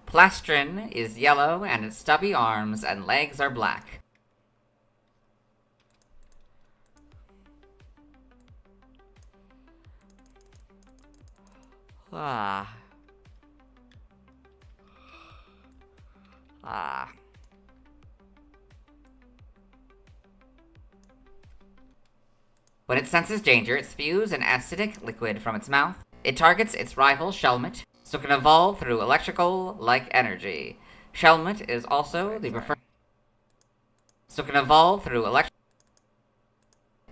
Plastron is yellow and its stubby arms and legs are black. Ah. When it senses danger, it spews an acidic liquid from its mouth. It targets its rival Shelmet, so can evolve through electrical-like energy. Shelmet is also the preferred... So can evolve through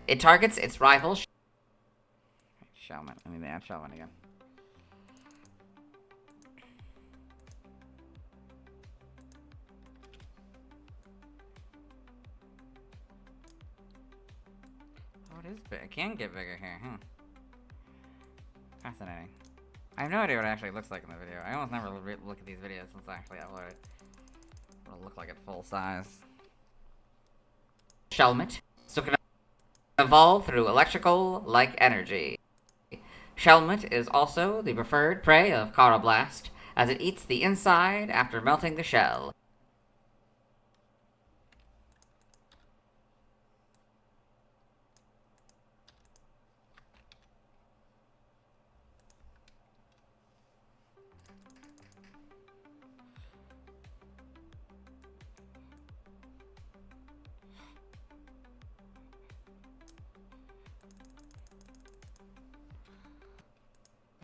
It targets its rival... Shelmet. I need to add Shelmet again. Oh, it is big. It can get bigger here, huh? Fascinating. I have no idea what it actually looks like in the video. I almost never look at these videos since I actually upload it. It'll look like it full size. Shelmet, so can evolve through electrical-like energy. Shelmet is also the preferred prey of Karrablast, as it eats the inside after melting the shell.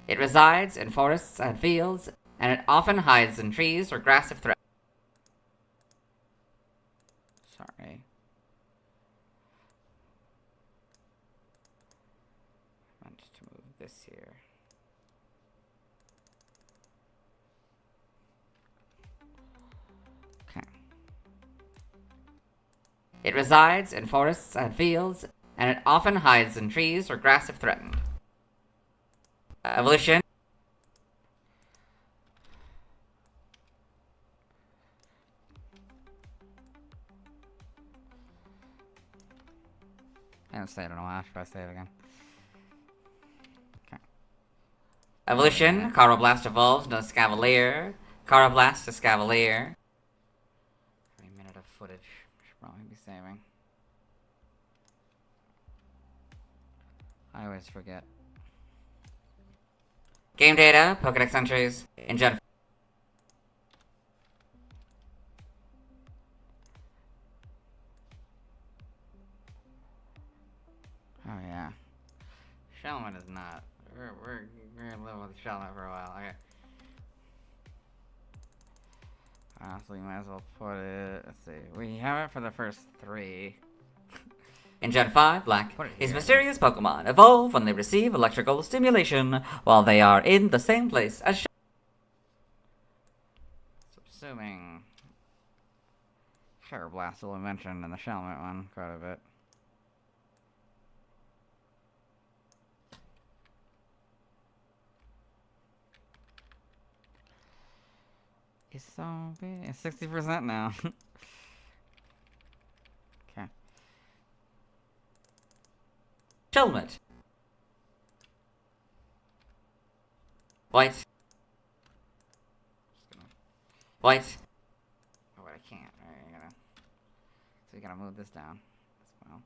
It resides in forests and fields, and it often hides in trees or grass if threatened. Sorry. I meant to move this here. Okay. It resides in forests and fields, and it often hides in trees or grass if threatened. Evolution. I didn't say it in a while. Should I say it again? Okay. Evolution, Karrablast evolves into Scavalier. Karrablast to Scavalier. 3 minute of footage. Should probably be saving. I always forget. Game data, Pokedex entries, in Gen Oh yeah. Shelmet is not. We're gonna live with Shelmet for a while. Okay. Honestly, might as well put it. Let's see. We have it for the first 3. In Gen 5, Black, Put it these here. mysterious Pokemon evolve when they receive electrical stimulation while they are in the same place as Subsuming. Karrablast will be mentioned in the Shelmet one quite a bit. It's so big. It's 60% now. Okay. Shelmet. White. Just gonna. White. Oh, wait, I can't. Alright, I gotta. So we gotta move this down as well.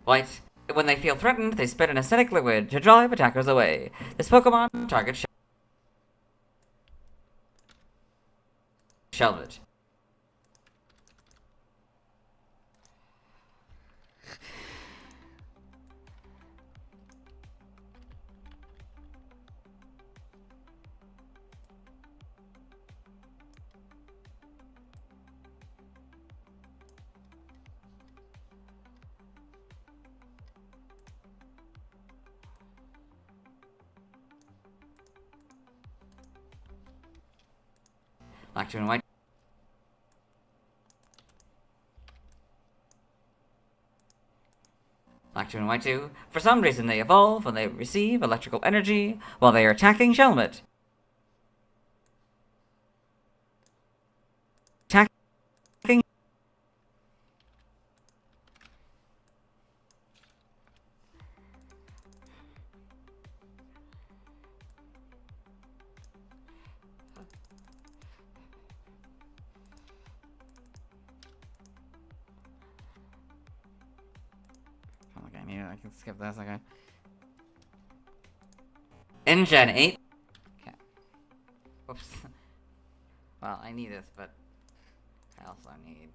White. When they feel threatened, they spit an acidic liquid to drive attackers away. This Pokemon targets Shelmet. Black 2 and White. Black 2 and White 2. For some reason, they evolve when they receive electrical energy while they are attacking Shelmet. Attacking. Oh, okay, I need it. I can skip this. Okay. In Gen 8. Whoops. Well, I need this, but I also need.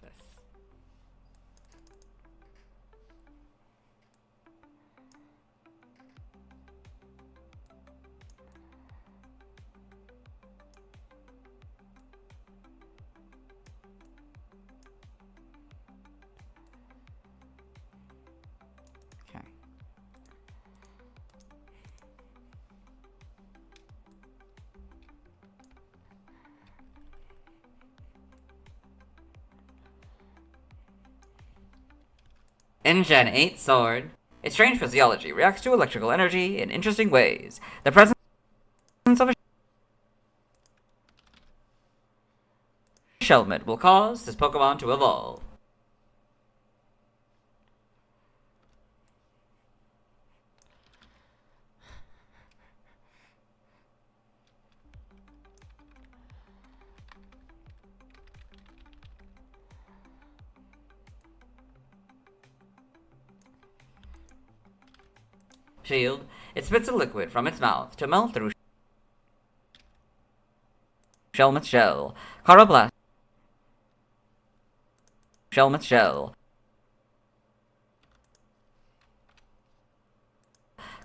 This. Okay. In Gen 8 Sword. Its strange physiology reacts to electrical energy in interesting ways. The presence of a Shelmet will cause this Pokemon to evolve. Shield. It spits a liquid from its mouth to melt through Shelmet's shell. Karrablast. Shelmet's shell.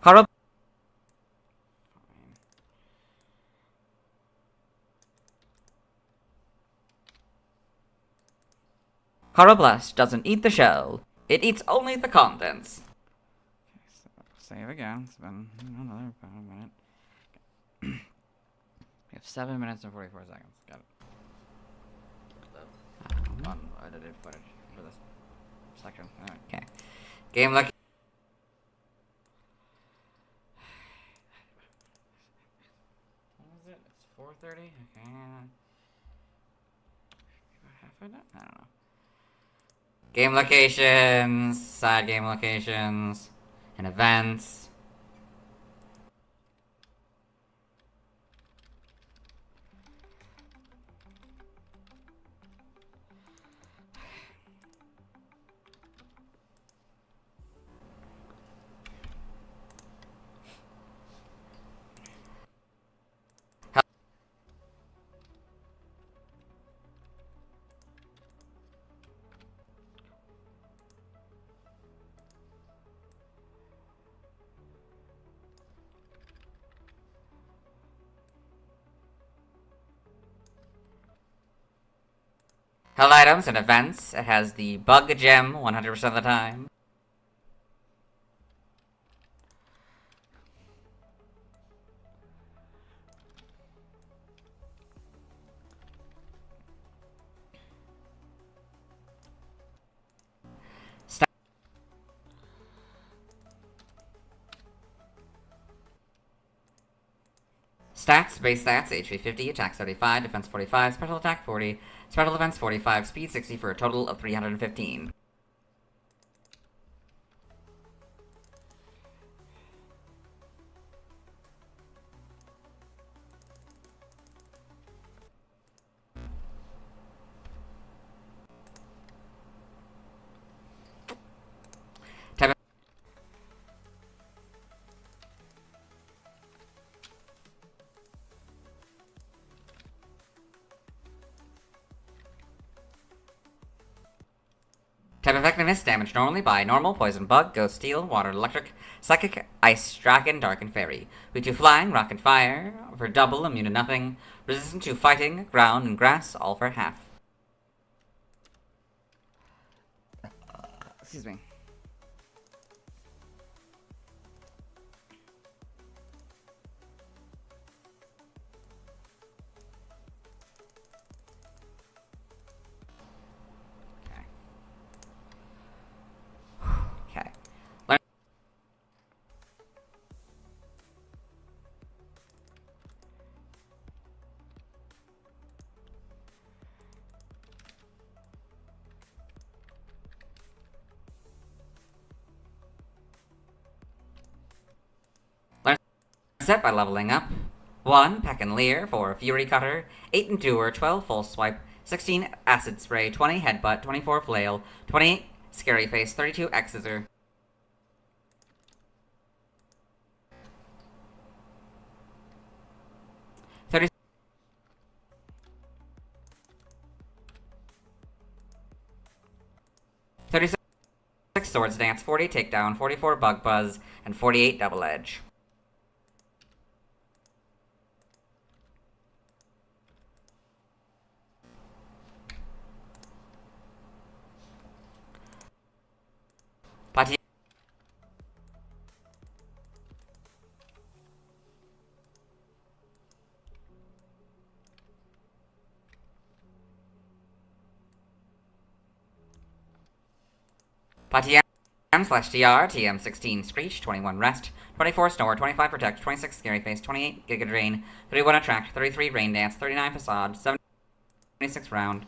Karrablast. Karrablast doesn't eat the shell. It eats only the contents. So, save again. It's been another about a minute. We have 7 minutes and 44 seconds. Got it. Unedited footage for this section. Okay. Game lucky. What is it? It's 4:30. Okay. Half of it? I don't know. Game locations, side game locations, and events. Held items and events. It has the bug gem 100% of the time. Stats, base stats, HP 50, attack 75, defense 45, special attack 40, special defense 45, speed 60 for a total of 315. Type effectiveness, damage normally by normal, poison, bug, ghost, steel, water, electric, psychic, ice, dragon, dark, and fairy. Weak to flying, rock, and fire, for double, immune to nothing. Resistant to fighting, ground, and grass, all for half. Excuse me. Okay. Learn set by leveling up. 1. Peck and Leer for Fury Cutter. 8 Endure, 12 Full Swipe, 16 Acid Spray, 20 Headbutt, 24 Flail, 28 Scary Face, 32 X Scissor. 36 Swords Dance, 40 Takedown, 44 Bug Buzz, and 48 Double Edge. Pati 'TM/DR, TM16 Screech, 21 Rest, 24 Snore, 25 Protect, 26 Scary Face, 28 Giga Drain, 31 Attract, 33 Rain Dance, 39 Facade, 76 Round.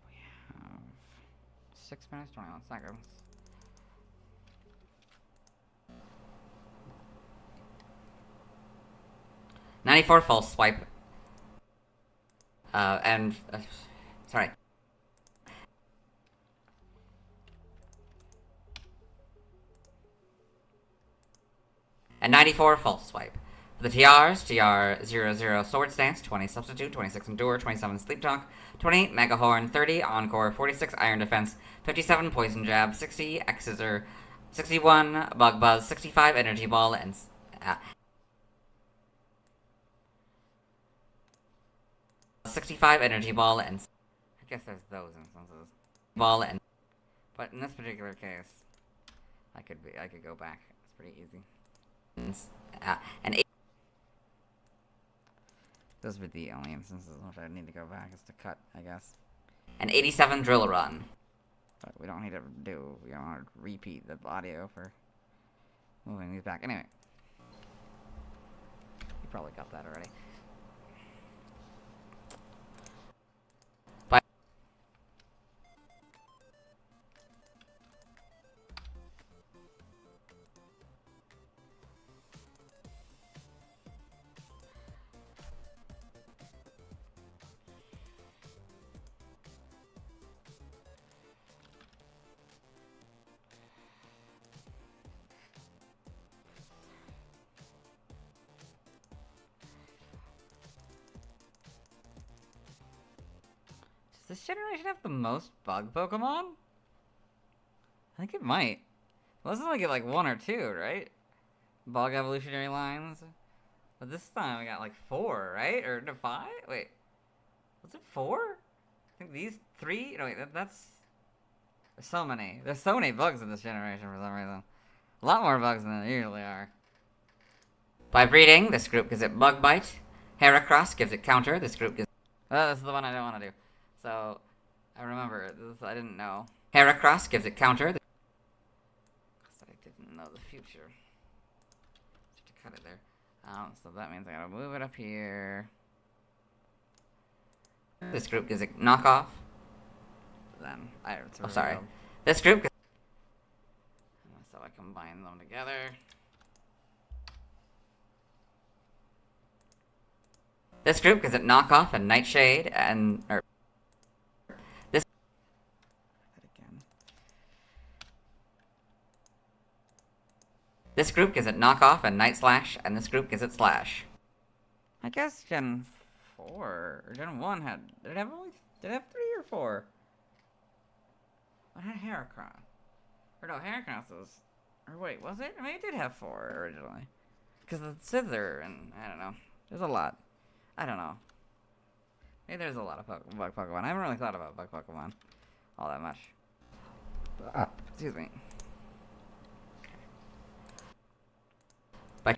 We have 6 minutes, 21 seconds. '94 False Swipe. Sorry. And 94 False Swipe. For the TRs, TR 00 Sword Stance, 20 Substitute, 26 Endure, 27 Sleep Talk, 28 Mega Horn, 30 Encore, 46 Iron Defense, 57 Poison Jab, 60 X Scissor, 61 Bug Buzz, 65 Energy Ball, and 65 Energy Ball, and I guess there's those instances. Ball and But in this particular case, I could go back. It's pretty easy. And Those would be the only instances in which I need to go back is to cut, I guess. an 87 drill run. But we don't need to we don't want to repeat the audio for moving these back. Anyway. You probably got that already. Does this generation have the most bug Pokemon? I think it might. Wasn't like it like 1 or 2, right? Bug evolutionary lines. But this time we got like 4, right? Or no, 5? Wait. Was it 4? I think these 3? No, wait, that's... There's so many. There's so many bugs in this generation for some reason. A lot more bugs than there usually are. By breeding, this group gives it Bug Bite. Heracross gives it Counter. This group gives... This is the one I don't want to do. So, I remember. This I didn't know. Heracross gives it Counter. Because I didn't know the future. Just to cut it there. So that means I gotta move it up here. This group gives it Knockoff. Then, Oh, sorry. This group... So I combine them together. This group gives it Knockoff and Nightshade and... That again. This group gives it Knockoff and Night Slash, and this group gives it Slash. I guess Gen 4 or Gen 1 had... Did it have 3 or 4? What had Heracross? Or no, Heracross was... Or wait, was it? I mean, it did have 4 originally. Because the Scizor and... I don't know. There's a lot. I don't know. Maybe there's a lot of bug Pokemon. I haven't really thought about bug Pokemon all that much. Excuse me. By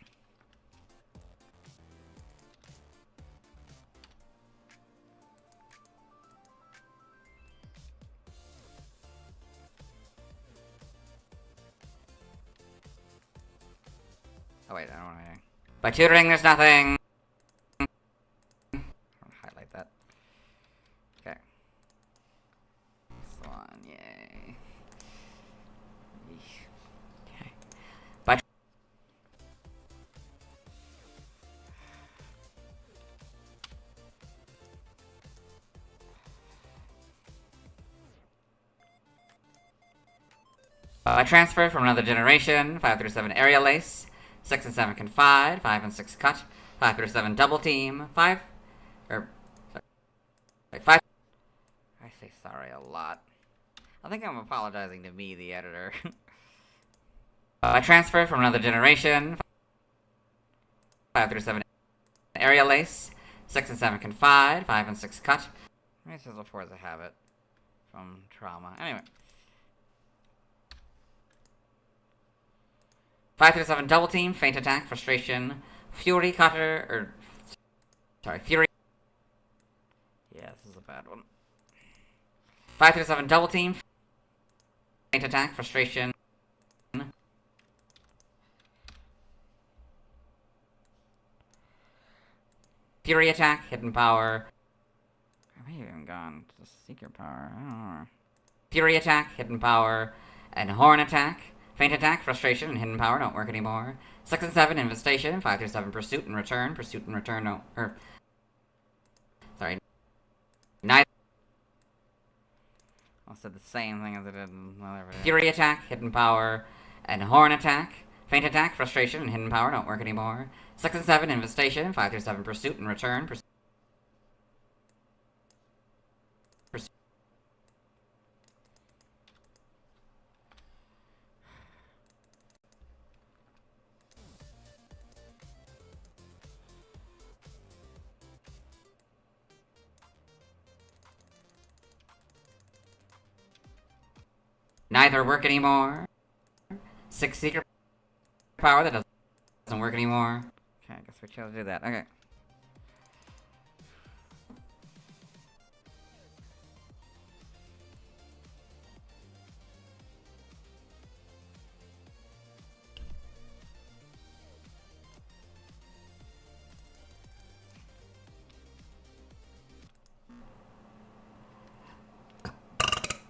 Oh wait, I don't want anything. By tutoring, there's nothing. Highlight that. Okay. This one, yay. Okay. By transfer from another generation, 5 through 7 Aerial Ace, 6 and 7 Confide, 5 and 6 Cut, 5 through 7 Double Team, 5, or, like 5. I say sorry a lot. I think I'm apologizing to me, the editor. By transfer from another generation, 5 through 7 Aerial Ace, 6 and 7 Confide, 5 and 6 Cut. Maybe this is a force of habit from trauma. Anyway. 5 through 7 Double Team, Feint Attack, Frustration, Fury Cutter, or... Sorry, Fury... Yeah, this is a bad one. 5 through 7 Double Team, Feint Attack, Frustration, Fury Attack, Hidden Power, I may have even gone to Secret Power. I don't know. Fury Attack, Hidden Power, and Horn Attack. Feint Attack, Frustration, and Hidden Power don't work anymore. 6 and 7 Infestation, 5 through 7 Pursuit and Return. Pursuit and Return don't... Sorry. 9... I said the same thing as I did in other video. Fury Attack, Hidden Power, and Horn Attack. Feint Attack, Frustration, and Hidden Power don't work anymore. 6 and 7 Infestation, 5 through 7 Pursuit and Return. neither work anymore. 6 secret power that doesn't work anymore. Okay, I guess we chose to do that. Okay.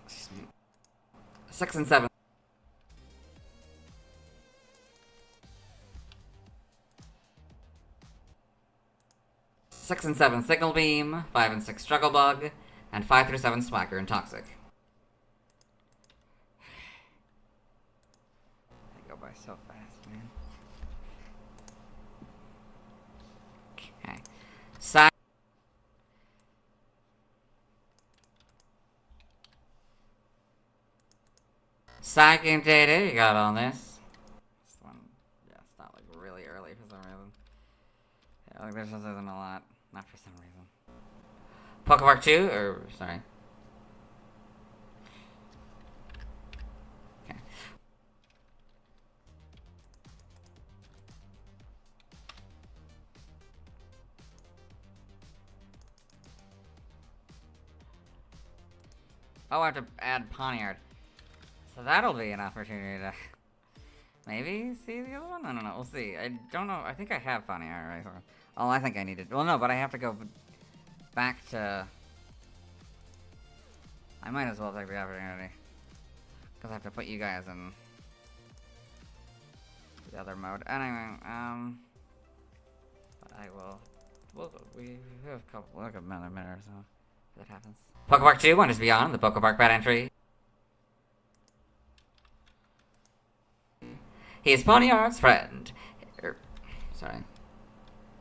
Excuse me. 6 and 7. Six and 7 Signal Beam, 5 and 6 Struggle Bug, and 5 through 7 Swagger and Toxic. They go by so fast, man. Okay. Psychic Data, you got on this. This one, yeah, it's not like really early for some reason. Yeah, like there just isn't a lot. Not for some reason. Pokepark 2, or, sorry. Okay. Oh, I have to add Poniard. So that'll be an opportunity to maybe see the other one? I don't know. We'll see. I don't know. I think I have Poniard right. Oh, I think I need it. Well, no, but I have to go back to... I might as well take the opportunity. Because I have to put you guys in the other mode. Anyway, I will... we have a couple... like another minute or so. If that happens. Pokepark 2, Wonders Beyond, the Pokepark bad entry. He is Ponyard's friend. Sorry.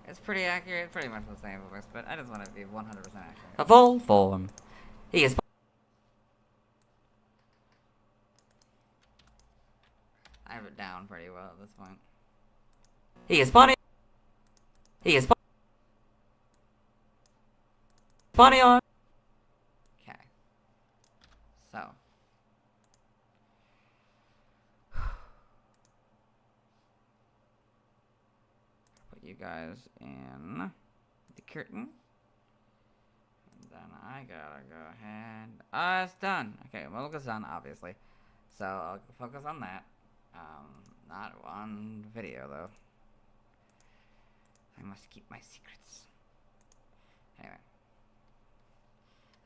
It's pretty accurate, pretty much the same voice, but I just want to be 100% accurate. A full form. He is. I have it down pretty well at this point. He is Pony. He is Ponyard. Okay. So. Put you guys in the curtain. And then I gotta go ahead. It's done. Okay, Emolga's done, obviously. So I'll focus on that. Not on video, though. I must keep my secrets. Anyway.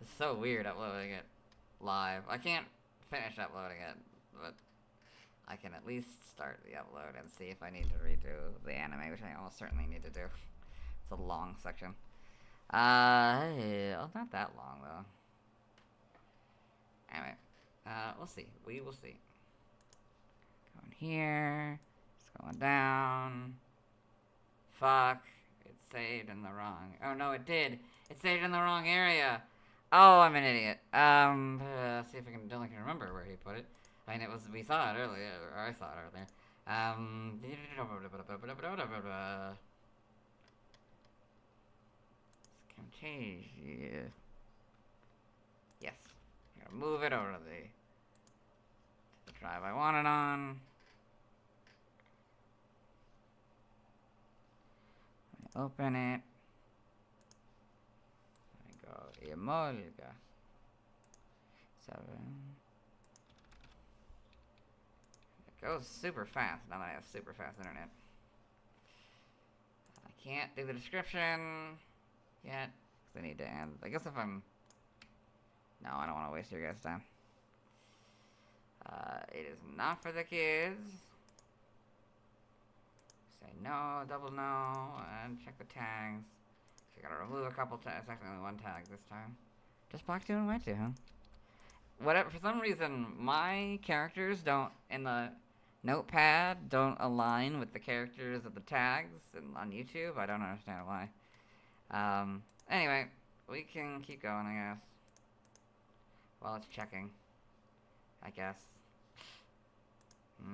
It's so weird uploading it live. I can't finish uploading it, but I can at least start the upload and see if I need to redo the anime, which I almost certainly need to do. It's a long section. Not that long, though. Anyway, we'll see. We will see. Going here. It's going down. Fuck. It saved in the wrong... Oh, no, it did. It saved in the wrong area. Oh, I'm an idiot. See if I can... Don't remember where he put it. I mean, we saw it earlier, or I saw it earlier. Camtasia. Yes. I'm gonna move it over to the drive I want it on. Open it. I go Emolga. 7. It goes super fast now that I have super fast internet. I can't do the description yet because I need to end. I guess if I'm... No, I don't want to waste your guys' time. It is not for the kids. Say no, double no, and check the tags. So I gotta remove a couple tags. It's actually only one tag this time. Just black 2 and white 2, huh? Whatever. For some reason, my characters don't, in the notepad, don't align with the characters of the tags on YouTube. I don't understand why. Anyway, we can keep going, I guess. While it's checking. I guess. I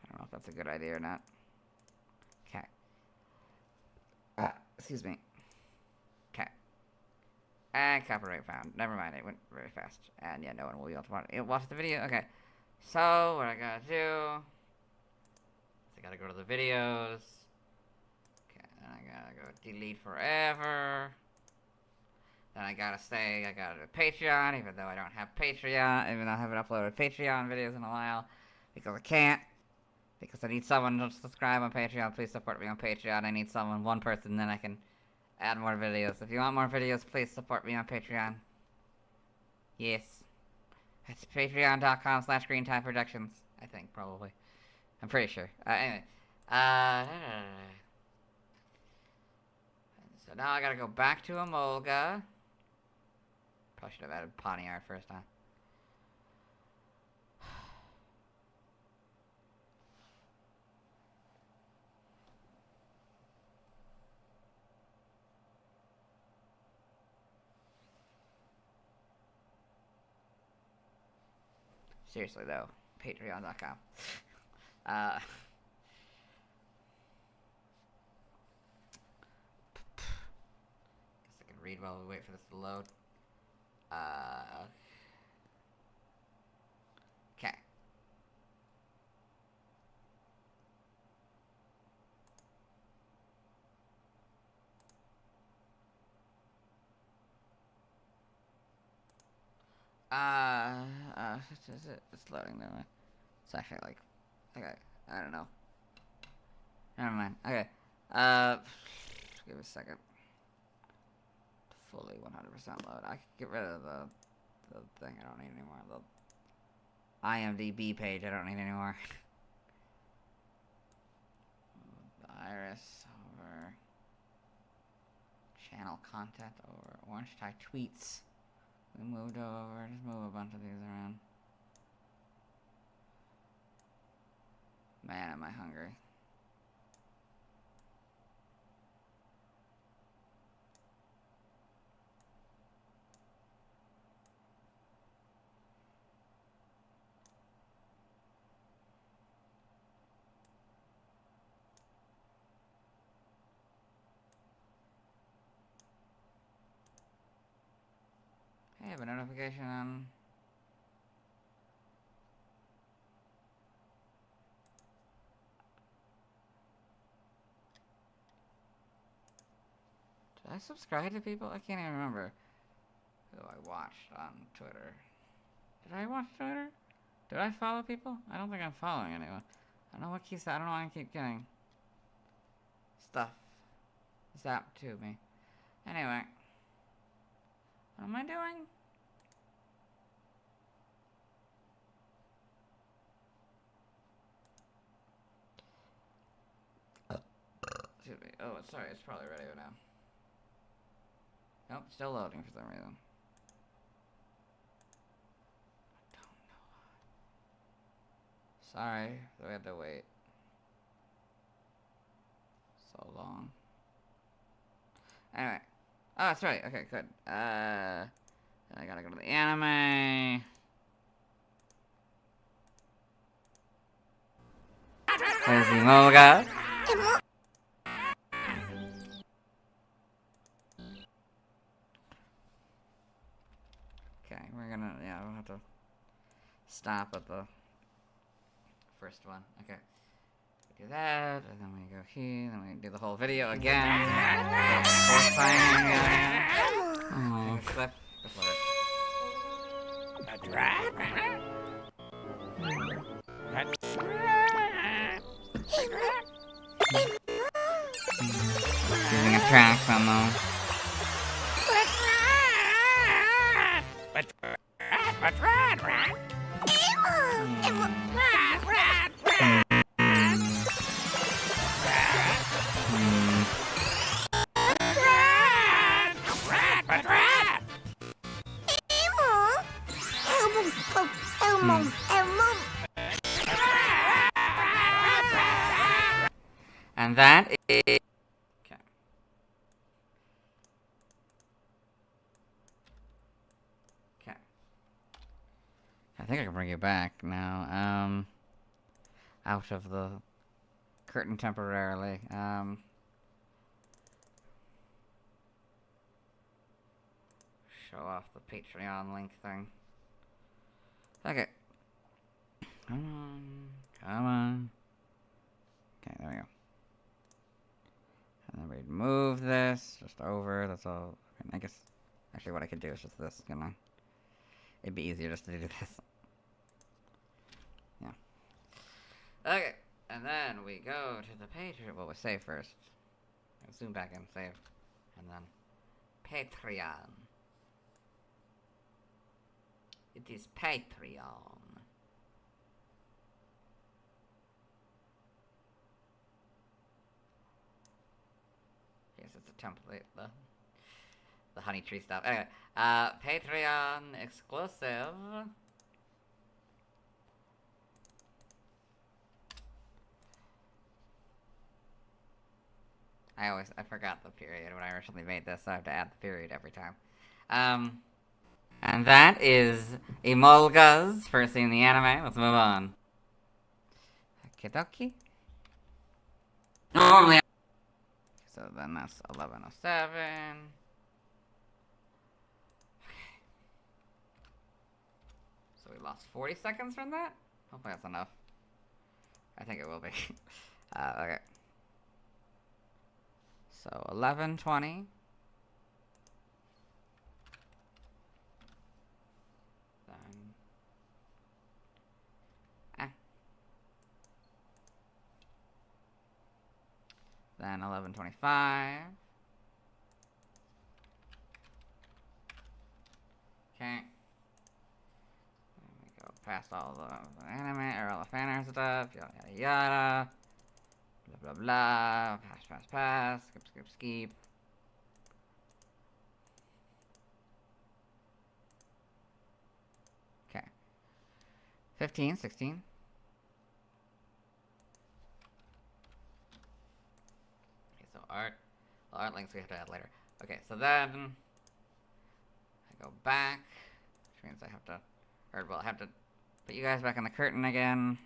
don't know if that's a good idea or not. Okay. Excuse me. Okay. And copyright found. Never mind, it went very fast. And yeah, no one will be able to watch the video. Okay. So, what I gotta do... I gotta go to the videos. Okay, then I gotta go delete forever. Then I gotta say I gotta do Patreon, even though I don't have Patreon, even though I haven't uploaded Patreon videos in a while. Because I can't. Because I need someone to subscribe on Patreon. Please support me on Patreon. I need someone, one person, then I can add more videos. If you want more videos, please support me on Patreon. Yes. It's patreon.com/GreenTimeProductions. I think, probably. I'm pretty sure. Anyway. So now I gotta go back to Emolga. Probably should have added Ponyard first, huh? Seriously, though. Patreon.com. Guess I can read while we wait for this to load. Okay. It's loading though. It's actually like, okay, I don't know. Never mind. Okay. Give it a second. Fully 100% load. I could get rid of the thing I don't need anymore. The IMDb page I don't need anymore. The iris over. Channel content over. Orange tie tweets. We moved over. Just move a bunch of these around. Man, am I hungry. I have a notification on. Did I subscribe to people? I can't even remember who I watched on Twitter. Did I watch Twitter? Did I follow people? I don't think I'm following anyone. I don't know what keeps. I don't know why I keep getting stuff zapped to me. Anyway, what am I doing? Excuse me. Oh, sorry. It's probably ready now. Nope, still loading for some reason. I don't know why. Sorry, we had to wait so long. Anyway. Oh, that's right. Okay, good. Then I gotta go to the anime. There's Emolga. Okay, we're gonna, yeah, we'll have to stop at the first one. Okay. We do that, and then we go here, then we do the whole video again. Fourth time again. Oh, clip. That's right. Using a track from the. And that is. Okay. Okay. I think I can bring you back now. Out of the curtain temporarily. show off the Patreon link thing. Okay. Come on. Come on. Okay, there we go. And then we'd move this just over. That's all. I guess, actually, what I could do is just this, you know. It'd be easier just to do this. Yeah. Okay. And then we go to the Patreon. Well, we save first. Zoom back in, save. And then Patreon. It is Patreon. Yes, it's a template, the honey tree stuff. Anyway, Patreon exclusive. I forgot the period when I originally made this, so I have to add the period every time. And that is Emolga's first scene in the anime. Let's move on. Okidoki. Normally. So then that's 11:07. Okay. So we lost 40 seconds from that? Hopefully that's enough. I think it will be. Okay. So 11:20. Then 11:25. Okay. Then we go past all the anime or all the fan art stuff. Yada yada yada. Blah blah blah. Pass. Skip. Okay. 15, 16. Okay, so art links we have to add later. Okay, so then I go back, which means I have to, I have to put you guys back on the curtain again.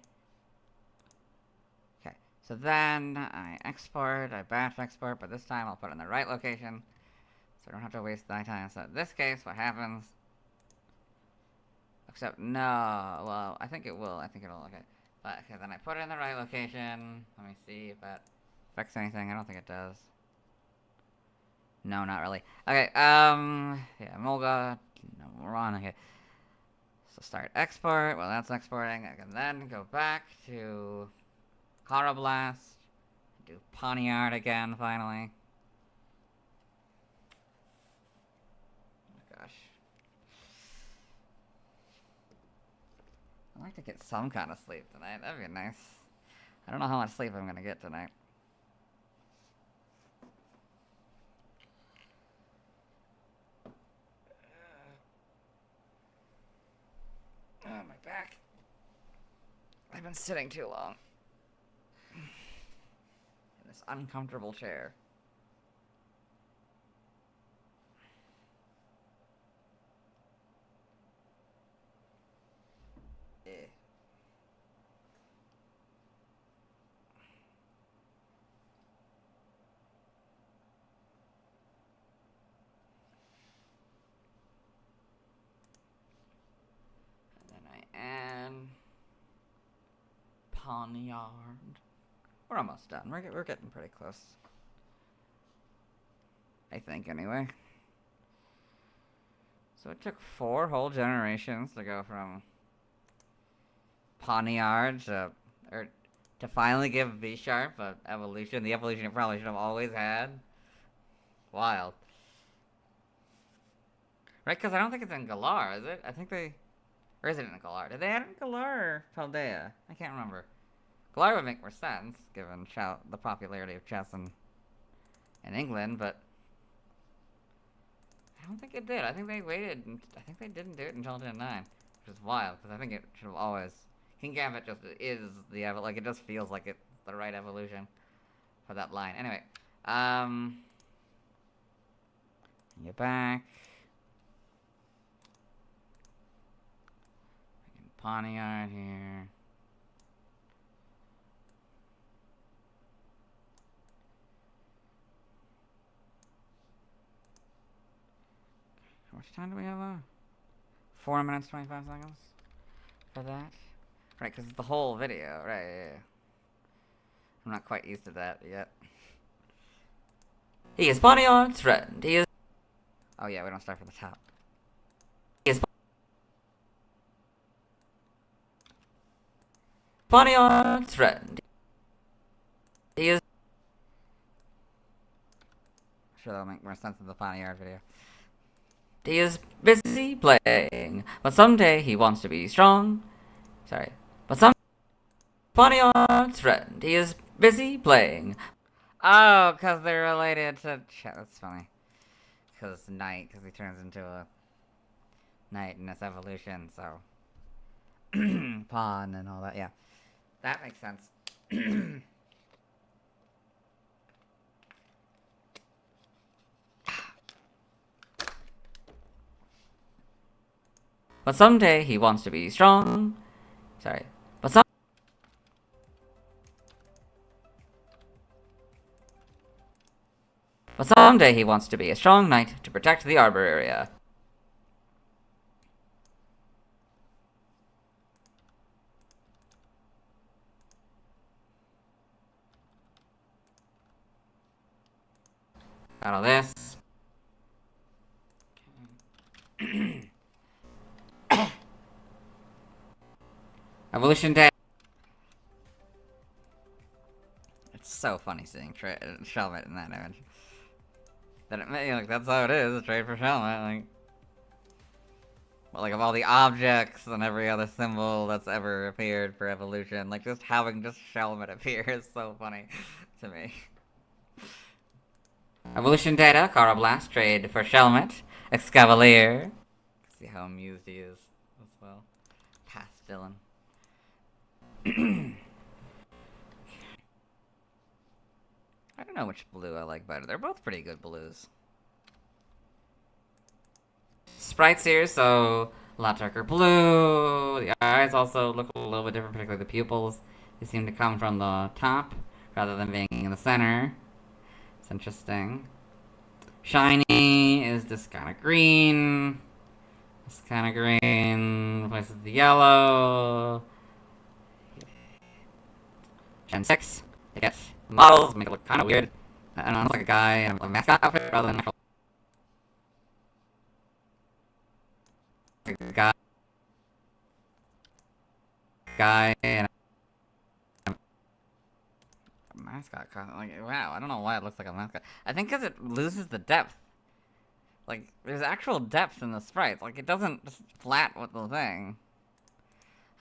Okay, so then I export, I batch export, but this time I'll put it in the right location, so I don't have to waste my time. So in this case, what happens, except no, well, I think it will, okay. But, okay, then I put it in the right location. Let me see if that affects anything. I don't think it does. No, not really. Okay, yeah, Emolga. No, we're on. Okay. So start export. Well, that's exporting. I can then go back to Karrablast. Do Poniard again, finally. Oh, gosh. I'd like to get some kind of sleep tonight. That'd be nice. I don't know how much sleep I'm gonna get tonight. Oh, my back. I've been sitting too long. In this uncomfortable chair. And Poniard. We're almost done. We're getting pretty close. I think, anyway. So it took 4 whole generations to go from Poniard to finally give V-Sharp an evolution. The evolution it probably should have always had. Wild. Right, because I don't think it's in Galar, is it? I think they... Or is it in Galar? Did they add it in Galar or Paldea? I can't remember. Galar would make more sense, given the popularity of chess in England, but... I don't think it did. I think they waited. I think they didn't do it until Gen 9, which is wild, because I think it should have always... King Gambit just is the... Like, it just feels like it's the right evolution for that line. Anyway, get back. Poniard here. much time do we have? 4 minutes, 25 seconds for that. Right, because it's the whole video. Right, yeah. I'm not quite used to that yet. He is Pawniard's friend. He is... Oh yeah, we don't start from the top. He is Pawniard's friend. He is... Sure, that'll make more sense in the Pawniard video. He is busy playing, but someday he wants to be strong. Sorry. But some... Pawniard's friend. He is busy playing. Oh, because they're related to... Shit, that's funny. Because Knight, because he turns into a Knight in this evolution, so... Pawn and all that, yeah. That makes sense. But someday he wants to be strong. Sorry. But someday he wants to be a strong knight to protect the Arbor area. Got all this. Evolution Day. It's so funny seeing Shelmet in that image. That like that's how it is. Trade for Shelmet, like. But like of all the objects and every other symbol that's ever appeared for evolution, like just having just Shelmet appear is so funny to me. Evolution data, Karrablast, trade for Shelmet, Excavalier. See how amused he is as well. Past Dylan. I don't know which blue I like better. They're both pretty good blues. Sprites here, so a lot darker blue. The eyes also look a little bit different, particularly the pupils. They seem to come from the top rather than being in the center. It's interesting. Shiny is this kind of green. This kind of green replaces the yellow. Gen 6. They get models, make it look kind of weird. I don't know, it's like a guy in a mascot outfit rather than an actual guy in a mascot costume. Like, wow, I don't know why it looks like a mascot. I think because it loses the depth. Like, there's actual depth in the sprites. Like, it doesn't just flat with the thing.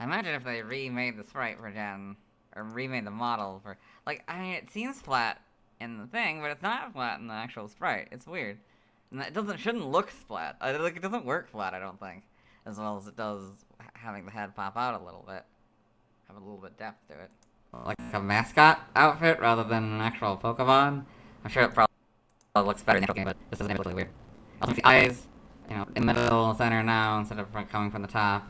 I imagine if they remade the sprite for Gen, or remade the model for, like, I mean, it seems flat in the thing, but it's not flat in the actual sprite. It's weird. And it shouldn't look flat. Like, it doesn't work flat, I don't think, as well as it does having the head pop out a little bit. Have a little bit depth to it. Like a mascot outfit rather than an actual Pokemon. I'm sure it probably looks better in the actual game, but this doesn't look really weird. Also, the eyes, you know, in the middle, center now, instead of coming from the top.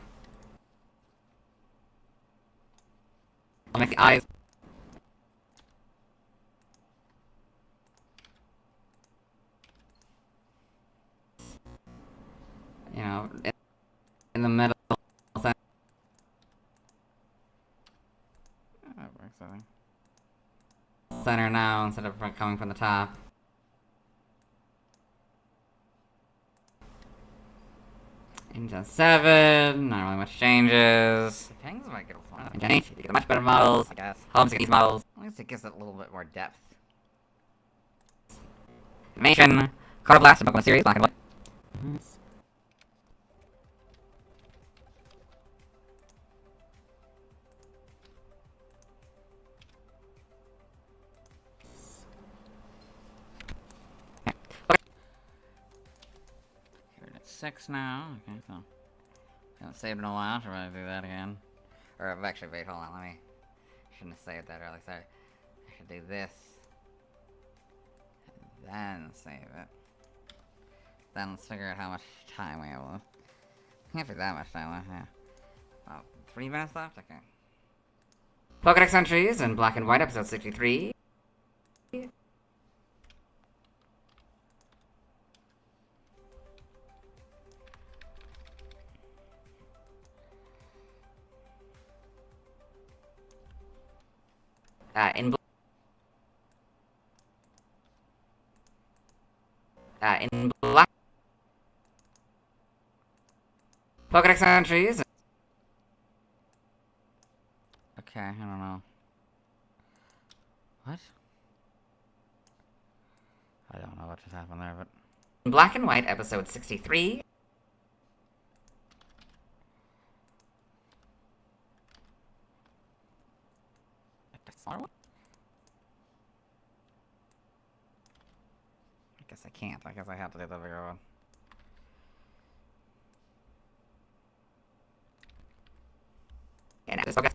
I'll make the eyes. You know, in the middle. Center. That works, I think. Center now, instead of coming from the top. In Gen 7, not really much changes. Things might get a lot. In Gen 8, you get much better models, I guess. Homes get these models. At least it gives it a little bit more depth. Animation, Karrablast, Pokémon series, black and white. Here it's 6 now. Okay, so I haven't saved in a while. Should probably do that again. Or actually, wait, hold on. Shouldn't have saved that early. Sorry. I should do this. And then save it. Then let's figure out how much time we have left. Can't be that much time left, yeah. Oh, 3 minutes left? Okay. Pokédex entries in black and white, episode 63. In black Pokédex entries. Okay, I don't know. What? I don't know what just happened there, but in Black and White, episode 63. I guess I can't. I guess I have to do the bigger one. Okay, now just focus.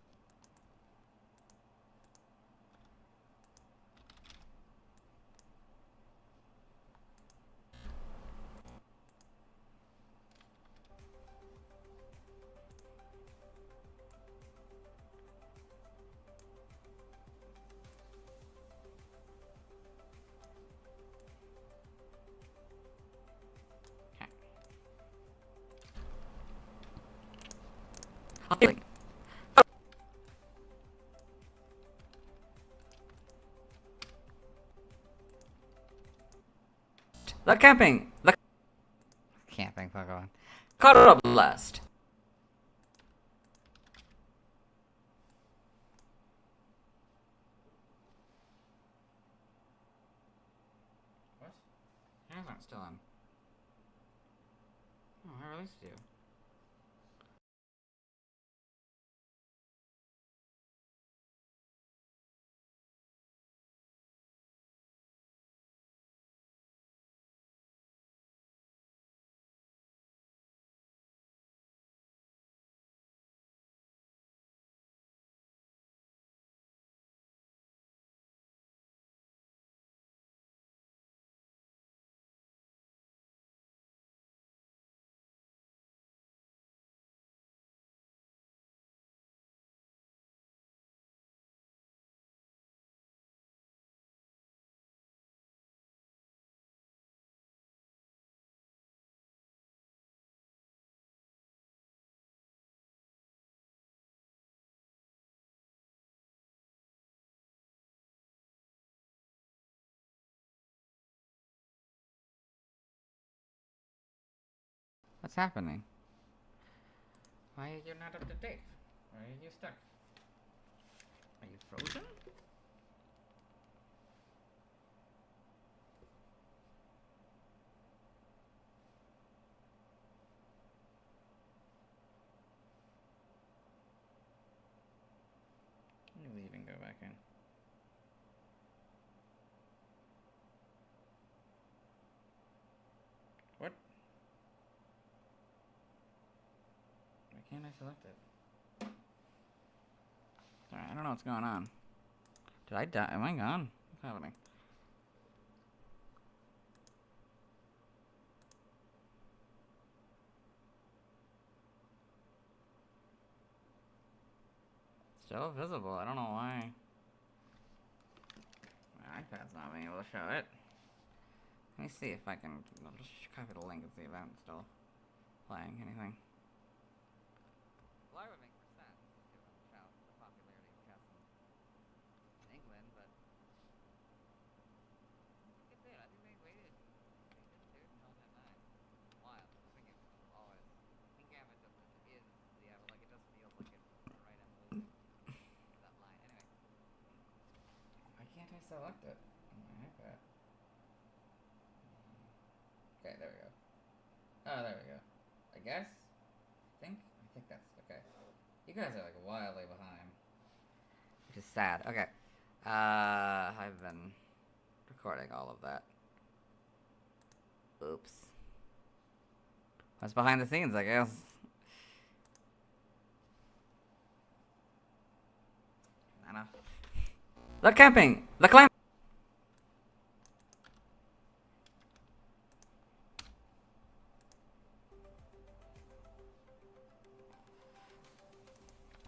Okay. The camping Pokemon. Karrablast. What? Hands aren't still on. Oh, I released you. What's happening? Why are you not up to date? Why are you stuck? Are you frozen? Let me leave and go back in. What? Why can't I select it? Sorry, I don't know what's going on. Did I die? Am I gone? What's happening? Still visible. I don't know why. My iPad's not being able to show it. Let me see if I can. I'll just copy the link and see if I'm still playing anything. Well, I would make more sense given the popularity of chess in England, but look at that. I think they waited. They didn't do it until that night. Wild. I think it was always. I think Gambit just is the like it just feels like it's the right evolution. That line. Anyway. Why can't I select it on my iPad? Okay, there we go. Oh, there we go. I guess? I think that's okay. You guys are like wildly behind. Which is sad. Okay. I've been recording all of that. Oops. That's behind the scenes, I guess. Enough. The camping! The clamp!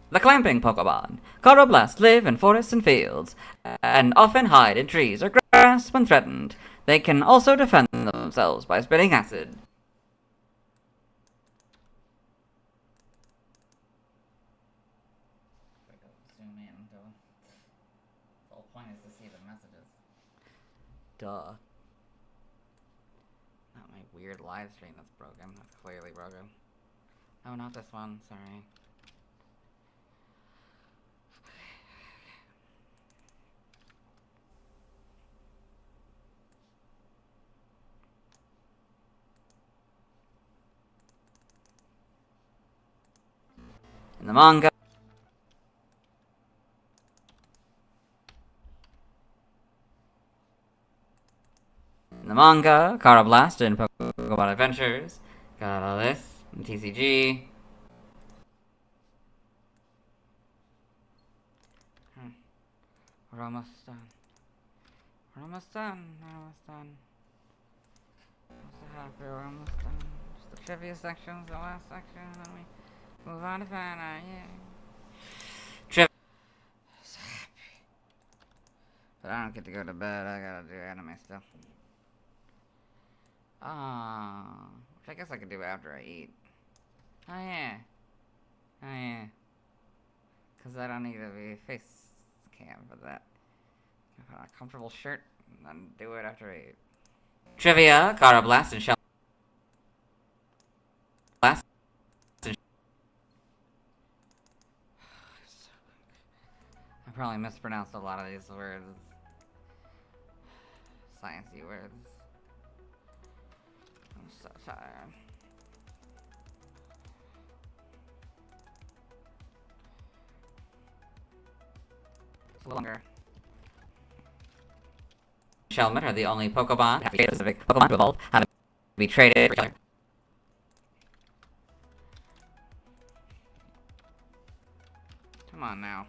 The clamping Pokemon. Karrablast live in forests and fields, and often hide in trees or grass when threatened. They can also defend themselves by spitting acid. Zoom in. Duh. Not my weird live stream that's broken. That's clearly broken. Oh, not this one. Sorry. In the manga, Karrablast in Pokemon Adventures. Got all this in TCG. We're almost done. We're almost done. We're almost done. I'm so happy we're almost done. Just the trivia section's the last section, and then we move on to fan art. Yeah. So happy. But I don't get to go to bed. I gotta do anime still. Which I guess I could do after I eat. Oh yeah. Oh yeah. Cause I don't need to be face cam for that. Put on a comfortable shirt and then do it after I eat. Trivia, Karrablast and Shell. I probably mispronounced a lot of these words. Sciencey words. I'm so tired. It's a little longer. Shelmet are the only Pokemon, specific Pokemon to evolve, how to be traded for each other. Come on now.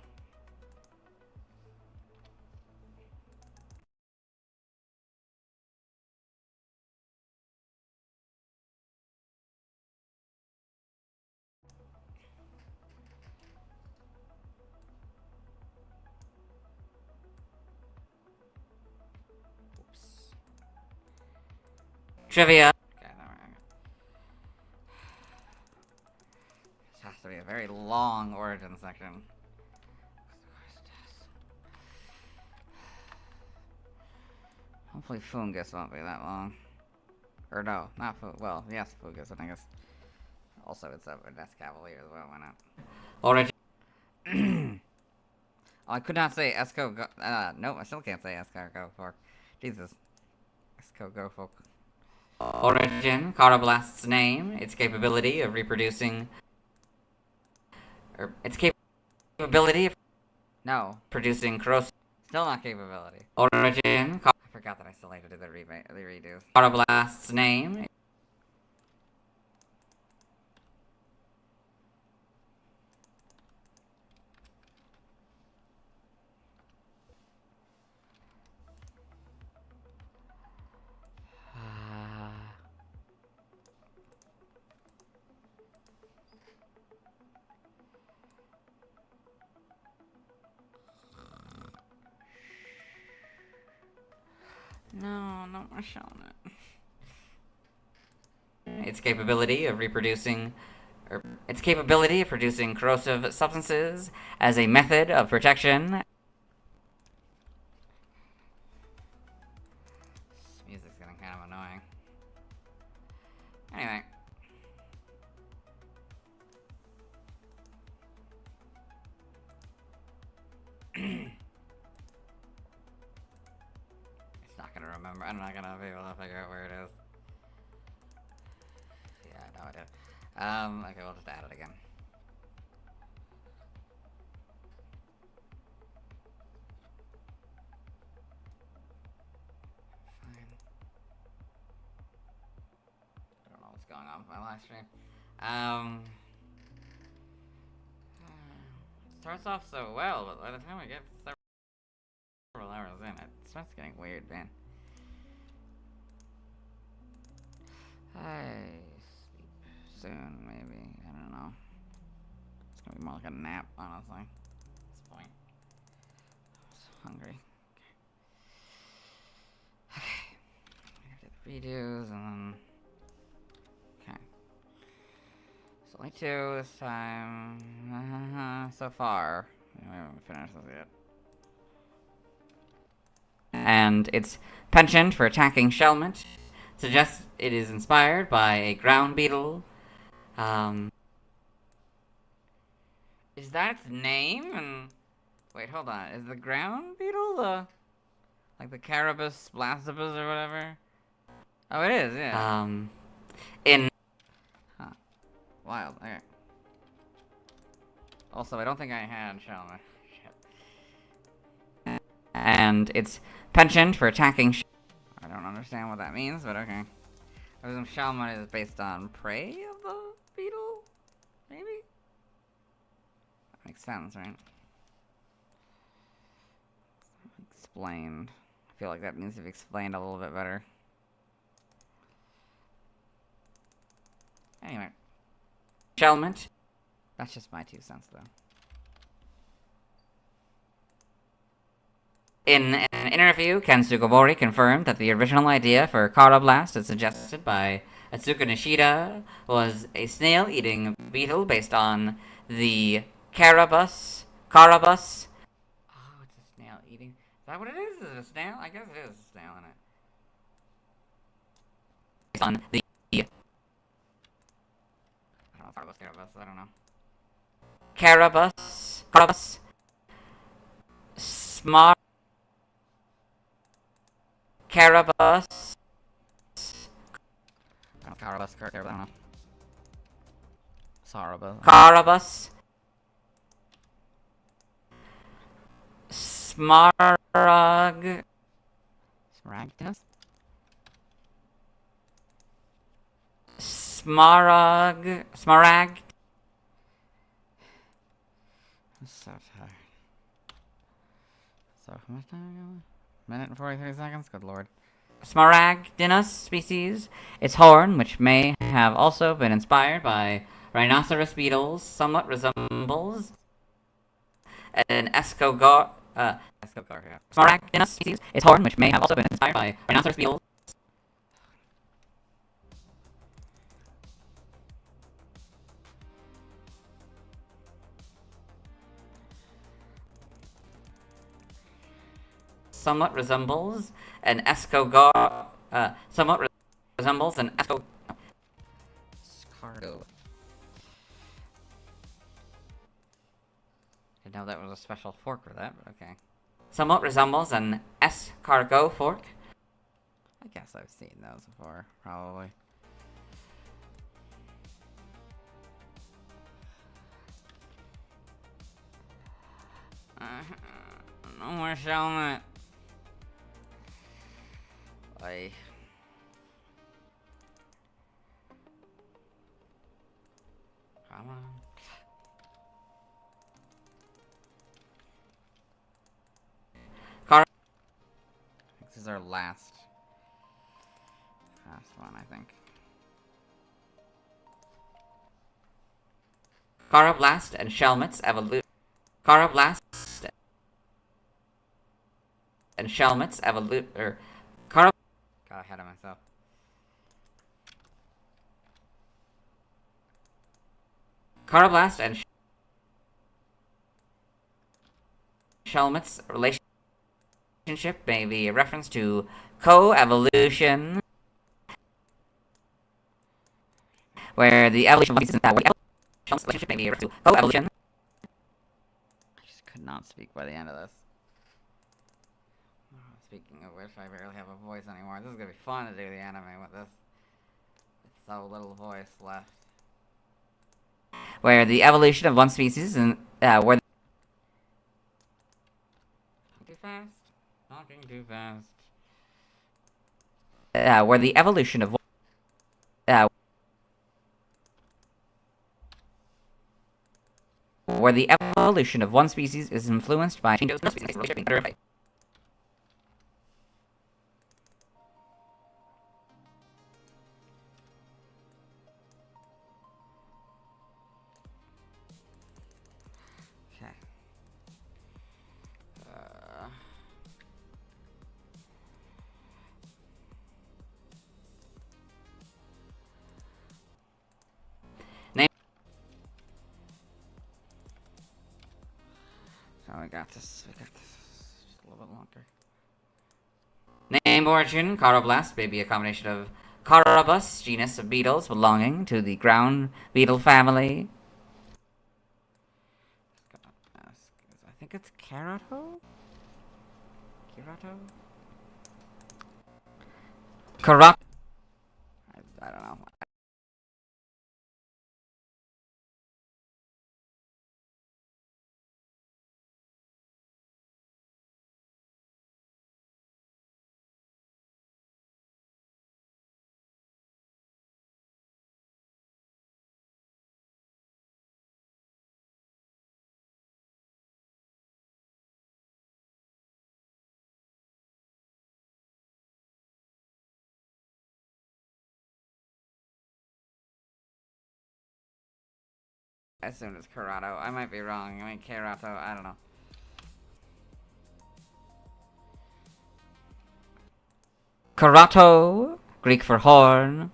Trivia. Okay, there we go. This has to be a very long origin section. Hopefully Fungus won't be that long. Or no, not Fungus. Well, yes, Fungus, and I guess also it's up in Death Cavalier as well, why not? Origin. Oh, I could not say Esco Go. Nope, I still can't say Esco Go for. Jesus. Esco Go folk. Origin, Karrablast's name, its capability of reproducing. Its capability of No, producing corrosive. still not capability. Origin, I forgot that I still need to do the redos. Karrablast's name. No, no more showing it. Its capability of reproducing. Its capability of producing corrosive substances as a method of protection. This music's getting kind of annoying. Anyway. It's not gonna remember. I'm not gonna be able to figure out where it is. Yeah, no idea. Okay, we'll just add it again. Fine. I don't know what's going on with my live stream. It starts off so well, but by the time we get several hours in, it starts getting weird, man. I sleep soon, maybe. I don't know. It's gonna be more like a nap, honestly. At this point. I'm so hungry. Okay. I'm gonna do the redos and then. Okay. It's only 2 this time. So far. We haven't finished this yet. and its penchant for attacking shellmet suggests it is inspired by a ground beetle. Is that its name? And wait, hold on. Is the ground beetle like the Karrablast blastabus or whatever? Oh, it is. Yeah. Wild. Okay. Also, I don't think I had shellmet. Shit. And its penchant for attacking. I don't understand what that means, but okay. I presume shellmet is based on prey of the beetle? Maybe? That makes sense, right? Explained. I feel like that needs to be explained a little bit better. Anyway. Shellmet. That's just my 2 cents, though. In an interview, Ken Sugimori confirmed that the original idea for Karrablast, as suggested by Atsuko Nishida, was a snail-eating beetle based on the Karrablast. Oh, it's a snail-eating. Is that what it is? Is it a snail? I guess it is a snail, isn't it? Based on the... Karrablast, I don't know. Karrablast. Smart. Karrablast. Karrablast, I don't know. Karrablast. Smaragd. Smaragdus? Smaragd. I'm so tired. So, how much time ago? Minute and 43 seconds? Good lord. Smaragdinus species. Its horn, which may have also been inspired by rhinoceros beetles, somewhat resembles an escogar. Yeah. Smaragdinus species. Its horn, which may have also been inspired by rhinoceros beetles. Somewhat resembles an escogar. Resembles an escogardo. Didn't know that was a special fork for that, but okay. Somewhat resembles an escargot fork. I guess I've seen those before, probably. No more shellmet. Come on. This is our last one, I think. Karrablast and Shellmet's evolution. Karrablast and Shellmet's evolution. Got ahead of myself. Karrablast and Shellmet's relationship may be a reference to co-evolution, where the evolution of Shellmet's relationship may be a reference to co-evolution. I just could not speak by the end of this. Speaking of which, I barely have a voice anymore. This is gonna be fun to do the anime with this. With so little voice left. Where the evolution of one species and where too fast. Talking too fast. Where the evolution of where the evolution of one species is influenced by changes in the species relationship. So we got this. Just a little bit longer. Name origin, Karrablast may be a combination of Karrablast, genus of beetles belonging to the ground beetle family. I think it's Kerato? Kerato? Karat. I don't know. I assumed it's Kerato. I might be wrong. I mean, Kerato. I don't know. Kerato, Greek for horn,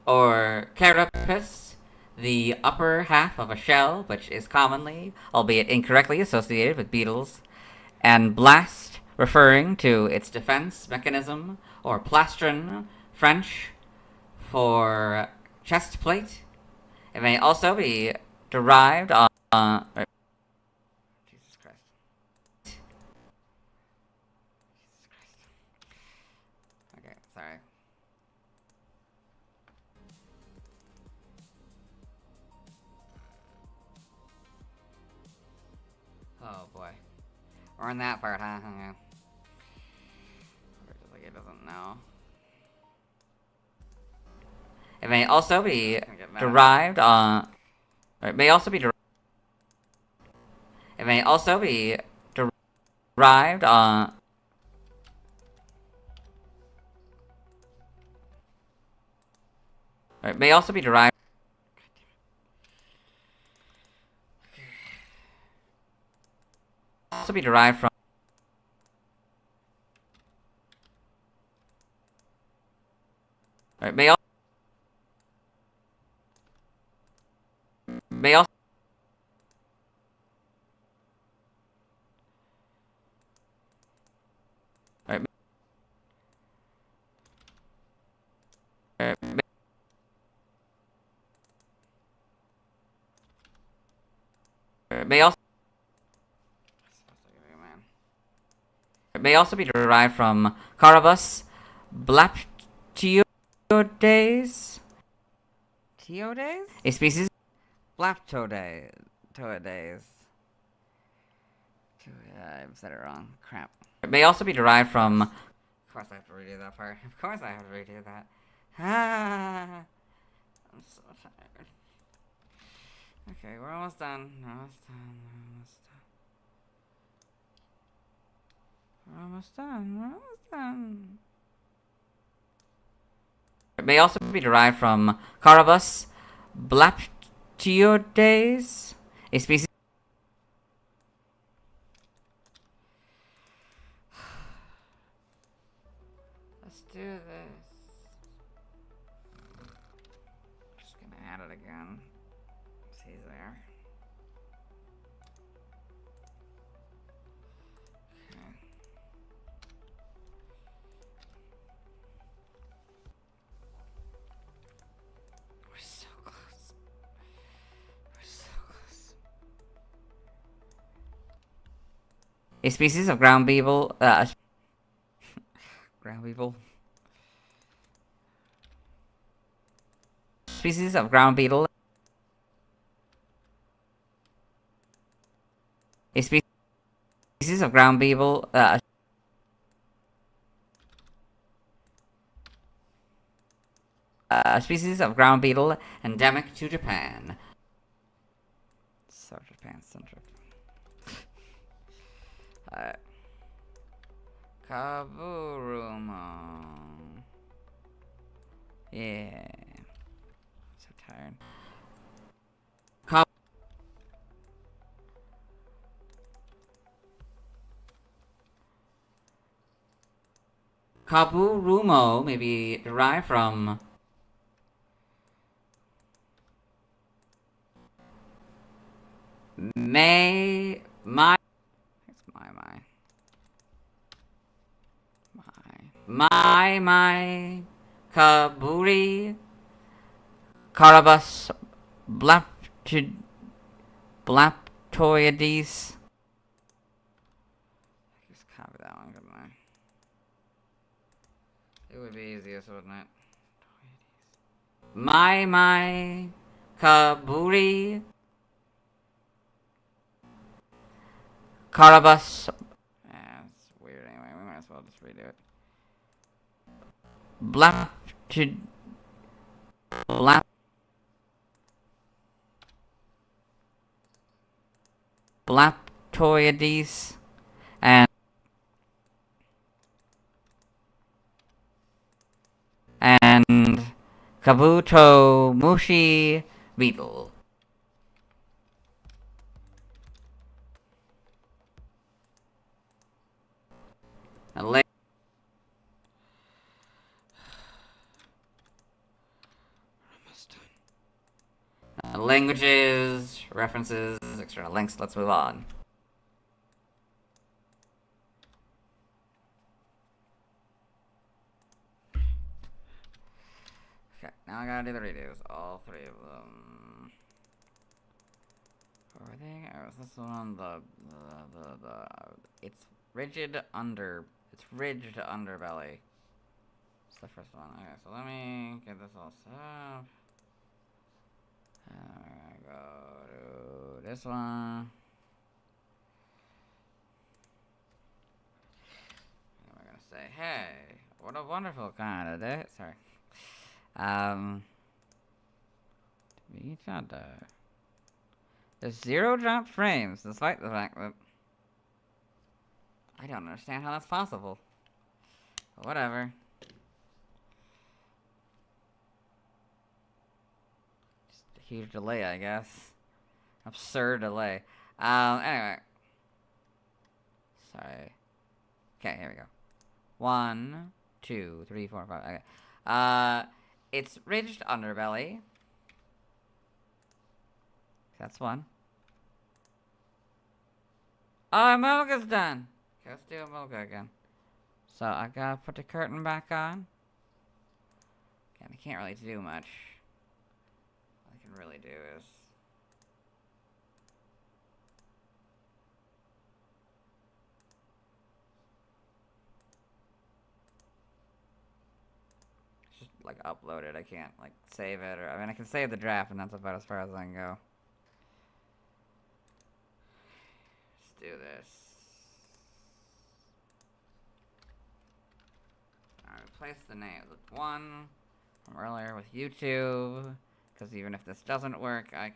or Carapace, the upper half of a shell, which is commonly, albeit incorrectly, associated with beetles, and blast, referring to its defense mechanism, or plastron, French, for chest plate. It may also be derived on... Jesus Christ. Jesus Christ. Okay, sorry. Oh boy. We're in that part, huh? Okay. Like it doesn't know. It may also be derived on... It may also be derived... It may also be derived on... It may also be derived... Also be derived from... It may also... May also... May also... It may also be derived from Karrablast blaptiodes. Teodes? A species... Blaptodes. Toades. I said it wrong. Crap. It may also be derived from... Of course I have to redo that part. Of course I have to redo that. Ah, I'm so tired. Okay, we're almost done. We're almost done. It may also be derived from Karrablast blaptiodes. A species... Let's do this. Just gonna add it again. See there. Okay. We're so close. We're so close. A species of ground beetle... ground beetle... Species of ground beetle... A species of ground beetle... a species of ground beetle endemic to Japan. So Japan-centric. Alright. Kaburumo. Yeah. So tired. Kaburumo may be derived from... It's my, Kaburi, Karrablast, Blaptoides. Just copy that one, couldn't I? It would be easiest, wouldn't it? My, Kaburi, Karrablast. It's weird anyway, we might as well just redo it. Blaptoides and Kabuto Mushi Beetle. Languages, references, external links. Let's move on. Okay, now I gotta do the redos. All three of them. What were they? Or was this one it's rigid under. It's ridged underbelly. It's the first one. Okay, so let me get this all set up. And we're gonna go to this one. And we're gonna say, hey, what a wonderful kind of day. Sorry. To each other. There's 0 drop frames, despite the fact that I don't understand how that's possible. But whatever. Just a huge delay, I guess. Absurd delay. Anyway. Sorry. Okay, here we go. 1, 2, 3, 4, 5. Okay. It's ridged underbelly. That's one. Oh, Emolga's done. Okay, let's do Emolga again. So I gotta put the curtain back on. Okay, I can't really do much. All I can really do is just like upload it. I can't like save it, or I mean I can save the draft, and that's about as far as I can go. Do this. I replace the name with 1 from earlier with YouTube, because even if this doesn't work, I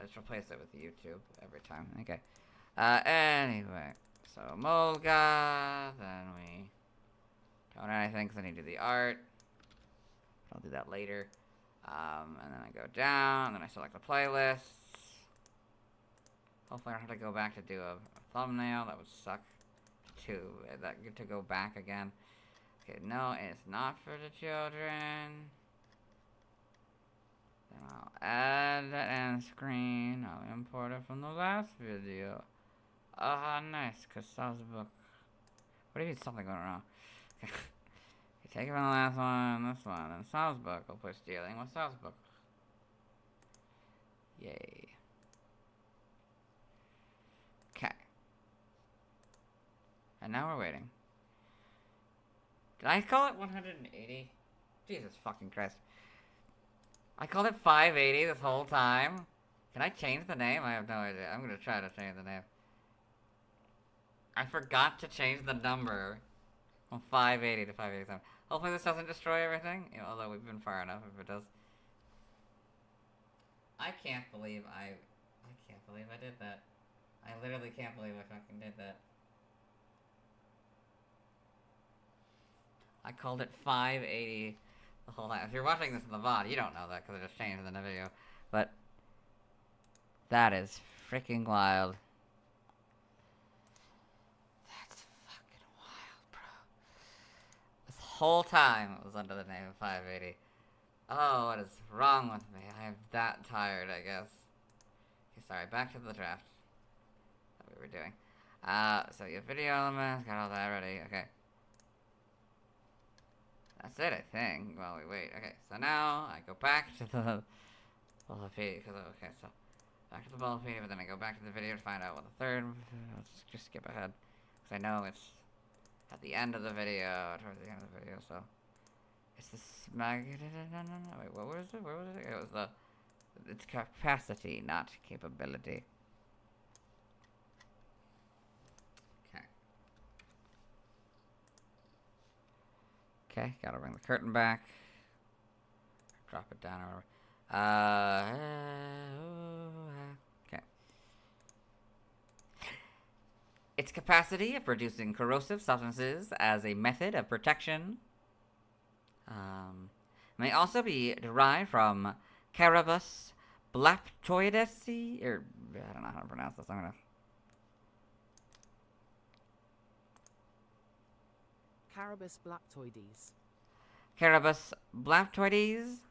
just replace it with YouTube every time. Okay. Anyway, so Emolga, then we don't add anything because I need to do the art. I'll do that later. And then I go down, and then I select the playlist. Hopefully I don't have to go back to do a thumbnail. That would suck to go back again. Okay, no, it's not for the children. Then I'll add that end screen. I'll import it from the last video. Ah, nice, because book. What do you mean something going wrong? Okay. You take it from the last one, this one, and book. I'll put dealing with book. Yay. Okay. And now we're waiting. Did I call it 180? Jesus fucking Christ. I called it 580 this whole time? Can I change the name? I have no idea. I'm gonna try to change the name. I forgot to change the number from 580 to 587. Hopefully this doesn't destroy everything. You know, although we've been far enough if it does. I can't believe I did that. I literally can't believe I fucking did that. I called it 580 the whole time. If you're watching this in the VOD, you don't know that because I just changed it in the video. But that is freaking wild. That's fucking wild, bro. This whole time it was under the name of 580. Oh, what is wrong with me? I am that tired, I guess. Okay, sorry, back to the draft that we were doing. So you have video elements, got all that ready, okay. That's it, I think. While we wait. Okay, so now I go back to the Bulbapedia. Okay, so back to the Bulbapedia, but then I go back to the video to find out what the third. Let's just skip ahead, because I know it's at the end of the video, towards the end of the video. So it's the smag. No. Wait, what was it? Where was it? It was it's capacity, not capability. Okay, gotta bring the curtain back. Drop it down or whatever. Okay. Its capacity of producing corrosive substances as a method of protection may also be derived from Karrablast blaptoidesi, or I don't know how to pronounce this. I'm gonna. Karrablast blaptoides. Karrablast blaptoides.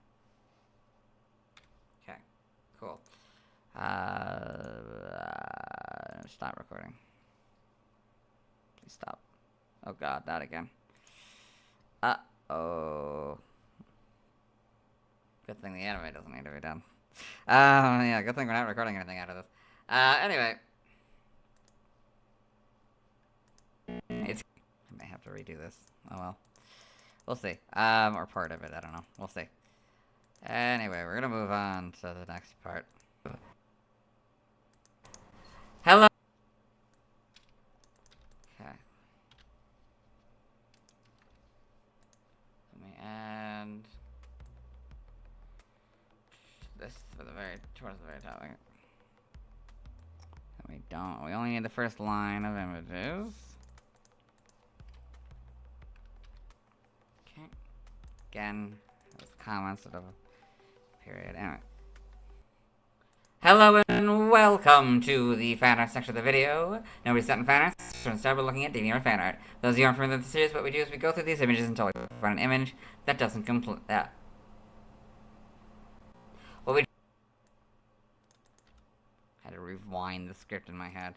Okay, cool. Stop recording. Please stop. Oh god, not again. Uh-oh. Good thing the anime doesn't need to be done. Yeah, good thing we're not recording anything out of this. Anyway. I may have to redo this. Oh well. We'll see. Or part of it, I don't know. We'll see. Anyway, we're gonna move on to the next part. Hello! Okay. Let me add this for towards the very top. And we don't. We only need the first line of images. Okay. Again, those comments sort of a period. Anyway. Hello and welcome to the fan art section of the video. Now we set in fan art, so instead we're looking at DeviantArt fan art. Those of you aren't familiar with the series, what we do is we go through these images until we find an image that doesn't complete that. What we I had to rewind the script in my head.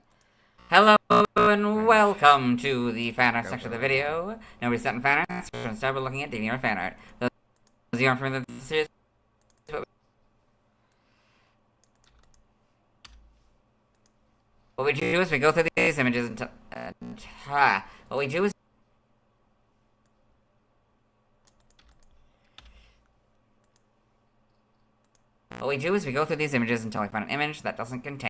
Hello and welcome to the fan art section of the video. Now we set in fan art, so instead we're looking at DeviantArt fan art. Those of you aren't familiar with the series. What we do is we go through these images until what we do is we go through these images until we find an image that doesn't contain